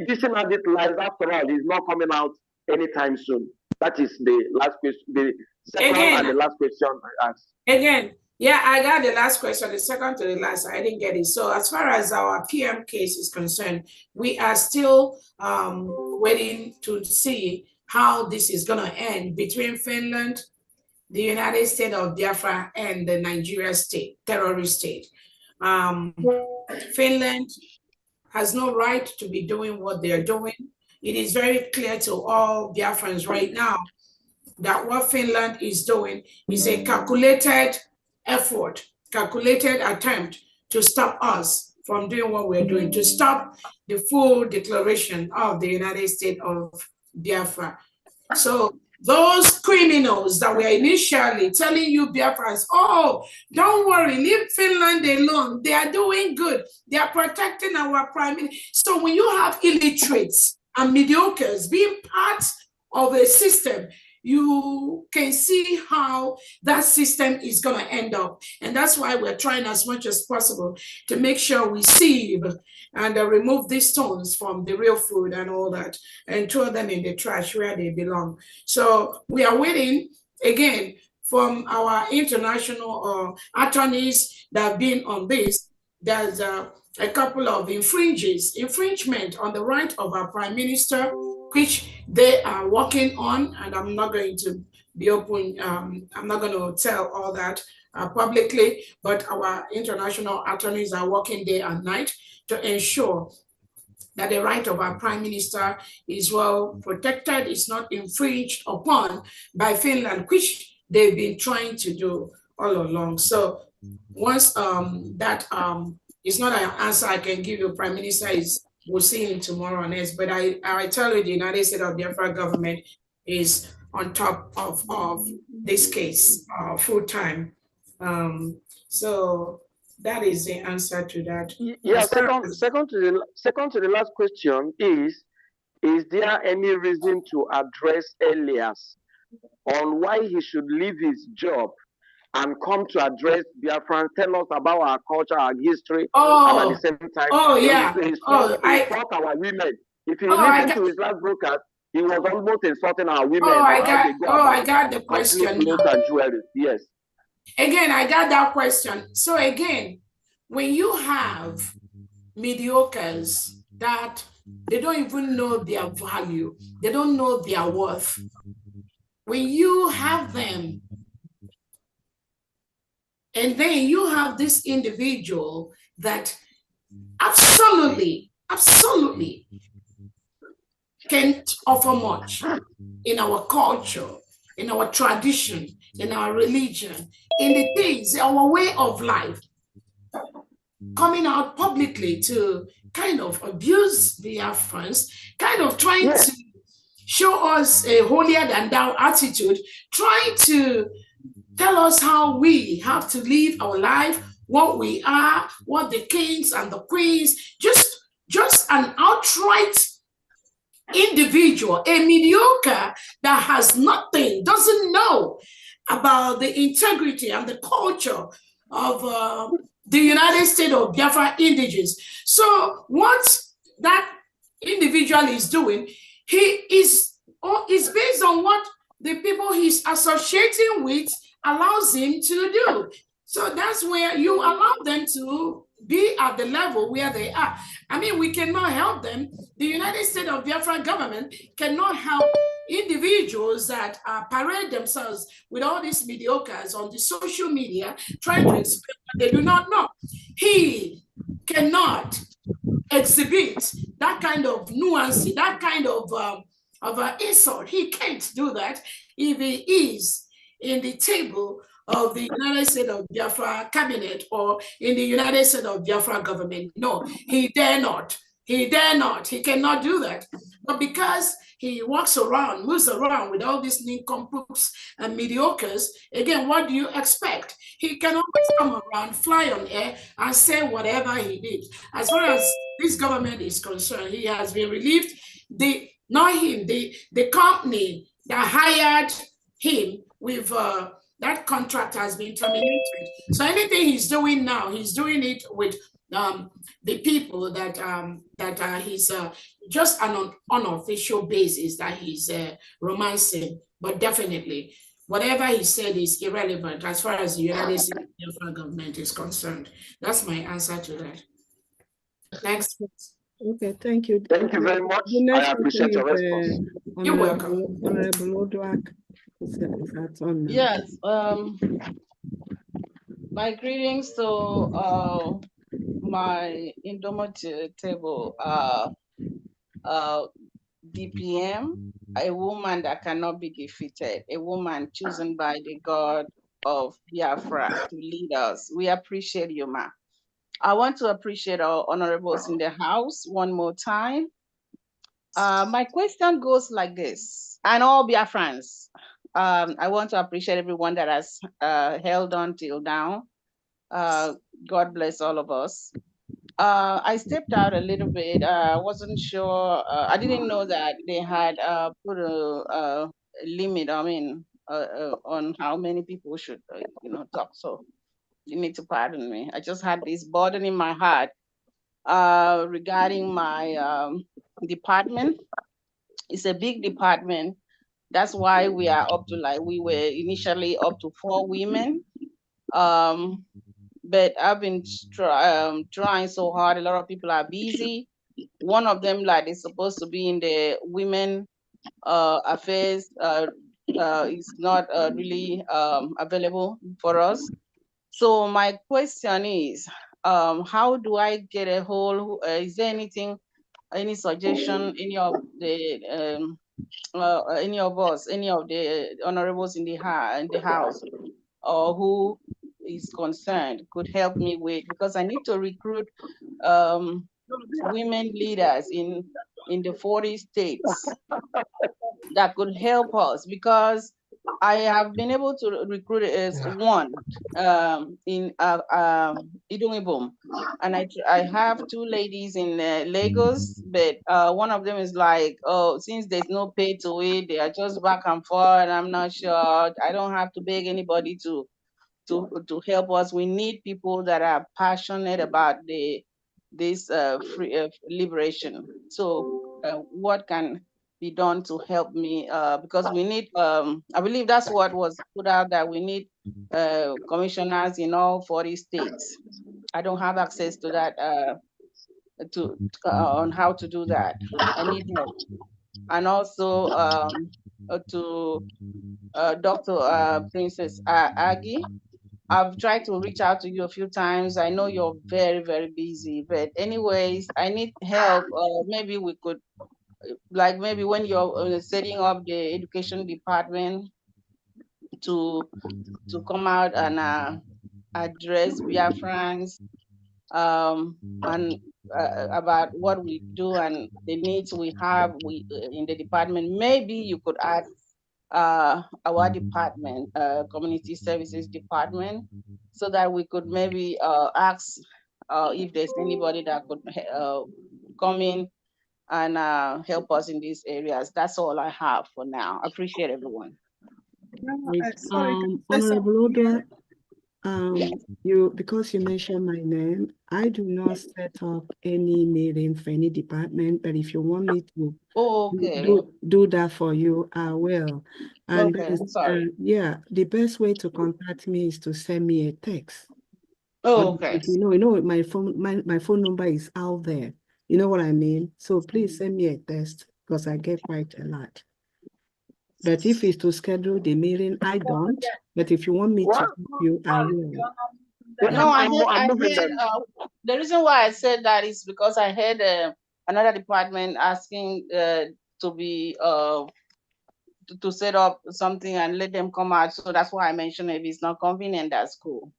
dishing out these lies, after all, is not coming out anytime soon. That is the last question, the second and the last question I asked. Again, yeah, I got the last question, the second to the last, I didn't get it. So as far as our PM case is concerned, we are still waiting to see how this is going to end between Finland, the United States of Biafra, and the Nigeria state, terrorist state. Finland has no right to be doing what they're doing. It is very clear to all Biafrans right now that what Finland is doing is a calculated effort, calculated attempt to stop us from doing what we're doing, to stop the full declaration of the United States of Biafra. So those criminals that were initially telling you Biafrans, oh, don't worry, leave Finland alone. They are doing good. They are protecting our prime minister. So when you have illiterates and mediocres being part of a system, you can see how that system is going to end up. And that's why we're trying as much as possible to make sure we sieve and remove these stones from the real food and all that, and throw them in the trash where they belong. So we are waiting, again, from our international attorneys that have been on this. There's a couple of infringement on the right of our prime minister, which they are working on, and I'm not going to be open, I'm not going to tell all that publicly, but our international attorneys are working day and night to ensure that the right of our prime minister is well protected, is not infringed upon by Finland, which they've been trying to do all along. So once that is not an answer I can give you, Prime Minister, we'll see him tomorrow on this, but I tell you, the United States of Biafra government is on top of this case full time. So that is the answer to that. Yeah, second to the last question is there any reason to address Elias on why he should leave his job and come to address Biafran, tell us about our culture, our history, and at the same time, insult our women. If you listen to his last broadcast, he was almost insulting our women. I got the question. Yes. Again, I got that question. So again, when you have mediocres that they don't even know their value, they don't know their worth, when you have them, and then you have this individual that absolutely can't offer much in our culture, in our tradition, in our religion, in the things, our way of life, coming out publicly to kind of abuse the Biafrans, kind of trying to show us a holier than thou attitude, trying to tell us how we have to live our life, what we are, what the kings and the queens, just an outright individual, a mediocre that has nothing, doesn't know about the integrity and the culture of the United States of Biafra indigenous. So what that individual is doing, he is based on what the people he's associating with allows him to do. So that's where you allow them to be at the level where they are. I mean, we cannot help them. The United States of Biafra government cannot help individuals that parade themselves with all these mediocres on the social media trying to explain what they do not know. He cannot exhibit that kind of nuance, that kind of insult. He can't do that if he is in the table of the United States of Biafra cabinet or in the United States of Biafra government. No, he dare not. He dare not. He cannot do that. But because he walks around, moves around with all these nincompoops and mediocres, again, what do you expect? He can always come around, fly on air, and say whatever he did. As far as this government is concerned, he has been relieved. Not him, the company that hired him with that contract has been terminated. So anything he's doing now, he's doing it with the people that he's just an unofficial basis that he's romancing. But definitely, whatever he said is irrelevant as far as the United States government is concerned. That's my answer to that. Next. Okay, thank you. Thank you very much. I appreciate your response. You're welcome. Honorable Odwak. Yes. My greetings to my indomitable DPM, a woman that cannot be defeated, a woman chosen by the God of Biafra to lead us. We appreciate you, ma. I want to appreciate our honorables in the house one more time. My question goes like this, and all Biafrans. I want to appreciate everyone that has held on till now. God bless all of us. I stepped out a little bit. I wasn't sure. I didn't know that they had put a limit. I mean, on how many people should, talk. So you need to pardon me. I just had this burden in my heart regarding my department. It's a big department. That's why we are up to, like, we were initially up to 4 women. But I've been trying so hard. A lot of people are busy. One of them, like, is supposed to be in the women affairs, is not really available for us. So my question is, how do I get a hold? Is there anything, any suggestion, any of the any of us, any of the honorables in the house, or who is concerned could help me with, because I need to recruit women leaders in the 40 states that could help us, because I have been able to recruit as one in Idumibum, and I have 2 ladies in Lagos, but one of them is like, oh, since there's no pay to it, they are just back and forth. I'm not sure. I don't have to beg anybody to help us. We need people that are passionate about this free liberation. So what can be done to help me, because we need, I believe that's what was put out, that we need commissioners in all 40 states. I don't have access to that, on how to do that. I need help. And also to Dr. Princess Aggie, I've tried to reach out to you a few times. I know you're very, very busy, but anyways, I need help. Maybe we could, like, maybe when you're setting up the education department, to come out and address Biafrans and about what we do and the needs we have in the department. Maybe you could add our department, community services department, so that we could maybe ask if there's anybody that could come in and help us in these areas. That's all I have for now. I appreciate everyone. Sorry, Honorable Odra, you, because you mentioned my name, I do not set up any meeting for any department, but if you want me to do that for you, I will. And Okay, I'm sorry. yeah, the best way to contact me is to send me a text. Okay. You know, my phone number is out there. You know what I mean? So please send me a text because I get quite a lot. But if it's to schedule the meeting, I don't. But if you want me to help you, I will. No, I heard the reason why I said that is because I heard another department asking to be to set up something and let them come out. So that's why I mentioned if it's not convenient, that's cool.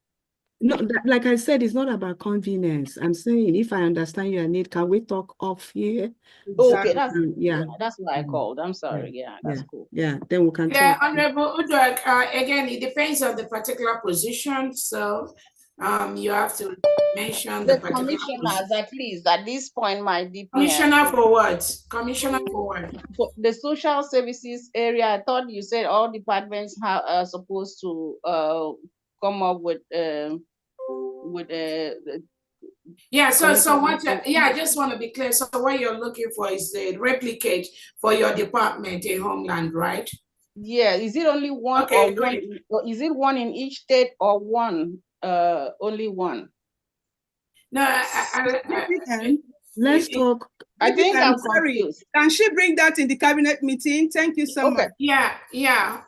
No, like I said, it's not about convenience. I'm saying if I understand your need, can we talk off here? Okay, that's yeah. That's why I called. I'm sorry. Yeah, that's cool. Yeah, then we can Yeah, talk. Honorable Udoak, again, it depends on the particular position. So you have to mention the particular commissioners, position. at least at this point, my DPM. Commissioner for what? Commissioner for what? For the social services area, I thought you said all departments are supposed to come up with yeah, so what I just want to be clear. So what you're looking for is the replicate for your department in Homeland, right? Yeah, is it only one or one? Or is it one in each state or one only one? No, let's talk. I think I'm sorry. confused. Can she bring that in the cabinet meeting? Thank you so much. Yeah,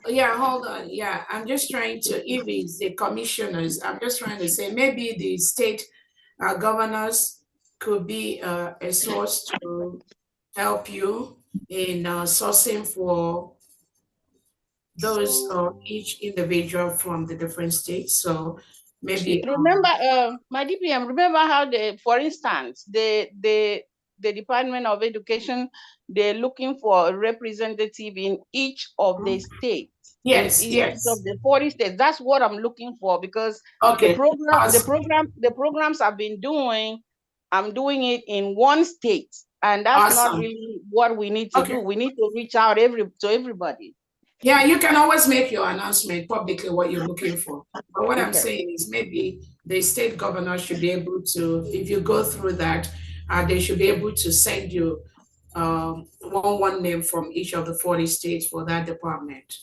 hold on. Yeah, I'm just trying to, if it's the commissioners, I'm just trying to say maybe the state governors could be a source to help you in sourcing for those each individual from the different states. So maybe remember my DPM, remember how for instance, the Department of Education, they're looking for a representative in each of the states. Yes, in each of the 40 states. That's what I'm looking for, because the programs I've been doing, I'm doing it in one state, and that's not really what we need to do. We need to reach out to everybody. Yeah, you can always make your announcement publicly what you're looking for. But what I'm saying is maybe the state governor should be able to, if you go through that, they should be able to send you one name from each of the 40 states for that department.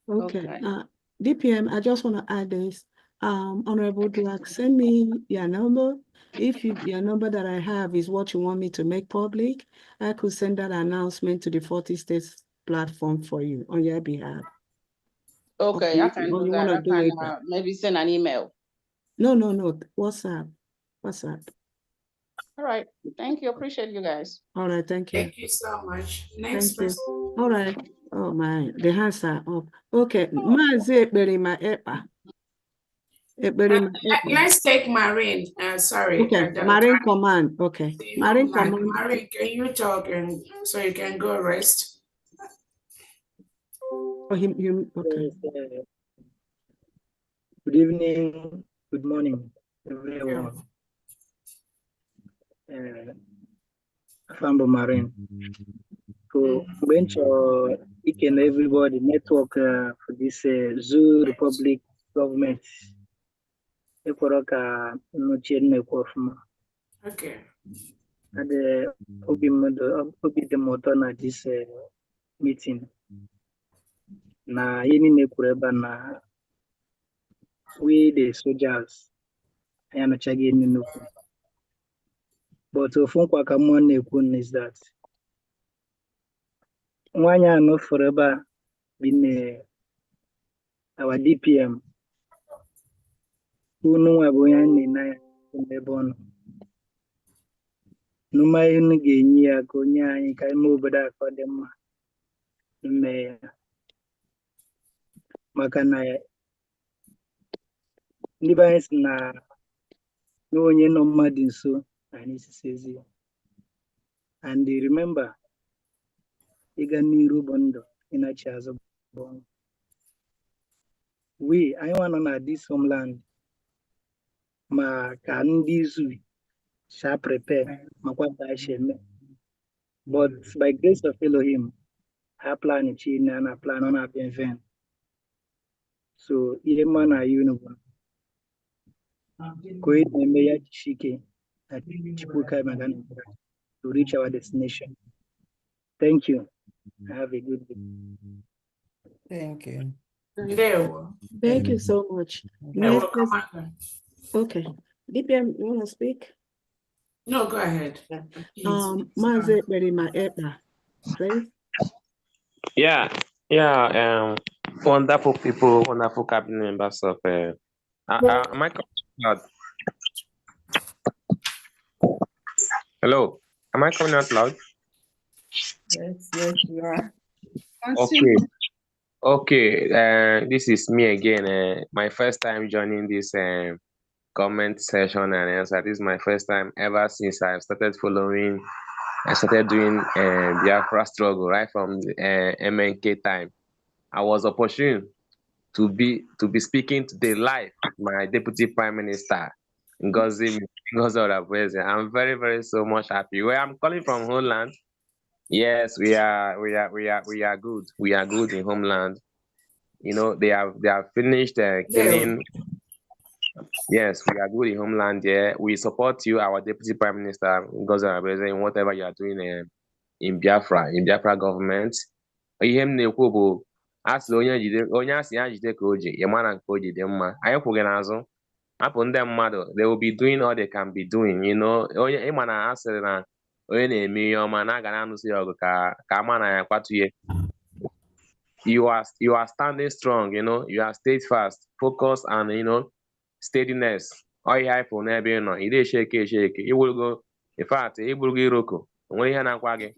Okay. DPM, I just want to add this. Honorable Dulac, send me your number. If your number that I have is what you want me to make public, I could send that announcement to the 40 states platform for you on your behalf. Okay, I can do that. I can maybe send an email. No. WhatsApp. All right. Thank you. Appreciate you guys. All right. Thank you. Thank you so much. Next person. All right. Oh my, the hands are up. Okay. Let's take Marine. Sorry. Okay. Marine Command. Okay. Marine Command. Marine, can you talk and so you can go rest? Oh, him. Okay. Good evening. Good morning, everyone. Fambo Marine. So, each and everybody network for this Zoo Republic government. Okay. And Obi the motor na this meeting. Na yini nekureba na we the soldiers. Ayana chagi nuku. But ufunkwa kama nekun is that Mwanya no forever been our DPM. Who know aboya ni na umebono. Numa yunu genyi ya konya ika mo bada kwa dema. Nume maka na ndị be anyị si na onye nọ mmadụ nso anyị sisezi. And remember, ịga n'iru bụ ndụ, ịnachi azụ bụ ọnwụ. Anyị nọ na this homeland ma ka ndị izu sha prepare makwa ka shi eme. But by grace of Elohim, ha plan chi na plan on up in vain. So ihe mma na universe koi na-eme ya chike na chipuka magana to reach our destination. Thank you. Have a good day. Thank you. Thank you so much. Okay. DPM, you want to speak? No, go ahead. Maze Berima Epa, please. Yeah, wonderful people, wonderful cabinet members of. Am I coming out? Hello, am I coming out loud? Yes, you are. Okay. This is me again. My first time joining this comment session, and this is my first time ever since I started following. I started doing Biafra struggle right from MNK time. I was opportune to be speaking today live with my Deputy Prime Minister, Ngozi Oraveze. I'm very, very so much happy. Where I'm calling from homeland. Yes, we are good. We are good in homeland. You know, they have finished killing. Yes, we are good in homeland. Yeah, we support you, our Deputy Prime Minister, Ngozi Oraveze, in whatever you are doing in Biafra government. Asị onye asị ya jide ka o ji ya mara nke o ji dị mma. Anyị kwụghị n'azụ hapụ ndị mmadụ, they will be doing all they can be doing, you know. Onye ịma na asịrị na onye na-eme ihe ọma na aga na-anụsị ọgụ ka ama na ya kwatụye. You are standing strong, you know. You are steadfast, focused, and you know, steadiness. Ọ ihe anyị pụrụ n'ebe ị nọ, ị dị esheke iwurugo, in fact iburugo iroko, onwere ihe na-akwa gị.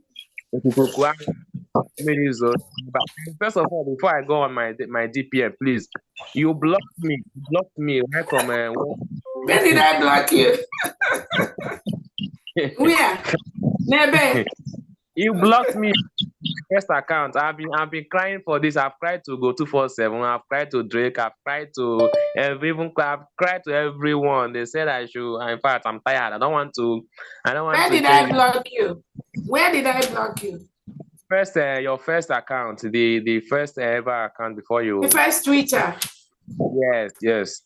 Nkwukwu ahụ but first of all, before I go on my DPM, please, you blocked me right from When did I block you? Where? Nebe. You blocked me. First account. I've been crying for this. I've cried to go 247. I've cried to Drake. I've cried to I've cried to everyone. They said I should. In fact, I'm tired. I don't want to. Where did I block you? Where did I block you? First, your first account, the first ever account before you. The first Twitter. Yes.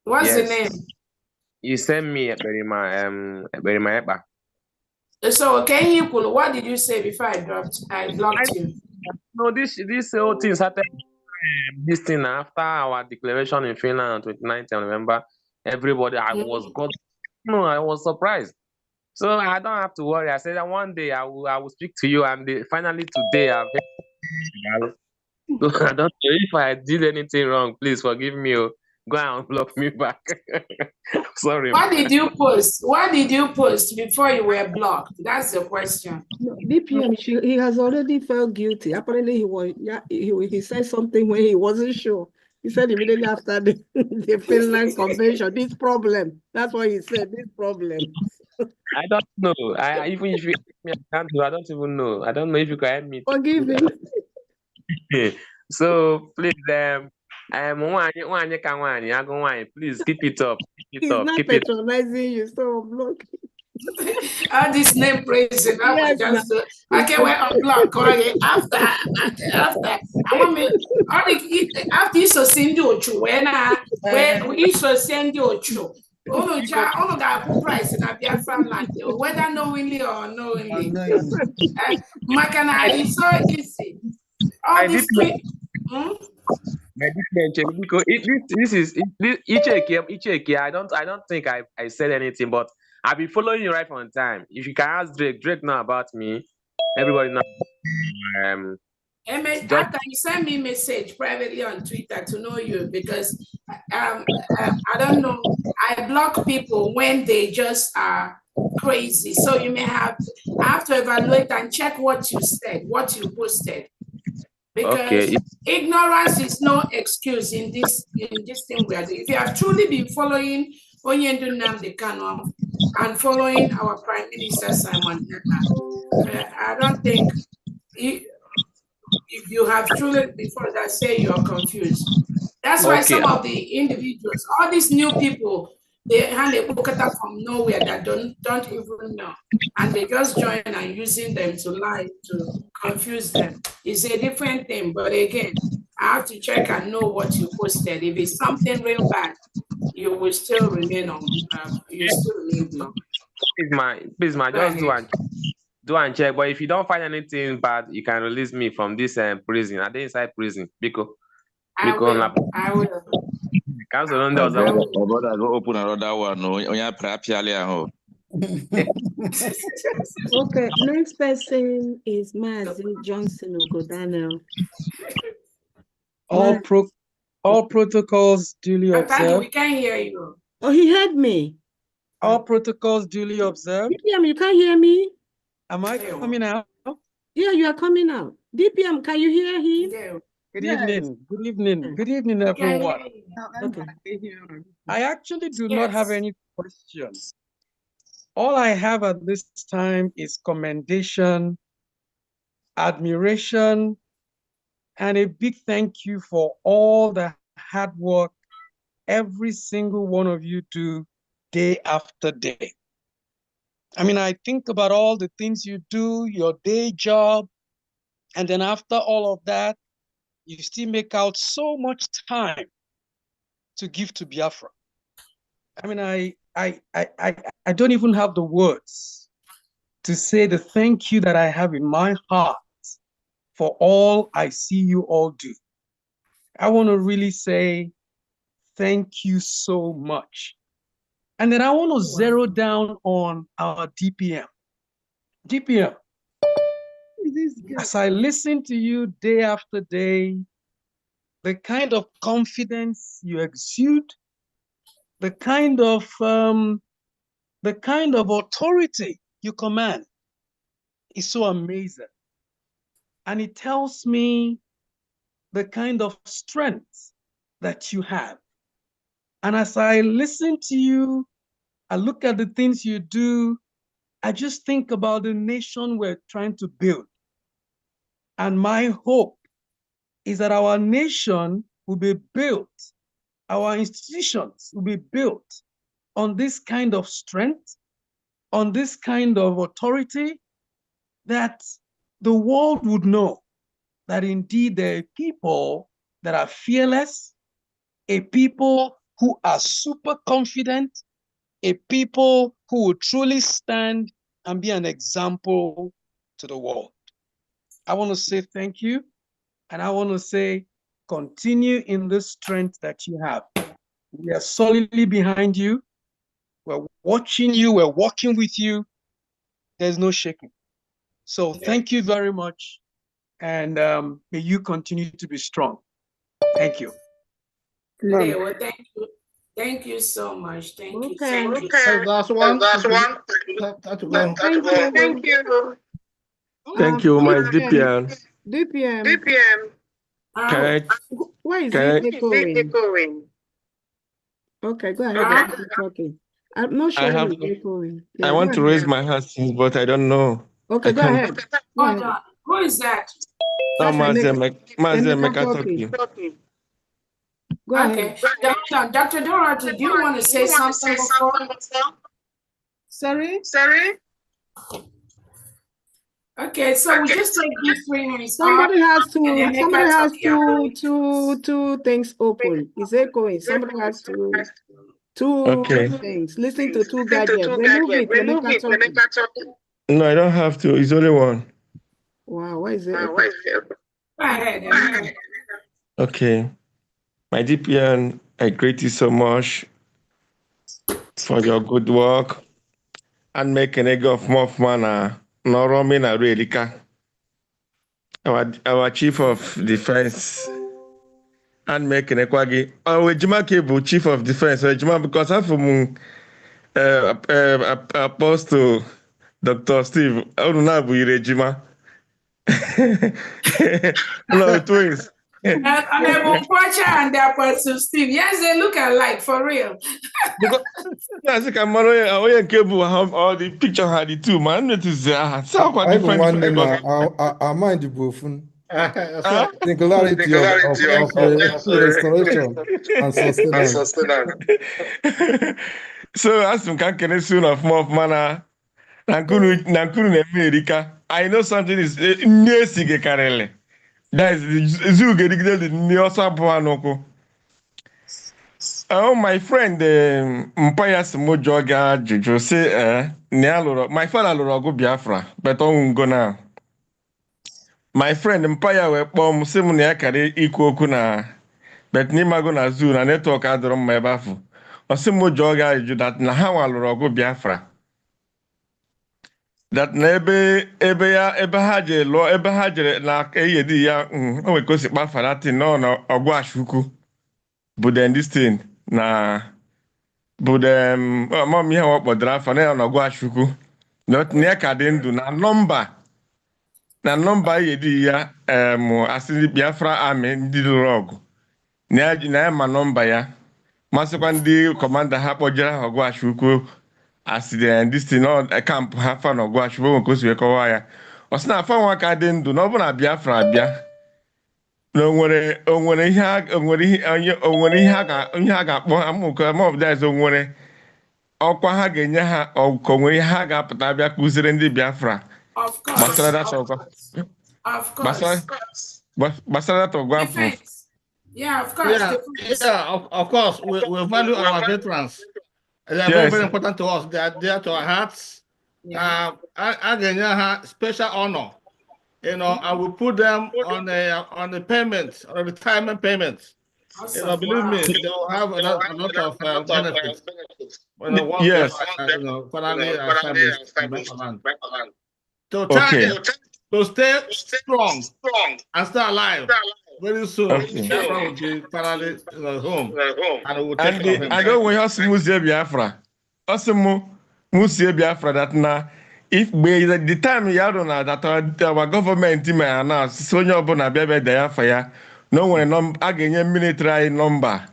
What's the name? You sent me Berima Epa. So what did you say before I blocked you? No, this whole thing started this thing after our declaration in Finland on 29th of November. Everybody, I was surprised. So I don't have to worry. I said that one day I will speak to you, and finally today I've heard. So I don't know if I did anything wrong. Please forgive me. Go and block me back. Sorry. What did you post? What did you post before you were blocked? That's the question. No, DPM, he has already felt guilty. Apparently, he said something when he wasn't sure. He said immediately after the Finland convention, this problem. That's what he said, this problem. I don't know. Even if you ask me, I don't even know. I don't know if you can help me. Forgive him. So please, please keep it up. He's not patronizing you, so block. All this name praising, I just okay, we're on block after. I want me after you so send you when we so send you. Oh, that price in a Biafra land, whether knowingly or unknowingly. Makana is so easy. All this this is Icheke. I don't think I said anything, but I've been following you right from the time. If you can ask Drake know about me, everybody knows. After you send me a message privately on Twitter to know you, because I don't know, I block people when they just are crazy. So you may have to evaluate and check what you said, what you posted. Okay. Ignorance is no excuse in this thing we are doing. If you have truly been following Onyendu Nnamdi Kanu and following our Prime Minister Simon Ekpa, I don't think if you have truly before that say you're confused. That's why some of the individuals, all these new people, they hand a bukata from nowhere that don't even know, and they just join and using them to lie to confuse them. It's a different thing, but again, I have to check and know what you posted. If it's something real bad, you will still remain on. You still remain blocked. Please, ma, just do and check. But if you don't find anything bad, you can release me from this prison. Are they inside prison? I will. Council on those. Brother, go open another one. No, Okay, next person is Mazi Johnson Ogodano. All protocols duly observed. We can't hear you. Oh, he heard me. All protocols duly observed. DPM, you can't hear me? Am I coming out? Yeah, you are coming out. DPM, can you hear him? Good evening. Good evening. Good evening, everyone. Okay. I actually do not have any questions. All I have at this time is commendation, admiration, and a big thank you for all the hard work every single one of you do day after day. I mean, I think about all the things you do, your day job, and then after all of that, you still make out so much time to give to Biafra. I mean, I don't even have the words to say the thank you that I have in my heart for all I see you all do. I want to really say thank you so much. And then I want to zero down on our DPM. DPM, as I listen to you day after day, the kind of confidence you exude, the kind of authority you command is so amazing. And it tells me the kind of strength that you have. And as I listen to you, I look at the things you do, I just think about the nation we're trying to build. And my hope is that our nation will be built, our institutions will be built on this kind of strength, on this kind of authority, that the world would know that indeed there are people that are fearless, a people who are super confident, a people who will truly stand and be an example to the world. I want to say thank you, and I want to say continue in the strength that you have. We are solidly behind you. We're watching you. We're walking with you. There's no shaking. So thank you very much, and may you continue to be strong. Thank you. Okay, well, thank you so much. Thank you. Thank you. Last one. Last one. Thank you. Thank you, my DPM. DPM. Why is it echoing? Okay, go ahead. Talking. I'm not sure why it's echoing. I want to raise my hand, but I don't know. Okay, go ahead. Hold on. Who is that? That's Emeka talking. Go ahead. Okay. Dr. Dorothy, do you want to say something before? Sorry? Okay, so we just take these 3 minutes. Somebody has two things open. It's echoing. Somebody has two things. Listen to two gadgets. Remove it. No, I don't have to. It's only one. Wow, why is it? Go ahead. Okay. My DPN, I greet you so much for your good work and making a go of more manner. Noromina Relika, our chief of defense, and making a quaggy. Oh, Jimake, chief of defense, because I'm from Apostle Dr. Steve. I don't know Regima. No, twins. Honorable Kwacha and their person Steve. Yes, they look alike for real. Because I think I'm on cable. All the picture had the two man. It is so quite I different. one name. I mind the both. Singularity of restoration and sustenance. So as some can soon of more mana. Nankuru na America. I know something is near Sige Karele. That is Zuge the Niosa Buanoko. Oh, my friend, Mpaya Smojoga Jojo say, my father Lorogo Biafra, but on go now. My friend Mpaya we bomb Simunia Kari Iko Kuna, but Nimago na Zoo na network adrom my bafu. Or Smojoga that na how Lorogo Biafra. That ebe ha je lo ebe ha jere na eyedi ya o we kosi kpa farati no ogwa ashuku but then this thing na but mom ihe wa kpodara fa na ogwa ashuku not near ka dị ndụ na nọmba eyedi ya asị Biafra army ndị lụrụ ọgụ na ya ma nọmba ya masịkwa ndị kọmanda ha kpọjere ha ogwa ashuku accident this thing all camp ha fa no go ashwo nko si ko ya o sina fa nwa ka dị ndụ na ọ bụ na Biafra abịa na onwere ihe ha ga-akpọ amụkọ mob that onwere ọkwa ha ga-enye ha ọkọ nwere ihe ha ga-apụta abịa kụziri ndị Biafra gbasara data gbasara data ọgwa Yeah, of course. Of course. We value our veterans. They are very, very important to us. They are dear to our hearts. Special honor. I will put them on the payments, on retirement payments. Awesome. Believe me, they will have a lot of benefits. Yes. Finally, to tell them to stay strong and stay alive. Very soon, Biafra will be finally home, and we will take care of him. I don't want us to Biafra. Also, Musie Biafra that now, if by the time you don't know that our government may announce, so you are Biafra Biafra, no one again military number.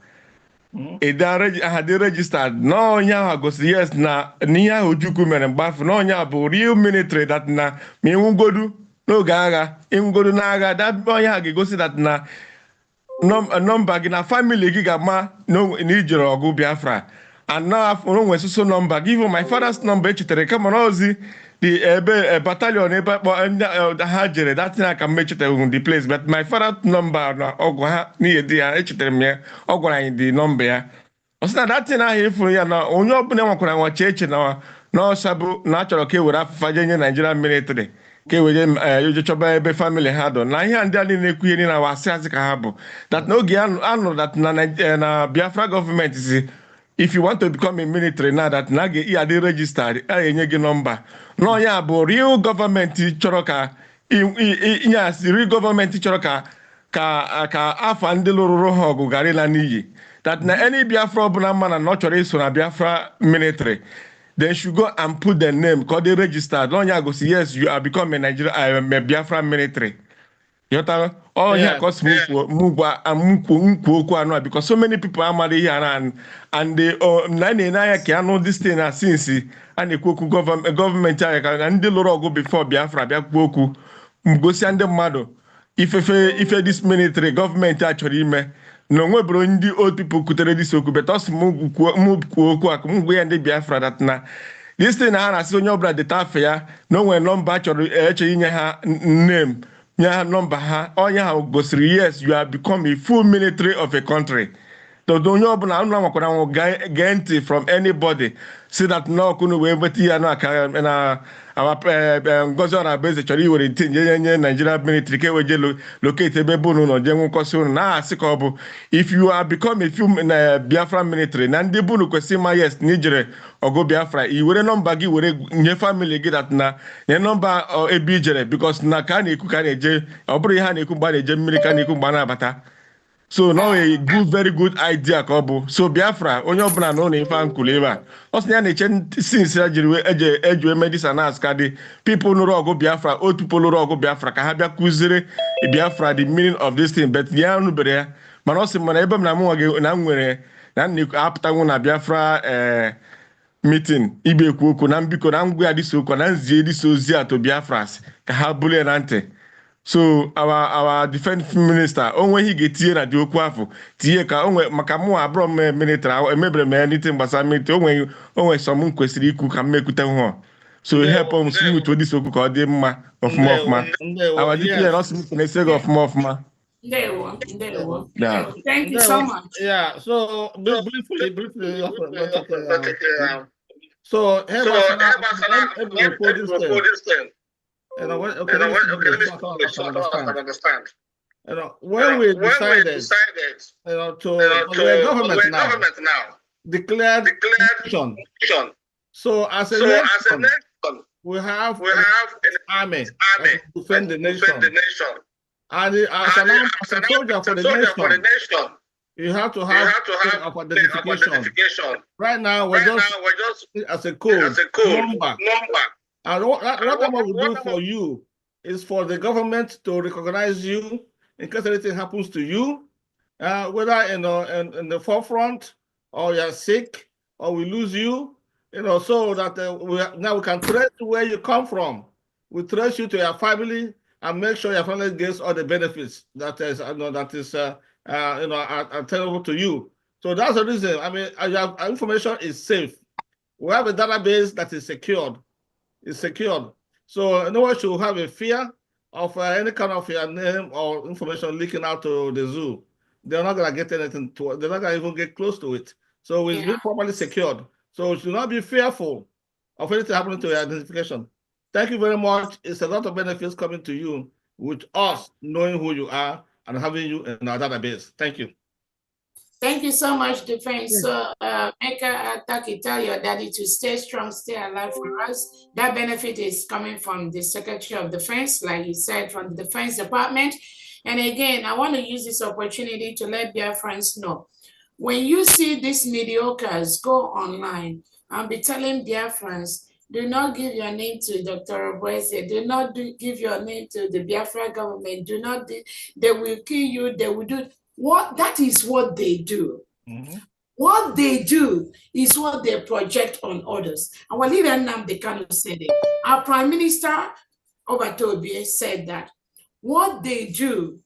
It had registered. No, ya goes yes na niya ujuku men baf. No, ya real military that na me ungodu. No gaga, imgodu naga, that boy hagi go see that na number gina family gigama no Niger go Biafra. And now no when so number give my father's number chitere come on ozi the battalion ebe hajere that thing I can make it the place but my father's number na ogwa ni edi ya chitere me ogwa the number ya. Osina that thing I hear for ya na onye obune nwakwara nwa cheche na sabu na achọrọ ka were afafa jenye Nigeria military. Ke weje choba ebe family ha do na ihe ndị a na-ekwu ihe na wasi asị ka ha bụ that n'oge anụ that na Biafra government is if you want to become a military now that na ga ya dị registered a enye gị nọmba no ya bụ real government chọrọ ka real government chọrọ ka afa ndị lụrụ ha ọgụ garịla n'iyi that na any Biafra ọbụla mma na ọ chọrọ iso na Biafra military they should go and put their name because they registered. Long go say yes, you are becoming a Biafra military. You know, all here cause move because so many people are married here and they 99 can know this thing since and the government and the law go before Biafra Biafra go see and the mother if this military government actually no nwe bro ndị old people kutere this okwu but us move okwu akụ mgbe ya ndị Biafra that na this thing ha na-asị onye ọbụla deta afọ ya na onwe nọmba chọrọ eche inye ha name nye ha nọmba ha onye ha gosiri yes you have become a full military of a country onye ọbụla anụ nwakwara nwụ gee ntị from anybody si that no kunu wee nweta ya n'aka na Ngozi Orabaeze chọrọ iwere nye Nigeria military ka eweje locate ebe bụ n'ụlọ je nwụkọsị ụnụ na-asị ka ọ bụ if you are become a few Biafra military na ndị bunu kwesị ma yes na ijere ọgụ Biafra i were nọmba gị were nye family gị that na nye nọmba ebe ijere because na ka a na-ekwu ka a na-eje ọ bụrụ ihe a na-ekwu mgbe a na-eje mmiri ka a na-ekwu mgbe a na-abata So now a good, very good idea, Kobo. So Biafra, onye ọbụla na ọ na-efe nkulu ebe a. Ọ sị ya na-eche since ya jiri eji medicine na-asịka dị people nụrụ ọgụ Biafra, old people nụrụ ọgụ Biafra ka ha bịa kụziri Biafra the meaning of this thing, but ya nụbere ya. Mana ọ sị mana ebe m na mụ na m nwere na apụtanwu na Biafra meeting igbe ekwu okwu na mbiko na ngwa ya dịsa okwu na nzie dịsa ozi a to Biafras ka ha bulie na ntị. So our defense minister onwe ihe ga-etinye na dị okwu afọ tinye ka onwe maka mụ abụrọ m military emebere m anything gbasara military onwe some m kwesịrị ikwu ka m mekwute hụ. So help m smooth to this okwu ka ọ dị mma ọfụma. Our DPM also na-ese gị ọfụma. Yeah. Thank you so much. Yeah, so briefly, so let me report this thing. You know, okay, let me understand. You know, when we decided you know, the government now declared election. So as a nation, we have an army to defend the nation. And as a soldier for the nation, you have to have of identification. Right now, we're just as a code number. And whatever we do for you is for the government to recognize you in case anything happens to you, whether in the forefront or you're sick or we lose you, you know, so that now we can trace where you come from. We trace you to your family and make sure your family gets all the benefits that is attainable to you. So that's the reason. I mean, our information is safe. We have a database that is secured. It's secured. So no one should have a fear of any kind of your name or information leaking out to the zoo. They're not gonna get anything to it. They're not gonna even get close to it. So it's been properly secured. So you should not be fearful of anything happening to your identification. Thank you very much. It's a lot of benefits coming to you with us knowing who you are and having you in our database. Thank you. Thank you so much, Defense. So, Eka Ataki, tell your daddy to stay strong, stay alive for us. That benefit is coming from the Secretary of Defense, like you said, from the Defense Department. And again, I want to use this opportunity to let Biafrans know. When you see these mediocres go online and be telling Biafrans, do not give your name to Dr. Obueze, do not give your name to the Biafra government, do not, they will kill you, they will do. What that is what they do. Mm-hmm. What they do is what they project on others. And what even Nnamdi Kanu said it. Our Prime Minister Obatobie said that what they do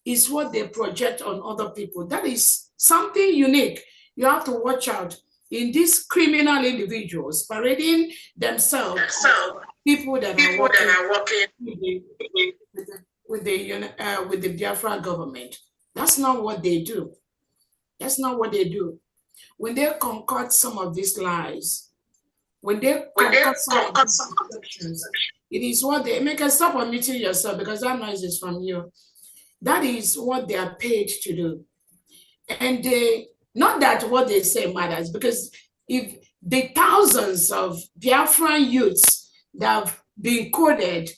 is what they project on other people. That is something unique. You have to watch out in these criminal individuals parading themselves people that are working with the Biafra government. That's not what they do. That's not what they do. When they concoct some of these lies, when they concoct some of these deceptions, it is what they make us stop unmuting yourself because that noise is from you. That is what they are paid to do. And they, not that what they say matters, because if the thousands of Biafran youths that have been coded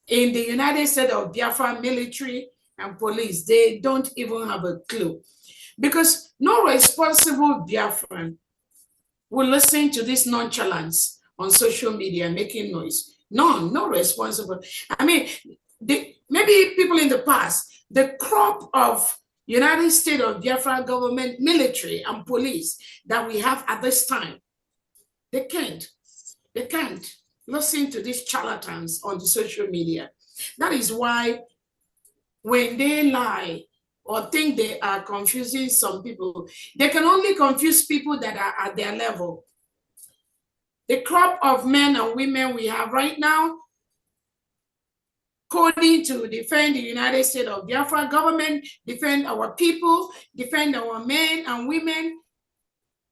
in the United States of Biafra military and police, they don't even have a clue. Because no responsible Biafran will listen to this nonchalance on social media making noise. No responsible. I mean, maybe people in the past, the crop of United States of Biafra government, military and police that we have at this time, they can't listen to these charlatans on the social media. That is why when they lie or think they are confusing some people, they can only confuse people that are at their level. The crop of men and women we have right now, coding to defend the United States of Biafra government, defend our people, defend our men and women,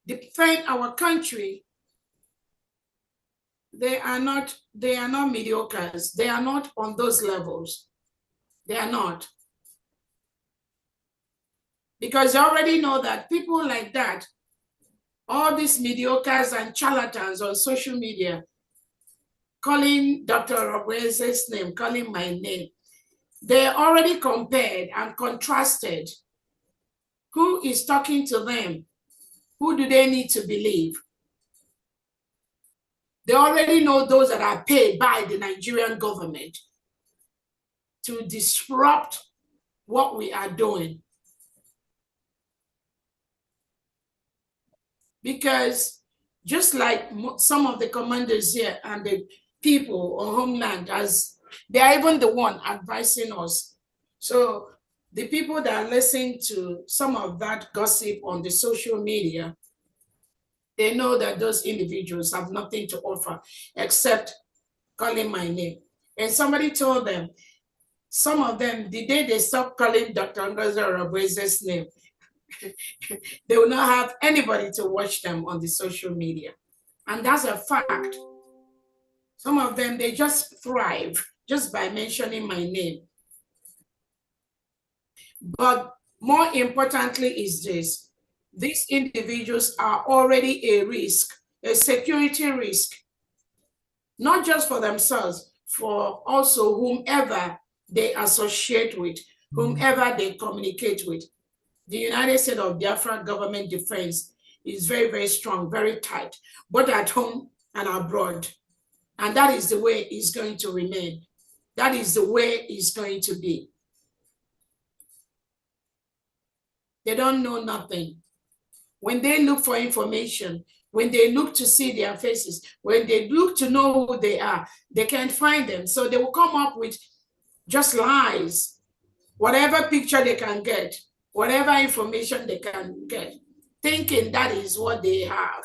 defend our country. They are not mediocres. They are not on those levels. They are not. Because you already know that people like that, all these mediocres and charlatans on social media, calling Dr. Obueze's name, calling my name, they already compared and contrasted Who is talking to them? Who do they need to believe? They already know those that are paid by the Nigerian government to disrupt what we are doing. Because just like some of the commanders here and the people on Homeland, as they are even the one advising us. So the people that listen to some of that gossip on the social media, they know that those individuals have nothing to offer except calling my name. And somebody told them, some of them, the day they stop calling Dr. Ngozi Orabueze's name, they will not have anybody to watch them on the social media. And that's a fact. Some of them, they just thrive just by mentioning my name. But more importantly is this: these individuals are already a risk, a security risk, not just for themselves, for also whomever they associate with, whomever they communicate with. The United States of Biafra government defense is very, very strong, very tight, both at home and abroad. And that is the way it's going to remain. That is the way it's going to be. They don't know nothing. When they look for information, when they look to see their faces, when they look to know who they are, they can't find them. So they will come up with just lies, whatever picture they can get, whatever information they can get, thinking that is what they have.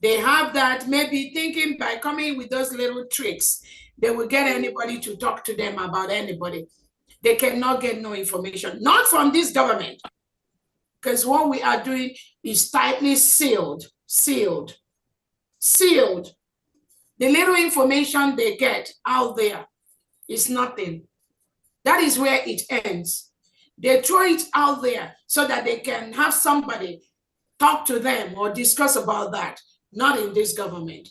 They have that, maybe thinking by coming with those little tricks, they will get anybody to talk to them about anybody. They cannot get no information, not from this government, because what we are doing is tightly sealed. The little information they get out there is nothing. That is where it ends. They throw it out there so that they can have somebody talk to them or discuss about that, not in this government.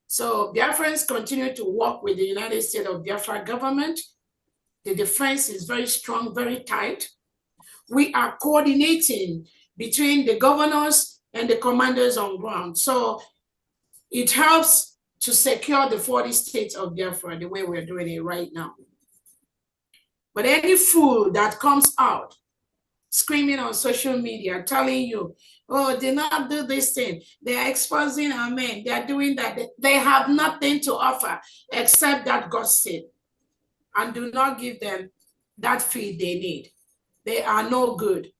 So Biafrans continue to work with the United States of Biafra government. The defense is very strong, very tight. We are coordinating between the governors and the commanders on ground. So it helps to secure the 40 states of Biafra the way we're doing it right now. But any fool that comes out screaming on social media, telling you, oh, do not do this thing, they are exposing our men, they are doing that, they have nothing to offer except that gossip, and do not give them that feed they need. They are no good.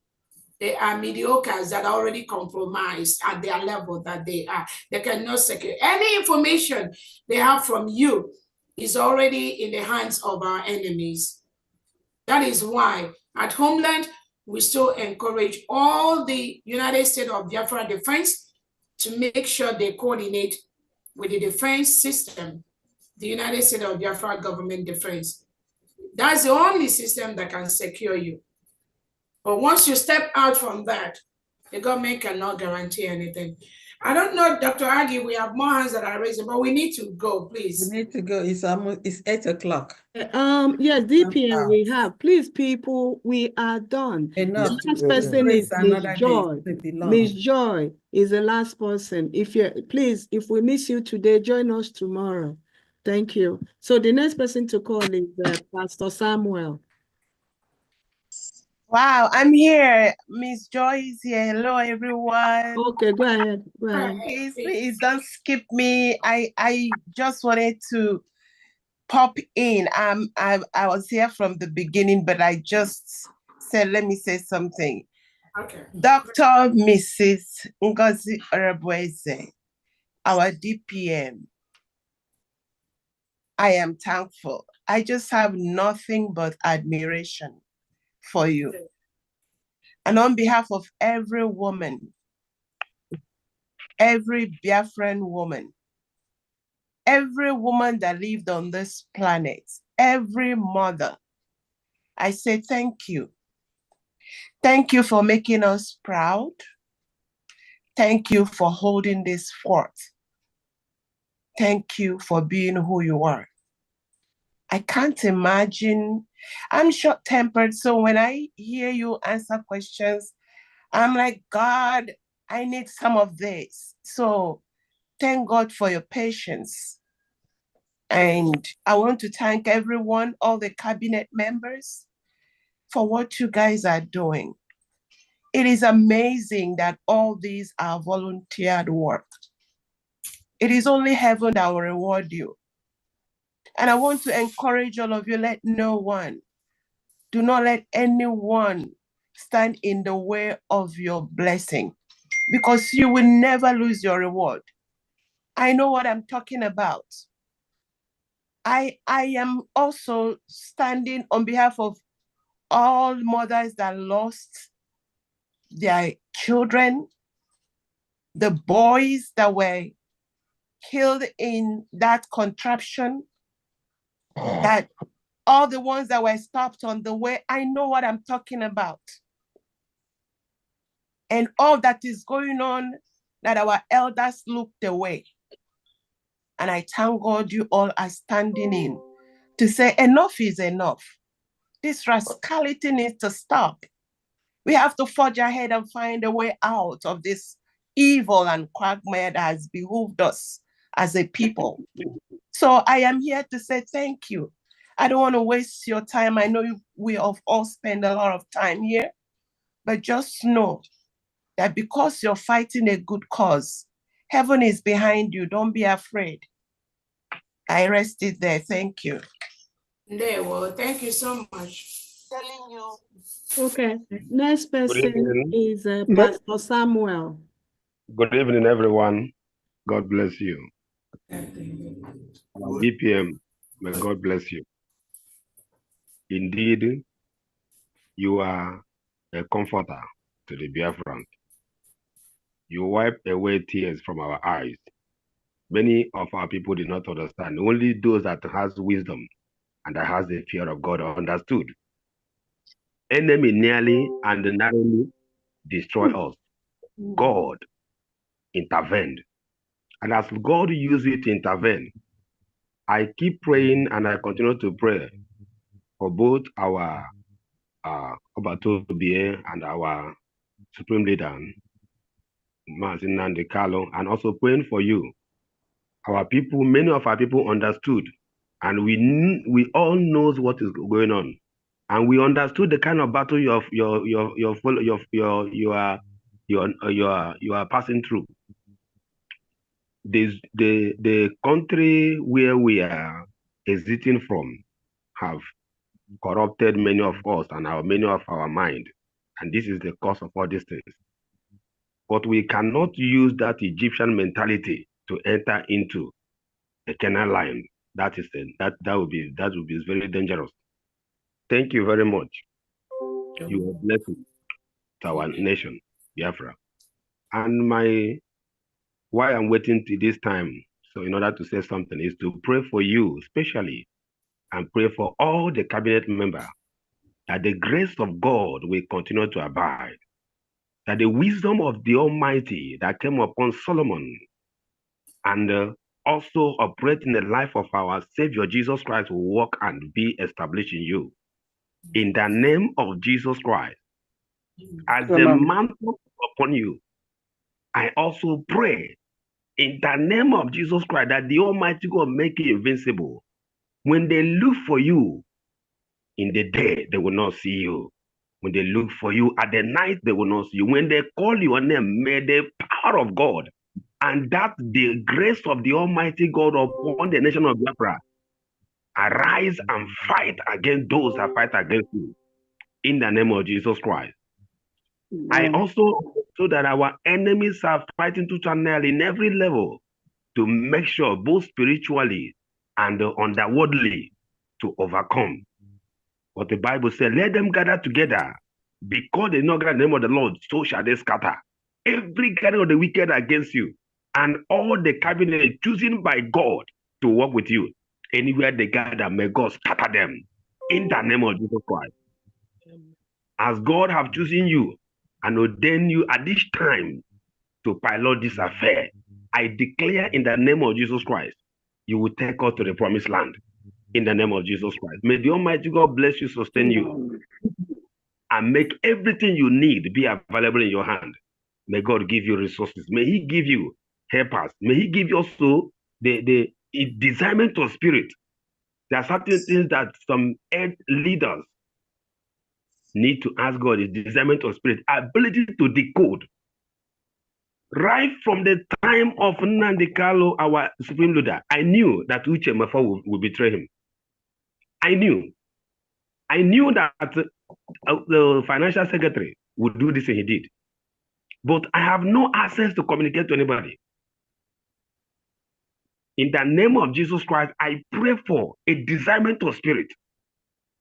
They are mediocres that are already compromised at their level that they are. They cannot secure. Any information they have from you is already in the hands of our enemies. That is why at Homeland, we still encourage all the United States of Biafra defense to make sure they coordinate with the defense system, the United States of Biafra government defense. That's the only system that can secure you. But once you step out from that, the government cannot guarantee anything. I don't know, Dr. Agi, we have more hands that are raising, but we need to go, please. We need to go. It's 8 o'clock. Yes, DPM we have. Please, people, we are done. Enough. The last person is Miss Joy. Miss Day. Joy is the last person. If we miss you today, join us tomorrow. Thank you. So the next person to call is Pastor Samuel. Wow, I'm here. Miss Joy is here. Hello, everyone. Okay, go ahead. Go ahead. Please don't skip me. I just wanted to pop in. I was here from the beginning, but I just said, let me say something. Okay. Dr. Mrs. Ngozi Orabueze, our DPM, I am thankful. I just have nothing but admiration for you. And on behalf of every woman, every Biafran woman, every woman that lived on this planet, every mother, I say thank you. Thank you for making us proud. Thank you for holding this fort. Thank you for being who you are. I can't imagine. I'm short-tempered, so when I hear you answer questions, I'm like, God, I need some of this. So thank God for your patience. And I want to thank everyone, all the cabinet members, for what you guys are doing. It is amazing that all these are volunteered work. It is only heaven that will reward you. And I want to encourage all of you, do not let anyone stand in the way of your blessing, because you will never lose your reward. I know what I'm talking about. I am also standing on behalf of all mothers that lost their children, the boys that were killed in that contraption, that all the ones that were stopped on the way. I know what I'm talking about. And all that is going on, that our elders looked away. And I thank God you all are standing in to say enough is enough. This rascality needs to stop. We have to forge ahead and find a way out of this evil and quagmire that has behooved us as a people. So I am here to say thank you. I don't want to waste your time. I know we have all spent a lot of time here, but just know that because you're fighting a good cause, heaven is behind you. Don't be afraid. I rest it there. Thank you. There, well, thank you so much. Telling you. Okay, next person evening. is Pastor Samuel. Good evening, everyone. God bless you. DPM, may God bless you. Indeed, you are a comforter to the Biafran. You wipe away tears from our eyes. Many of our people did not understand. Only those that has wisdom and that has the fear of God understood. Enemy nearly and narrowly destroy us. God intervened. And as God used it to intervene, I keep praying and I continue to pray for both our Obatobie and our Supreme Leader, Mazin Nandi Kalo, and also praying for you. Our people, many of our people understood, and we all knows what is going on, and we understood the kind of battle you are passing through. The country where we are exiting from have corrupted many of us and many of our mind. And this is the cause of all these things. But we cannot use that Egyptian mentality to enter into a Canaan line. That would be very dangerous. Thank you very much. You are blessed to our nation, Biafra. And why I'm waiting to this time, so in order to say something, is to pray for you, especially, and pray for all the cabinet members, that the grace of God will continue to abide, that the wisdom of the Almighty that came upon Solomon and also operate in the life of our Savior Jesus Christ will work and be established in you. In the name of Jesus Christ, as the mantle upon you, I also pray in the name of Jesus Christ that the Almighty God make you invincible. When they look for you in the day, they will not see you. When they look for you at the night, they will not see you. When they call your name, may the power of God and that the grace of the Almighty God upon the nation of Biafra arise and fight against those that fight against you. In the name of Jesus Christ. I also so that our enemies are fighting to channel in every level to make sure both spiritually and underworldly to overcome. What the Bible said, let them gather together because they know the name of the Lord, so shall they scatter. Every gathering of the wicked against you and all the cabinet chosen by God to work with you. Anywhere they gather, may God scatter them in the name of Jesus Christ. As God have chosen you and ordained you at this time to pilot this affair, I declare in the name of Jesus Christ, you will take us to the promised land. in the name of Jesus Christ. May the Almighty God bless you, sustain you, and make everything you need be available in your hand. May God give you resources. May He give you helpers. May He give you also the discernment of spirit. There are certain things that some leaders need to ask God is discernment of spirit, ability to decode. Right from the time of Nnamdi Kanu, our supreme leader, I knew that Uche Mefo would betray him. I knew that the financial secretary would do this, and he did. But I have no access to communicate to anybody. In the name of Jesus Christ, I pray for a discernment of spirit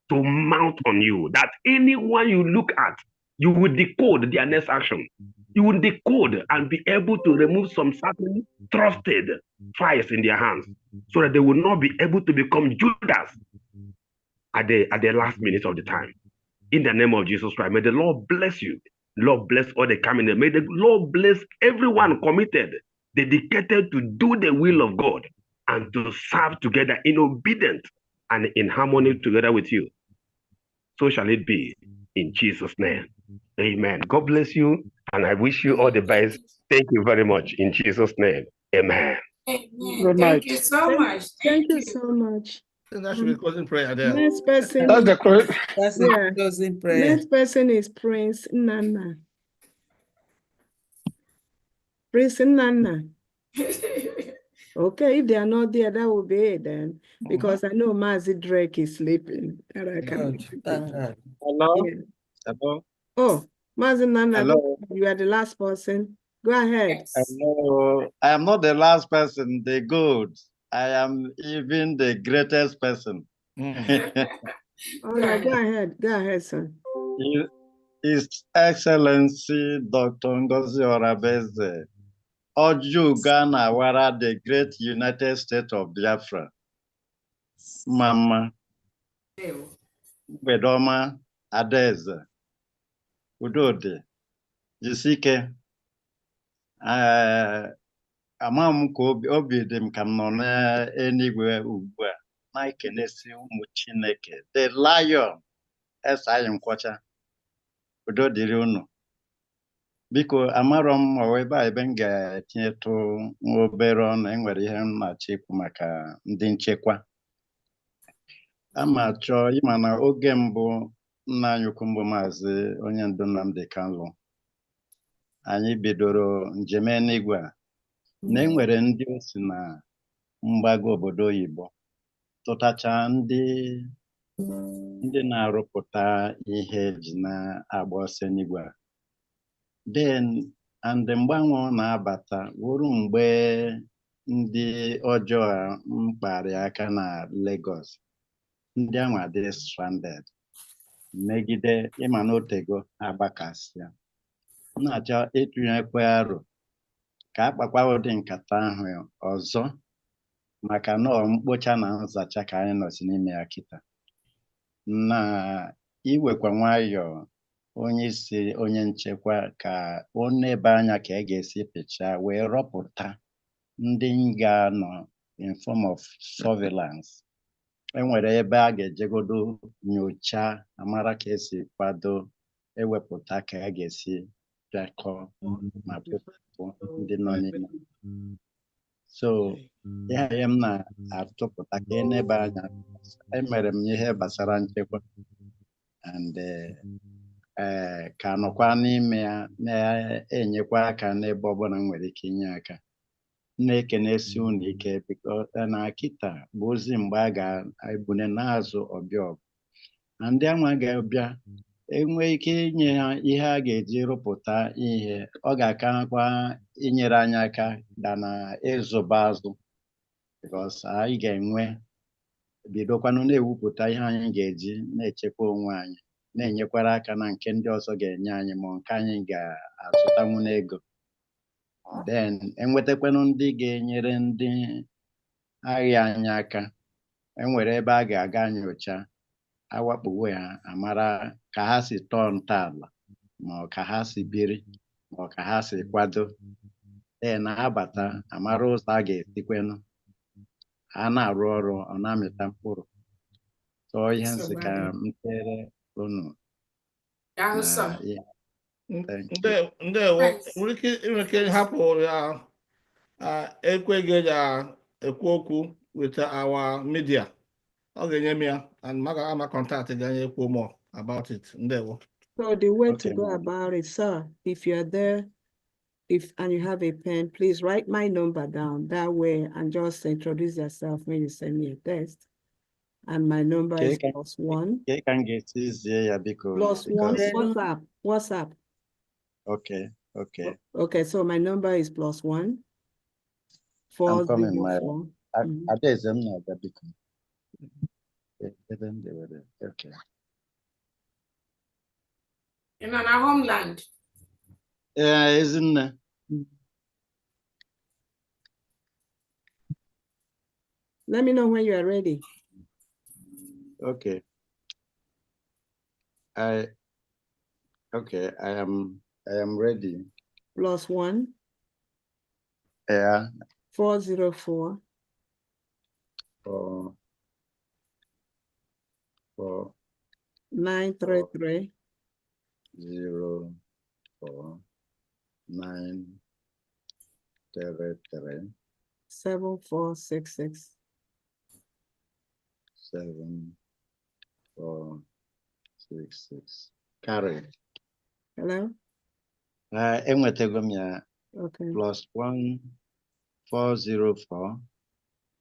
to mount on you, that anyone you look at, you will decode their next action. You will decode and be able to remove some certain trusted files in their hands, so that they will not be able to become Judas at the last minute of the time. In the name of Jesus Christ, may the Lord bless you. Lord bless all the coming. May the Lord bless everyone committed, dedicated to do the will of God and to serve together in obedience and in harmony together with you. So shall it be in Jesus' name. Amen. God bless you, and I wish you all the best. Thank you very much in Jesus' name. Amen. Amen. Thank you so much. Thank you so much. That should be closing prayer there. Next person. That's the That's the closing prayer. Next person is Prince Nana. Prince Nana. Okay, if they are not there, that will be it then. Because I know Mazi Drake is sleeping. And I can. Hello? Yeah. Hello? Oh, Mazi Nana, Hello? you are the last person. Go ahead. Hello. I am not the last person, the good. I am even the greatest person. All right, go ahead. Go ahead, son. His Excellency Dr. Ngozi Orabeze, Oju Ghana Wara, the great United States of Biafra. Mama, Bedoma, Adeze, Udode, Jisike, ama m ka obi dị m ka m nọ n'eluigwe ugbu a na-ekenesi ụmụ Chineke, the lion Esai Nkwọcha, udo dịrị unu. Biko amarọ m ebe a ebe m ga-etinyetụ nwa obere ọnụ, enwere ihe m na-achọ ikwu maka ndị nchekwa. Ama chọọ ịma na oge mbụ nna anyị ukwu mbụ maazị onye ndu Nnamdi Kanu, anyị bidoro njem eluigwe a, na enwere ndị o si na mgbago obodo oyibo tụtacha ndị na-arụpụta ihe eji na-agba ọsọ eluigwe a. Then and mgbanwe na-abata wuru mgbe ndị ọjọọ mkparị aka na Lagos, ndị ahụ adị stranded megide ịma na otego agbakasịa. Na-achọ ịtụnyekwa aro ka akpakwa ụdị nkata ahụ ọzọ, maka na mkpocha na nzacha ka anyị nọsi n'ime ya kịta, na iwekwa nwayọọ onye isi onye nchekwa ka ọ nebe anya ka e ga-esi pịchaa wee rọpụta ndị ga-anọ in form of surveillance. Enwere ebe a ga-ejegodo nyocha amara ka esi kwado ewepụta ka a ga-esi bịakọ ma pụpụ ndị nọ n'ime. So ihe m na-atụpụta ka enebe anya, emere m ihe gbasara nchekwa and ka nọkwa n'ime ya na-enyekwa aka n'ebe ọbụla nwere ike inye aka. Na-ekenesi unu ike na kịta bụ ozi mgbe a ga-ebune n'azụ ọbịa ọgụ, na ndị anwa ga-abịa enwe ike inye ha ihe a ga-eji rụpụta ihe, ọ ga-akakwa inyere anyị aka da na ịzụba azụ, because anyị ga-enwe bidokwanụ na-ewupụta ihe anyị ga-eji na-echekwa onwe anyị, na-enyekwara aka na nke ndị ọzọ ga-enye anyị ma nke anyị ga-azụtanwu n'ego. Then enwetakwanụ ndị ga-enyere ndị agha anyị aka. Enwere ebe a ga-aga nyocha, awakpuwe ha, amara ka ha si tọọ ntọala, ma ọ ka ha si biri, ma ọ ka ha si kwado. Na-abata amara ụzọ a ga-esikwenụ ha na-arụ ọrụ, ọ na-amịta mkpụrụ. So ihe nsị ka m kere unu na ya. Ndewo, nwere ike hapụ ya ekweghị ya ekwu okwu with our media. Ọ ga-enye m ya and ma contact ga ekwu more about it. Ndewo. So the way to go about it, sir, if you're there, and you have a pen, please write my number down that way and just introduce yourself when you send me a text. And my number is +1. +1. WhatsApp. Okay. Okay, so my number is +1 I'm coming, 404. Okay. In our homeland. Yeah, isn't it? Let me know when you are ready. Okay. I am ready. +1. Yeah. 404. 933. 933. 7466. 7466. Carry. Hello? Enwetego m ya. Okay. +1 404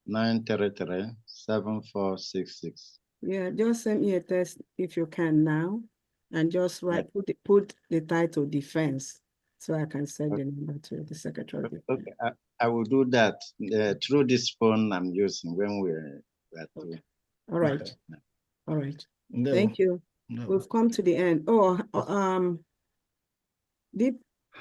933 7466. Yeah, just send me a text if you can now, and just write put the title defense, so I can send the number to the Secretary of Defense. Okay, I will do that through this phone I'm using when we're okay. All right. All right. No. Thank you. No. We've come to the end. Oh,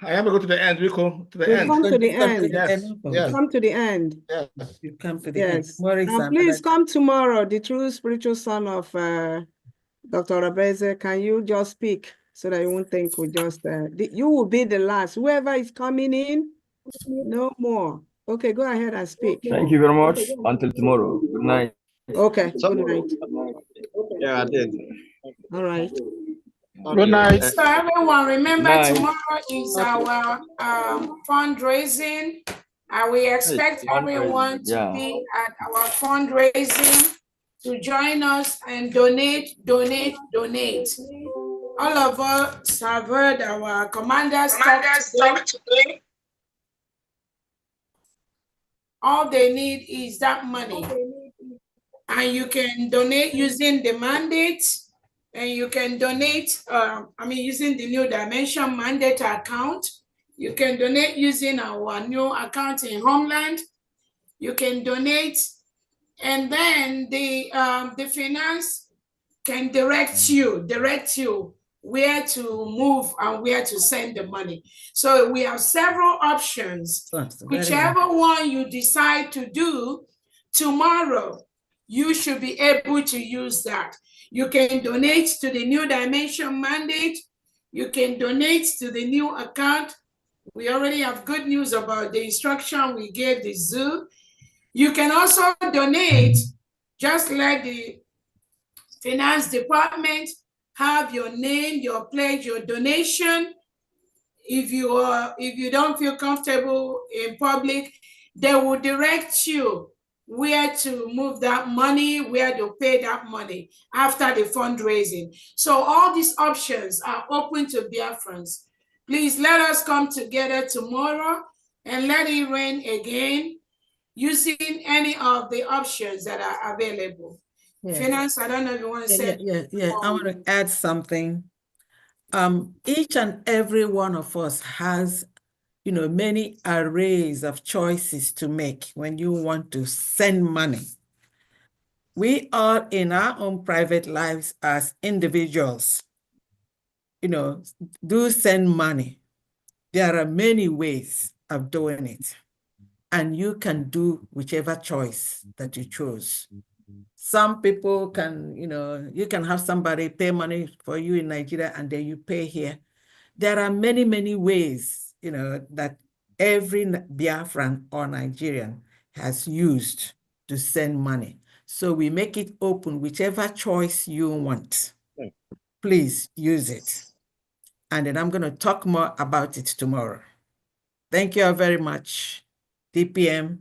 I have to go to the end. We come to the end. Come to the end. Yes. Yes. Come to the end. Yes. You come to the yes. end. And please come tomorrow. The true spiritual son of Dr. Rabeze. Can you just speak so that you won't think we just you will be the last. Whoever is coming in, no more. Okay, go ahead and speak. Thank you very much. Until tomorrow. Good night. Okay. Good night. Yeah, I did. All right. Good night. So everyone, remember tomorrow is our fundraising. We expect everyone to be at our fundraising to join us and donate. All of us have heard our commanders talk today. All they need is that money. And you can donate using the mandate, and you can donate, using the New Dimension mandate account. You can donate using our new account in Homeland. You can donate, and then the finance can direct you where to move and where to send the money. So we have several options. Whichever one you decide to do tomorrow, you should be able to use that. You can donate to the New Dimension mandate. You can donate to the new account. We already have good news about the instruction we gave the zoo. You can also donate, just let the finance department have your name, your pledge, your donation. If you don't feel comfortable in public, they will direct you where to move that money, where to pay that money after the fundraising. So all these options are open to Biafrans. Please let us come together tomorrow and let it rain again using any of the options that are available. Yes. Finance, I don't know if you want to say. Yeah. I want to add something. Each and every one of us has many arrays of choices to make when you want to send money. We are in our own private lives as individuals, do send money. There are many ways of doing it, and you can do whichever choice that you chose. Some people can, you can have somebody pay money for you in Nigeria and then you pay here. There are many, many ways, that every Biafran or Nigerian has used to send money. So we make it open, whichever choice you want. Please use it. And then I'm going to talk more about it tomorrow. Thank you all very much. DPM.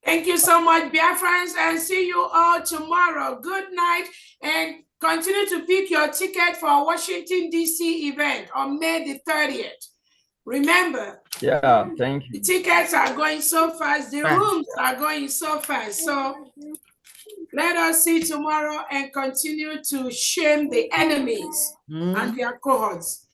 Thank you so much, Biafrans, and see you all tomorrow. Good night, and continue to pick your ticket for Washington, D.C. event on May the 30th. Remember, thank you. The tickets are going so fast, the rooms are going so fast. So let us see tomorrow and continue to shame the enemies and their cohorts.